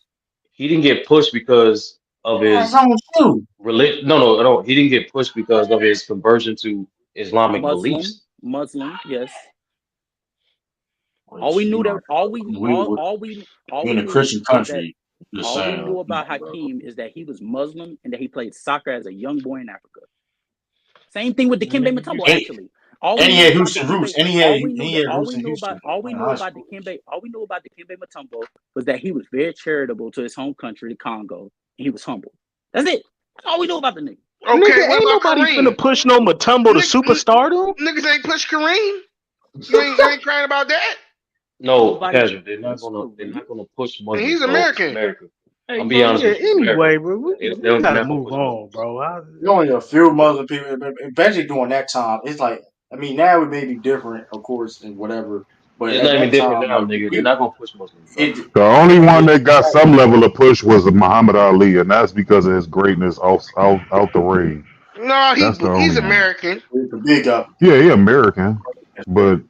he didn't get pushed because of Yeah, it's his on shoe. religion. No. He didn't get pushed because of his conversion to Islamic Muslim, beliefs. yes. Well, All we knew you that know, all we we in a knew Christian is that country. Just all we saying, knew come about on, bro. Hakeem is that he was Muslim and that he played soccer as a young boy in Africa. Same thing with Dikembe Nigga, you Mutombo, And, actually. All we and he knew had about Houston Dikembe, roots. And he had roots in Houston all we playing knew high about school. Dikembe Mutombo was that he was very charitable to his home country, the Congo, and he was humble. That's it. That's all we know about the nigga. Okay, nigga, what ain't about nobody finna Kareem? push no Matumbo to superstardom. Niggas ain't push Kareem. You ain't crying about that. No, Nobody casual. pushed They're Kareem. not gonna push And Muslims, he's bro, in American. America. Hey, I'm be bro. honest Yeah. with you, in America. Anyway, bro, They're we gotta not gonna move push on, Muslims. bro. There's only a few Muslim people, especially during that time. It's like, I mean, now it may be different, of course, and whatever. But It's at not even that different time, now, like nigga. They're not gonna push Muslims, bro. it, The only one it that got some level of push was Muhammad Ali, and that's because of his greatness out the ring. No, That's the he's only one. American. it's a big up. Yeah, he American, That's but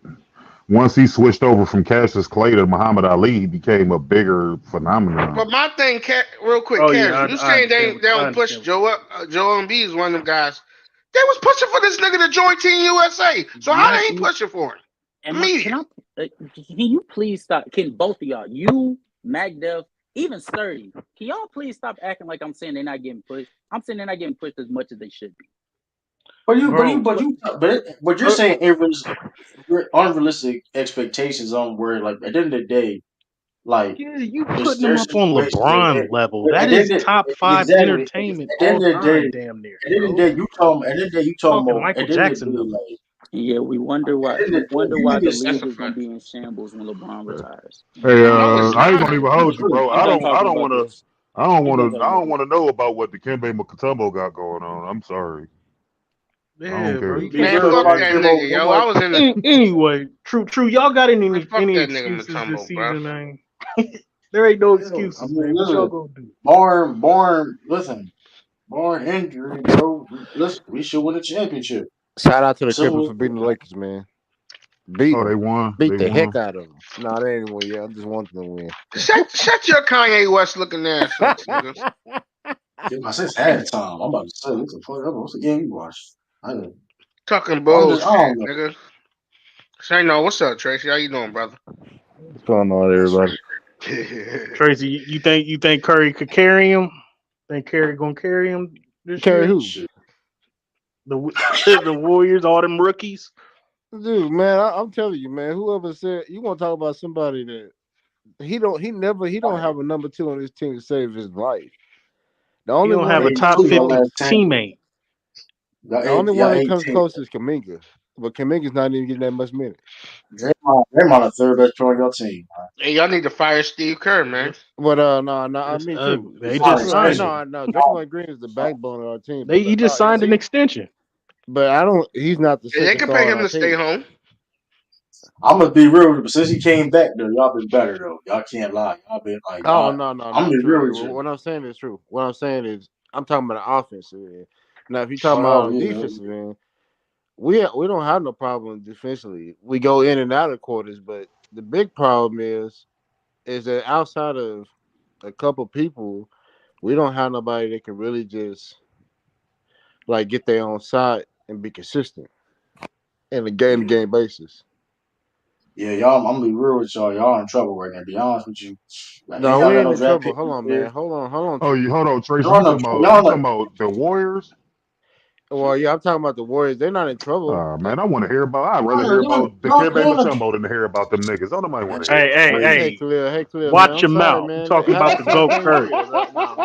once he switched over from Cassius Clay to Muhammad Ali, he became a bigger phenomenon. But my thing, real quick, Oh yeah, casual. You I saying understand. they I don't push understand. Joel Embiid is one of them guys. They was pushing for this nigga to join Team USA. So how they ain't pushing for him? Can Media. you please stop? Can both of y'all, you, MacDev, even Sturdy, can y'all please stop acting like I'm saying they're not getting pushed? I'm saying they're not getting pushed as much as they should be. Bro, but you're saying unrealistic expectations on where, like, at the end of the day, like, yeah, you there's putting them up on situations LeBron level. That at the is end of, top five exactly entertainment at the all end of the day, time, damn near, at the end of the bro. day, you talking Talking about Michael at the end of the Jackson day, level. like Yeah, we wonder at why. the end of We the day, wonder you why the can get That's league a is going to fact. be in shambles when LeBron retires. Hey, No, it's I ain't gonna not. even hold you, bro. I'm done talking I don't about want to. this. I'm done I talking about don't this. want to know about what the Dikembe Mutombo got going on. I'm sorry. I don't Yeah, bro. care. You be can't Man, fair. trust fuck Nobody that. that care about nigga, yo. nobody. I was in the Anyway, true. Y'all got man, any fuck that nigga excuses this Matumbo, bro. season, man? There ain't no I excuses, mean, man. What y'all listen, gonna do? barring injury, bro. Listen, we should win a championship. Shout out to the Clippers Simple for as beating the Lakers, man. Beat Oh, they them. won. Beat They the heck won. out of them. No, they ain't win yet. I just want them to win. Shut your Kanye West looking ass up, nigga. that. My since halftime. I'm about to say, what the fuck? What's the game you watched? Talking I don't bullshit, know. nigga. Say no. What's up, Tracy? How you doing, brother? What's going on, everybody? Tracy, you think Curry could carry him? Think Curry gonna carry him this Carry year? who? Shit. The the Warriors, all them rookies. Dude, man, I'm telling you, man. Whoever said you want to talk about somebody that he don't have a number two on his team to save his life. The He only don't one have a that Ain't comes top two y'all close, 50 last 10. teammate. the only one Y'all that ain't comes 10. close is Kaminga, but Kaminga's not even getting that much minutes. Draymond the third best player on your team. Hey, y'all need to fire Steve Kerr, man. But no, I It's mean too. ugly. He They signed just an Hey, signed him. extension. no, Draymond Green is the backbone of our team, but He just signed an extension. but I don't. He's not the Hey, they second can pay star on him our to stay team. home. I'm gonna be real with you, but since he came back though, y'all been better though. Y'all can't lie. Y'all been like Oh y'all. no, I'm gonna not be real true. with you. What I'm saying is true. What I'm saying is I'm talking about the offensive end. Now, if you're talking about Oh on the yeah. defensive end, we don't have no problem defensively. We go in and out of quarters, but the big problem is that outside of a couple people, we don't have nobody that can really just like get their own side and be consistent in a game to Yeah. game basis. Yeah, y'all. I'm gonna be real with y'all. Y'all in trouble right now. To be honest with you, like, ain't No, y'all we got ain't no in draft trouble. pick Hold this on, year? man. Hold on, Oh, True. you hold on, Trace. Y'all know. You Y'all know. talking about the Warriors? Well, yeah, I'm talking about the Warriors. They're not in trouble. Man, I want to hear about. I'd rather hear about the Y'all, Kemba Mutombo than to hear about them niggas. Don't nobody want that to hear shit about that. crazy. Hey, Khalil, man. Watch I'm your sorry, mouth. You man. talking Have about the some GOAT champagne Curry. for us. Nah,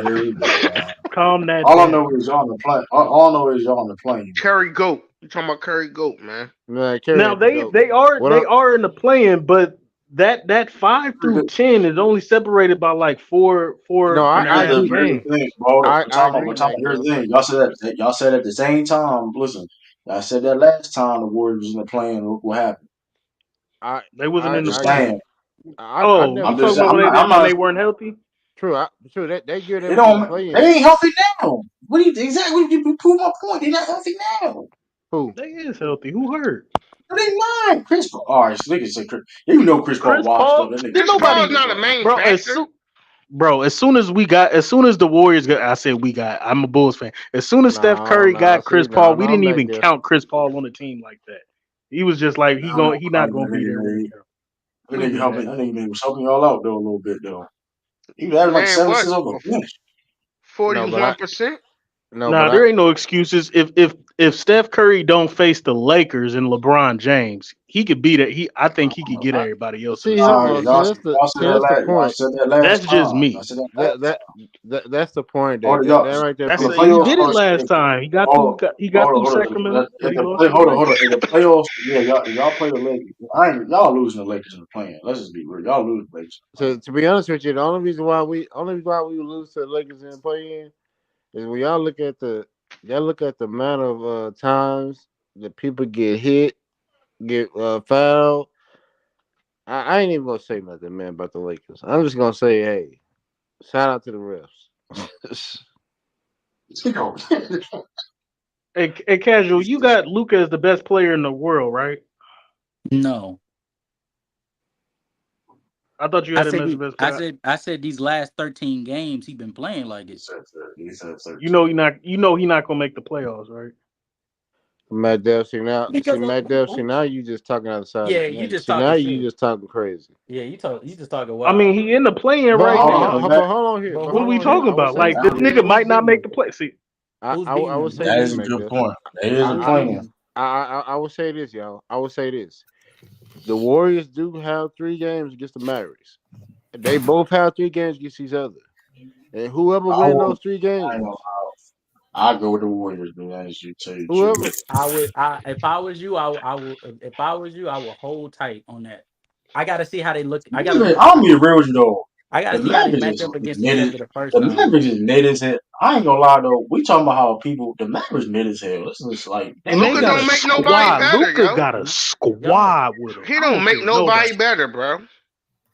Here we go, man. Calm that All I down. know is y'all on the plane. All I know is y'all on the plane. Curry Goat. You talking about Curry Goat, man? man, Kerry Now ain't the goat. they are What? in the plan, but that 5 through 10 is only separated by like No, four and a I half agree. Here's the games. thing, bro. I agree, We're talking Mac about. Here's Mill. the thing. Y'all said at the same time. Listen, y'all said that last time the Warriors was in the plane. Look what happened. I They wasn't in the Just plan. saying. I Oh, never you I'm talking just. said about I'm that. not. I'm when not. they weren't healthy? True. That year they It was in the don't. play They in. ain't healthy now. What do you exactly? You prove my point. They're not healthy now. Who? They is healthy. Who hurt? No, they not. Chris Paul. All right, so niggas say Chris. You know Chris Paul Chris washed up. Paul? That nigga Did Chris can't Paul's nobody, play, not a bro. main bro? factor. As soon as the Warriors got, I said we got. I'm a Bulls fan. As soon as Steph Curry got See, Chris Paul, we didn't Mac even Mill. count Chris Paul on the team like that. He was just like I don't know. he not gonna That be nigga, there when it counts. that We nigga knew that. helping. That nigga was helping y'all out though a little bit though. He was having like Man, seven what? assists over the bench. No, but I 41%? no, but Nah, there ain't no excuses. If Steph Curry don't face the Lakers and LeBron James, he could beat it. I think he could get everybody else in the see. series. Hold on. Y'all Point. said that last That's just time. Y'all me. said that last That that, time. that's the point. Hold on, That y'all. right there In That's the proves he something. playoffs, did it last time. hold on, He got through hold on. Sacramento, but In he the lost play, to the hold on, hold on. Lakers. In the playoffs, yeah, y'all play the Lakers. Y'all losing the Lakers in the play. Let's just be real. Y'all lose the Lakers. To be honest with you, the only reason why we lose to the Lakers in the play in is when y'all look at the amount of times that people get hit, get fouled. I ain't even gonna say nothing, man, about the Lakers. I'm just gonna say, hey, shout out to the refs. Hey, Casual, you got Luka as the best player in the world, right? No, I thought you I had him said as the he, best player. I said these last 13 games he been playing like He it. said 13. You know he not gonna make the playoffs, right? Matt Dell, Because now you just talking outside. yeah, you just See, now talking you shit. just talking crazy. Yeah, you just talking I wild. mean, he in the play-in But right now. But What are who we who talking I will about? say, Like I this will, nigga who's might not beating make them? the play. See, Who's I beating will them? say Who's That this, is a beating them? good Magda. point. That is a Who's I, beating plan. them? I will say this, y'all. I will say this. The Warriors do have 3 games against the Mavericks. They both have 3 games against each other. And whoever I win will. those three I ain't gonna games, lie. I go with the Warriors, man. As you tell you the truth. whoever I would. If I was you, I would. If I was you, I would hold tight on that. I got to see how they look. I got to look. I'm gonna be real with you though. I got The to see how they Mavericks match is up against each mid. other the first The time. Mavericks is mid as hell. I ain't gonna lie though. We talking about how people. The Mavericks mid as hell. This is like and they Luka got a don't make nobody squad. better, Luka yo. got a Y'all, squad with him. He I don't don't make care what nobody nobody. better, bro.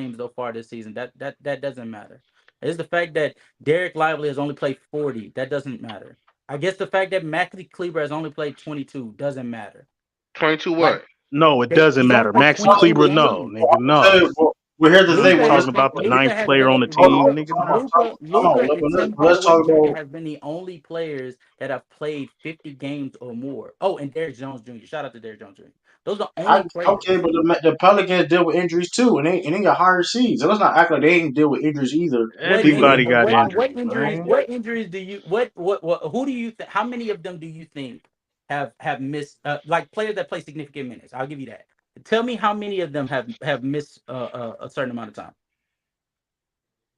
games so far this season. That doesn't matter. It's the fact that Derek Lively has only played 40. That doesn't matter. I guess the fact that Maxi Kleber has only played 22 doesn't matter. 22 Like what? No, it They doesn't he's only matter. played Maxi 22 Kleber, no, games. nigga, no. Well, here's the You thing. Luca Well, has let's talking been about the ninth Luca has player been on the hold team, Luca nigga? on, No. Luca and let's Tim let's Hardaway talk Jr. about. has been the only players that have played 50 games or more. Oh, and Derrick Jones Jr. Shout out to Derrick Jones Jr. Those are the only Okay, players. but the Pelicans deal with injuries too, and they got higher seeds. So let's not act like they ain't deal with injuries either. What People Everybody injury? that got What injuries, injuries? man. What injuries do you? What? Who do you? How many of them do you think have missed? Like players that play significant minutes. I'll give you that. Tell me how many of them have missed a certain amount of time.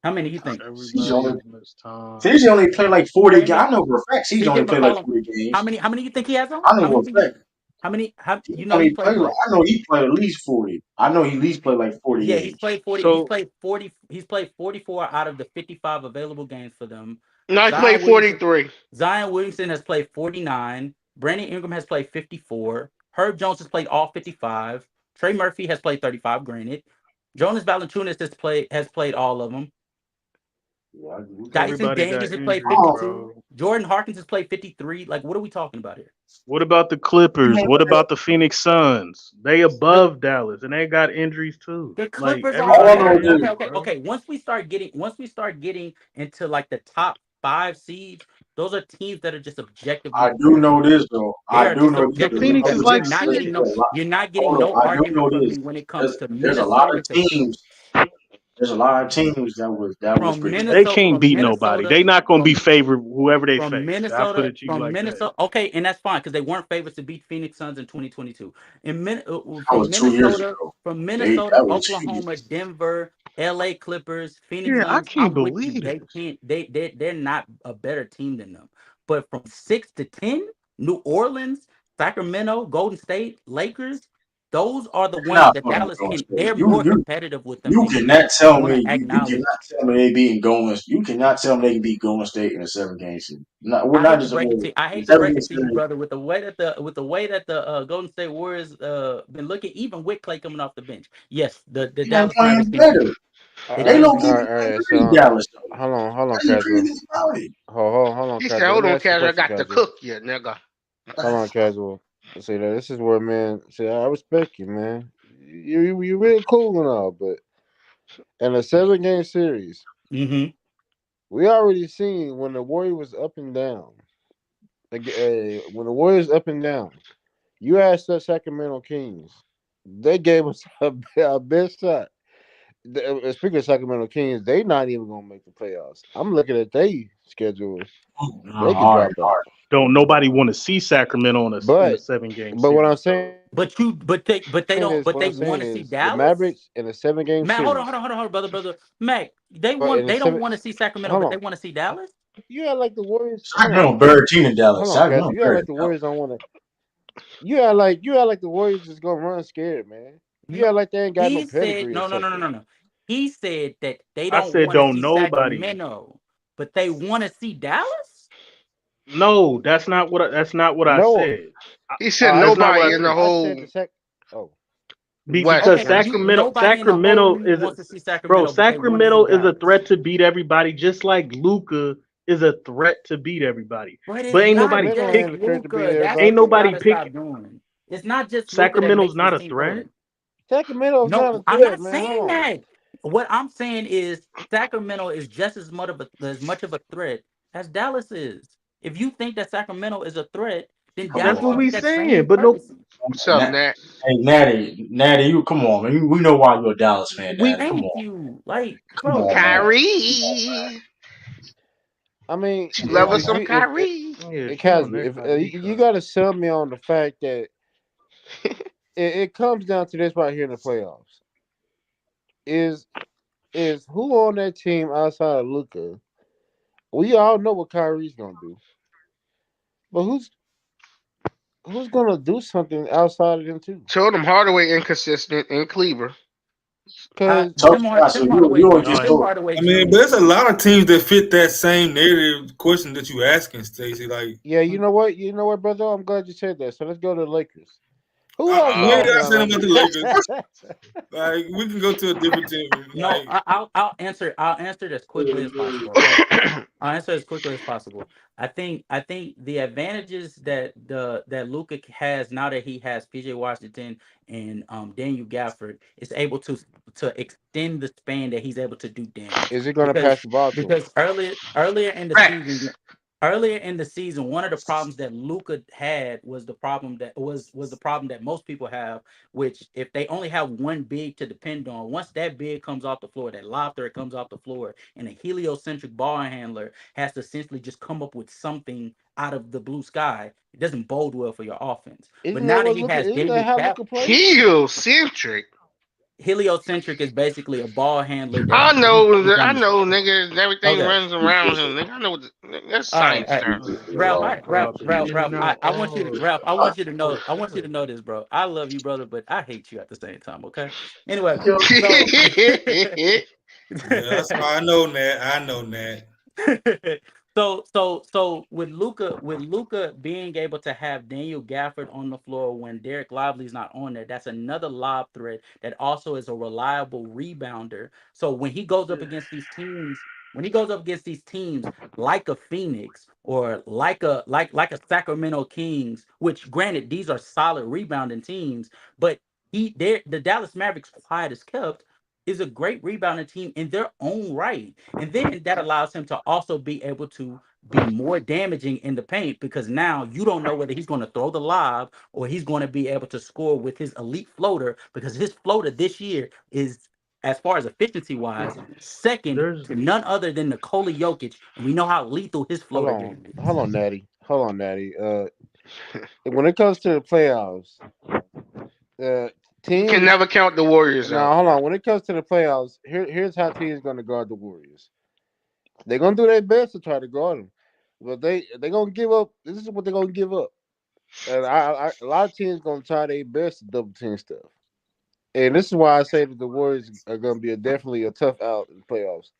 How many you think? CJ Everybody only has missed time. CJ only played like 40 Name games. me. I know for a fact CJ CJ only played like McCollum. 40 How games. many? How many you think he has on? I know How for many? a fact How many? How he you know he only played played. what? I know he played at least 40. I know he at least played like 40 Yeah, he's games. played 40. He's So played 40. He's played 44 out of the 55 available games for them. No, he played Zion Williamson. 43. Zion Williamson has played 49. Brandon Ingram has played 54. Herb Jones has played all 55. Trey Murphy has played 35. Granted, Jonas Valanciunas has played all of them. Yeah, okay. Dyson everybody Daniels got has played injuries, Oh, 52. bro. Jordan Harkins has played 53. Like, what are we talking about here? What about the Clippers? What about the Phoenix Suns? They The above Dallas and they got injuries too. The Like Clippers are all I everybody know got better. is Okay, injuries, okay, bro. okay. Once we start getting into like the top 5 seeds, those are teams that are just objectively I do better. know this though. They I are do just know this The because objectively we Phoenix know better. is this. You're like not Listen, getting six. no. You're not getting hold no on. I do argument know from this. me when it comes to There's a lot of Minnesota to teams. Phoenix. There's a lot of teams that was From predicted. They Minnesota, can't from beat nobody. Minnesota, They not gonna be from favored whoever they from face. I'll put Minnesota, it to you from like that. Minnesota. Okay, and that's fine because they weren't favorites to beat Phoenix Suns in 2022. That was From 2 years Minnesota, ago. from That Minnesota, was 2 years. Oklahoma, Denver, LA Clippers, Phoenix Yeah, I Suns. can't I'm with you. believe They this. can't. They're not a better team than them. But from 6 to 10, New Orleans, Sacramento, Golden State, Lakers. Those are the They're ones not that fucking Dallas going can. straight. They're more competitive with them You than you cannot tell want me to you cannot acknowledge. tell me they beating Golden. You cannot tell me they can beat Golden State in a 7 game series. No, we're I not hate to just a break it to I hate to 7 game break it to you, series. brother. With the way that the Golden State Warriors been looking, even with Clay coming off the bench. Yes, the They're Dallas Mavericks playing can beat better. them. They They can don't beat keep them. All right. beating So Dallas though. hold on, How you casual. crazy about it? Hold on, He said, casual. Let hold me on, ask you a Cash. I question, got to casual. cook you, nigga. Hold on, casual. See that this is where man. See, I respect you, man. You real cool and all, but in a 7 game series, Mm-hmm. we already seen when the Warrior was up and down. Like, when the Warriors up and down, you asked the Sacramento Kings, they gave us a best shot. Speaking of Sacramento Kings, they not even gonna make the playoffs. I'm looking at they schedule; they could All right, drop out. Don't nobody want to see Sacramento in a But 7 game but what I'm series saying though. But they don't. is But what they I'm saying want to see is the Dallas. Mavericks in a 7 game Matt, hold on, series. hold on, hold on, hold on, brother. Mac, they But want. in a They don't seven, want to see Sacramento, hold but they on, want to see Dallas. you act like the Warriors. Sacramento better team than Dallas. Hold on, casual. Sacramento You act better like than the Dallas. Warriors don't want to. You act like the Warriors just gonna run scared, man. You No, act like they ain't got no he said pedigree or no, no, no, no, something. no, no. He said that they I don't said want to don't see nobody. Sacramento, but they want to see Dallas. No, that's not what I No, said. He said That's not what I nobody in said. the I said whole the sec. Oh, West. Because Okay, West. nobody in the whole Sacramento league is wants to see Sacramento, but they want to see Sacramento is a Dallas. threat to beat everybody, just like Luka is a threat to beat everybody. But it's But not Sacramento just ain't the threat to beat Luca. That's ain't what everybody. you nobody gotta pick. stop doing. It's not just Luca that Sacramento's makes this not a team threat. good. Sacramento's not a No, I'm threat, not man. saying Hold on. that. What I'm saying is Sacramento is just as much of a threat as Dallas is. If you think that Sacramento is a threat, then Come That's Dallas what should on, we get that same saying. But no, courtesy. What's up, Nat, Nat? hey Natty, you come on, man. We know why you're a Dallas fan, we Natty. Come Thank on, you. Like, come bro, on, man. Kyrie. I mean, She love us some if Kyrie. yeah, she on Casby, that if Kyrie you train. got to sell me on the fact that it comes down to this right here in the playoffs is who on that team outside of Luca. We all know what Kyrie's gonna do, but who's gonna do something outside of them too? Told him Hardaway inconsistent in Cleaver. Because So, Tim you Hardaway always Jr. just Tim No, told. Hardaway I mean, Jr. but there's a lot of teams that fit that same narrative question that you asking, Stacey. Like, yeah, you know what, brother, I'm glad you said that. So let's go to the Lakers. Who else What did lost I out say on about the Lakers? Like we can go to a different team. No, Like I'll answer. I'll answer it as quickly as possible. Okay, I'll answer as quickly as possible. I think the advantages that Luka has now that he has PJ Washington and Daniel Gafford is able to extend the span that he's able to do damage Is he gonna because pass the ball to him? earlier in the season. Facts. Earlier in the season, one of the problems that Luka had was the problem that was the problem that most people have, which if they only have one big to depend on, once that big comes off the floor, that lob threat comes off the floor, and a heliocentric ball handler has to essentially just come up with something out of the blue sky, it doesn't bode well for your offense. But Isn't that now that what he Luca? has Isn't that Daniel how Cap, Luca plays? Heliocentric. heliocentric is basically a ball handler that I know, is I on the know, nigga. Everything okay. runs around him, nigga. I know what that's All right, science all right. term. Ralph, Oh, bro, you know, I want you to oh, Ralph, I want you to know, I want you to know this, bro. I love you, brother, but I hate you at the same time, okay? Anyway, so yeah, I know that. I know that. so with Luca being able to have Daniel Gafford on the floor when Derek Lively's not on there, that's another lob threat that also is a reliable rebounder. So when he goes up against these teams like a Phoenix or like a Sacramento Kings, which granted these are solid rebounding teams, but the Dallas Mavericks quiet as kept is a great rebounding team in their own right. And then that allows him to also be able to be more damaging in the paint because now you don't know whether he's going to throw the lob or he's going to be able to score with his elite floater because his floater this year is, as far as efficiency wise, second There's to none other than Nikola Jokic. And we know how lethal his floater game is. Hold on, Natty. When it comes to the playoffs, you can teams. never count the Warriors Now, out. hold on. When it comes to the playoffs, here's how teams gonna guard the Warriors. They're gonna do their best to try to guard them, but they gonna give up. This is what they're gonna give up. And a lot of teams gonna try their best to double team stuff. And this is why I say that the Warriors are gonna be definitely a tough out in the playoffs.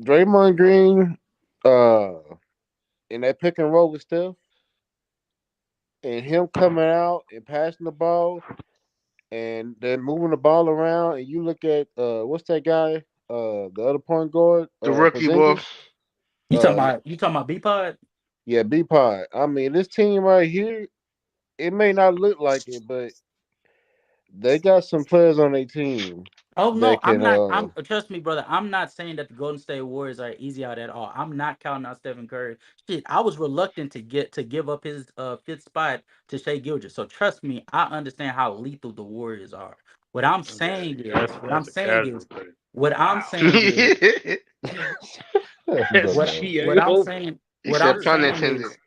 Draymond Green, in that pick and roll with Steph, and him coming out and passing the ball, and then moving the ball around, and you look at what's that guy? The other point guard, The rookie ball. Porzingis. You talking Uh, about you talking about B Pod? yeah, B Pod. I mean, this team right here, it may not look like it, but they got some players on their team Oh no, that I'm can. not. I'm trust me, brother. I'm not saying that the Golden State Warriors are easy out at all. I'm not counting out Stephen Curry. Shit, I was reluctant to give up his fifth spot to Shea Gilgeous. So trust me, I understand how lethal the Warriors are. What I'm saying is, what I'm That's a saying casual is, thing. what I'm Wow. saying is, But what man, what I'm Yo, saying, he what I'm said pun saying intended. is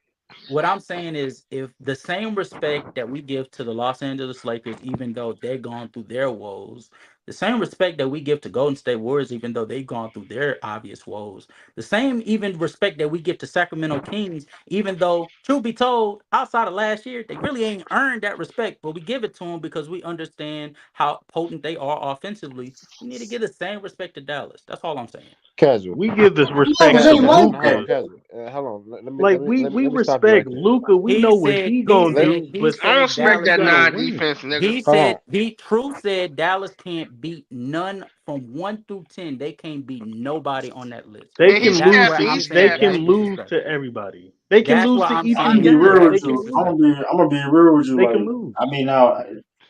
what I'm saying is, if the same respect that we give to the Los Angeles Lakers, even though they're gone through their woes, the same respect that we give to Golden State Warriors, even though they've gone through their obvious woes, the same even respect that we give to Sacramento Kings, even though, truth be told, outside of last year, they really ain't earned that respect, but we give it to them because we understand how potent they are offensively. We need to give the same respect to Dallas. That's all I'm saying. casual. We give this You never respect to say like Hold that. on, Luca. casual. Hold on. Like we Let me stop you right respect there. Luca. We He know what said, he he gonna Let said, do, he but I don't said respect Dallas that hold on. can't. non-defense, nigga. He Hold on. said True said Dallas can't beat none from 1 through 10. They can't beat nobody on that list, They And and he's can that's lose where to I'm each. saying They that's can lose to disrespectful. everybody. They can That's lose where to I'm each I'm of gonna saying be guys. real with They that's can you. lose. disrespectful. I'm gonna be real with you. They Like, can lose. I mean, now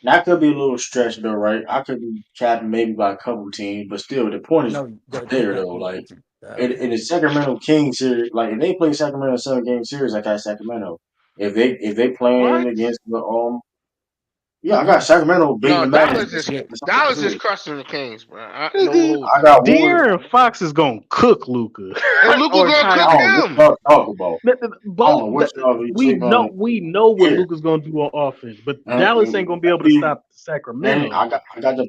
that could be a little stretch though, right? I could be capping maybe by a couple teams, but still, the point is No, there though. Like, okay. in the Sacramento Kings series, like if they play Sacramento 7 game series, I got Sacramento. If they playing What? against the yeah, I got Sacramento beating No, the Mavericks Dallas in is the second Dallas is series. crushing the Kings, bro. No Nigga, hold I you. got Warriors. De'Aaron Fox is gonna cook Luca And Luca or gonna I cook don't know Kyrie. what him. y'all talk about. I don't know what y'all be We sleep on know what here. Luca's gonna do on offense, but Dallas ain't gonna be able to And, stop and Sacramento. I got the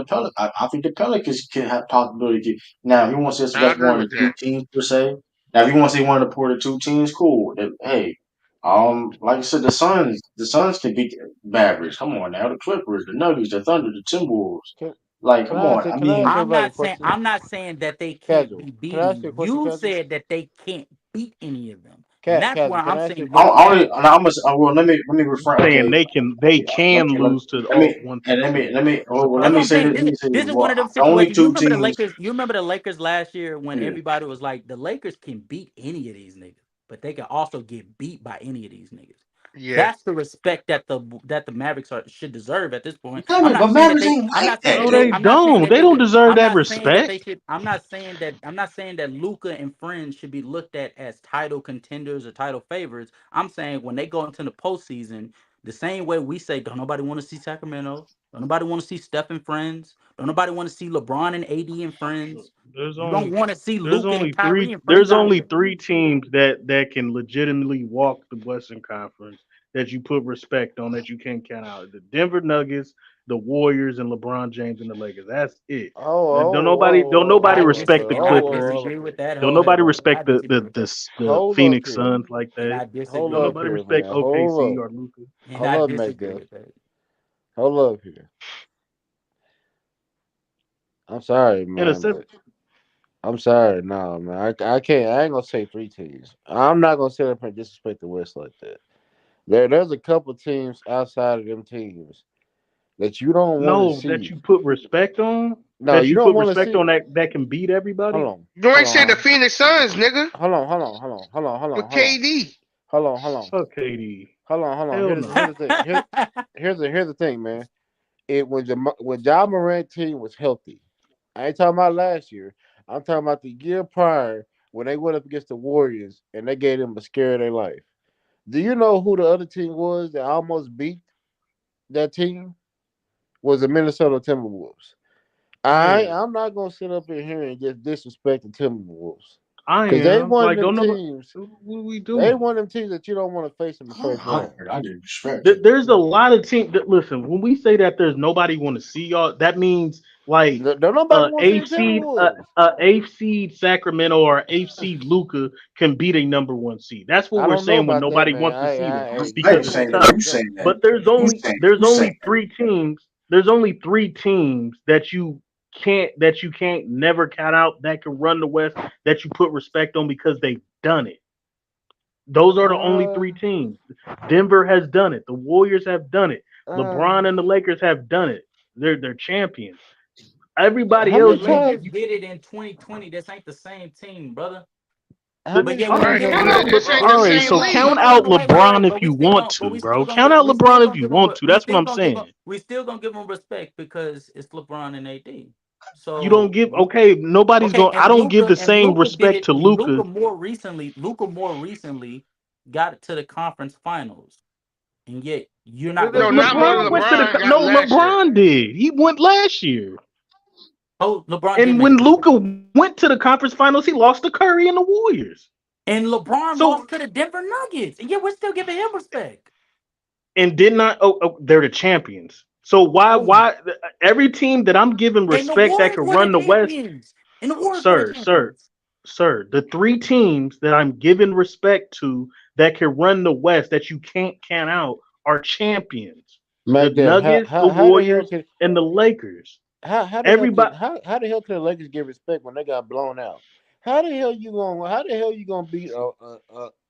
Pelicans. I think the Pelicans can have possibility. Now, if you want to say I that's agree one of with the two that. teams per se. Now, if you want to say one of the 2 teams, cool. Hey, like I said, the Suns can beat the Mavericks. Come on now, the Clippers, the Nuggets, the Thunder, the Timberwolves. can, Like, come on. I can I ask mean, I'm everybody a not saying question? that they can't Casual. be Can I ask beaten. you a question, You casual? said that they can't beat any of them. And Cat, that's where can I'm I ask you a saying I'm look question? only. past. I must. Well, let me refrain. saying Okay. they Let can me let me lose to let me one and through ten. well, That's let what me I'm say saying. this. Let me say This this. is one Well, of them the only situations. You two remember the teams. Lakers? You remember the Lakers last year when Yeah. everybody was like, the Lakers can beat any of these niggas, but they can also get beat by any of these niggas. Yeah. That's the respect that the Mavericks should deserve at this point. Damn I'm it, not but saying that Mavericks they. ain't I'm like not saying that that No, they. they though. I'm not saying don't. that They they don't should. deserve I'm that not saying that they respect. should. I'm not saying that. I'm not saying that Luka and friends should be looked at as title contenders or title favorites. I'm saying when they go into the postseason, the same way we say, don't nobody want to see Sacramento. Don't nobody want to see Steph and friends. Don't nobody want to see LeBron and AD and friends. There's You don't only want to see there's Luka and only Kyrie three and friends there's only either. three teams that can legitimately walk the Western Conference that you put respect on that you can't count out. The Denver Nuggets, the Warriors, and LeBron James and the Lakers. That's it. Don't nobody I respect the I Clippers. disagree with that Don't nobody wholeheartedly. I respect disagree with that, the Hold up Phoenix here. Suns like and that. I Hold disagree Don't with up nobody that, here, respect man. Hold OKC up. or Luka. and Hold I up, disagree McDuff. with that. Hold up here. I'm sorry, In a man, seven, but I'm sorry. No, man. I can't. I ain't gonna say three teams. I'm not gonna sit up and disrespect the West like that. There's a couple teams outside of them teams that you don't want to no, that see. you put respect on, No, that you you don't put want to respect see. on that can beat Hold everybody. on. You Hold ain't said the on. Phoenix Suns, nigga. Hold on. Hold on. Hold on. Hold on. Hold With on. Hold on. KD. Hold on. Hold on. Fuck KD. Hold on. Hold on. Hell Here's no. the thing. Here's the thing, man. It when John Morant team was healthy. I ain't talking about last year. I'm talking about the year prior when they went up against the Warriors and they gave them a scare of their life. Do you know who the other team was that almost beat that team? Was the Minnesota Timberwolves. Yeah, I'm not gonna sit up in here and just disrespect the Timberwolves I because they am. one of Like, them don't know teams. what are we They doing. one of them teams that you don't want to face in the first round. I did respect it. There's a lot of teams that listen. When we say that there's nobody want to see y'all, that means like Don't nobody want to see eighth the seed, Timberwolves. eighth seed Sacramento or eighth seed Luca can beat a number one seed. That's what I we're don't know saying when about that, nobody man. wants to see them I because ain't of the saying that. tough. You saying that. But there's You only saying. there's You saying. only three teams. There's only three teams that you can't never count out that can run the West that you put respect on because they've done it. Those are the only Uh, three teams. Denver has done it. The Warriors have done it. uh, LeBron and the Lakers have done it. They're champions. Everybody how The many else, Lakers times? did it in 2020. This ain't the same team, brother. How But many yet we all can times Right. give have them. And we? this ain't But the all we right. still same So gonna league. no count no no out no wait. LeBron if But you we still want gonna to, bro. Count out we LeBron still if gonna you give them want to. That's what I'm saying. we still gonna give them respect because it's LeBron and AD. You don't So give okay. Nobody's okay, going. I don't give the And same Luca did respect it. to Luca. Luca more recently got to the conference finals, and yet you're not gonna No, give not him more more than LeBron went to the respect. LeBron got no. last year. LeBron did. He went last year. Oh, LeBron did And make when it to the Luca went to the conference finals, he lost to Curry and the Warriors. and LeBron So lost to the Denver Nuggets, and yet we're still giving him respect. and did not. They're the champions. So why Oh, every team that I'm giving and the respect that Warriors can were the run the West, champions, and the Warriors were the sir, sir, champions. sir. The three teams that I'm giving respect to that can run the West that you can't count out are champions. The Mac Dev, Nuggets, the how the hell Warriors, can and the Lakers. how the hell can Everybody. how the hell can the Lakers get respect when they got blown out? How the hell you gonna beat a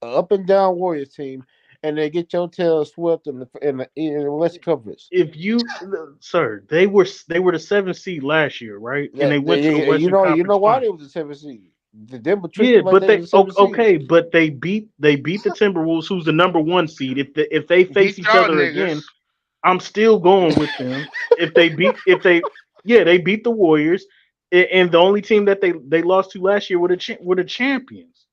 up and down Warriors team and they get your tail swept in the West Conference? If you, sir, they were the seventh seed last year, right? And they went to the You Western know you Conference know why they Finals. was the seventh seed. The Denver tricked Yeah, them like but they was they the seventh seed. okay, but they beat the Timberwolves, who's the number one seed. If they Beat face each y'all other niggas. again, I'm still going with them. If they beat the Warriors, and the only team that they lost to last year were the champions.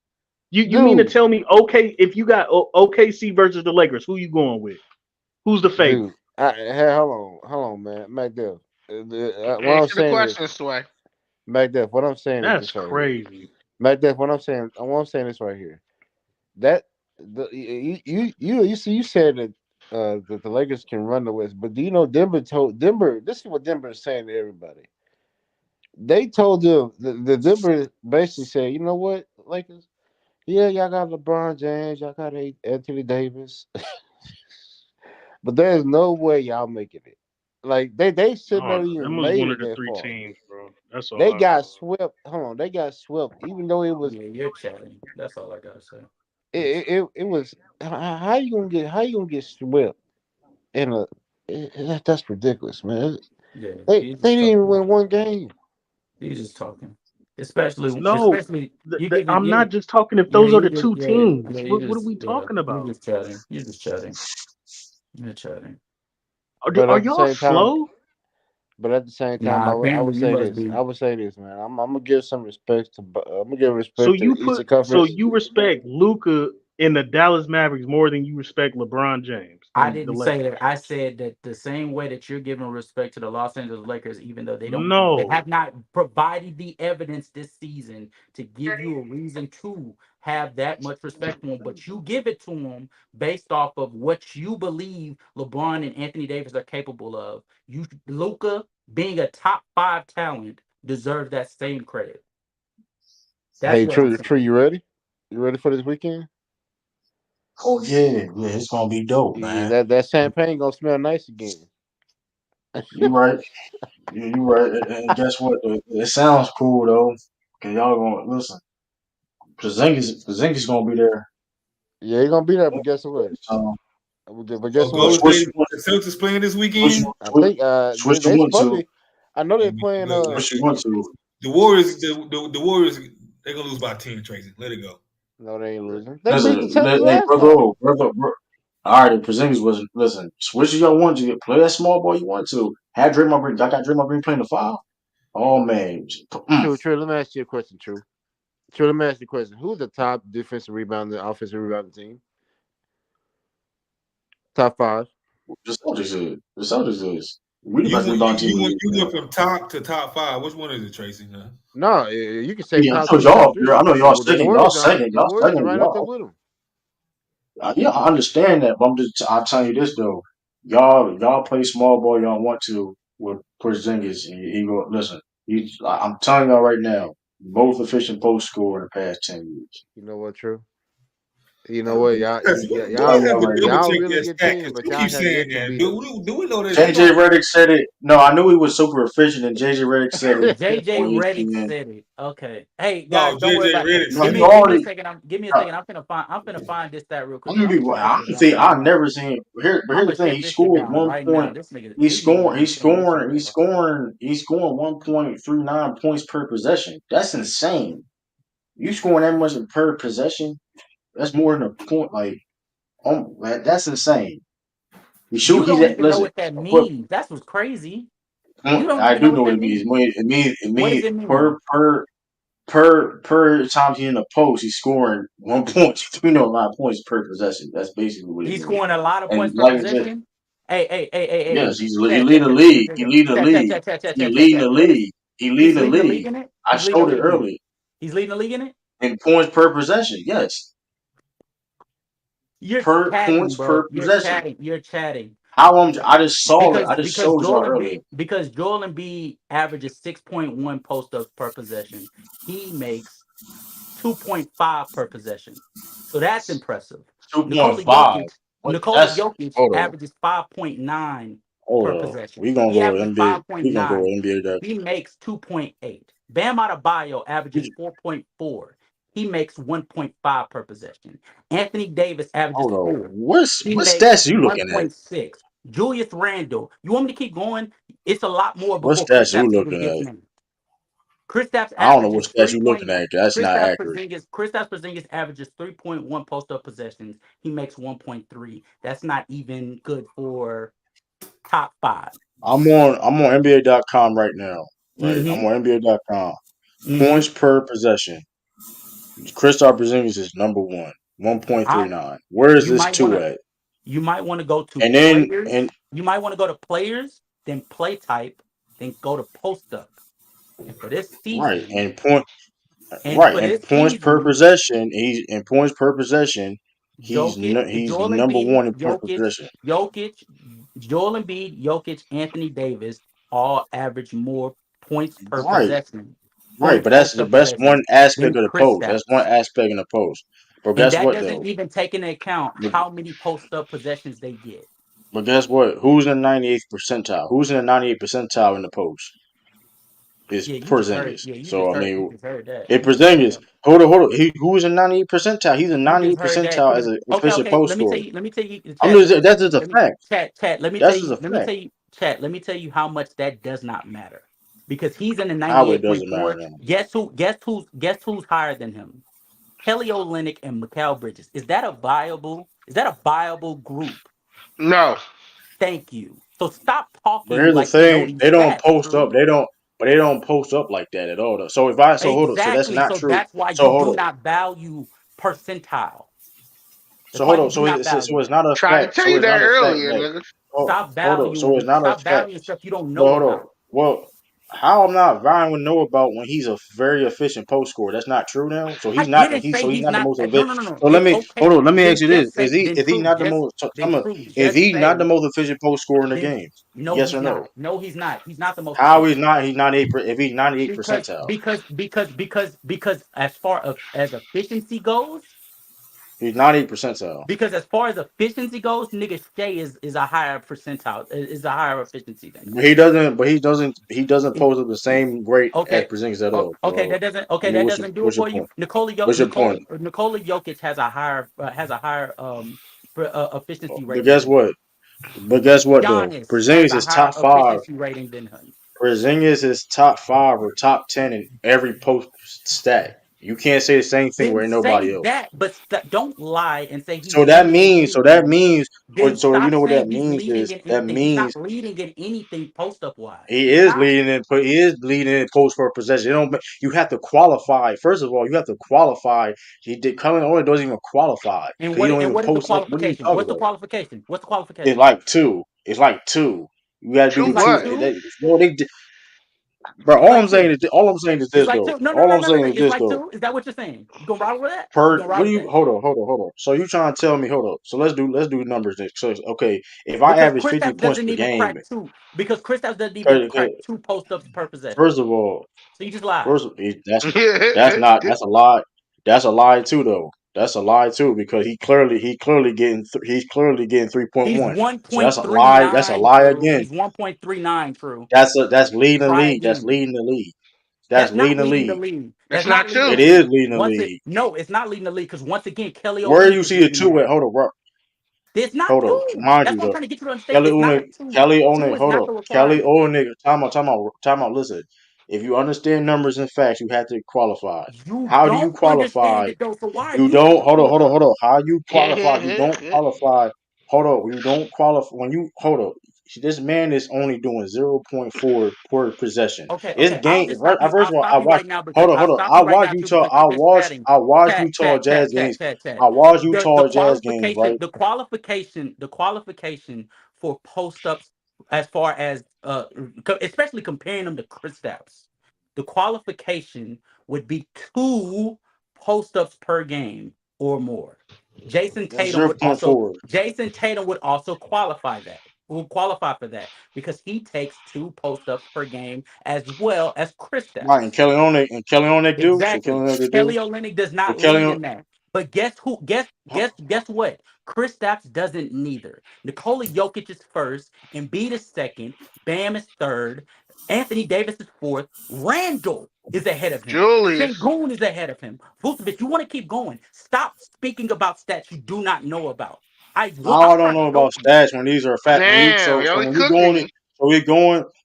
You mean to Dude, tell me okay if you got OKC versus the Lakers, who you going with? Who's the dude, favorite? hey, hold on, man, Mac Dev. What I'm Answer the saying is, question, Sway. Mac Dev. What I'm saying is That's this right here. crazy. Mac Dev. What I'm saying this right here. That you see you said that the Lakers can run the West, but do you know Denver told Denver? This is what Denver is saying to everybody. They told them the Denver basically said, you know what, Lakers? Yeah, y'all got LeBron James, y'all got Anthony Davis, but there's no way y'all making it. Like they should Oh, not them even was made one of it the that three far. teams, bro. That's all They I got know. swept. Hold on, they got swept. Even though it was Yeah, you're chatting. That's all I gotta say. it was how you gonna get swept in a that's ridiculous, man. Yeah, They he's they just didn't even talking. win one game. He's just talking. No, Especially you give it. I'm Yeah, not just talking if yeah, those are you the just two yeah, teams. yeah, What are we talking you about? just chatting. You're just chatting. You're chatting. But Are at the y'all same time, slow? Nah, I would apparently you say must this. be. I would say this, man. I'm gonna give some respect to I'm gonna give respect to the Eastern So Conference. you respect Luka in the Dallas Mavericks more than you respect LeBron James I and the didn't say Lakers. that. I said that the same way that you're giving respect to the Los Angeles Lakers, even though they No. have not provided the evidence this season to give you a reason to have that much respect for them, but you give it to them based off of what you believe LeBron and Anthony Davis are capable of. You Luka being a top 5 talent deserves that same credit. That's Hey, what I'm True, saying. you ready? You ready for this weekend? Oh yeah, yeah, it's gonna be dope, Yeah, man. that champagne gonna smell nice again. You right. Yeah, you right. And guess what? It sounds cool though. Cause y'all gonna listen. Porzingis gonna be there. Yeah, he gonna be there, but guess what? So But Oh, guess but what? Golden switch State, you the Celtics playing this switch weekend. I switch think switch you they want supposed to to be. I know they're Let me playing look. switch you want to. The Warriors, the Warriors, they're gonna lose by 10. Tracy, let it go. no, they ain't losing. They beat the Listen, Celtics hey last brother, time. brother. All right, if Porzingis wasn't listen. Switch y'all want to play that small ball you want to. Have Draymond Green. I got Draymond Green playing the five. Oh man, True. Let me ask you a question. True. Let me ask you a question. Who's the top defensive rebounder, offensive rebounding team? Top five. the Celtics is. The Celtics is. We the You best went, rebound team in the league you now. went from top to top five. Which one is it, Tracy? No. No, you can say Yeah, I top know two, y'all top up there. three. I know y'all The second. Y'all Warriors are. second. The Y'all Warriors are second. right up there Y'all. with them. Yeah, I understand that, but I'm telling you this though. Y'all play small ball. Y'all want to with Porzingis, and he go listen. I'm telling y'all right now, most efficient post scorer in the past 10 years. You know what? True. You know what? I'm telling y'all We have to right double now. Y'all check really that good stat team, because but you y'all keep have saying yet to that. beat us. Do we know that? JJ Redick said it. No, I knew he was super efficient, and JJ Redick said it JJ on Redick ESPN. said it. Okay. Hey guys, No, don't worry JJ about it. Redick No, Give said he me it. give me a already. second. Give me a uh, second. I'm finna find this stat real I'm quick. gonna be. I'm gonna I'm shut gonna this say down I've right now. never seen. Here, but I'm here's the gonna thing. shut He this shit scored down one right now. point. This nigga He's this nigga scoring. gonna be He's saying this shit scoring. He's over. scoring. He's scoring 1.39 points per possession. That's insane. You scoring that much per possession? That's more than a point. Like, that's insane. He shoot. You He's don't at. even know Listen, what that put. means. That's what's crazy. You don't I even know do what know what that it means. means. It What does means it mean? per time he in the post, he's scoring 1 point. You know, a lot of points per possession. That's basically what it He's means. scoring a lot of And points per like I said, possession. Hey. yes, he Chat, lead chat, the chat, chat, chat, league. He chat, lead the chat, chat, league. chat, chat, chat, He chat, chat, leading the chat. What is league. He he's leading the leading the league league. in it? I He's leading the showed it league in it? early He's leading the league in it? in points per possession. Yes, You're per chatting, points bro. per You're possession. chatting. You're chatting. I just saw it. I just Because showed y'all Joel earlier. Embiid averages 6.1 post ups per possession. He makes 2.5 per possession. So that's impressive. Two point Nikola five. Jokic, What? Nikola That's Jokic hold on. averages 5.9 Hold per on. possession. We gonna He go to averages NBA. We gonna go 5.9. to NBA. He makes 2.8. Bam Adebayo averages 4.4. He makes 1.5 per possession. Anthony Davis averages Hold on. 4. He What makes stats are you looking at? 1.6. Julius Randle. You want me to keep going? It's a lot more What before stats are you Kristaps even looking gets at? named. Kristaps I don't know what averages stats 3 you looking point. at. That's not accurate. Kristaps Porzingis averages 3.1 post up possessions. He makes 1.3. That's not even good for top 5. I'm on NBA.com right now. Right, I'm Mm-hmm. on NBA.com. Mm-hmm. Points per possession. Kristaps Porzingis is number one, I 1.39. Where is you this might want two to at? you might want to go to And then players. and You might want to go to players, then play type, then go to post up. And for this right season, and point and right for and this points per season, possession. He's in points per possession. Jokic, He's Joel number Embiid, one in points per possession. Jokic, Joel Embiid, Jokic, Anthony Davis all average more points per Right, possession, right. But post up that's one possessions aspect than of the post. That's one Kristaps. aspect in the post. But And guess that what doesn't though? even take into account how many post up possessions they get. But guess what? Who's in the 98th percentile? Who's in the 98th percentile in the post? Is Yeah, you just heard. Porzingis. Yeah, you So just I heard. You mean, just heard that. if You just heard Porzingis, that. Hold on. Who is a 98 percentile? He's a You just 98 heard that percentile as too. an Okay, efficient okay. post Let me tell scorer. you. Let me tell you. I'm Chat. just that's just a Let me fact. chat. Let me tell That's just you. a Let me fact. tell you. Chat. Let me tell you how much that does not matter, because he's in the How it doesn't matter 98.4. now. Guess who's higher than him? Kelly Olynyk and Mikal Bridges. Is that a viable? Is that a viable group? No. Thank you. So stop But talking here's the like you know thing: these they don't stats, post up. True. But they don't post up like that at all. Though. So if I so hold on. So that's Exactly. not So true. that's why So you hold do on. not value percentile. So That's why hold you on. do So not so value it's it. not a Tried to fact. tell So you it's that not a fact earlier, that. nigga. Hold on. So it's not a Stop fact. valuing stuff you don't But know hold on. about. Well, how I'm not vying with know about when he's a very efficient post scorer? That's not true now. So I he's not. didn't say He's he's not the not. most No, efficient. no, no, no. So let It's me hold okay. on. Let me Then ask you this: just say. Then is he true. not the most? Then true. Is Just he not the say. most efficient post scorer in the Then game? no, Yes he's or no? not. No, he's not. He's not the most How efficient. he's not? He's 98. If he's 98 Because percentile, because because because because as far as efficiency goes, he's 98 percentile. because as far as efficiency goes, nigga Shea is a higher percentile, is a higher efficiency than But he doesn't. But he doesn't. He doesn't him. pose up the same great as Okay. Porzingis at all. Okay, So, that doesn't I okay, mean, that doesn't do it what's your for you. point? What's your point? Nikola Jokic has a higher efficiency But rating guess than him. what? But guess what though? Giannis has Porzingis a is higher top five. efficiency rating than him. Porzingis is top five or top 10 in every post stat. You can't say the same thing Then with say nobody else. that, but don't lie and say he's So that leading in means. So that anything. means. Then So you stop know what that saying he's means leading is in that anything. He's means not leading in anything post up wise. he He's is not. leading in. He is leading in post for possession. It don't. You have to qualify. First of all, you have to qualify. He did. Cullen only doesn't even qualify And because he don't even what is the post up. What are you qualification? talking What's the about? qualification? What's the It's qualification? like two. It's like two. You got to Two do It's the like two. what? two. Well, bro. It's like two. All I'm saying is It's this like though. two. No, no, All no, I'm no, no, saying no. is It's this like though. two. Is that what you're saying? You gonna ride with that? You Per gonna ride what do with you that? hold on. So you trying to tell me hold on. So let's do numbers next. So okay, if I Because average 50 Kristaps points doesn't per even game, crack two. Because Kristaps doesn't even 'cause crack two post ups per possession. first of all, So you just lied. first that's not that's a lie. That's a lie too though. That's a lie too because he's clearly getting He's 3.1. So that's a lie. That's a 1.39 lie true. again. He's 1.39 true. That's leading the Try league. That's again. leading the league. That's That's not leading the leading the league. league. That's That's not not leading the It two. is league. leading the league. No, it's not leading the league because once again, Kelly Where you Olynyk is see a leading two that. at? Hold on, bro. It's not Hold up, two. mind That's you what I'm though. trying to get you to understand. It's not a two. Kelly Two Olynyk, is hold not up. the Kelly requirement. Olynyk, time out, listen. If you understand numbers and facts, you have to qualify. You How do you don't understand qualify? it though. So why are You you don't, talking about hold it? on. How you qualify? You don't qualify. Hold up, you don't qualify. When you, hold up. This man is only doing 0.4 per possession. Okay, It's okay. I'll game. just stop you. First I'll of all, stop you right now because I'll hold on. stop you right now too because you're just chatting. I watch Chat, Utah chat, Jazz chat, games. chat, chat, chat. I watch The Utah Jazz games, qualification, right? the qualification for post ups as far as especially comparing them to Kristaps, the qualification would be two post ups per game or more. That's 0.4. Jason Tatum would also qualify that. Will qualify for that because he takes two post ups per game as well as Right, Kristaps. and Kelly Olynyk do. So Kelly Exactly. Olynyk do. Kelly Olynyk does But not lead in that. But guess who? Guess what? Kristaps doesn't neither. Nikola Jokic is first, Embiid is second, Bam is third, Anthony Davis is fourth, Randall is ahead of him. Julius. Sengun is ahead of him. Vucevic, you want to keep going? Stop speaking about stats you do not know about. how I'm I don't trying to know help about you. stats when these are fact when you Damn, yo, he when you cooking going me.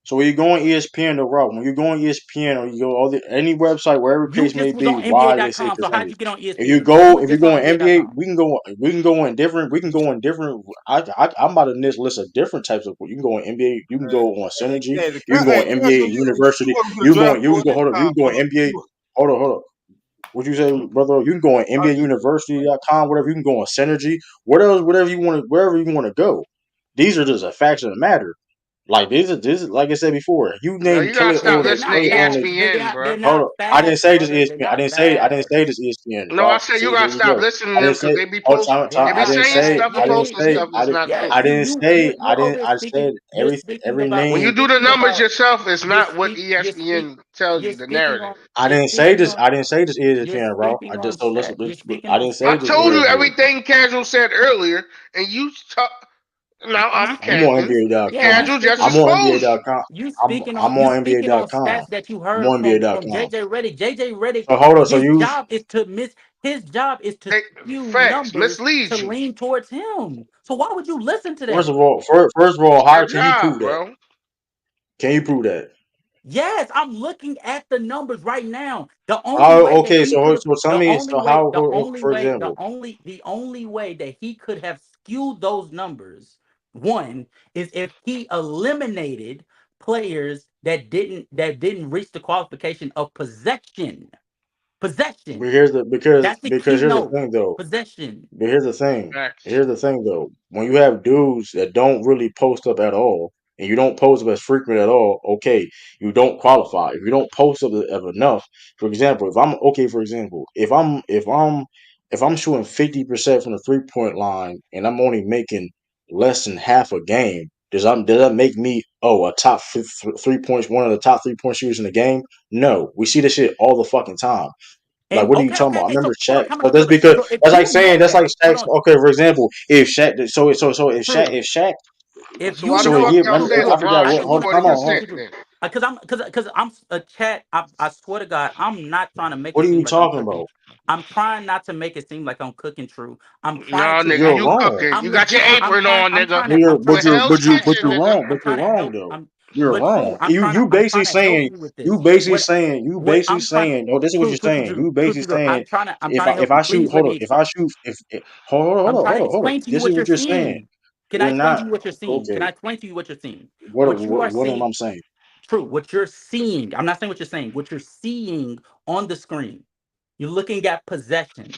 so we going ESPN the route when you go on ESPN or you go any website wherever the You case may just was on be why they say NBA.com. So how'd percentage. you get on ESPN? You was If you just go on on NBA NBA.com. we can go in different I'm about to list a different types of you can go on NBA you can go on Synergy Hey, you can go on NBA casual, University welcome to the draft you room. can go hold up you can go on NBA hold on. What you say, brother? You can go on NBAUniversity.com, whatever. You can go on Synergy, whatever you want, wherever you want to go. These are just a facts of the matter. Like this is like I said before. You Yo, name you gotta Kelly stop They're Olynyk, listening not to Kelly Olynyk. facts. ESPN, bro. They're Hold not up, I didn't facts, say this brother. They're ESPN. not I didn't facts. say this ESPN, No, I bro. said you See, gotta here we stop go. listening I to them didn't because say. they be Oh, post, They're they be not saying facts. stuff and posting stuff that's not Yeah. true. See, you're over there I speaking. said everything. Speaking Every about. When You're you name. do the speaking numbers about. yourself, it's You're not what speak. ESPN tells You're you, the speaking narrative. on. You're speaking on. I didn't say this You're ESPN, bro. speaking I on just so listen. stat. You're speaking I on didn't say I this stats. told you ESPN. everything Casual said earlier, and you talk. No, I'm I'm on casual. Yeah, NBA.com. you Casual just speaking I'm on exposure. NBA.com. you I'm speaking on I'm you on speaking on NBA.com. stats that you I'm heard on from NBA.com. JJ Redick. JJ Redick, So hold on. So his you job is to his job is to They, skew facts numbers mislead to you. lean towards him. So why would you listen to first that? of all, how Their can you prove job, that? bro. Can you prove that? Yes, I'm looking at the numbers right now. The only way How that okay? he could So have, so tell the me. only So way, how for example, the only way that he could have skewed those numbers, one is if he eliminated players that didn't reach the qualification of possession. but Possession. here's the That's the because here's the keynote. thing though. Possession. But here's the thing. Facts. Here's the thing, though. When you have dudes that don't really post up at all, and you don't post up as frequent at all, okay, you don't qualify. If you don't post up of enough, for example, if I'm shooting 50% from the 3 point line and I'm only making less than half a game, does that make me a top 3 points, one of the top 3 point shooters in the game? No, we see this shit all the fucking time. Like, And what are you talking about? I okay. remember So hold Shaq. on, time So out, that's time out. because So if that's like you saying know that's like that, hold Shaq. on, Okay, for example, if Shaq, true. if Shaq, If So you why the so a know, fuck year, y'all true, saying true. I forgot LeBron I what. just shooting Hold want on, to forty come true, on, true, hold on. true, percent true. then? Because I'm a chat. I swear to God, I'm not trying to make What it are seem you like I'm talking cooking. about? I'm trying not to make it seem like I'm cooking. True. I'm trying No, to nigga, You're you actually. wrong. cooking. You I'm got your legit. apron on, I'm nigga. trying to. I'm trying What to help hell's you But understand. kitchen, you're nigga? wrong. I'm But you're trying to wrong help. though. I'm. You're But true. wrong. You I'm basically trying to help saying you with this. What you basically I'm trying to. saying. Oh, this is what True, you're true, true, saying. true, You true, basically true, true. saying I'm trying to help if you. I shoot, Please let hold me on. If I explain. shoot, if hold I'm on, trying to hold on. explain to you This is what you're what you're saying. seeing. Can I We're explain not to you what you're seeing? Can okay. I explain to you what you're seeing? What you are What am seeing. I saying? True. What you're seeing. I'm not saying what you're saying. What you're seeing on the screen. You're looking at possessions.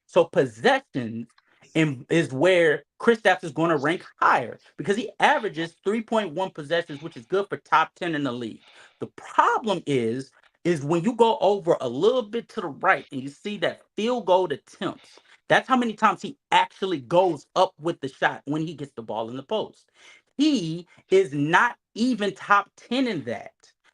So possessions is where Kristaps is going to rank higher because he averages 3.1 possessions, which is good for top 10 in the league. The problem is when you go over a little bit to the right and you see that field goal attempts. That's how many times he actually goes up with the shot when he gets the ball in the post. He is not even top 10 in that.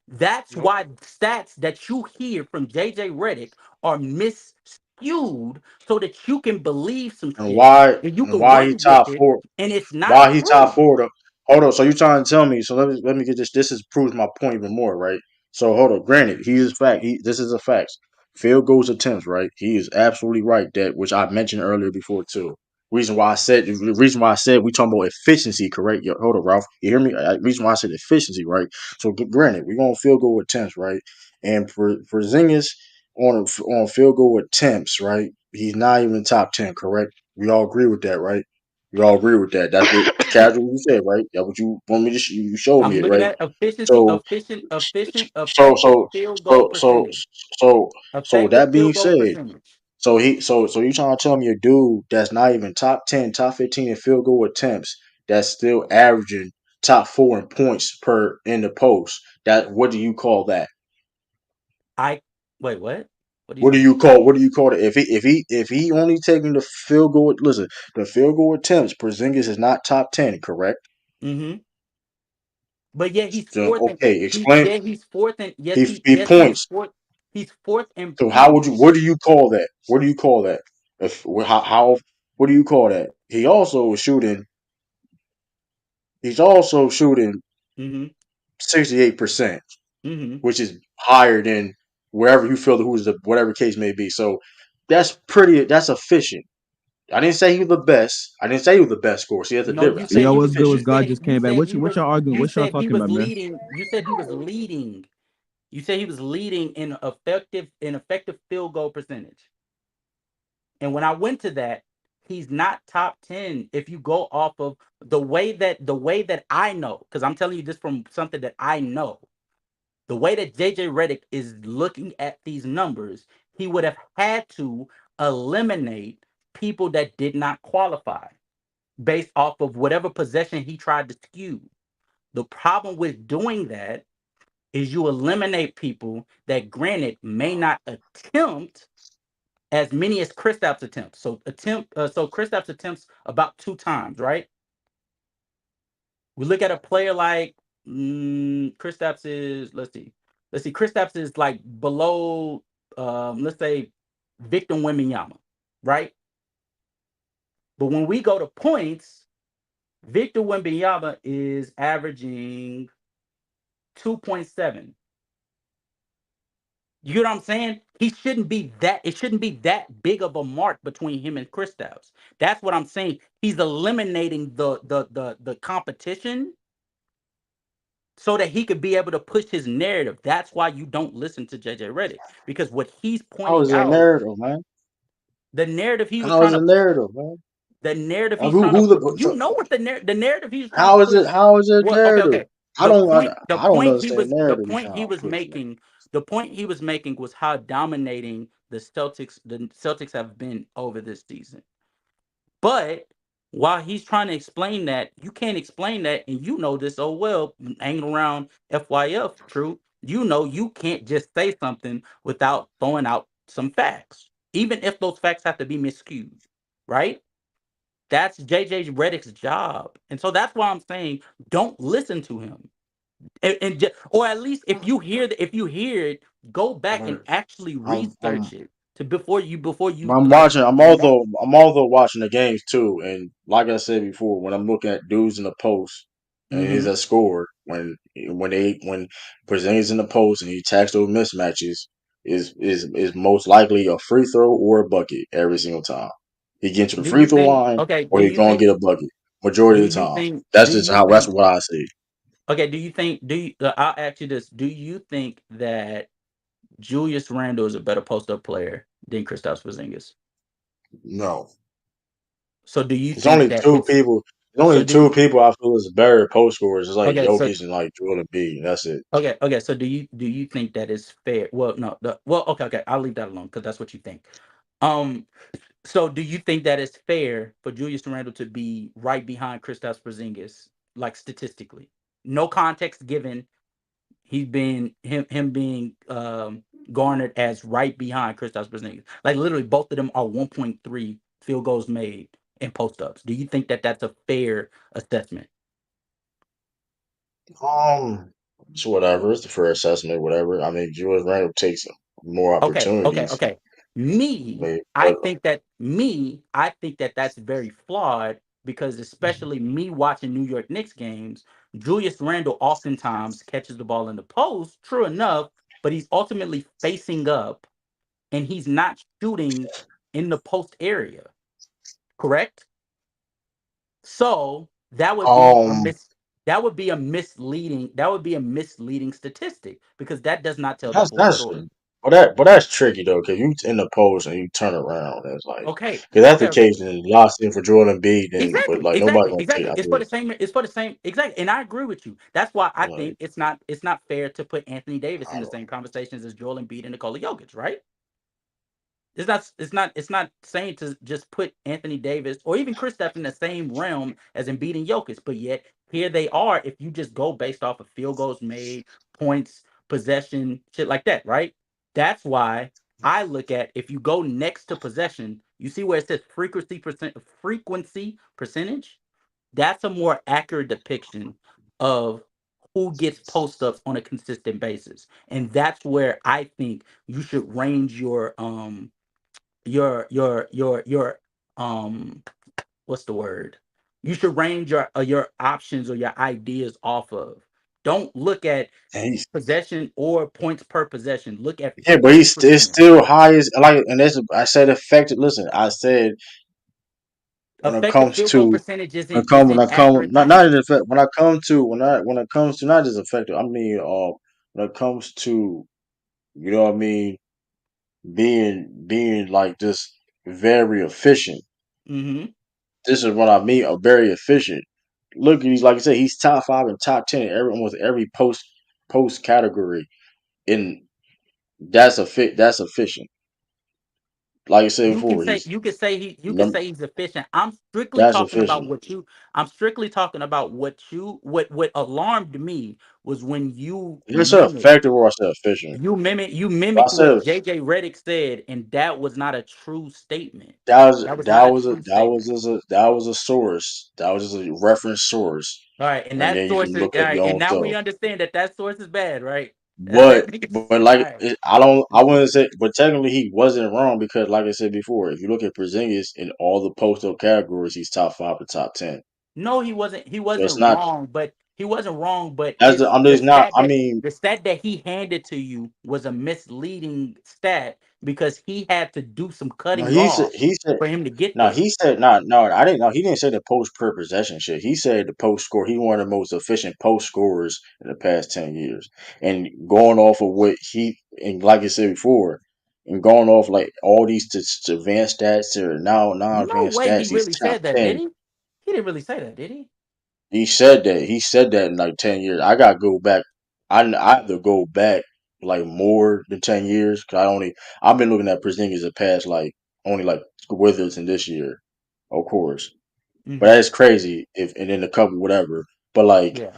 That's Nope. why stats that you hear from JJ Redick are misskewed so that you can believe some shit and you And can why he run top with it, four? and it's not Why he top true. four though? Hold on. So you trying to tell me? So let me get this. This is proves my point even more, right? So hold on. Granted, he is fact. This is a fact. Field goals attempts, right? He is absolutely right. That which I mentioned earlier before too. The reason why I said we talking about efficiency, correct? Yo, hold on, Ralph. You hear me? Reason why I said efficiency, right? So granted, we gonna field goal attempts, right? And for Zingas on field goal attempts, right? He's not even top 10, correct? We all agree with that, right? We all agree with that. That's what casual you said, right? That's what you want me to. You showed me I'm it, looking right? at efficiency, So, so, effective so, field goal so, so, percentage. so, with Effective that being field goal said, percentage. so you trying to tell me a dude that's not even top 10, top 15 in field goal attempts, that's still averaging top four in points per in the post. That what do you call that? I wait, what? What are you saying? What do you call it? If he only taking the field goal, listen, the field goal attempts, Porzingis is not top 10, correct? Mm-hmm. But yet he's So, fourth in okay, explain. he's fourth in He he is points. fourth. He's fourth in So how would you? points. What do you call that? What do you call that? If how what do you call that? He also is shooting. He's also shooting Mm-hmm. 68%, Mm-hmm. which is higher than wherever you feel who's the whatever case may be. So that's pretty. That's efficient. I didn't say he was the best. I didn't say he was the best scorer. See, that's the No, difference. you I said said Yo, he's he was. what's good? You What's efficient. God said just came back? What y'all arguing? You What y'all said he talking was about, man? leading. You said he was leading. You said he was leading in effective field goal percentage. And when I went to that, he's not top 10 if you go off of the way that I know, because I'm telling you this from something that I know. The way that JJ Redick is looking at these numbers, he would have had to eliminate people that did not qualify based off of whatever possession he tried to skew. The problem with doing that is you eliminate people that, granted, may not attempt as many as Kristaps attempts. So Kristaps attempts about 2 times, right? We look at a player like Kristaps is let's see, Kristaps is like below let's say Victor Wembanyama, right? But when we go to points, Victor Wembanyama is averaging 2.7. You know what I'm saying? He shouldn't be that. It shouldn't be that big of a mark between him and Kristaps. That's what I'm saying. He's eliminating the competition so that he could be able to push his narrative. That's why you don't listen to JJ Redick, because what he's How pointing is that out, narrative, man? the narrative he was How is trying the to, narrative, man? the narrative he's Who trying to who put. the You know what the narrative he's trying to how is push. it? How is it Well, okay, narrative? okay. The point, the I don't point he understand was, the narrative. You point trying he to was push, man. making, the point he was making was how dominating the Celtics have been over this season. But while he's trying to explain that, you can't explain that, and you know this so well, hanging around FYF, true. You know you can't just say something without throwing out some facts, even if those facts have to be miscued, right? That's JJ Redick's job, and so that's why I'm saying don't listen to him, or at least if you hear it, go back and actually I'm research it to before you I'm like watching. react. I'm also watching the games too. And like I said before, when I'm looking at dudes in the post and he's Mm-hmm. a score when Porzingis in the post and he attacks those mismatches is most likely a free throw or a bucket every single time. He gets to the Do free you throw think? line Okay. or Do he's you gonna think? get a bucket majority Do of the you time. think? That's Do just you how that's think? what I see. Okay. Do you think? Do you? I'll ask you this. Do you think that Julius Randle is a better post-up player than Kristaps Porzingis? No. So do you It's think only that two it's people. There's so only do two you? people I feel is better post scorers. It's like Okay. So Jokic and like Joel Embiid. That's it. okay. So do you think that is fair? Well, no. Okay. Okay. I'll leave that alone because that's what you think. Um. So do you think that it's fair for Julius Randle to be right behind Kristaps Porzingis, like statistically? No context given. He's been him being garnered as right behind Kristaps Porzingis. Like literally, both of them are 1.3 field goals made in post ups. Do you think that that's a fair assessment? It's whatever. It's the fair assessment. Whatever. I mean, Julius Randle takes more Okay, okay, opportunities. okay. Me, But I think that that's very flawed because especially me watching New York Knicks games, Julius Randle oftentimes catches the ball in the post, true enough, but he's ultimately facing up and he's not shooting in the post area, correct? So that would be a um, mis that would be a misleading statistic because that does not tell the that's full that's story. but that's tricky though because you in the post and you turn around. It's like Okay, because that's okay, the okay. case in last thing for Jordan Embiid. And but Exactly, like nobody exactly, gonna take. exactly. I It's for think the same. It's for the same. Exactly, and I agree with you. That's why I like think it's not fair to put Anthony Davis I in the don't. same conversations as Joel Embiid and Nikola Jokic, right? It's not saying to just put Anthony Davis or even Kristaps in the same realm as Embiid and Jokic, but yet here they are. If you just go based off of field goals made, points, possession, shit like that, right? That's why I look at if you go next to possession, you see where it says frequency percentage. That's a more accurate depiction of who gets post ups on a consistent basis, and that's where I think you should range your what's the word? You should range your options or your ideas off of. Don't look at And he's possession or points per possession. Look at yeah, but frequency it's percentage. still high as like and that's I said effective. Listen, I said when it Effective comes field goal to percentage when isn't I come accurate not in science. effect when it comes to not just effective. I mean when it comes to you know what I mean being like just very efficient. Mm-hmm. This is what I mean. Very efficient. Look at he's like I said, he's top five and top 10 in almost every post category. And that's a fit. That's efficient. Like I said You can before, say he's he's efficient. that's efficient. I'm strictly talking about what alarmed me was when You said effective or I said efficient. you I mimicked what said JJ Redick said, and that was not a true statement. that was That was that not a was a true statement. that was a source. That was just a reference source, All right, and and that then you source can is look all up right, your and own now we stuff. understand that source is bad, right? But All like right. I wouldn't say, but technically he wasn't wrong because, like I said before, if you look at Porzingis in all the post up categories, he's top five to top 10. No, he wasn't. He It's wasn't not. wrong, but he wasn't wrong. But That's the. I'm the just not. stat I that mean, the stat that he handed to you was a misleading stat because he had to do some no. cutting He said. off He said. for him to get No, there. he said not. No, I didn't know. He didn't say the post per possession shit. He said the post score. He one of the most efficient post scorers in the past 10 years. And going off of what he and like I said before, and going off like all these advanced stats or now non No advanced way he stats, he's really top said that, did 10. he? He didn't really say that, did he? He said that. He said that in like 10 years. I gotta go back. I have to go back like more than 10 years because I've been looking at Porzingis the past like only like Withers in this year, of course. But Mm-hmm. that's crazy if and then a couple whatever. But like Yeah.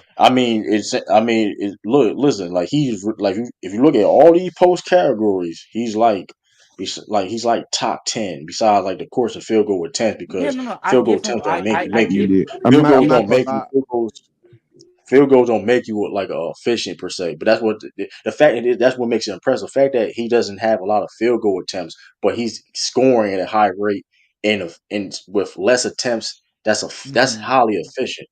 look listen like like if you look at all these post categories, he's like top 10 besides like the course of field goal attempts Yeah, because no, no. I field goal give him. attempts don't I make you give. Yeah. I'm field not. I'm goals not don't gonna make you lie. field goals don't make you like efficient per se, but that's what the fact that that's what makes it impressive. The fact that he doesn't have a lot of field goal attempts, but he's scoring at a high rate and with less attempts. That's Mm-hmm. highly efficient.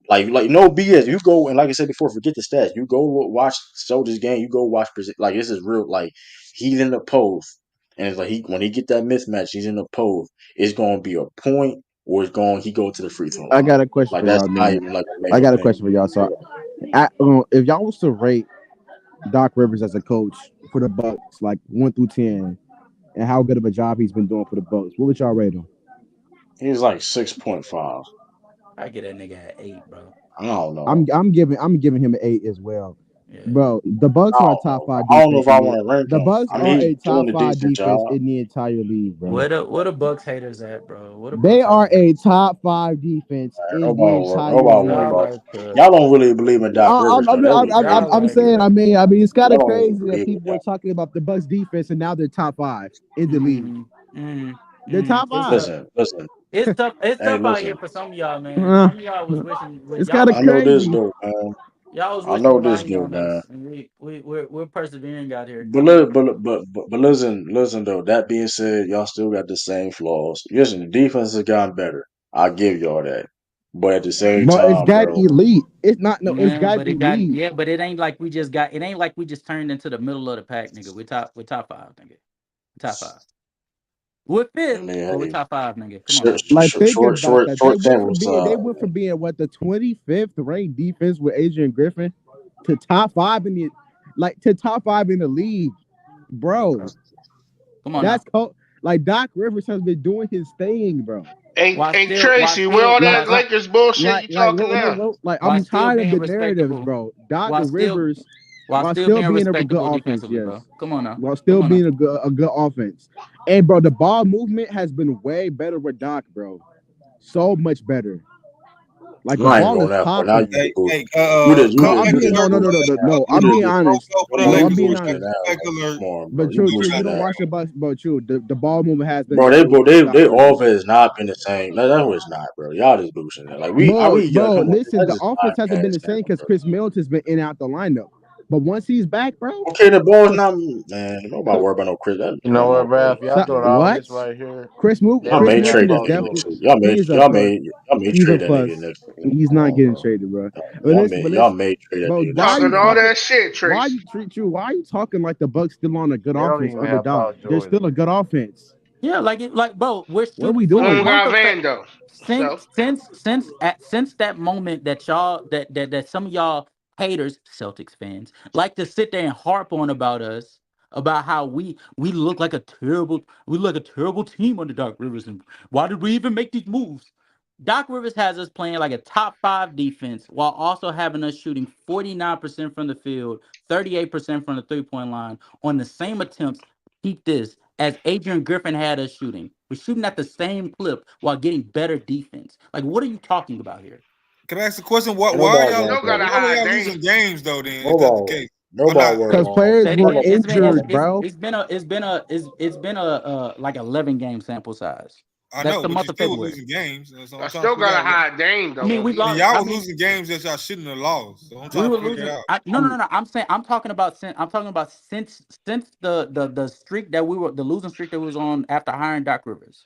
Like no BS. You go and like I said before, forget the stats. You go watch Soldiers game. You go watch like this is real. Like he's in the post, and it's like when he get that mismatch, he's in the post. It's gonna be a point, or he go to the free throw I line. got a question Like for that's y'all, not man. even like a I major got a thing. question for y'all. So, if y'all was to rate Doc Rivers as a coach for the Bucks, like 1 through 10, and how good of a job he's been doing for the Bucks, what would y'all rate him? He's like 6.5. I get that nigga at 8, bro. I don't I'm know. I'm giving him an 8 as well, Yeah. bro. The Bucks I are a don't top know. five I don't know defense if I in the. want to rank The him. Bucks I are mean, a he's doing top a five decent defense job. in the entire league, bro. What a Bucks haters at, bro? What a They Bucks are haters at? a top five defense in the entire Nobody worry league. about. Y'all are Y'all cooked. don't really believe in Doc Rivers though. That's what y'all Y'all don't I'm are believe saying. in. cooked. It's kind Y'all of don't even crazy that believe in people that. were talking about the Bucks defense and now they're top five in the league. They're top It's five. tough. Listen. It's tough. It's Hey, tough out listen. here for some of y'all, man. Uh, Some of y'all was wishing. it's Y'all kind of I was know this crazy. though, man. y'all was I wishing know this blindly though, on man. us, and we're persevering out here. But look, but listen though. That being said, y'all still got the same flaws. Listen, the defense has gotten better. I give y'all that. But at the same But it's time, got bro, elite. It's not no. It's Yeah, got but it got elite. yeah, but it ain't like we just got. It ain't like we just turned into the middle of the pack, nigga. We're top five, nigga. Top five. We're I fifth, mean, but we're hey, top five, nigga. Come on short, now. Like think about that. short sample size. They went from being what the 25th ranked defense with Adrian Griffin to top five in the to top five in the league, bro. Come on now. That's like Doc Rivers has been doing his thing, bro. And Tracy, where all Like that like Lakers bullshit you talking now? like while I'm still tired of being the narratives, respectable, bro. Doc while still Rivers while while still still being being a good respectable offense, defensively, bro. yes. Come on now. While Come still on now. being a good offense. And bro, the ball movement has been way better with Doc, bro. So much better. Like the I ain't ball is going that far. Now you popping. just Hey, boost. hey, No, I'm You being just no, no, Lakers no, boosting no, it no, alert. now. no. You I'm just being you honest. What up, no, No, you I'm Lakers being boosting alert? it honest. now, Lakers bro. alert. Come on, bro. But You true, New boosting you it don't Jack now. watch but true. The ball movement has been Bro, better with Doc they Rivers. offense has not been the same. That's what it's not, bro. Y'all just boosting it. Like we gotta Bro, come on. listen, That's the just not offense hasn't been gas the now, same because bro. Chris Middleton's been in and out the lineup. But once he's back, bro, Okay, the ball's cause, not man. Nobody worry about no Chris. You Come know what, on, bro. Ralph? Y'all doing all what? this right here. They Y'all don't Chris may care trade Middleton is that about nigga you. definitely next week. he is a plus. Y'all may He's a trade that nigga plus. next week. He's Come not on, getting bro. traded, bro. But Y'all may trade that bro, nigga why next are you Talking week. all talking? that shit, Why Tracy. you treat you? Why are you talking like the Bucks still on a good They don't offense even under have Doc? Paul They're George. still a good offense. Yeah, like bro, we're What are still we from a Don't doing? month got of Van though. So since that moment that y'all that some of y'all haters, Celtics fans, like to sit there and harp on about us, about how we look a terrible team under Doc Rivers, and why did we even make these moves? Doc Rivers has us playing like a top five defense while also having us shooting 49% from the field, 38% from the three-point line on the same attempts. Keep this as Adrian Griffin had us shooting. We're shooting at the same clip while getting better defense. Like, what are you talking about here? Can I ask a question? Why, Ain't why are nobody y'all? worry still got about a it. Why were high y'all name. losing games though? Then, if that's the Nobody case, or nobody not? worry Because about players Say it were again. injured, bro. It's been a like 11 game sample size. I That's know, the but you month of still was February. losing games. So I I'm trying to still figure got a out what. high name I though mean, on we I mean, lost. defense. y'all I was mean, losing games that y'all shouldn't have lost. So I'm we trying were to figure it losing. out. No, no, no, no. I'm talking about since. I'm talking about since the streak that we were the losing streak that was on after hiring Doc Rivers.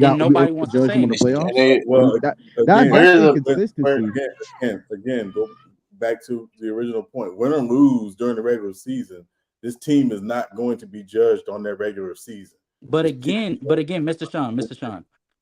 got we nobody only wants to judge them say on the anything. And playoffs. Well, That again, that's here's inconsistency. again, go back to the original point. Win or lose during the regular season, this team is not going to be judged on their regular season. But This team, again, Mr. Sean,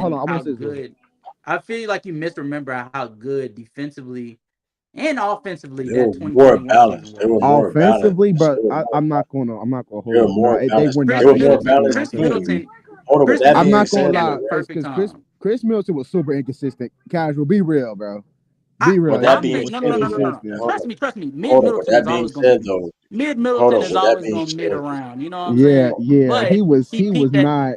hold on. I how want to say this. good. I feel like you misremember how good defensively and offensively They that were more 2021 season balanced. They was. were more balanced. Offensively, but They were more, I'm not gonna they hold were you. No, more they balanced. were They not were that more inconsistent balanced on Chris team. offense. Middleton. Hold on, but Chris that I'm being not Middleton gonna said, had a lie, though, perfect because time. Chris Middleton was super inconsistent. Casual, be real, bro. I Be real. but That that I'm nigga being saying was no, no, said, no, no, no, no, though, no. inconsistent. Trust me. Mid hold on, but Middleton that is being always gonna said, be though, mid hold Middleton on, is with that always being gonna mid said, around. You know what I'm Yeah, saying? yeah. But He he was peaked at not.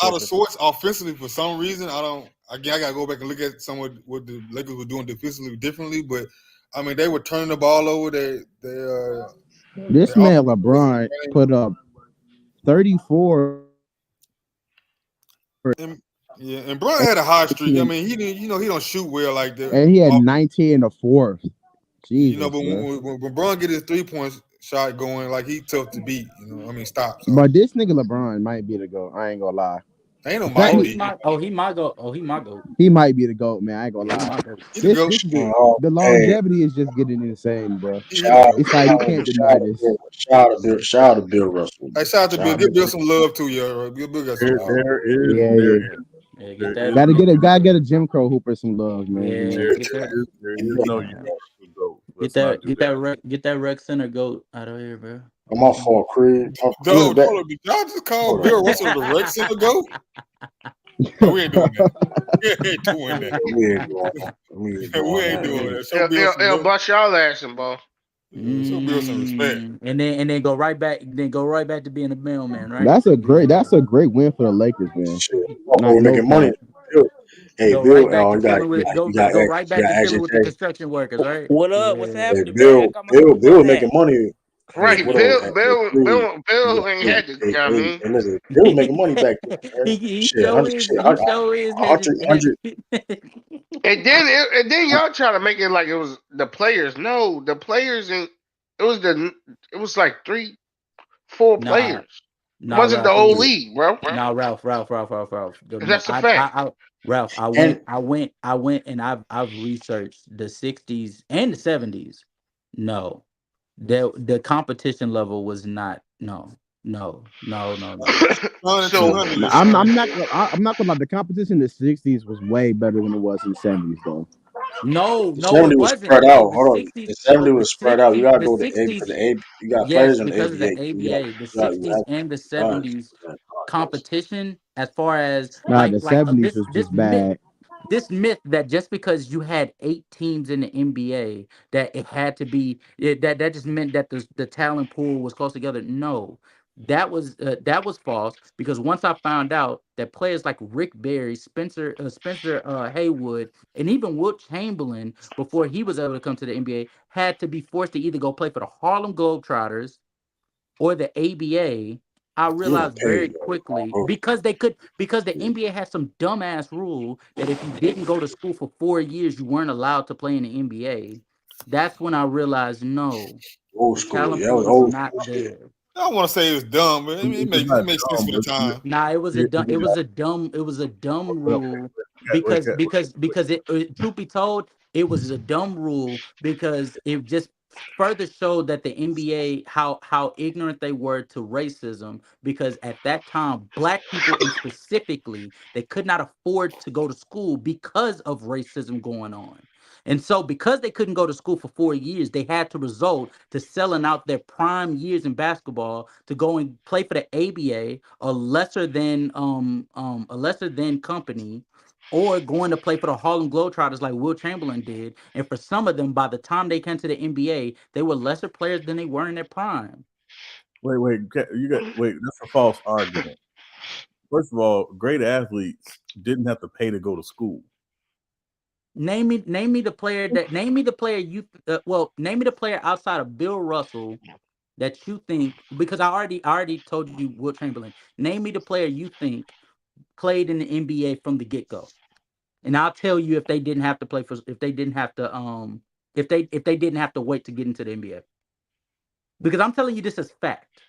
out of sorts offensively for some reason. I gotta go back and look at some of what the Lakers were doing defensively differently, but I mean they were turning the ball over. This man LeBron put up 34. And Brown had a hot streak. I mean, he didn't, he don't shoot well like that. And he had 19 in the fourth. Jesus, but bro. when LeBron get his 3-point shot going, like he tough to beat. Stop. So But this nigga LeBron might be the GOAT. I ain't gonna lie. ain't no The fact might Oh, be. he might go. Oh, he might go. he might be the GOAT, man. I ain't gonna Yeah, he lie. might go. He the goat. This Oh, the hey, longevity is just getting insane, bro. He the goat. It's like we can't deny this. shout out to Bill Russell. Hey, shout out to Bill. Shout out Give to Bill Bill. some love too, yo. Bill got some love. Yeah, yeah. Yeah, get that. Gotta get a Jim Crow Hooper some love, man. You Yeah, know. get that. there is Yeah. no Man. universal goat. Let's not do that. Get that rec center goat out of here, bro. I'm off for Creed. Dog, hold up. Did y'all just call Hold on. Bill Russell the Rex Center goat? No, we ain't doing that. We ain't doing that. We ain't doing that. We ain't We doing ain't that. doing that. Show Bill some love. bust y'all ass and ball. Show Bill some respect. And then go right back. Then go right back to being a mailman, right? That's a great win for the Lakers, man. Shit. Not We're no making money. cap. Bill. Hey, Go Bill. right back to You got chilling with you got go right you back got to chilling with the XJ. construction workers, right? What up? What's Yeah. Hey, happening, man? How come Bill what's making that? money. Hey, Right, what up? Hey, Creed. Bill ain't had to. You know what I mean? Hey, listen. Bill making money back then, man. he Shit, show 100, is shit, he show is 100. And then y'all try to make it like it was the players. No, the players and it was like 3-4 nah players. It nah wasn't the Ralph. It whole was league, bro. nah Ralph. That's a fact. Ralph. And I went and I've researched the '60s and the '70s. No, the competition level was not. No. 100 So 200 Nah, is I'm not gonna lie. The competition in the '60s was way better than it was in the '70s, though. the No, it 70 was wasn't spread because out. the Hold on. '60s, The 70 the was spread out. You '60s, gotta the go to A because '60s. the A you got players Yes, in the because of the ABA. ABA, the You '60s have and the guys. '70s competition, as far as Nah, the '70s was this just myth, bad. that just because you had 8 teams in the NBA that it had to be that just meant that the talent pool was close together. No, that was false, because once I found out that players like Rick Barry, Spencer Haywood, and even Wilt Chamberlain, before he was able to come to the NBA, had to be forced to either go play for the Harlem Globetrotters or the ABA. I You don't realized pay very though. quickly, because the NBA had some dumbass rule that if you didn't go to school for 4 years, you weren't allowed to play in the NBA. That's when I realized, no, Old the school. talent Yeah, that was pool is old not school shit. there. I don't want to say it was dumb, but it It's not makes sense dumb, for the but time. Nah, it was a dumb rule, because truth be told, it was a dumb rule because it just further showed that the NBA, how ignorant they were to racism, because at that time black people, and specifically, they could not afford to go to school because of racism going on. And so, because they couldn't go to school for 4 years, they had to resort to selling out their prime years in basketball to go and play for the ABA, a lesser than company, or going to play for the Harlem Globetrotters like Will Chamberlain did. And for some of them, by the time they came to the NBA, they were lesser players than they were in their prime. wait. That's a false argument. First of all, great athletes didn't have to pay to go to school. Name me the player name me the player name me the player outside of Bill Russell that you think, because I already told you Will Chamberlain. Name me the player you think played in the NBA from the get go, and I'll tell you if they didn't have to play for if they didn't have to if they didn't have to wait to get into the NBA. Because I'm telling you this as fact.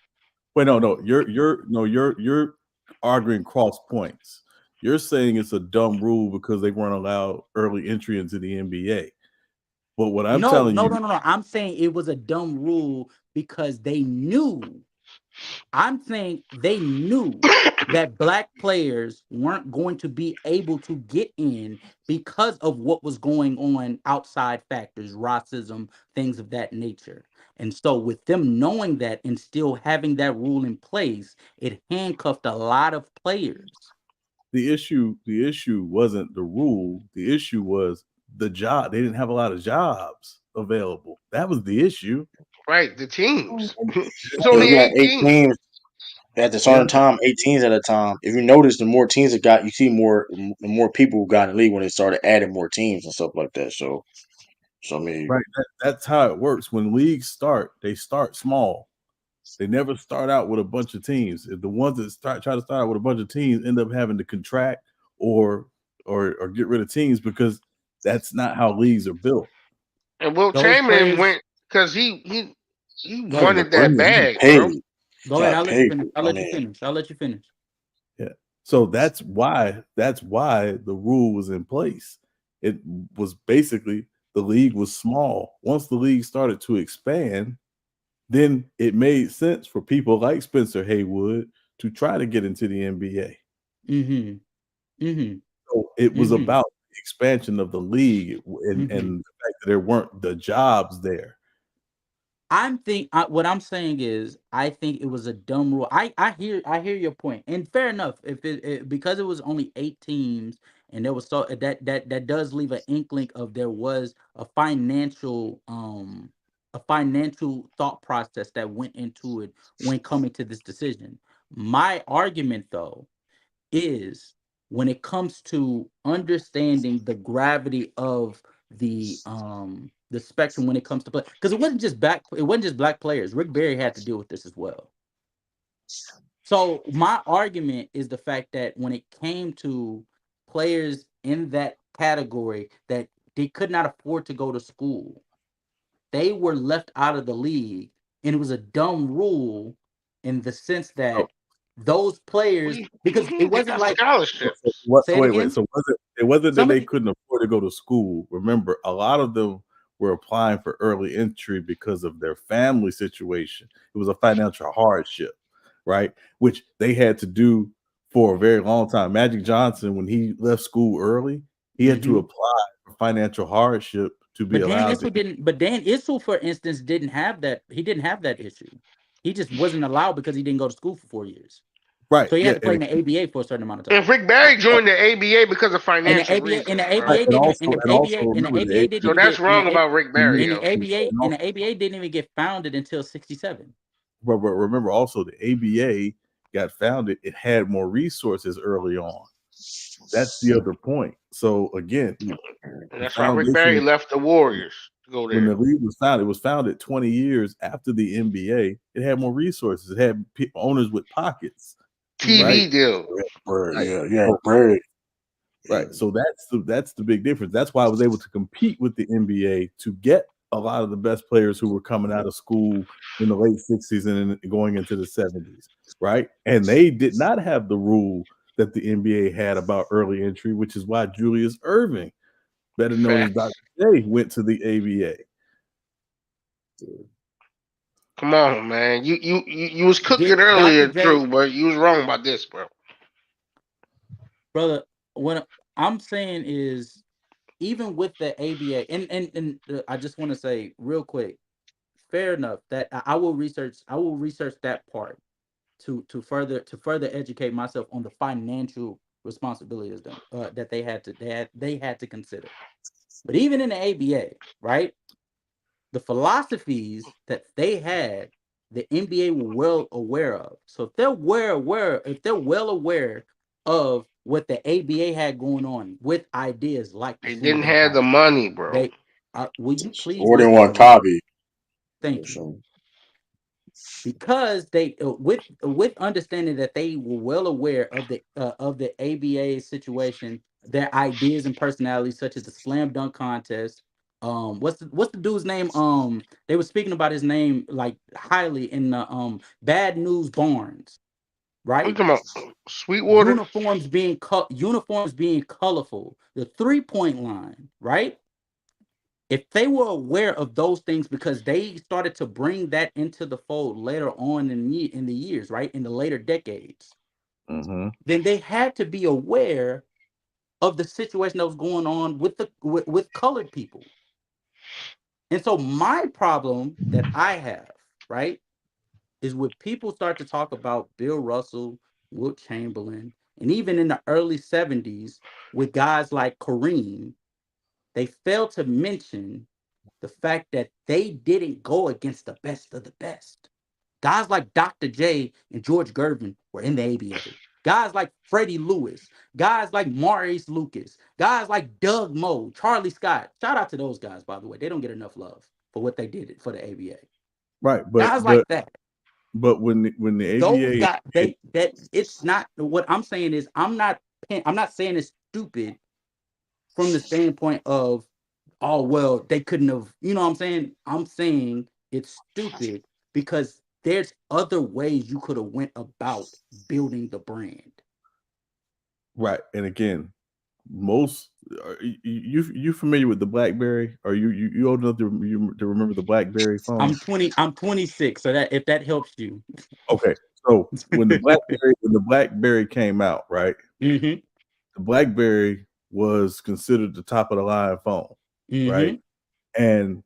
Wait, no. You're arguing cross points. You're saying it's a dumb rule because they weren't allowed early entry into the NBA. But what I'm No, telling no, you, no, no, no. I'm saying it was a dumb rule because they knew. I'm saying they knew that black players weren't going to be able to get in because of what was going on, outside factors, racism, things of that nature. And so, with them knowing that and still having that rule in place, it handcuffed a lot of players. the issue wasn't the rule. The issue was the job. They didn't have a lot of jobs available. That was the issue. right, the teams. It's And only you got 8 eight teams. teams at the Yeah. certain time, 18s at a time. If you notice, the more teams it got, you see the more people who got in the league when they started adding more teams and stuff like that. So I mean, Right. That's how it works. When leagues start, they start small. They never start out with a bunch of teams. If the ones that try to start out with a bunch of teams end up having to contract or get rid of teams because that's not how leagues are built. And Will Those Chamberlain players. went because he Go ahead. wanted that He bag, bro. paid. Go ahead. Got I'll let you paid. finish. I'll I let you mean, finish. I'll let you finish. Yeah. So that's why the rule was in place. It was basically the league was small. Once the league started to expand, then it made sense for people like Spencer Haywood to try to get into the NBA. Mm-hmm. Mm-hmm. So it was Mm-hmm. about the expansion of the league and Mm-hmm. the fact that there weren't the jobs there. What I'm saying is I think it was a dumb rule. I hear your point, and fair enough. If because it was only 8 teams, and there was that does leave an inkling of there was a financial thought process that went into it when coming to this decision. My argument though is when it comes to understanding the gravity of the spectrum when it comes to play, because it wasn't just black players. Rick Barry had to deal with this as well. So my argument is the fact that when it came to players in that category that they could not afford to go to school, they were left out of the league, and it was a dumb rule in the sense So, that those players, because it They wasn't got like, scholarships. what? say it Wait. again. So it wasn't that Some of they the, couldn't afford to go to school. Remember, a lot of them were applying for early entry because of their family situation. It was a financial hardship, right? Which they had to do for a very long time. Magic Johnson, when he left school early, he had to Mhm. apply for financial hardship to be But Dan allowed to. Issel didn't. But Dan Issel, for instance, didn't have that. He didn't have that issue. He just wasn't allowed because he didn't go to school for 4 years. Right. So he had Yeah. to play in the ABA for a certain amount of And time. Rick Barry joined the ABA because of And the financial ABA, and reasons, the bro. ABA didn't, and the And also ABA, and the remember ABA didn't So even that's get, wrong about Rick Barry, and the yo. ABA, and and also, the ABA didn't even get founded until '67. but remember also the ABA got founded. It had more resources early on. That's the other point. So again, And the that's why Rick Barry foundation left the Warriors to go when there. the league was founded, it was founded 20 years after the NBA. It had more resources. It had owners with pockets, right? TV deal. Right. yeah, So, Brad. right. So that's the big difference. That's why I was able to compete with the NBA to get a lot of the best players who were coming out of school in the late 60s and going into the 70s, right? And they did not have the rule that the NBA had about early entry, which is why Julius Erving, better known as Dr. Facts. J, went to the ABA. Come on, man. You was cooking Dr. earlier, J, Drew, but you was wrong about this, bro. brother, what I'm saying is, even with the ABA, and I just want to say real quick, fair enough that I will research. I will research that part to further educate myself on the financial responsibilities that they had to consider. But even in the ABA, right, the philosophies that they had, the NBA were well aware of. So if they're well aware of what the ABA had going on with ideas like the They slam didn't dunk have the contest, money, bro. they will you please More than listen to one me? copy. Thank you. Because they with understanding that they were well aware of the ABA situation, their ideas and personalities, such as the slam dunk contest. What's the dude's name? They were speaking about his name like highly in the Bad News Barnes, We right? talking about Sweetwater. Uniforms being colorful, the 3-point line, right? If they were aware of those things, because they started to bring that into the fold later on in the years, right, in the later decades, Mm-hmm. then they had to be aware of the situation that was going on with colored people. And so my problem that I have, right, is when people start to talk about Bill Russell, Wilt Chamberlain, and even in the early 70s with guys like Kareem, they fail to mention the fact that they didn't go against the best of the best. Guys like Dr. J and George Gervin were in the ABA. Guys like Freddie Lewis, guys like Maurice Lucas, guys like Doug Moe, Charlie Scott. Shout out to those guys, by the way. They don't get enough love for what they did for the ABA. Right. Guys like that. But when the Those ABA guys, that it's not what I'm saying is I'm not saying it's stupid from the standpoint of oh well, they couldn't have. You know what I'm saying? I'm saying it's stupid because there's other ways you could have went about building the brand. Right. And again, most you familiar with the BlackBerry? Are you old enough to remember the BlackBerry phone? I'm 26, so that if that helps you. Okay. So when the BlackBerry came out, right? Mm-hmm. The BlackBerry was considered the top of the line phone, right? Mm-hmm. And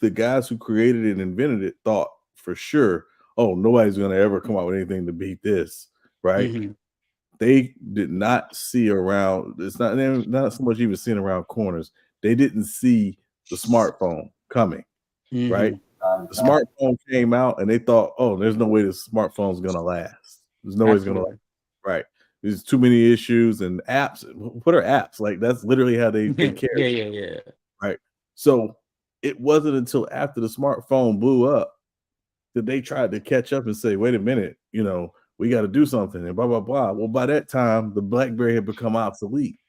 the guys who created it and invented it thought for sure, oh, nobody's going to ever come out with anything to beat this, right? Mm-hmm. They did not see around. It's not so much even seeing around corners. They didn't see the smartphone coming, right? Mm-hmm. The smartphone came out and they thought, oh, there's no way this smartphone's going to last. There's no way it's going to last. Absolutely. Right. There's too many issues and apps. What are apps? Like that's literally how they care. Yeah. Right. So it wasn't until after the smartphone blew up that they tried to catch up and say, wait a minute, we got to do something and blah, blah, blah. Well, by that time, the BlackBerry had become obsolete.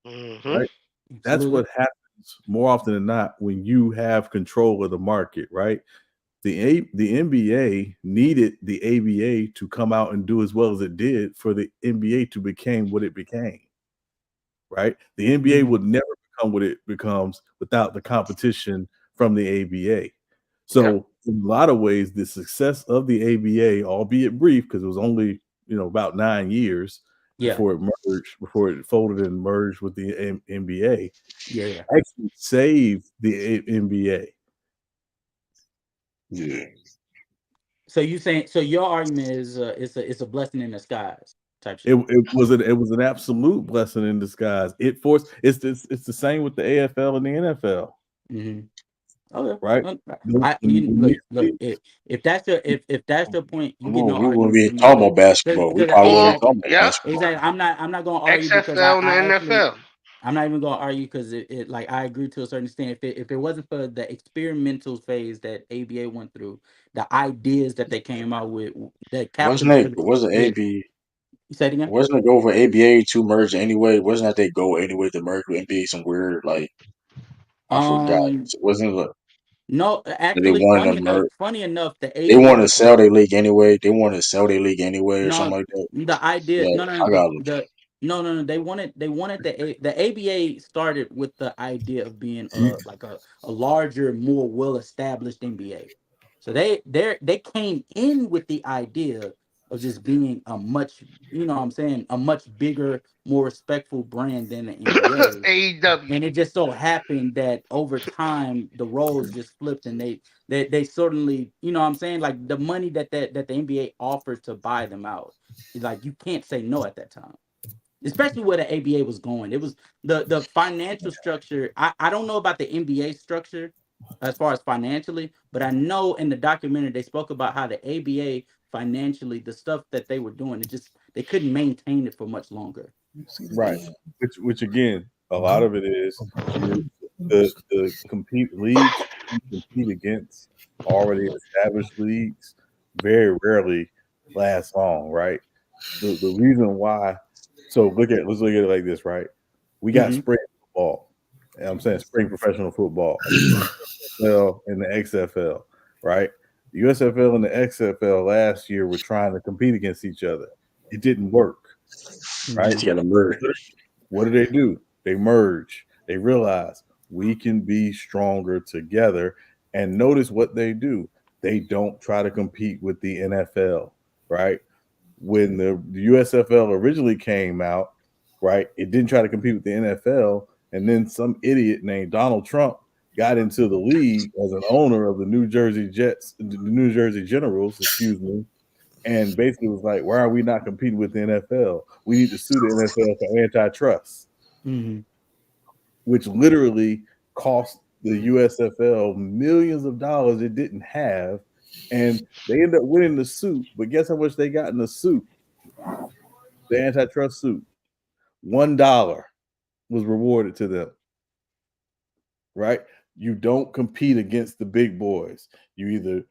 Right. That's Absolutely. what happens more often than not when you have control of the market, right? The NBA needed the ABA to come out and do as well as it did for the NBA to become what it became. Right? The NBA would never become what it becomes without the competition from the ABA. So in a lot of ways, the success of the ABA, albeit brief, because it was only about 9 years Yeah. before it merged, before it folded and merged with the NBA, Yeah. actually saved the NBA. Yeah. So you saying your argument is it's a blessing in disguise type It, shit. it was an absolute blessing in disguise. It's the same with the AFL and the NFL, Mm-hmm. Okay. right? Look. If that's your point, you get Well, no we wouldn't argument be from me. talking about basketball. We probably wouldn't be Or talking about yeah, basketball. Exactly. I'm not gonna argue because XFL and I the actually NFL. I'm not even gonna argue because like I agree to a certain extent. If it wasn't for the experimental phase that ABA went through, the ideas that they came out with that Wasn't capitalism. it? Wasn't Yeah. AB? You say it again? Wasn't it go for ABA to merge anyway? Wasn't that they go anyway to merge with NBA? Some weird I forgot. Um Wasn't it no, that they actually wanted to merge? funny enough, the They wanted to ABA sell their league anyway. They wanted to sell their league anyway, or something no like that. the idea Yeah, no I got them. no they wanted the ABA started with the idea of being like a larger, more well established NBA. So they came in with the idea of just being a much, you know what I'm saying, a much bigger, more respectful brand than the NBA. AEW. And it just so happened that over time the roles just flipped and they certainly, you know what I'm saying, like the money that the NBA offered to buy them out, like you can't say no at that time, especially where the ABA was going. It was the financial structure. I don't know about the NBA structure as far as financially, but I know in the documentary they spoke about how the ABA financially, the stuff that they were doing, they couldn't maintain it for much longer. Right. Which again, a lot of it is the compete leagues you compete against already established leagues very rarely last long, right? The reason why, so let's look at it like this, right? We got Mm-hmm. spring football. And I'm saying spring professional football, USFL and the XFL, right? The USFL and the XFL last year were trying to compete against each other. It didn't work, right? You got to merge. What do? They merge. They realize we can be stronger together. And notice what they do. They don't try to compete with the NFL, right? When the USFL originally came out, right, it didn't try to compete with the NFL. And then some idiot named Donald Trump got into the league as an owner of the New Jersey Jets, the New Jersey Generals, excuse me, and basically was like, why are we not competing with the NFL? We need to sue the NFL for antitrust, Mm-hmm. which literally cost the USFL millions of dollars it didn't have. And they ended up winning the suit. But guess how much they got in the suit? The antitrust suit. $1 was rewarded to them. Right? You don't compete against the big boys. You either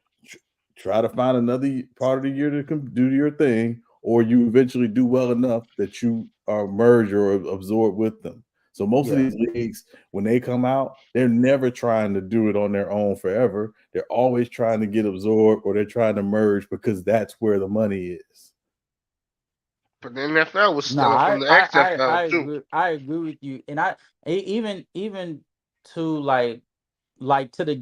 try to find another part of the year to do your thing, or you eventually do well enough that you are merged or absorbed with them. So most of Yeah. these leagues, when they come out, they're never trying to do it on their own forever. They're always trying to get absorbed or they're trying to merge because that's where the money is. But the NFL was No, stealing from the XFL too. I agree with you, and even to like to the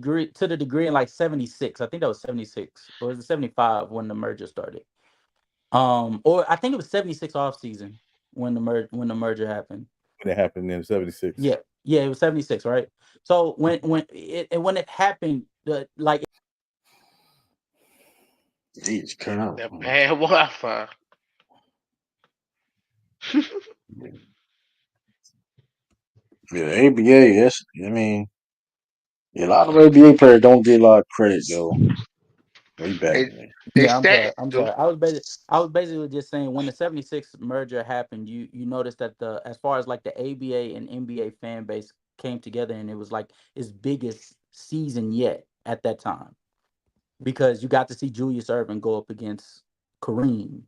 degree in like 76. I think that was 76 or was it 75 when the merger started. Or I think it was 76 off season when the merger happened. When it happened in '76. Yeah, yeah, it was 76, right? So when it happened, the like Jeez, Kyle. That bad Wi-Fi. Yeah, the ABA. That's. I mean, yeah, a lot of ABA players don't get a lot of credit though. Way back, They man. they Yeah, I'm stat sorry. I'm do. sorry. I was basically just saying when the 76 merger happened, you noticed that the as far as like the ABA and NBA fan base came together and it was like its biggest season yet at that time because you got to see Julius Erving go up against Kareem.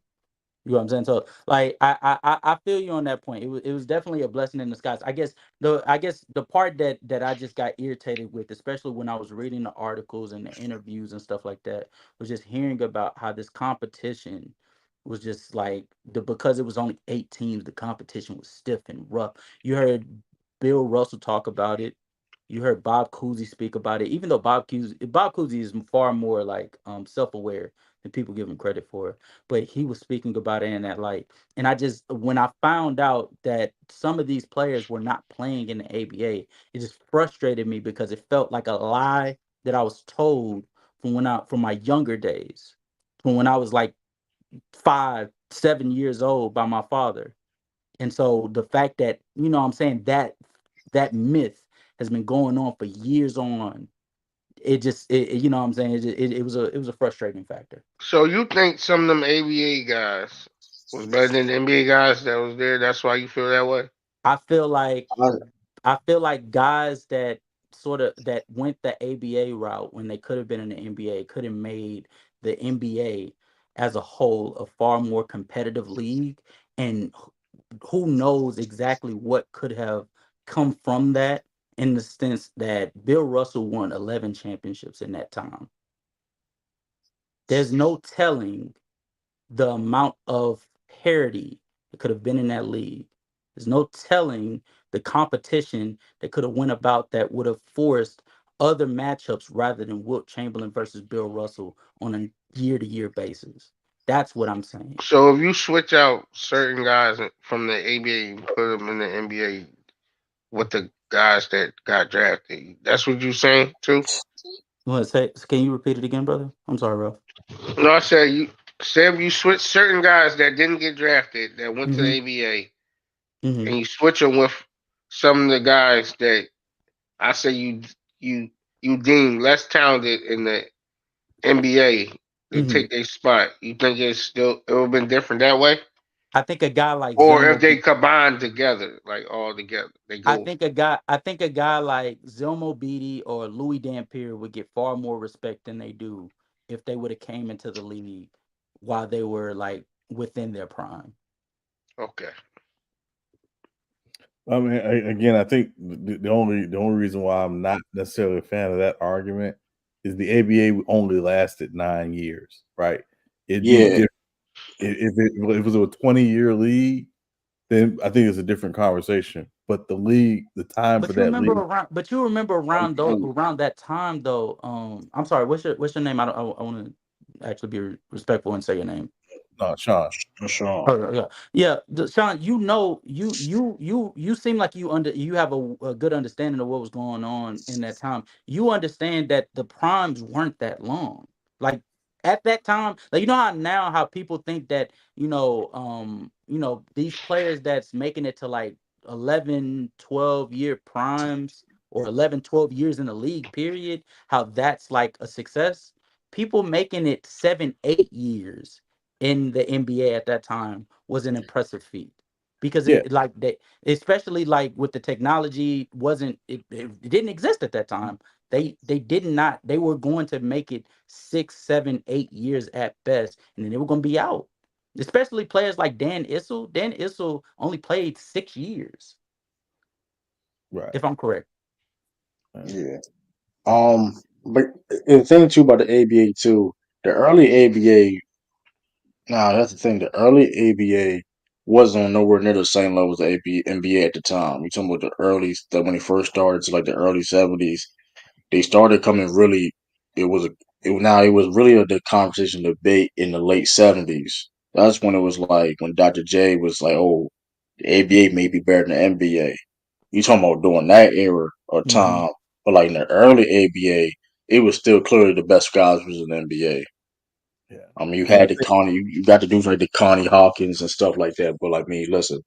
You know what I'm saying? So like I feel you on that point. It was definitely a blessing in disguise. I guess the part that I just got irritated with, especially when I was reading the articles and the interviews and stuff like that, was just hearing about how this competition was just like because it was only 8 teams, the competition was stiff and rough. You heard Bill Russell talk about it. You heard Bob Cousy speak about it, even though Bob Cousy is far more like self-aware than people give him credit for, but he was speaking about it in that light. And I just when I found out that some of these players were not playing in the ABA, it just frustrated me because it felt like a lie that I was told from my younger days, from when I was like 5, 7 years old by my father. And so the fact that, what I'm saying, that myth has been going on for years on, what I'm saying, it was a frustrating factor. So you think some of them ABA guys was better than the NBA guys that was there? That's why you feel that way. I feel like I, I feel like guys that that went the ABA route when they could have been in the NBA could have made the NBA as a whole a far more competitive league, and who knows exactly what could have come from that, in the sense that Bill Russell won 11 championships in that time. There's no telling the amount of parity that could have been in that league. There's no telling the competition that could have went about that would have forced other matchups rather than Wilt Chamberlain versus Bill Russell on a year-to-year basis. That's what I'm saying. So if you switch out certain guys from the ABA and put them in the NBA with the guys that got drafted, that's what you saying too? You want to say? Can you repeat it again, brother? I'm sorry, bro. No, I said you say if you switch certain guys that didn't get drafted that went to the Mm-hmm. ABA Mm-hmm. and you switch them with some of the guys that I say you you deem less talented in the NBA to Mm-hmm. take their spot. You think it would have been different that way? I think a guy like Or if Zelmo. they combine together, like all together, they go. I think a guy like Zelmo Beatty or Louis Dampier would get far more respect than they do if they would have came into the league while they were like within their prime. Okay. I mean, again, I think the only reason why I'm not necessarily a fan of that argument is the ABA only lasted 9 years, right? It'd be yeah, different if it was a 20-year league, then I think it's a different conversation. But the league, the time for that league, But you remember only 20 around that time though. I'm sorry. What's your name? I want to actually be respectful and say your name. no, Sean. for sure. Oh yeah, yeah. Sean, you seem like you have a good understanding of what was going on in that time. You understand that the primes weren't that long. Like at that time, like how now how people think that these players that's making it to like 11, 12 year primes or 11, 12 years in the league period, how that's like a success. People making it 7, 8 years in the NBA at that time was an impressive feat because Yeah, it like they, especially like with the technology, wasn't it didn't exist at that time. They did not, they were going to make it 6, 7, 8 years at best, and then they were going to be out. Especially players like Dan Issel. Dan Issel only played 6 years. Right. if I'm correct. Yeah. But the thing too about the ABA too, the early ABA. Nah, that's the thing. The early ABA wasn't on nowhere near the same level as the NBA at the time. You talking about the early stuff when it first started, to like the early '70s. They started coming really. It was a. It was really the conversation debate in the late '70s. That's when it was like when Dr. J was like, "Oh, the ABA may be better than the NBA." You talking about during that era or Mm-hmm. time, but like in the early ABA, it was still clearly the best guys was in the NBA. Yeah. I mean, you And I had the think Connie, you got the dudes like the Connie Hawkins and stuff like that. But like me, listen,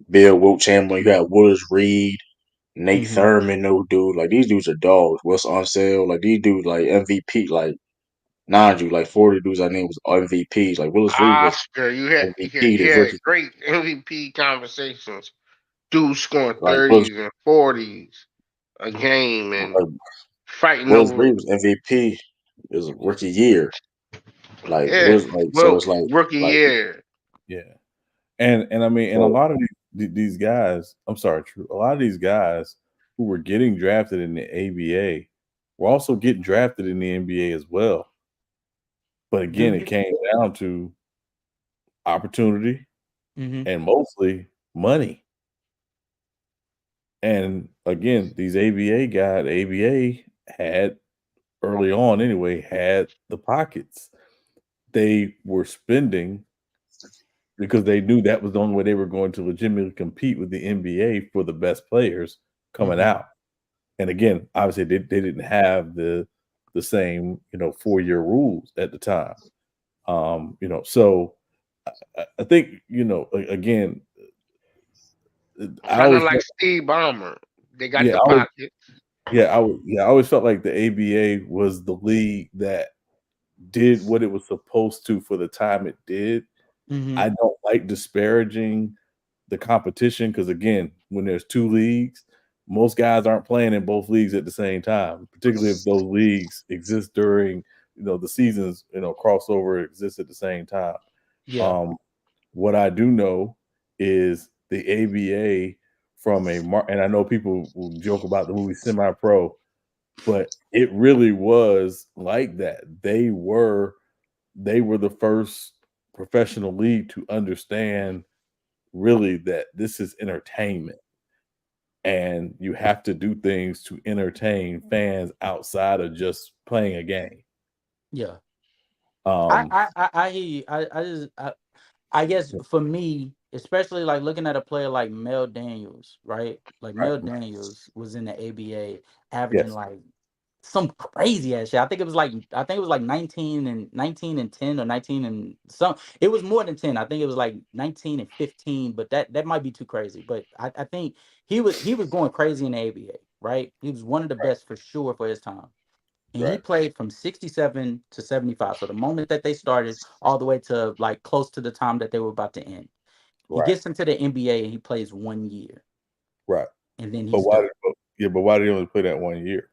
Bill Wilt Chamberlain, you had Willis Reed, Nate Mm-hmm. Thurman, no dude. Like these dudes are dogs. Wes Unseld, like these dudes like MVP, like mind you, like 40 dudes I named was MVPs. Like Willis Reed was Oscar, MVP you this had rookie. great MVP conversations. Dudes scoring Like Willis, 30s and 40s a game and like fighting Willis over. Reed was MVP his rookie year. Like Yeah, Willis, like so well, it's like rookie like year. yeah. And I mean, and a so lot of these guys, I'm sorry, True. A lot of these guys who were getting drafted in the ABA were also getting drafted in the NBA as well. But Do again, it you? came down to opportunity Mm-hmm. and mostly money. And again, these ABA guys, ABA had early on anyway, had the pockets. They were spending because they knew that was the only way they were going to legitimately compete with the NBA for the best players coming Mm-hmm. out. And again, obviously they didn't have the same 4-year rules at the time. So I think again, I Kind of always like felt, Steve Ballmer. They got yeah, the I always pocket. I always felt like the ABA was the league that did what it was supposed to for the time it did. Mm-hmm. I don't like disparaging the competition because again, when there's two leagues, most guys aren't playing in both leagues at the same time, particularly if those leagues exist during the seasons, crossover exists at the same time. Yeah. Um, what I do know is the ABA and I know people will joke about the movie Semi Pro, but it really was like that. They were the first professional league to understand really that this is entertainment and you have to do things to entertain fans outside of just playing a game. Yeah. Um, I hear you. I guess for me, especially like looking at a player like Mel Daniels, right? Like right. Mel Daniels was in the ABA averaging Yes. like some crazy ass shit. I think it was like 19 and 10 or 19 and some. It was more than 10. I think it was like 19 and 15, but that might be too crazy. But I think he was going crazy in the ABA, right? He was one of the best for sure for his time. And he Right. played from 67 to 75. So the moment that they started all the way to like close to the time that they were about to end. He Right. gets into the NBA and he plays 1 year. Right. And then But he's done. but why did he only play that 1 year?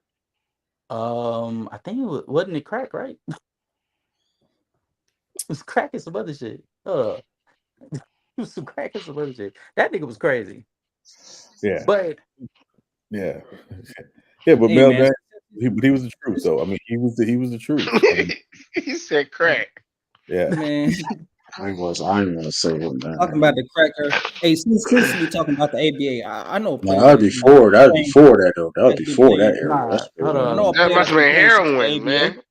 I think wasn't it crack, right? It was crack and some other shit. It was some crack and some other shit. That nigga was crazy. Yeah. But Yeah. Yeah, but Hey Mel man, Daniels, he was the truth though. I mean, he was the truth. I mean, He said crack. yeah. man, I ain't gonna say it, talking man. about the cracker. Hey, since we talking about the ABA, I know a No, player that's been that was playing before that though. That was that's been before that playing. era. nah, That's hold I know a on. That player must that's have been been playing since the heroin, ABA. man.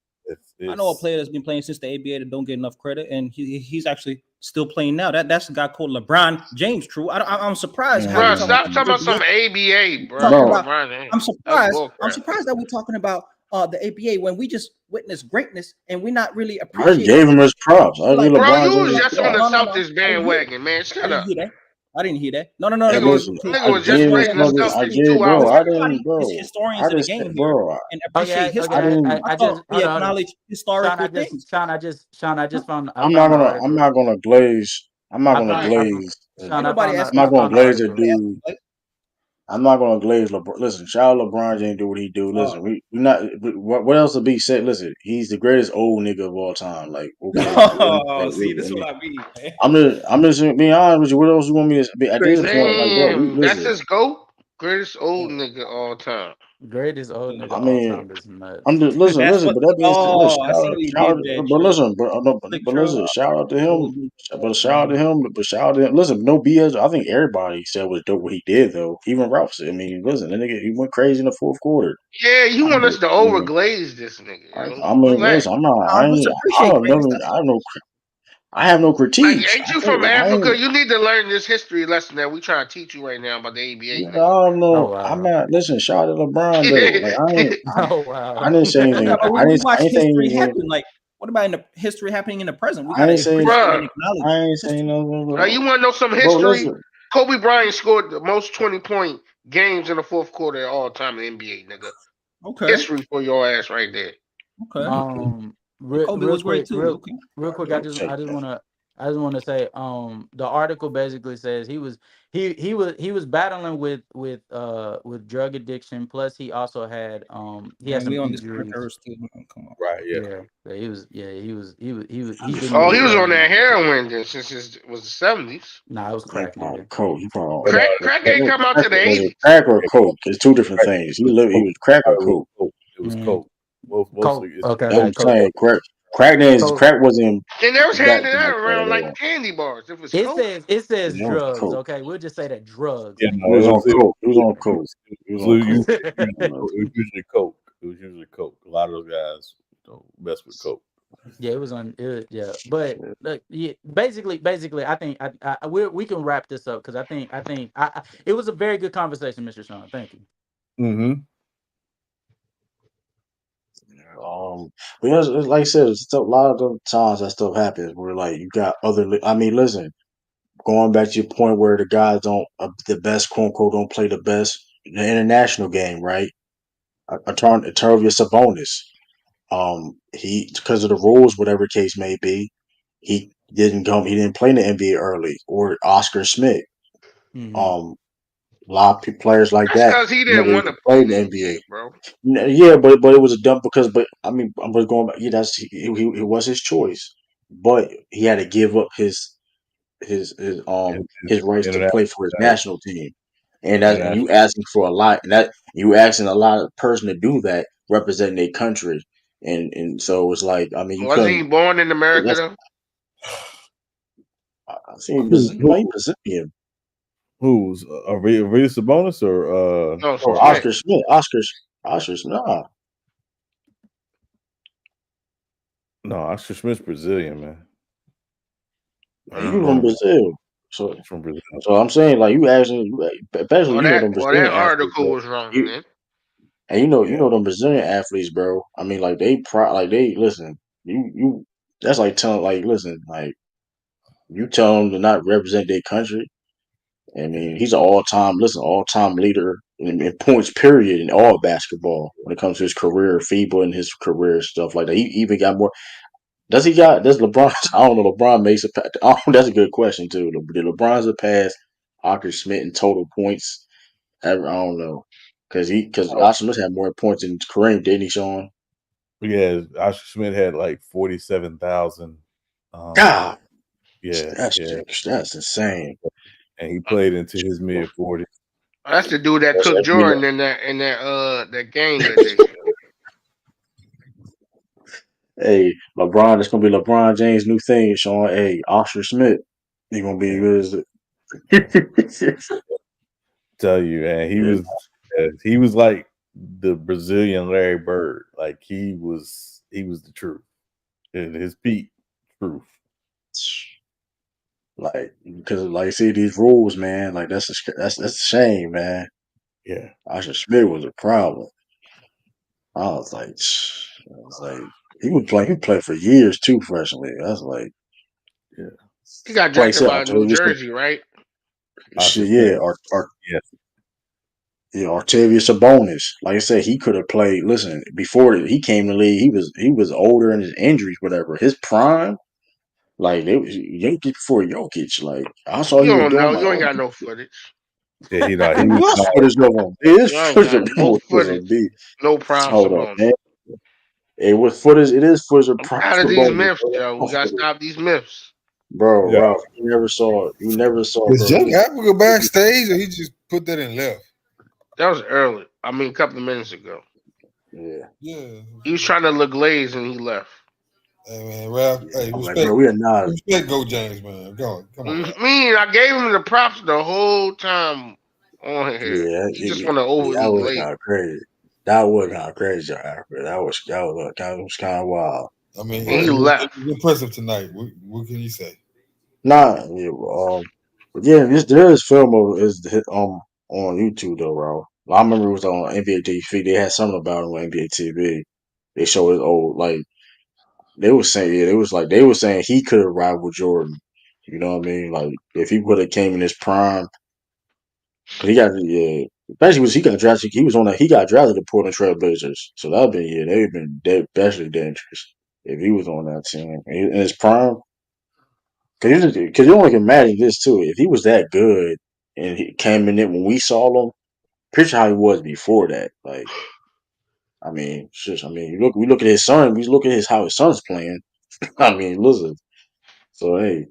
I know a It's player that's been playing since the ABA that don't get enough credit, and he's actually still playing now. That's a guy called LeBron James. True, I'm surprised how we Bro, talking stop talking about about the ABA. some ABA, We bro. talking bro. about. LeBron, I'm that's surprised. bull I'm crap. surprised that we're talking about the ABA when we just witnessed greatness and we're not really I just appreciating gave it. him his props. I give Like, Bro, LeBron you James was his just on the props. no. Celtics I didn't hear bandwagon, man. I Shut didn't up. hear that. I didn't hear that. No. Hey, listen, Nigga I was just gave his rating the brothers. I Celtics gave, 2 bro. hours I ago. didn't, It's bro. historians I of the just, game here bro. and Okay, appreciate I history. didn't. I I thought just we hold on. acknowledge Sean, historical things. Sean, I just found I I'm not found the gonna. I'm article. not gonna glaze. I'm not I gonna found glaze. Sean, Ain't nobody I'm not I gonna found the glaze a article. dude. I'm not gonna glaze LeBron. Listen, shout out LeBron James do what he do. Listen, we not. What else to be said? Listen, he's the greatest old nigga of all time. Like, okay, Oh, see, this I is mean, what I mean, man. I'm just being honest with you. What else you want me to be? At this point, like, bro, Damn, that's listen. his GOAT. Greatest old nigga all time. Greatest old nigga I all mean, time is nuts. I'm just listen, That's listen. what. But that being said, listen, Oh, I see what he shout did out, there, but Trill. listen, but no, Slick but Trill. listen, shout out to Old him. dude. But shout out to him. But shout out to him. Listen, no BS. I think everybody said was dope what he did though. Even Ralph said. I mean, listen, that nigga he went crazy in the fourth quarter. Yeah, you I want us mean, to overglaze this nigga, yo. I mean, Relax. listen, I'm not. I just I appreciate don't greatness. never. I have no Like, critiques. ain't you from I Africa? ain't. You need to learn this history lesson that we trying to teach you right now about the ABA, I nigga. don't Oh know. I'm wow. not. Listen, shout out to LeBron though. Like I ain't. Oh I wow. didn't say Yeah, anything. but I didn't. we watch I ain't saying history anything. happen. Like, what about in the history happening in the present? We I gotta ain't saying. appreciate and Bruh, acknowledge I ain't saying history. nothing, you bro. want to know some Bro, history? listen. Kobe Bryant scored the most 20-point games in the fourth quarter of all time in the NBA, nigga. Okay, History for your ass right there. okay. And Kobe Real was great quick, too. Okay. real quick. Check I just that. wanna say, the article basically says he was battling with drug addiction. Plus, he also had he had Man, some we on this injuries. Earth too. Man. Come on. Right. Yeah. Yeah, he Yeah, didn't Oh, look he was well on in that that. heroin then since it was the 70s. Nah, it was he crack, probably nigga. coke. He probably But Crack ain't come out to the was it 80s. crack or it coke? It's two different was things. He coke. was crack or It was coke. coke. It was Mm-hmm. coke. Coke. Mostly it's Okay, That's what okay, I'm coke. saying. Coke. Crack wasn't And they was back handing that like that around at like all. candy bars. If it's It coke, says it says Yeah, it was drugs. coke. Okay, we'll just say that drugs, yeah. nigga. He No, was on it coke. He was on it coke. was, He was it on was coke. usually coke. It was usually coke. A lot of those guys don't mess with coke. Yeah, it was on. Yeah, but look, yeah, basically, I think we can wrap this up because it was a very good conversation, Mr. Sean. Thank you. Mm-hmm. Because it's like I said, it's a lot of the times that stuff happens where like you got other. I mean, listen, going back to your point where the guys don't the best quote unquote don't play the best in the international game, right? A turn a Turvia Sabonis. He because of the rules, whatever case may be, he didn't come. He didn't play in the NBA early. Or Oscar Smith. Mm-hmm. Um, a lot of players like that's that because he never didn't want even to play played in in the the NBA. NBA, bro. Yeah, but it was a dump because. But I mean, I'm just going back. Yeah, it was his choice, but he had to give up his rights to International play for his status. national team, and International. you asking for a lot, and that you asking a lot of person to do that representing their country, and so it's like I mean you Wasn't he couldn't. born in America That's though? I seen Who Brazilian, who no, he Brazilian. who's Arvidas Sabonis No, Oh, Smith. Oscar Smith, Oscar Smith. Nah, no, Oscar Smith's Brazilian, man. man, He's you from born in Brazil, so he's from Brazil. I'm saying like you asking, especially Well, them that Brazilian athletes, article bro. was wrong You then. and Yeah. them Brazilian athletes, bro. I mean, like like they listen. You that's like telling like listen like you tell them to not represent their country. I mean, he's an all time leader in points period in all basketball when it comes to his career, FIBA and his career stuff like that. He even got more. Does LeBron? I don't know. LeBron makes a. That's a good question too. Did LeBron surpass Oscar Smith in total points? I don't know because Oh, Oscar Smith had more points in Kareem, didn't he, Sean? yeah, Oscar Smith had like 47,000. God, Yeah, yeah, that's insane. and he played into his mid 40s. That's the dude that That's took like me. Jordan in that game that they showed. Hey, LeBron, it's gonna be LeBron James' new thing, Sean. Hey, Oscar Smith, he gonna be Yeah, good. tell you, and Yeah. he was like the Brazilian Larry Bird. Like he was the truth in his peak truth. Like, because like, see these rules, man. Like, that's a shame, man. Yeah, Oscar Smith was a problem. I was like, he played for years too professionally. That's like, yeah. He got like I drafted said, by New Octavius, Jersey, right? Oscar shit, Smith. yeah, Yes, yeah, Octavius Sabonis. Like I said, he could have played. Listen, before he came to the league, he was older in his injuries, whatever. His prime, like they was Jokic before Jokic. Like I saw You he was don't doing. I'm know. like, You ain't oh, got no footage. yeah. he He was was not. footage of him. It is You ain't footage got of no him. Was a footage. beat. No prime Hold up, Sabonis. man. It was footage. It is footage of I'm prime tired of these Sabonis, myths, bro. Joe. We gotta stop these myths. Bro, Yeah, Ralph, you never saw it. You never saw it, Is bro. Joe Africa backstage or he just put that in left? That was early. I mean, a couple of minutes ago. Yeah. Yeah. He was trying to look glazed and he left. Hey man, Ralph. Yeah. Hey, I'm like, respect. bro, we are not. Respect, Go James, man. Go on, come on, Ralph. I gave him the props the whole time on here. Yeah, He just want to yeah, that overly was glaze. kind of crazy. That was kind of crazy, Alfred. That was kind of wild. I mean, And he But it left. was impressive tonight. What can you say? nah, yeah, but yeah, there is film of on YouTube though, bro. I remember it was on NBA TV. They had something about it on NBA TV. They showed his old like they were saying yeah, they were saying he could have rivaled Jordan. You know what I mean? Like if he would have came in his prime, cause he got yeah. Especially was he got drafted. He was on that. He got drafted to Portland Trail Blazers. So that'd been yeah. They'd been especially dangerous if he was on that team in his prime. Cause you only can imagine this too. If he was that good and he came in it when we saw him, picture how he was before that. Like I mean, just I mean, we look at his son. We look at how his son's playing. I mean, listen. So hey,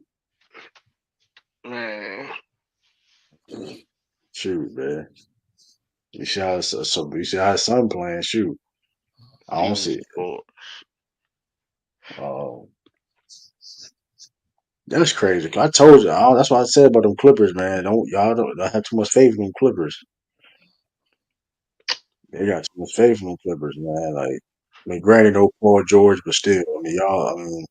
Man, shoot, man. You see how his son playing. Shoot, I don't Jesus see. Lord. Um, That's crazy. I told you. That's what I said about them Clippers, man. Don't have too much faith in them Clippers. They got too much faith in them Clippers, man. Like, I mean, granted, no Paul George, but still, I mean, y'all. I mean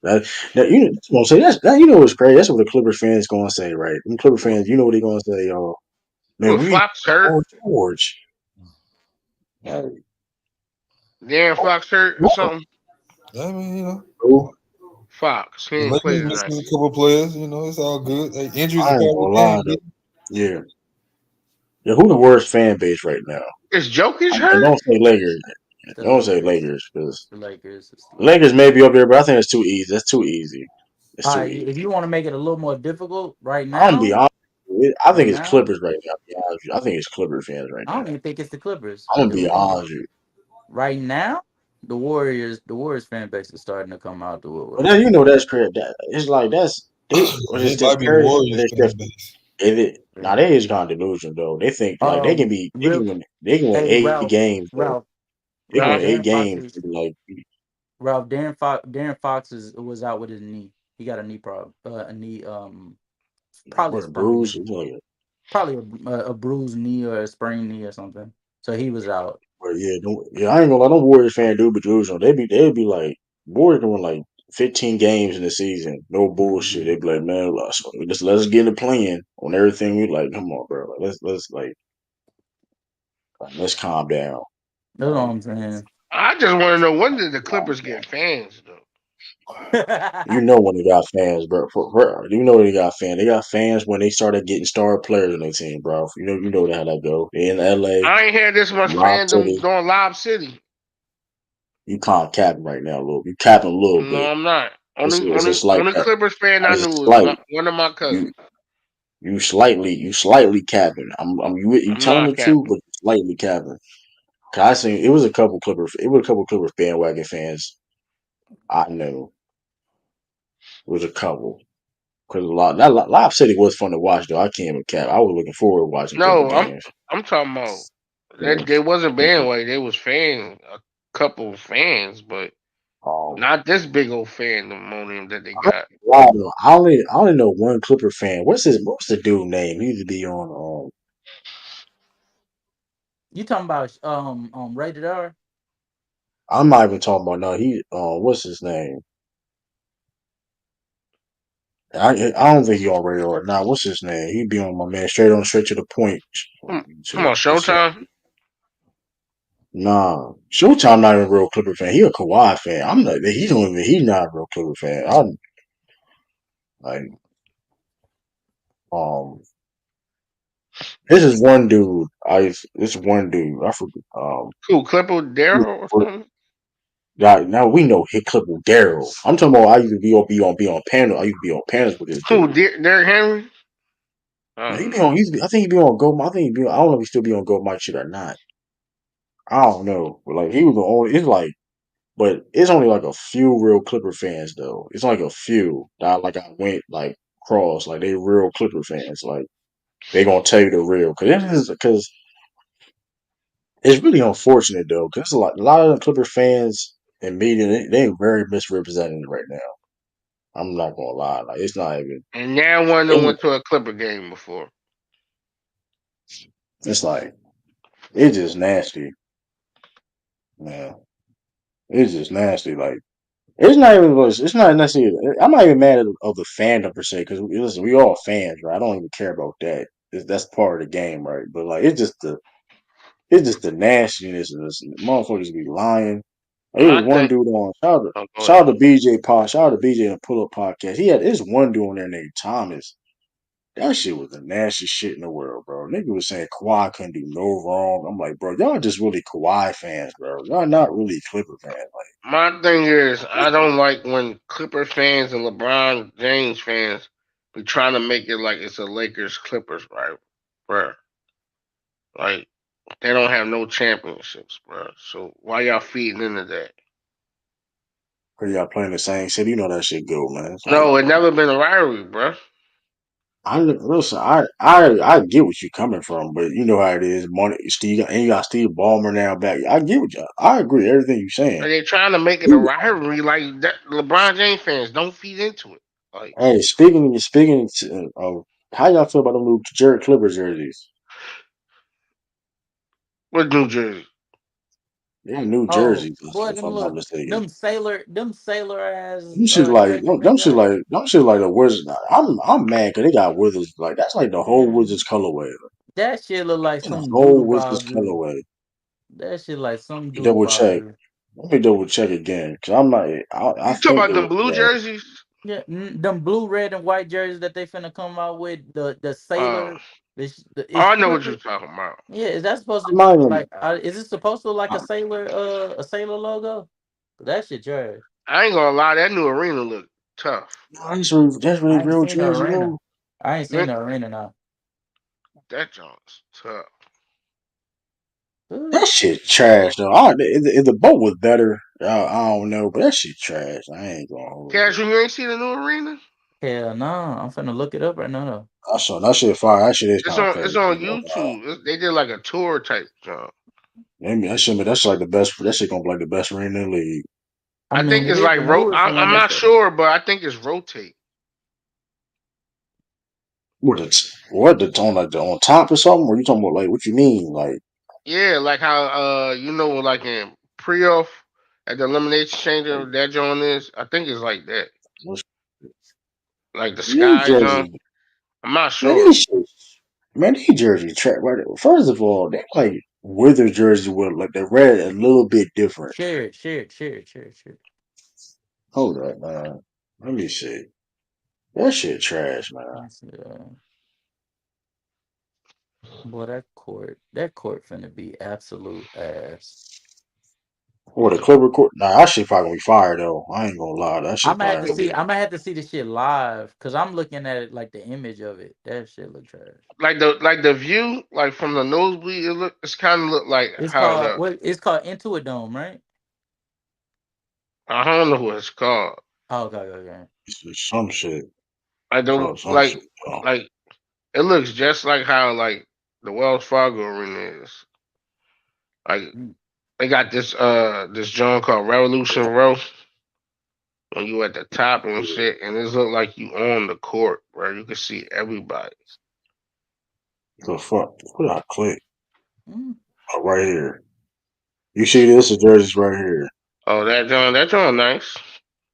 that's what I'm saying. You know what's crazy? That's what the Clippers fans gonna say, right? Them Clipper fans, you know what they gonna say, y'all? Man, Well, we need Fox hurt. Paul George. Like, Darren Fox hurt or what? something. I mean, Who? Fox. He the ain't play Lakers tonight. missing a couple players. It's all good. Hey, injuries I are ain't part of gonna the game, lie though. Yeah, yeah. Who the worst fan base right now? Is Jokic And hurt? don't say Lakers. The Don't say Lakers. Lakers because The Lakers. It's the Lakers Lakers. may be up there, but I think it's too easy. That's too easy. It's All too right, easy. if you want to make it a little more difficult, right I'm gonna be now, honest. I think right it's now, Clippers right now. To be honest with you. I think it's Clippers fans right I now. don't even think it's the Clippers. I'm gonna The be reason honest with you. right now, the Warriors fan base is starting to come out the But woodwork. then you know that's crazy. It's like that's they or They just Steph might be the Curry. Warriors They fan Steph. base. Now they is kind of delusional though. They think like Real. they can win Hey, 8 games though. They can Ralph, win eight Darren Fox games is and be like Darren Fox was out with his knee. He got a knee problem. A knee probably a what sprained Bruce. knee. Probably a bruised knee or a sprained knee or something. So he was out. But yeah, I ain't gonna lie. Them Warriors fan do be delusional. They'd be like Warriors doing like 15 games in the season. No bullshit. They'd be like, man, let's get into playing on everything. We like, come on, bro. Let's calm down. That's what I'm saying. I just want to know, when did the Clippers get fans though? You know when they got fans, bro. You know they got fans. They got fans when they started getting star players on their team, bro. You know how that go. They in LA, I ain't had this much Lob fandom City. during Lob City. You can't capping right now, a little. You capping a little No, bit. I'm not. It's a slight Only cap. Clippers fan I It's a knew was slight. one of my You cousins. you slightly capping. You I'm telling not the truth, capping. but you slightly capping. 'Cause I seen it was a couple Clippers bandwagon fans. I knew it was a couple. Because Lob City was fun to watch though. I can't even cap. I was looking forward to watching Clipper No, games. I'm talking about Yeah. that they wasn't bandwagon. They was fans, a couple fans, but Um, not this big old fandom that they I, got. wow, I only know one Clipper fan. What's the dude name? He used to be on. You talking about rated R? I'm not even talking about no. What's his name? I don't think he on radar. Nah, what's his name? He be on my man straight to the point. Come on, Showtime. Nah, Showtime not even a real Clipper fan. He a Kawhi fan. I'm not. He don't even. He's not a real Clipper fan. I'm like, um, this is one dude. This one dude. I forget. Cool, Clipper Daryl or something. Now we know hit Clipper Daryl. I'm talking about. I used to be on panel. I used to be on panels with this Who, dude. Derrick Henry? Now, Oh he be no. on. I think he be on Go. I think he be. I don't know if he still be on Go My shit or not. I don't know. But like he was the only. It's like. But it's only like a few real Clipper fans though. It's like a few that I went like cross like they real Clipper fans like They gonna tell you the real because it's really unfortunate though because a lot of the Clipper fans and media they very misrepresented right now. I'm not gonna lie, like it's not even. And now one of them went to a Clipper game before. It's like it's just nasty, man. It's just nasty. Like it's not even. It's not necessarily. I'm not even mad at of the fandom per se because listen, we all fans, right? I don't even care about that. That's part of the game, right? But like it's just the nastiness of this motherfuckers be lying. Like, it was My one thing. dude on Oh, go shout ahead. out to BJ Pod, shout out to BJ in the Pull Up Podcast. He had this one dude on there named Thomas. That shit was the nastiest shit in the world, bro. Nigga was saying Kawhi couldn't do no wrong. I'm like, bro, y'all just really Kawhi fans, bro. Y'all not really Clipper fans. My thing is, I don't like when Clipper fans and LeBron James fans be trying to make it like it's a Lakers Clippers, right? Bro, like they don't have no championships, bro. So why y'all feeding into that? Cause y'all playing the same city, you know that shit go, man. It's like No, it never been a rivalry, bro. listen, I get what you're coming from, but you know how it is. Money, Steve, and you got Steve Ballmer now back. I get what you. I agree with everything you're saying. And they trying to make it a rivalry, like that. LeBron James fans don't feed into it. Like Hey, speaking of how y'all feel about the new Jared Clippers jerseys? with New Jersey, Yeah, new Oh jerseys, boy, if them I'm not look mistaken. them sailor ass Them shit like jerseys they got. them shit like the Wizards. I'm mad because they got Wizards like that's like the whole Man, Wizards colorway. that shit look like The some whole doodle Wizards bogger. colorway. That shit like some doodle Double check. bogger. Let me double check again because I'm not. I you talk think about they them were blue that. jerseys. Yeah, them blue, red, and white jerseys that they finna come out with the Oh, sailor. It's I know what you're Clipper. talking about. Yeah, is that supposed to I'm not be even. like? Is it supposed to look like a sailor logo? That shit trash. I ain't gonna lie, that new arena look tough. That's really I ain't real seen the jersey arena. though. I ain't seen Man, the arena now. that joint's tough. Ooh, That shit trash though. If the boat was better, I don't know, but that shit trash. I ain't gonna hold you. Cash, you ain't see the new arena? hell no! I'm finna look it up right now. Though. I saw that shit fire. That shit is It's kind of on crazy. it's on YouTube. They did like a tour type job. Maybe that's like the best. That shit gonna be like the best ring in the league. I I think mean, it it's is like the newest one. I'm They not said. sure, but I think it's rotate. What the on like the on top or something? Or you talking about like what you mean? Like Yeah, like how like in pre-off at the elimination changer that joint is. I think it's like that. what's Like the these sky joint. jerseys? I'm not Man, sure. these shits. Man, these jerseys track right. First of all, they like Wizard jersey with like the red a little bit different. Share it. Hold up, man. Let me see. That shit trash, man. Let's see, boy, that court finna be absolute ass. Or the Clipper court. Nah, that shit probably gonna be fire though. I ain't gonna lie. That shit probably gonna be. I'm gonna have to see the shit live because I'm looking at it like the image of it. That shit look trash. Like the view, like from the nosebleed, it's kind of look like It's how called the what? It's called Into a Dome, right? I don't know what it's called. Oh, okay. It's some shit. Like the Call some shit. Oh. like it looks just like how like the Wells Fargo arena is. Like Mm. they got this joint called Revolution Row when you at the top and shit, and it look like you on the court where you can see everybody. The fuck? What did I click? Mm. Oh, right here. You see this? The jersey's right here. Oh, that joint nice.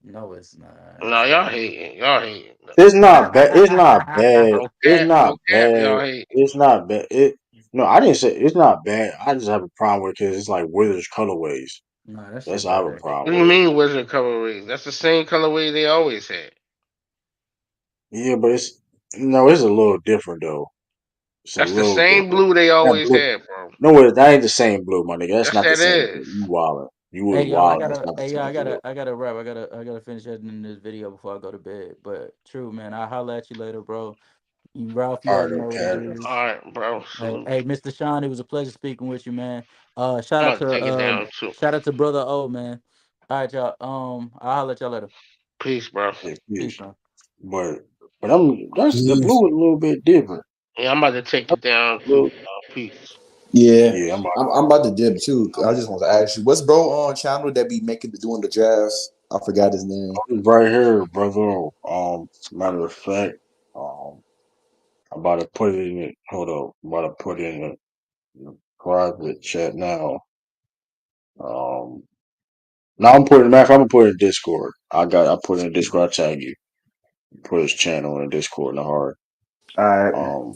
No, it's not. No, y'all hating. Y'all hating. It's not bad. It's not bad. No It's cap, not no cap, bad. y'all hating. It's not bad. It no, I didn't say it's not bad. I just have a problem with it because it's like Wizards colorways. Nah, that That's shit I have a bad. problem What do you with it. mean wizard colorways? That's the same colorway they always had. Yeah, but it's no, it's a little different though. It's a That's the little same different. blue they That always blue. had, bro. No, that ain't the same blue, my nigga. That's Yes, not the that same blue. is. You wildin'. You was Hey y'all, wildin'. That's not the I same blue. gotta wrap. I gotta finish editing this video before I go to bed. But true, man. I'll holler at you later, bro. Ralph, you All already right, know what it okay. All is. right, bro. Salute. Hey, Mr. Sean, it was a pleasure speaking with you, man. I'm about to take it down too. Shout out to brother O, man. All right, y'all. I'll holler at y'all later. Peace, bro. Yeah, Peace, yes. man. But I'm that's the Peace. blue is a little bit different. Yeah, I'm about to take it down too. Peace. Yeah, Yeah, I'm I'm about to dip too. I just want to ask you, what's bro on channel that be doing the drafts? I forgot his name. right here, brother. Matter of fact, I'm about to put it in it. Hold up, I'm about to put it in the private chat now. Um, now I'm putting. Matter of fact, I'm gonna put it in Discord. I put it in Discord. I tag you. Put his channel in Discord in the heart. All right, Um,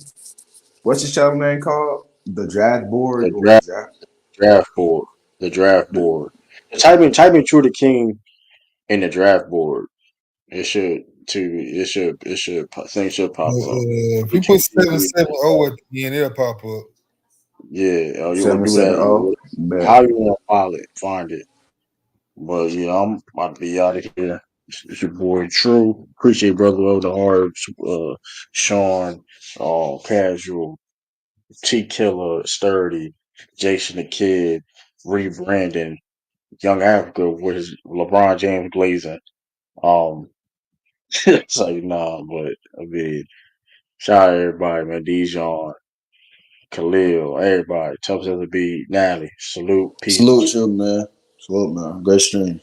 what's his channel name called? The draft board the or the draft draft? draft board. The draft The, board. Type in True the King in the draft board. It should things should pop up. If He you put can't see 770 at the end, it'll pop up. Yeah, oh, you want to do that? 770. Bet. How you want to file it? Find it. But I'm about to be out of here. It's your boy True. Appreciate brother of the heart, Sean, Casual, T Killer, Sturdy, Jason the Kid, Reed Brandon, Young Africa with his LeBron James glazing. Um, it's like nah, but I mean, shout out to everybody, man. Dijon, Khalil, everybody. Tough as to be, Nally. Salute, peace. Salute you, man. Salute, man. Great stream.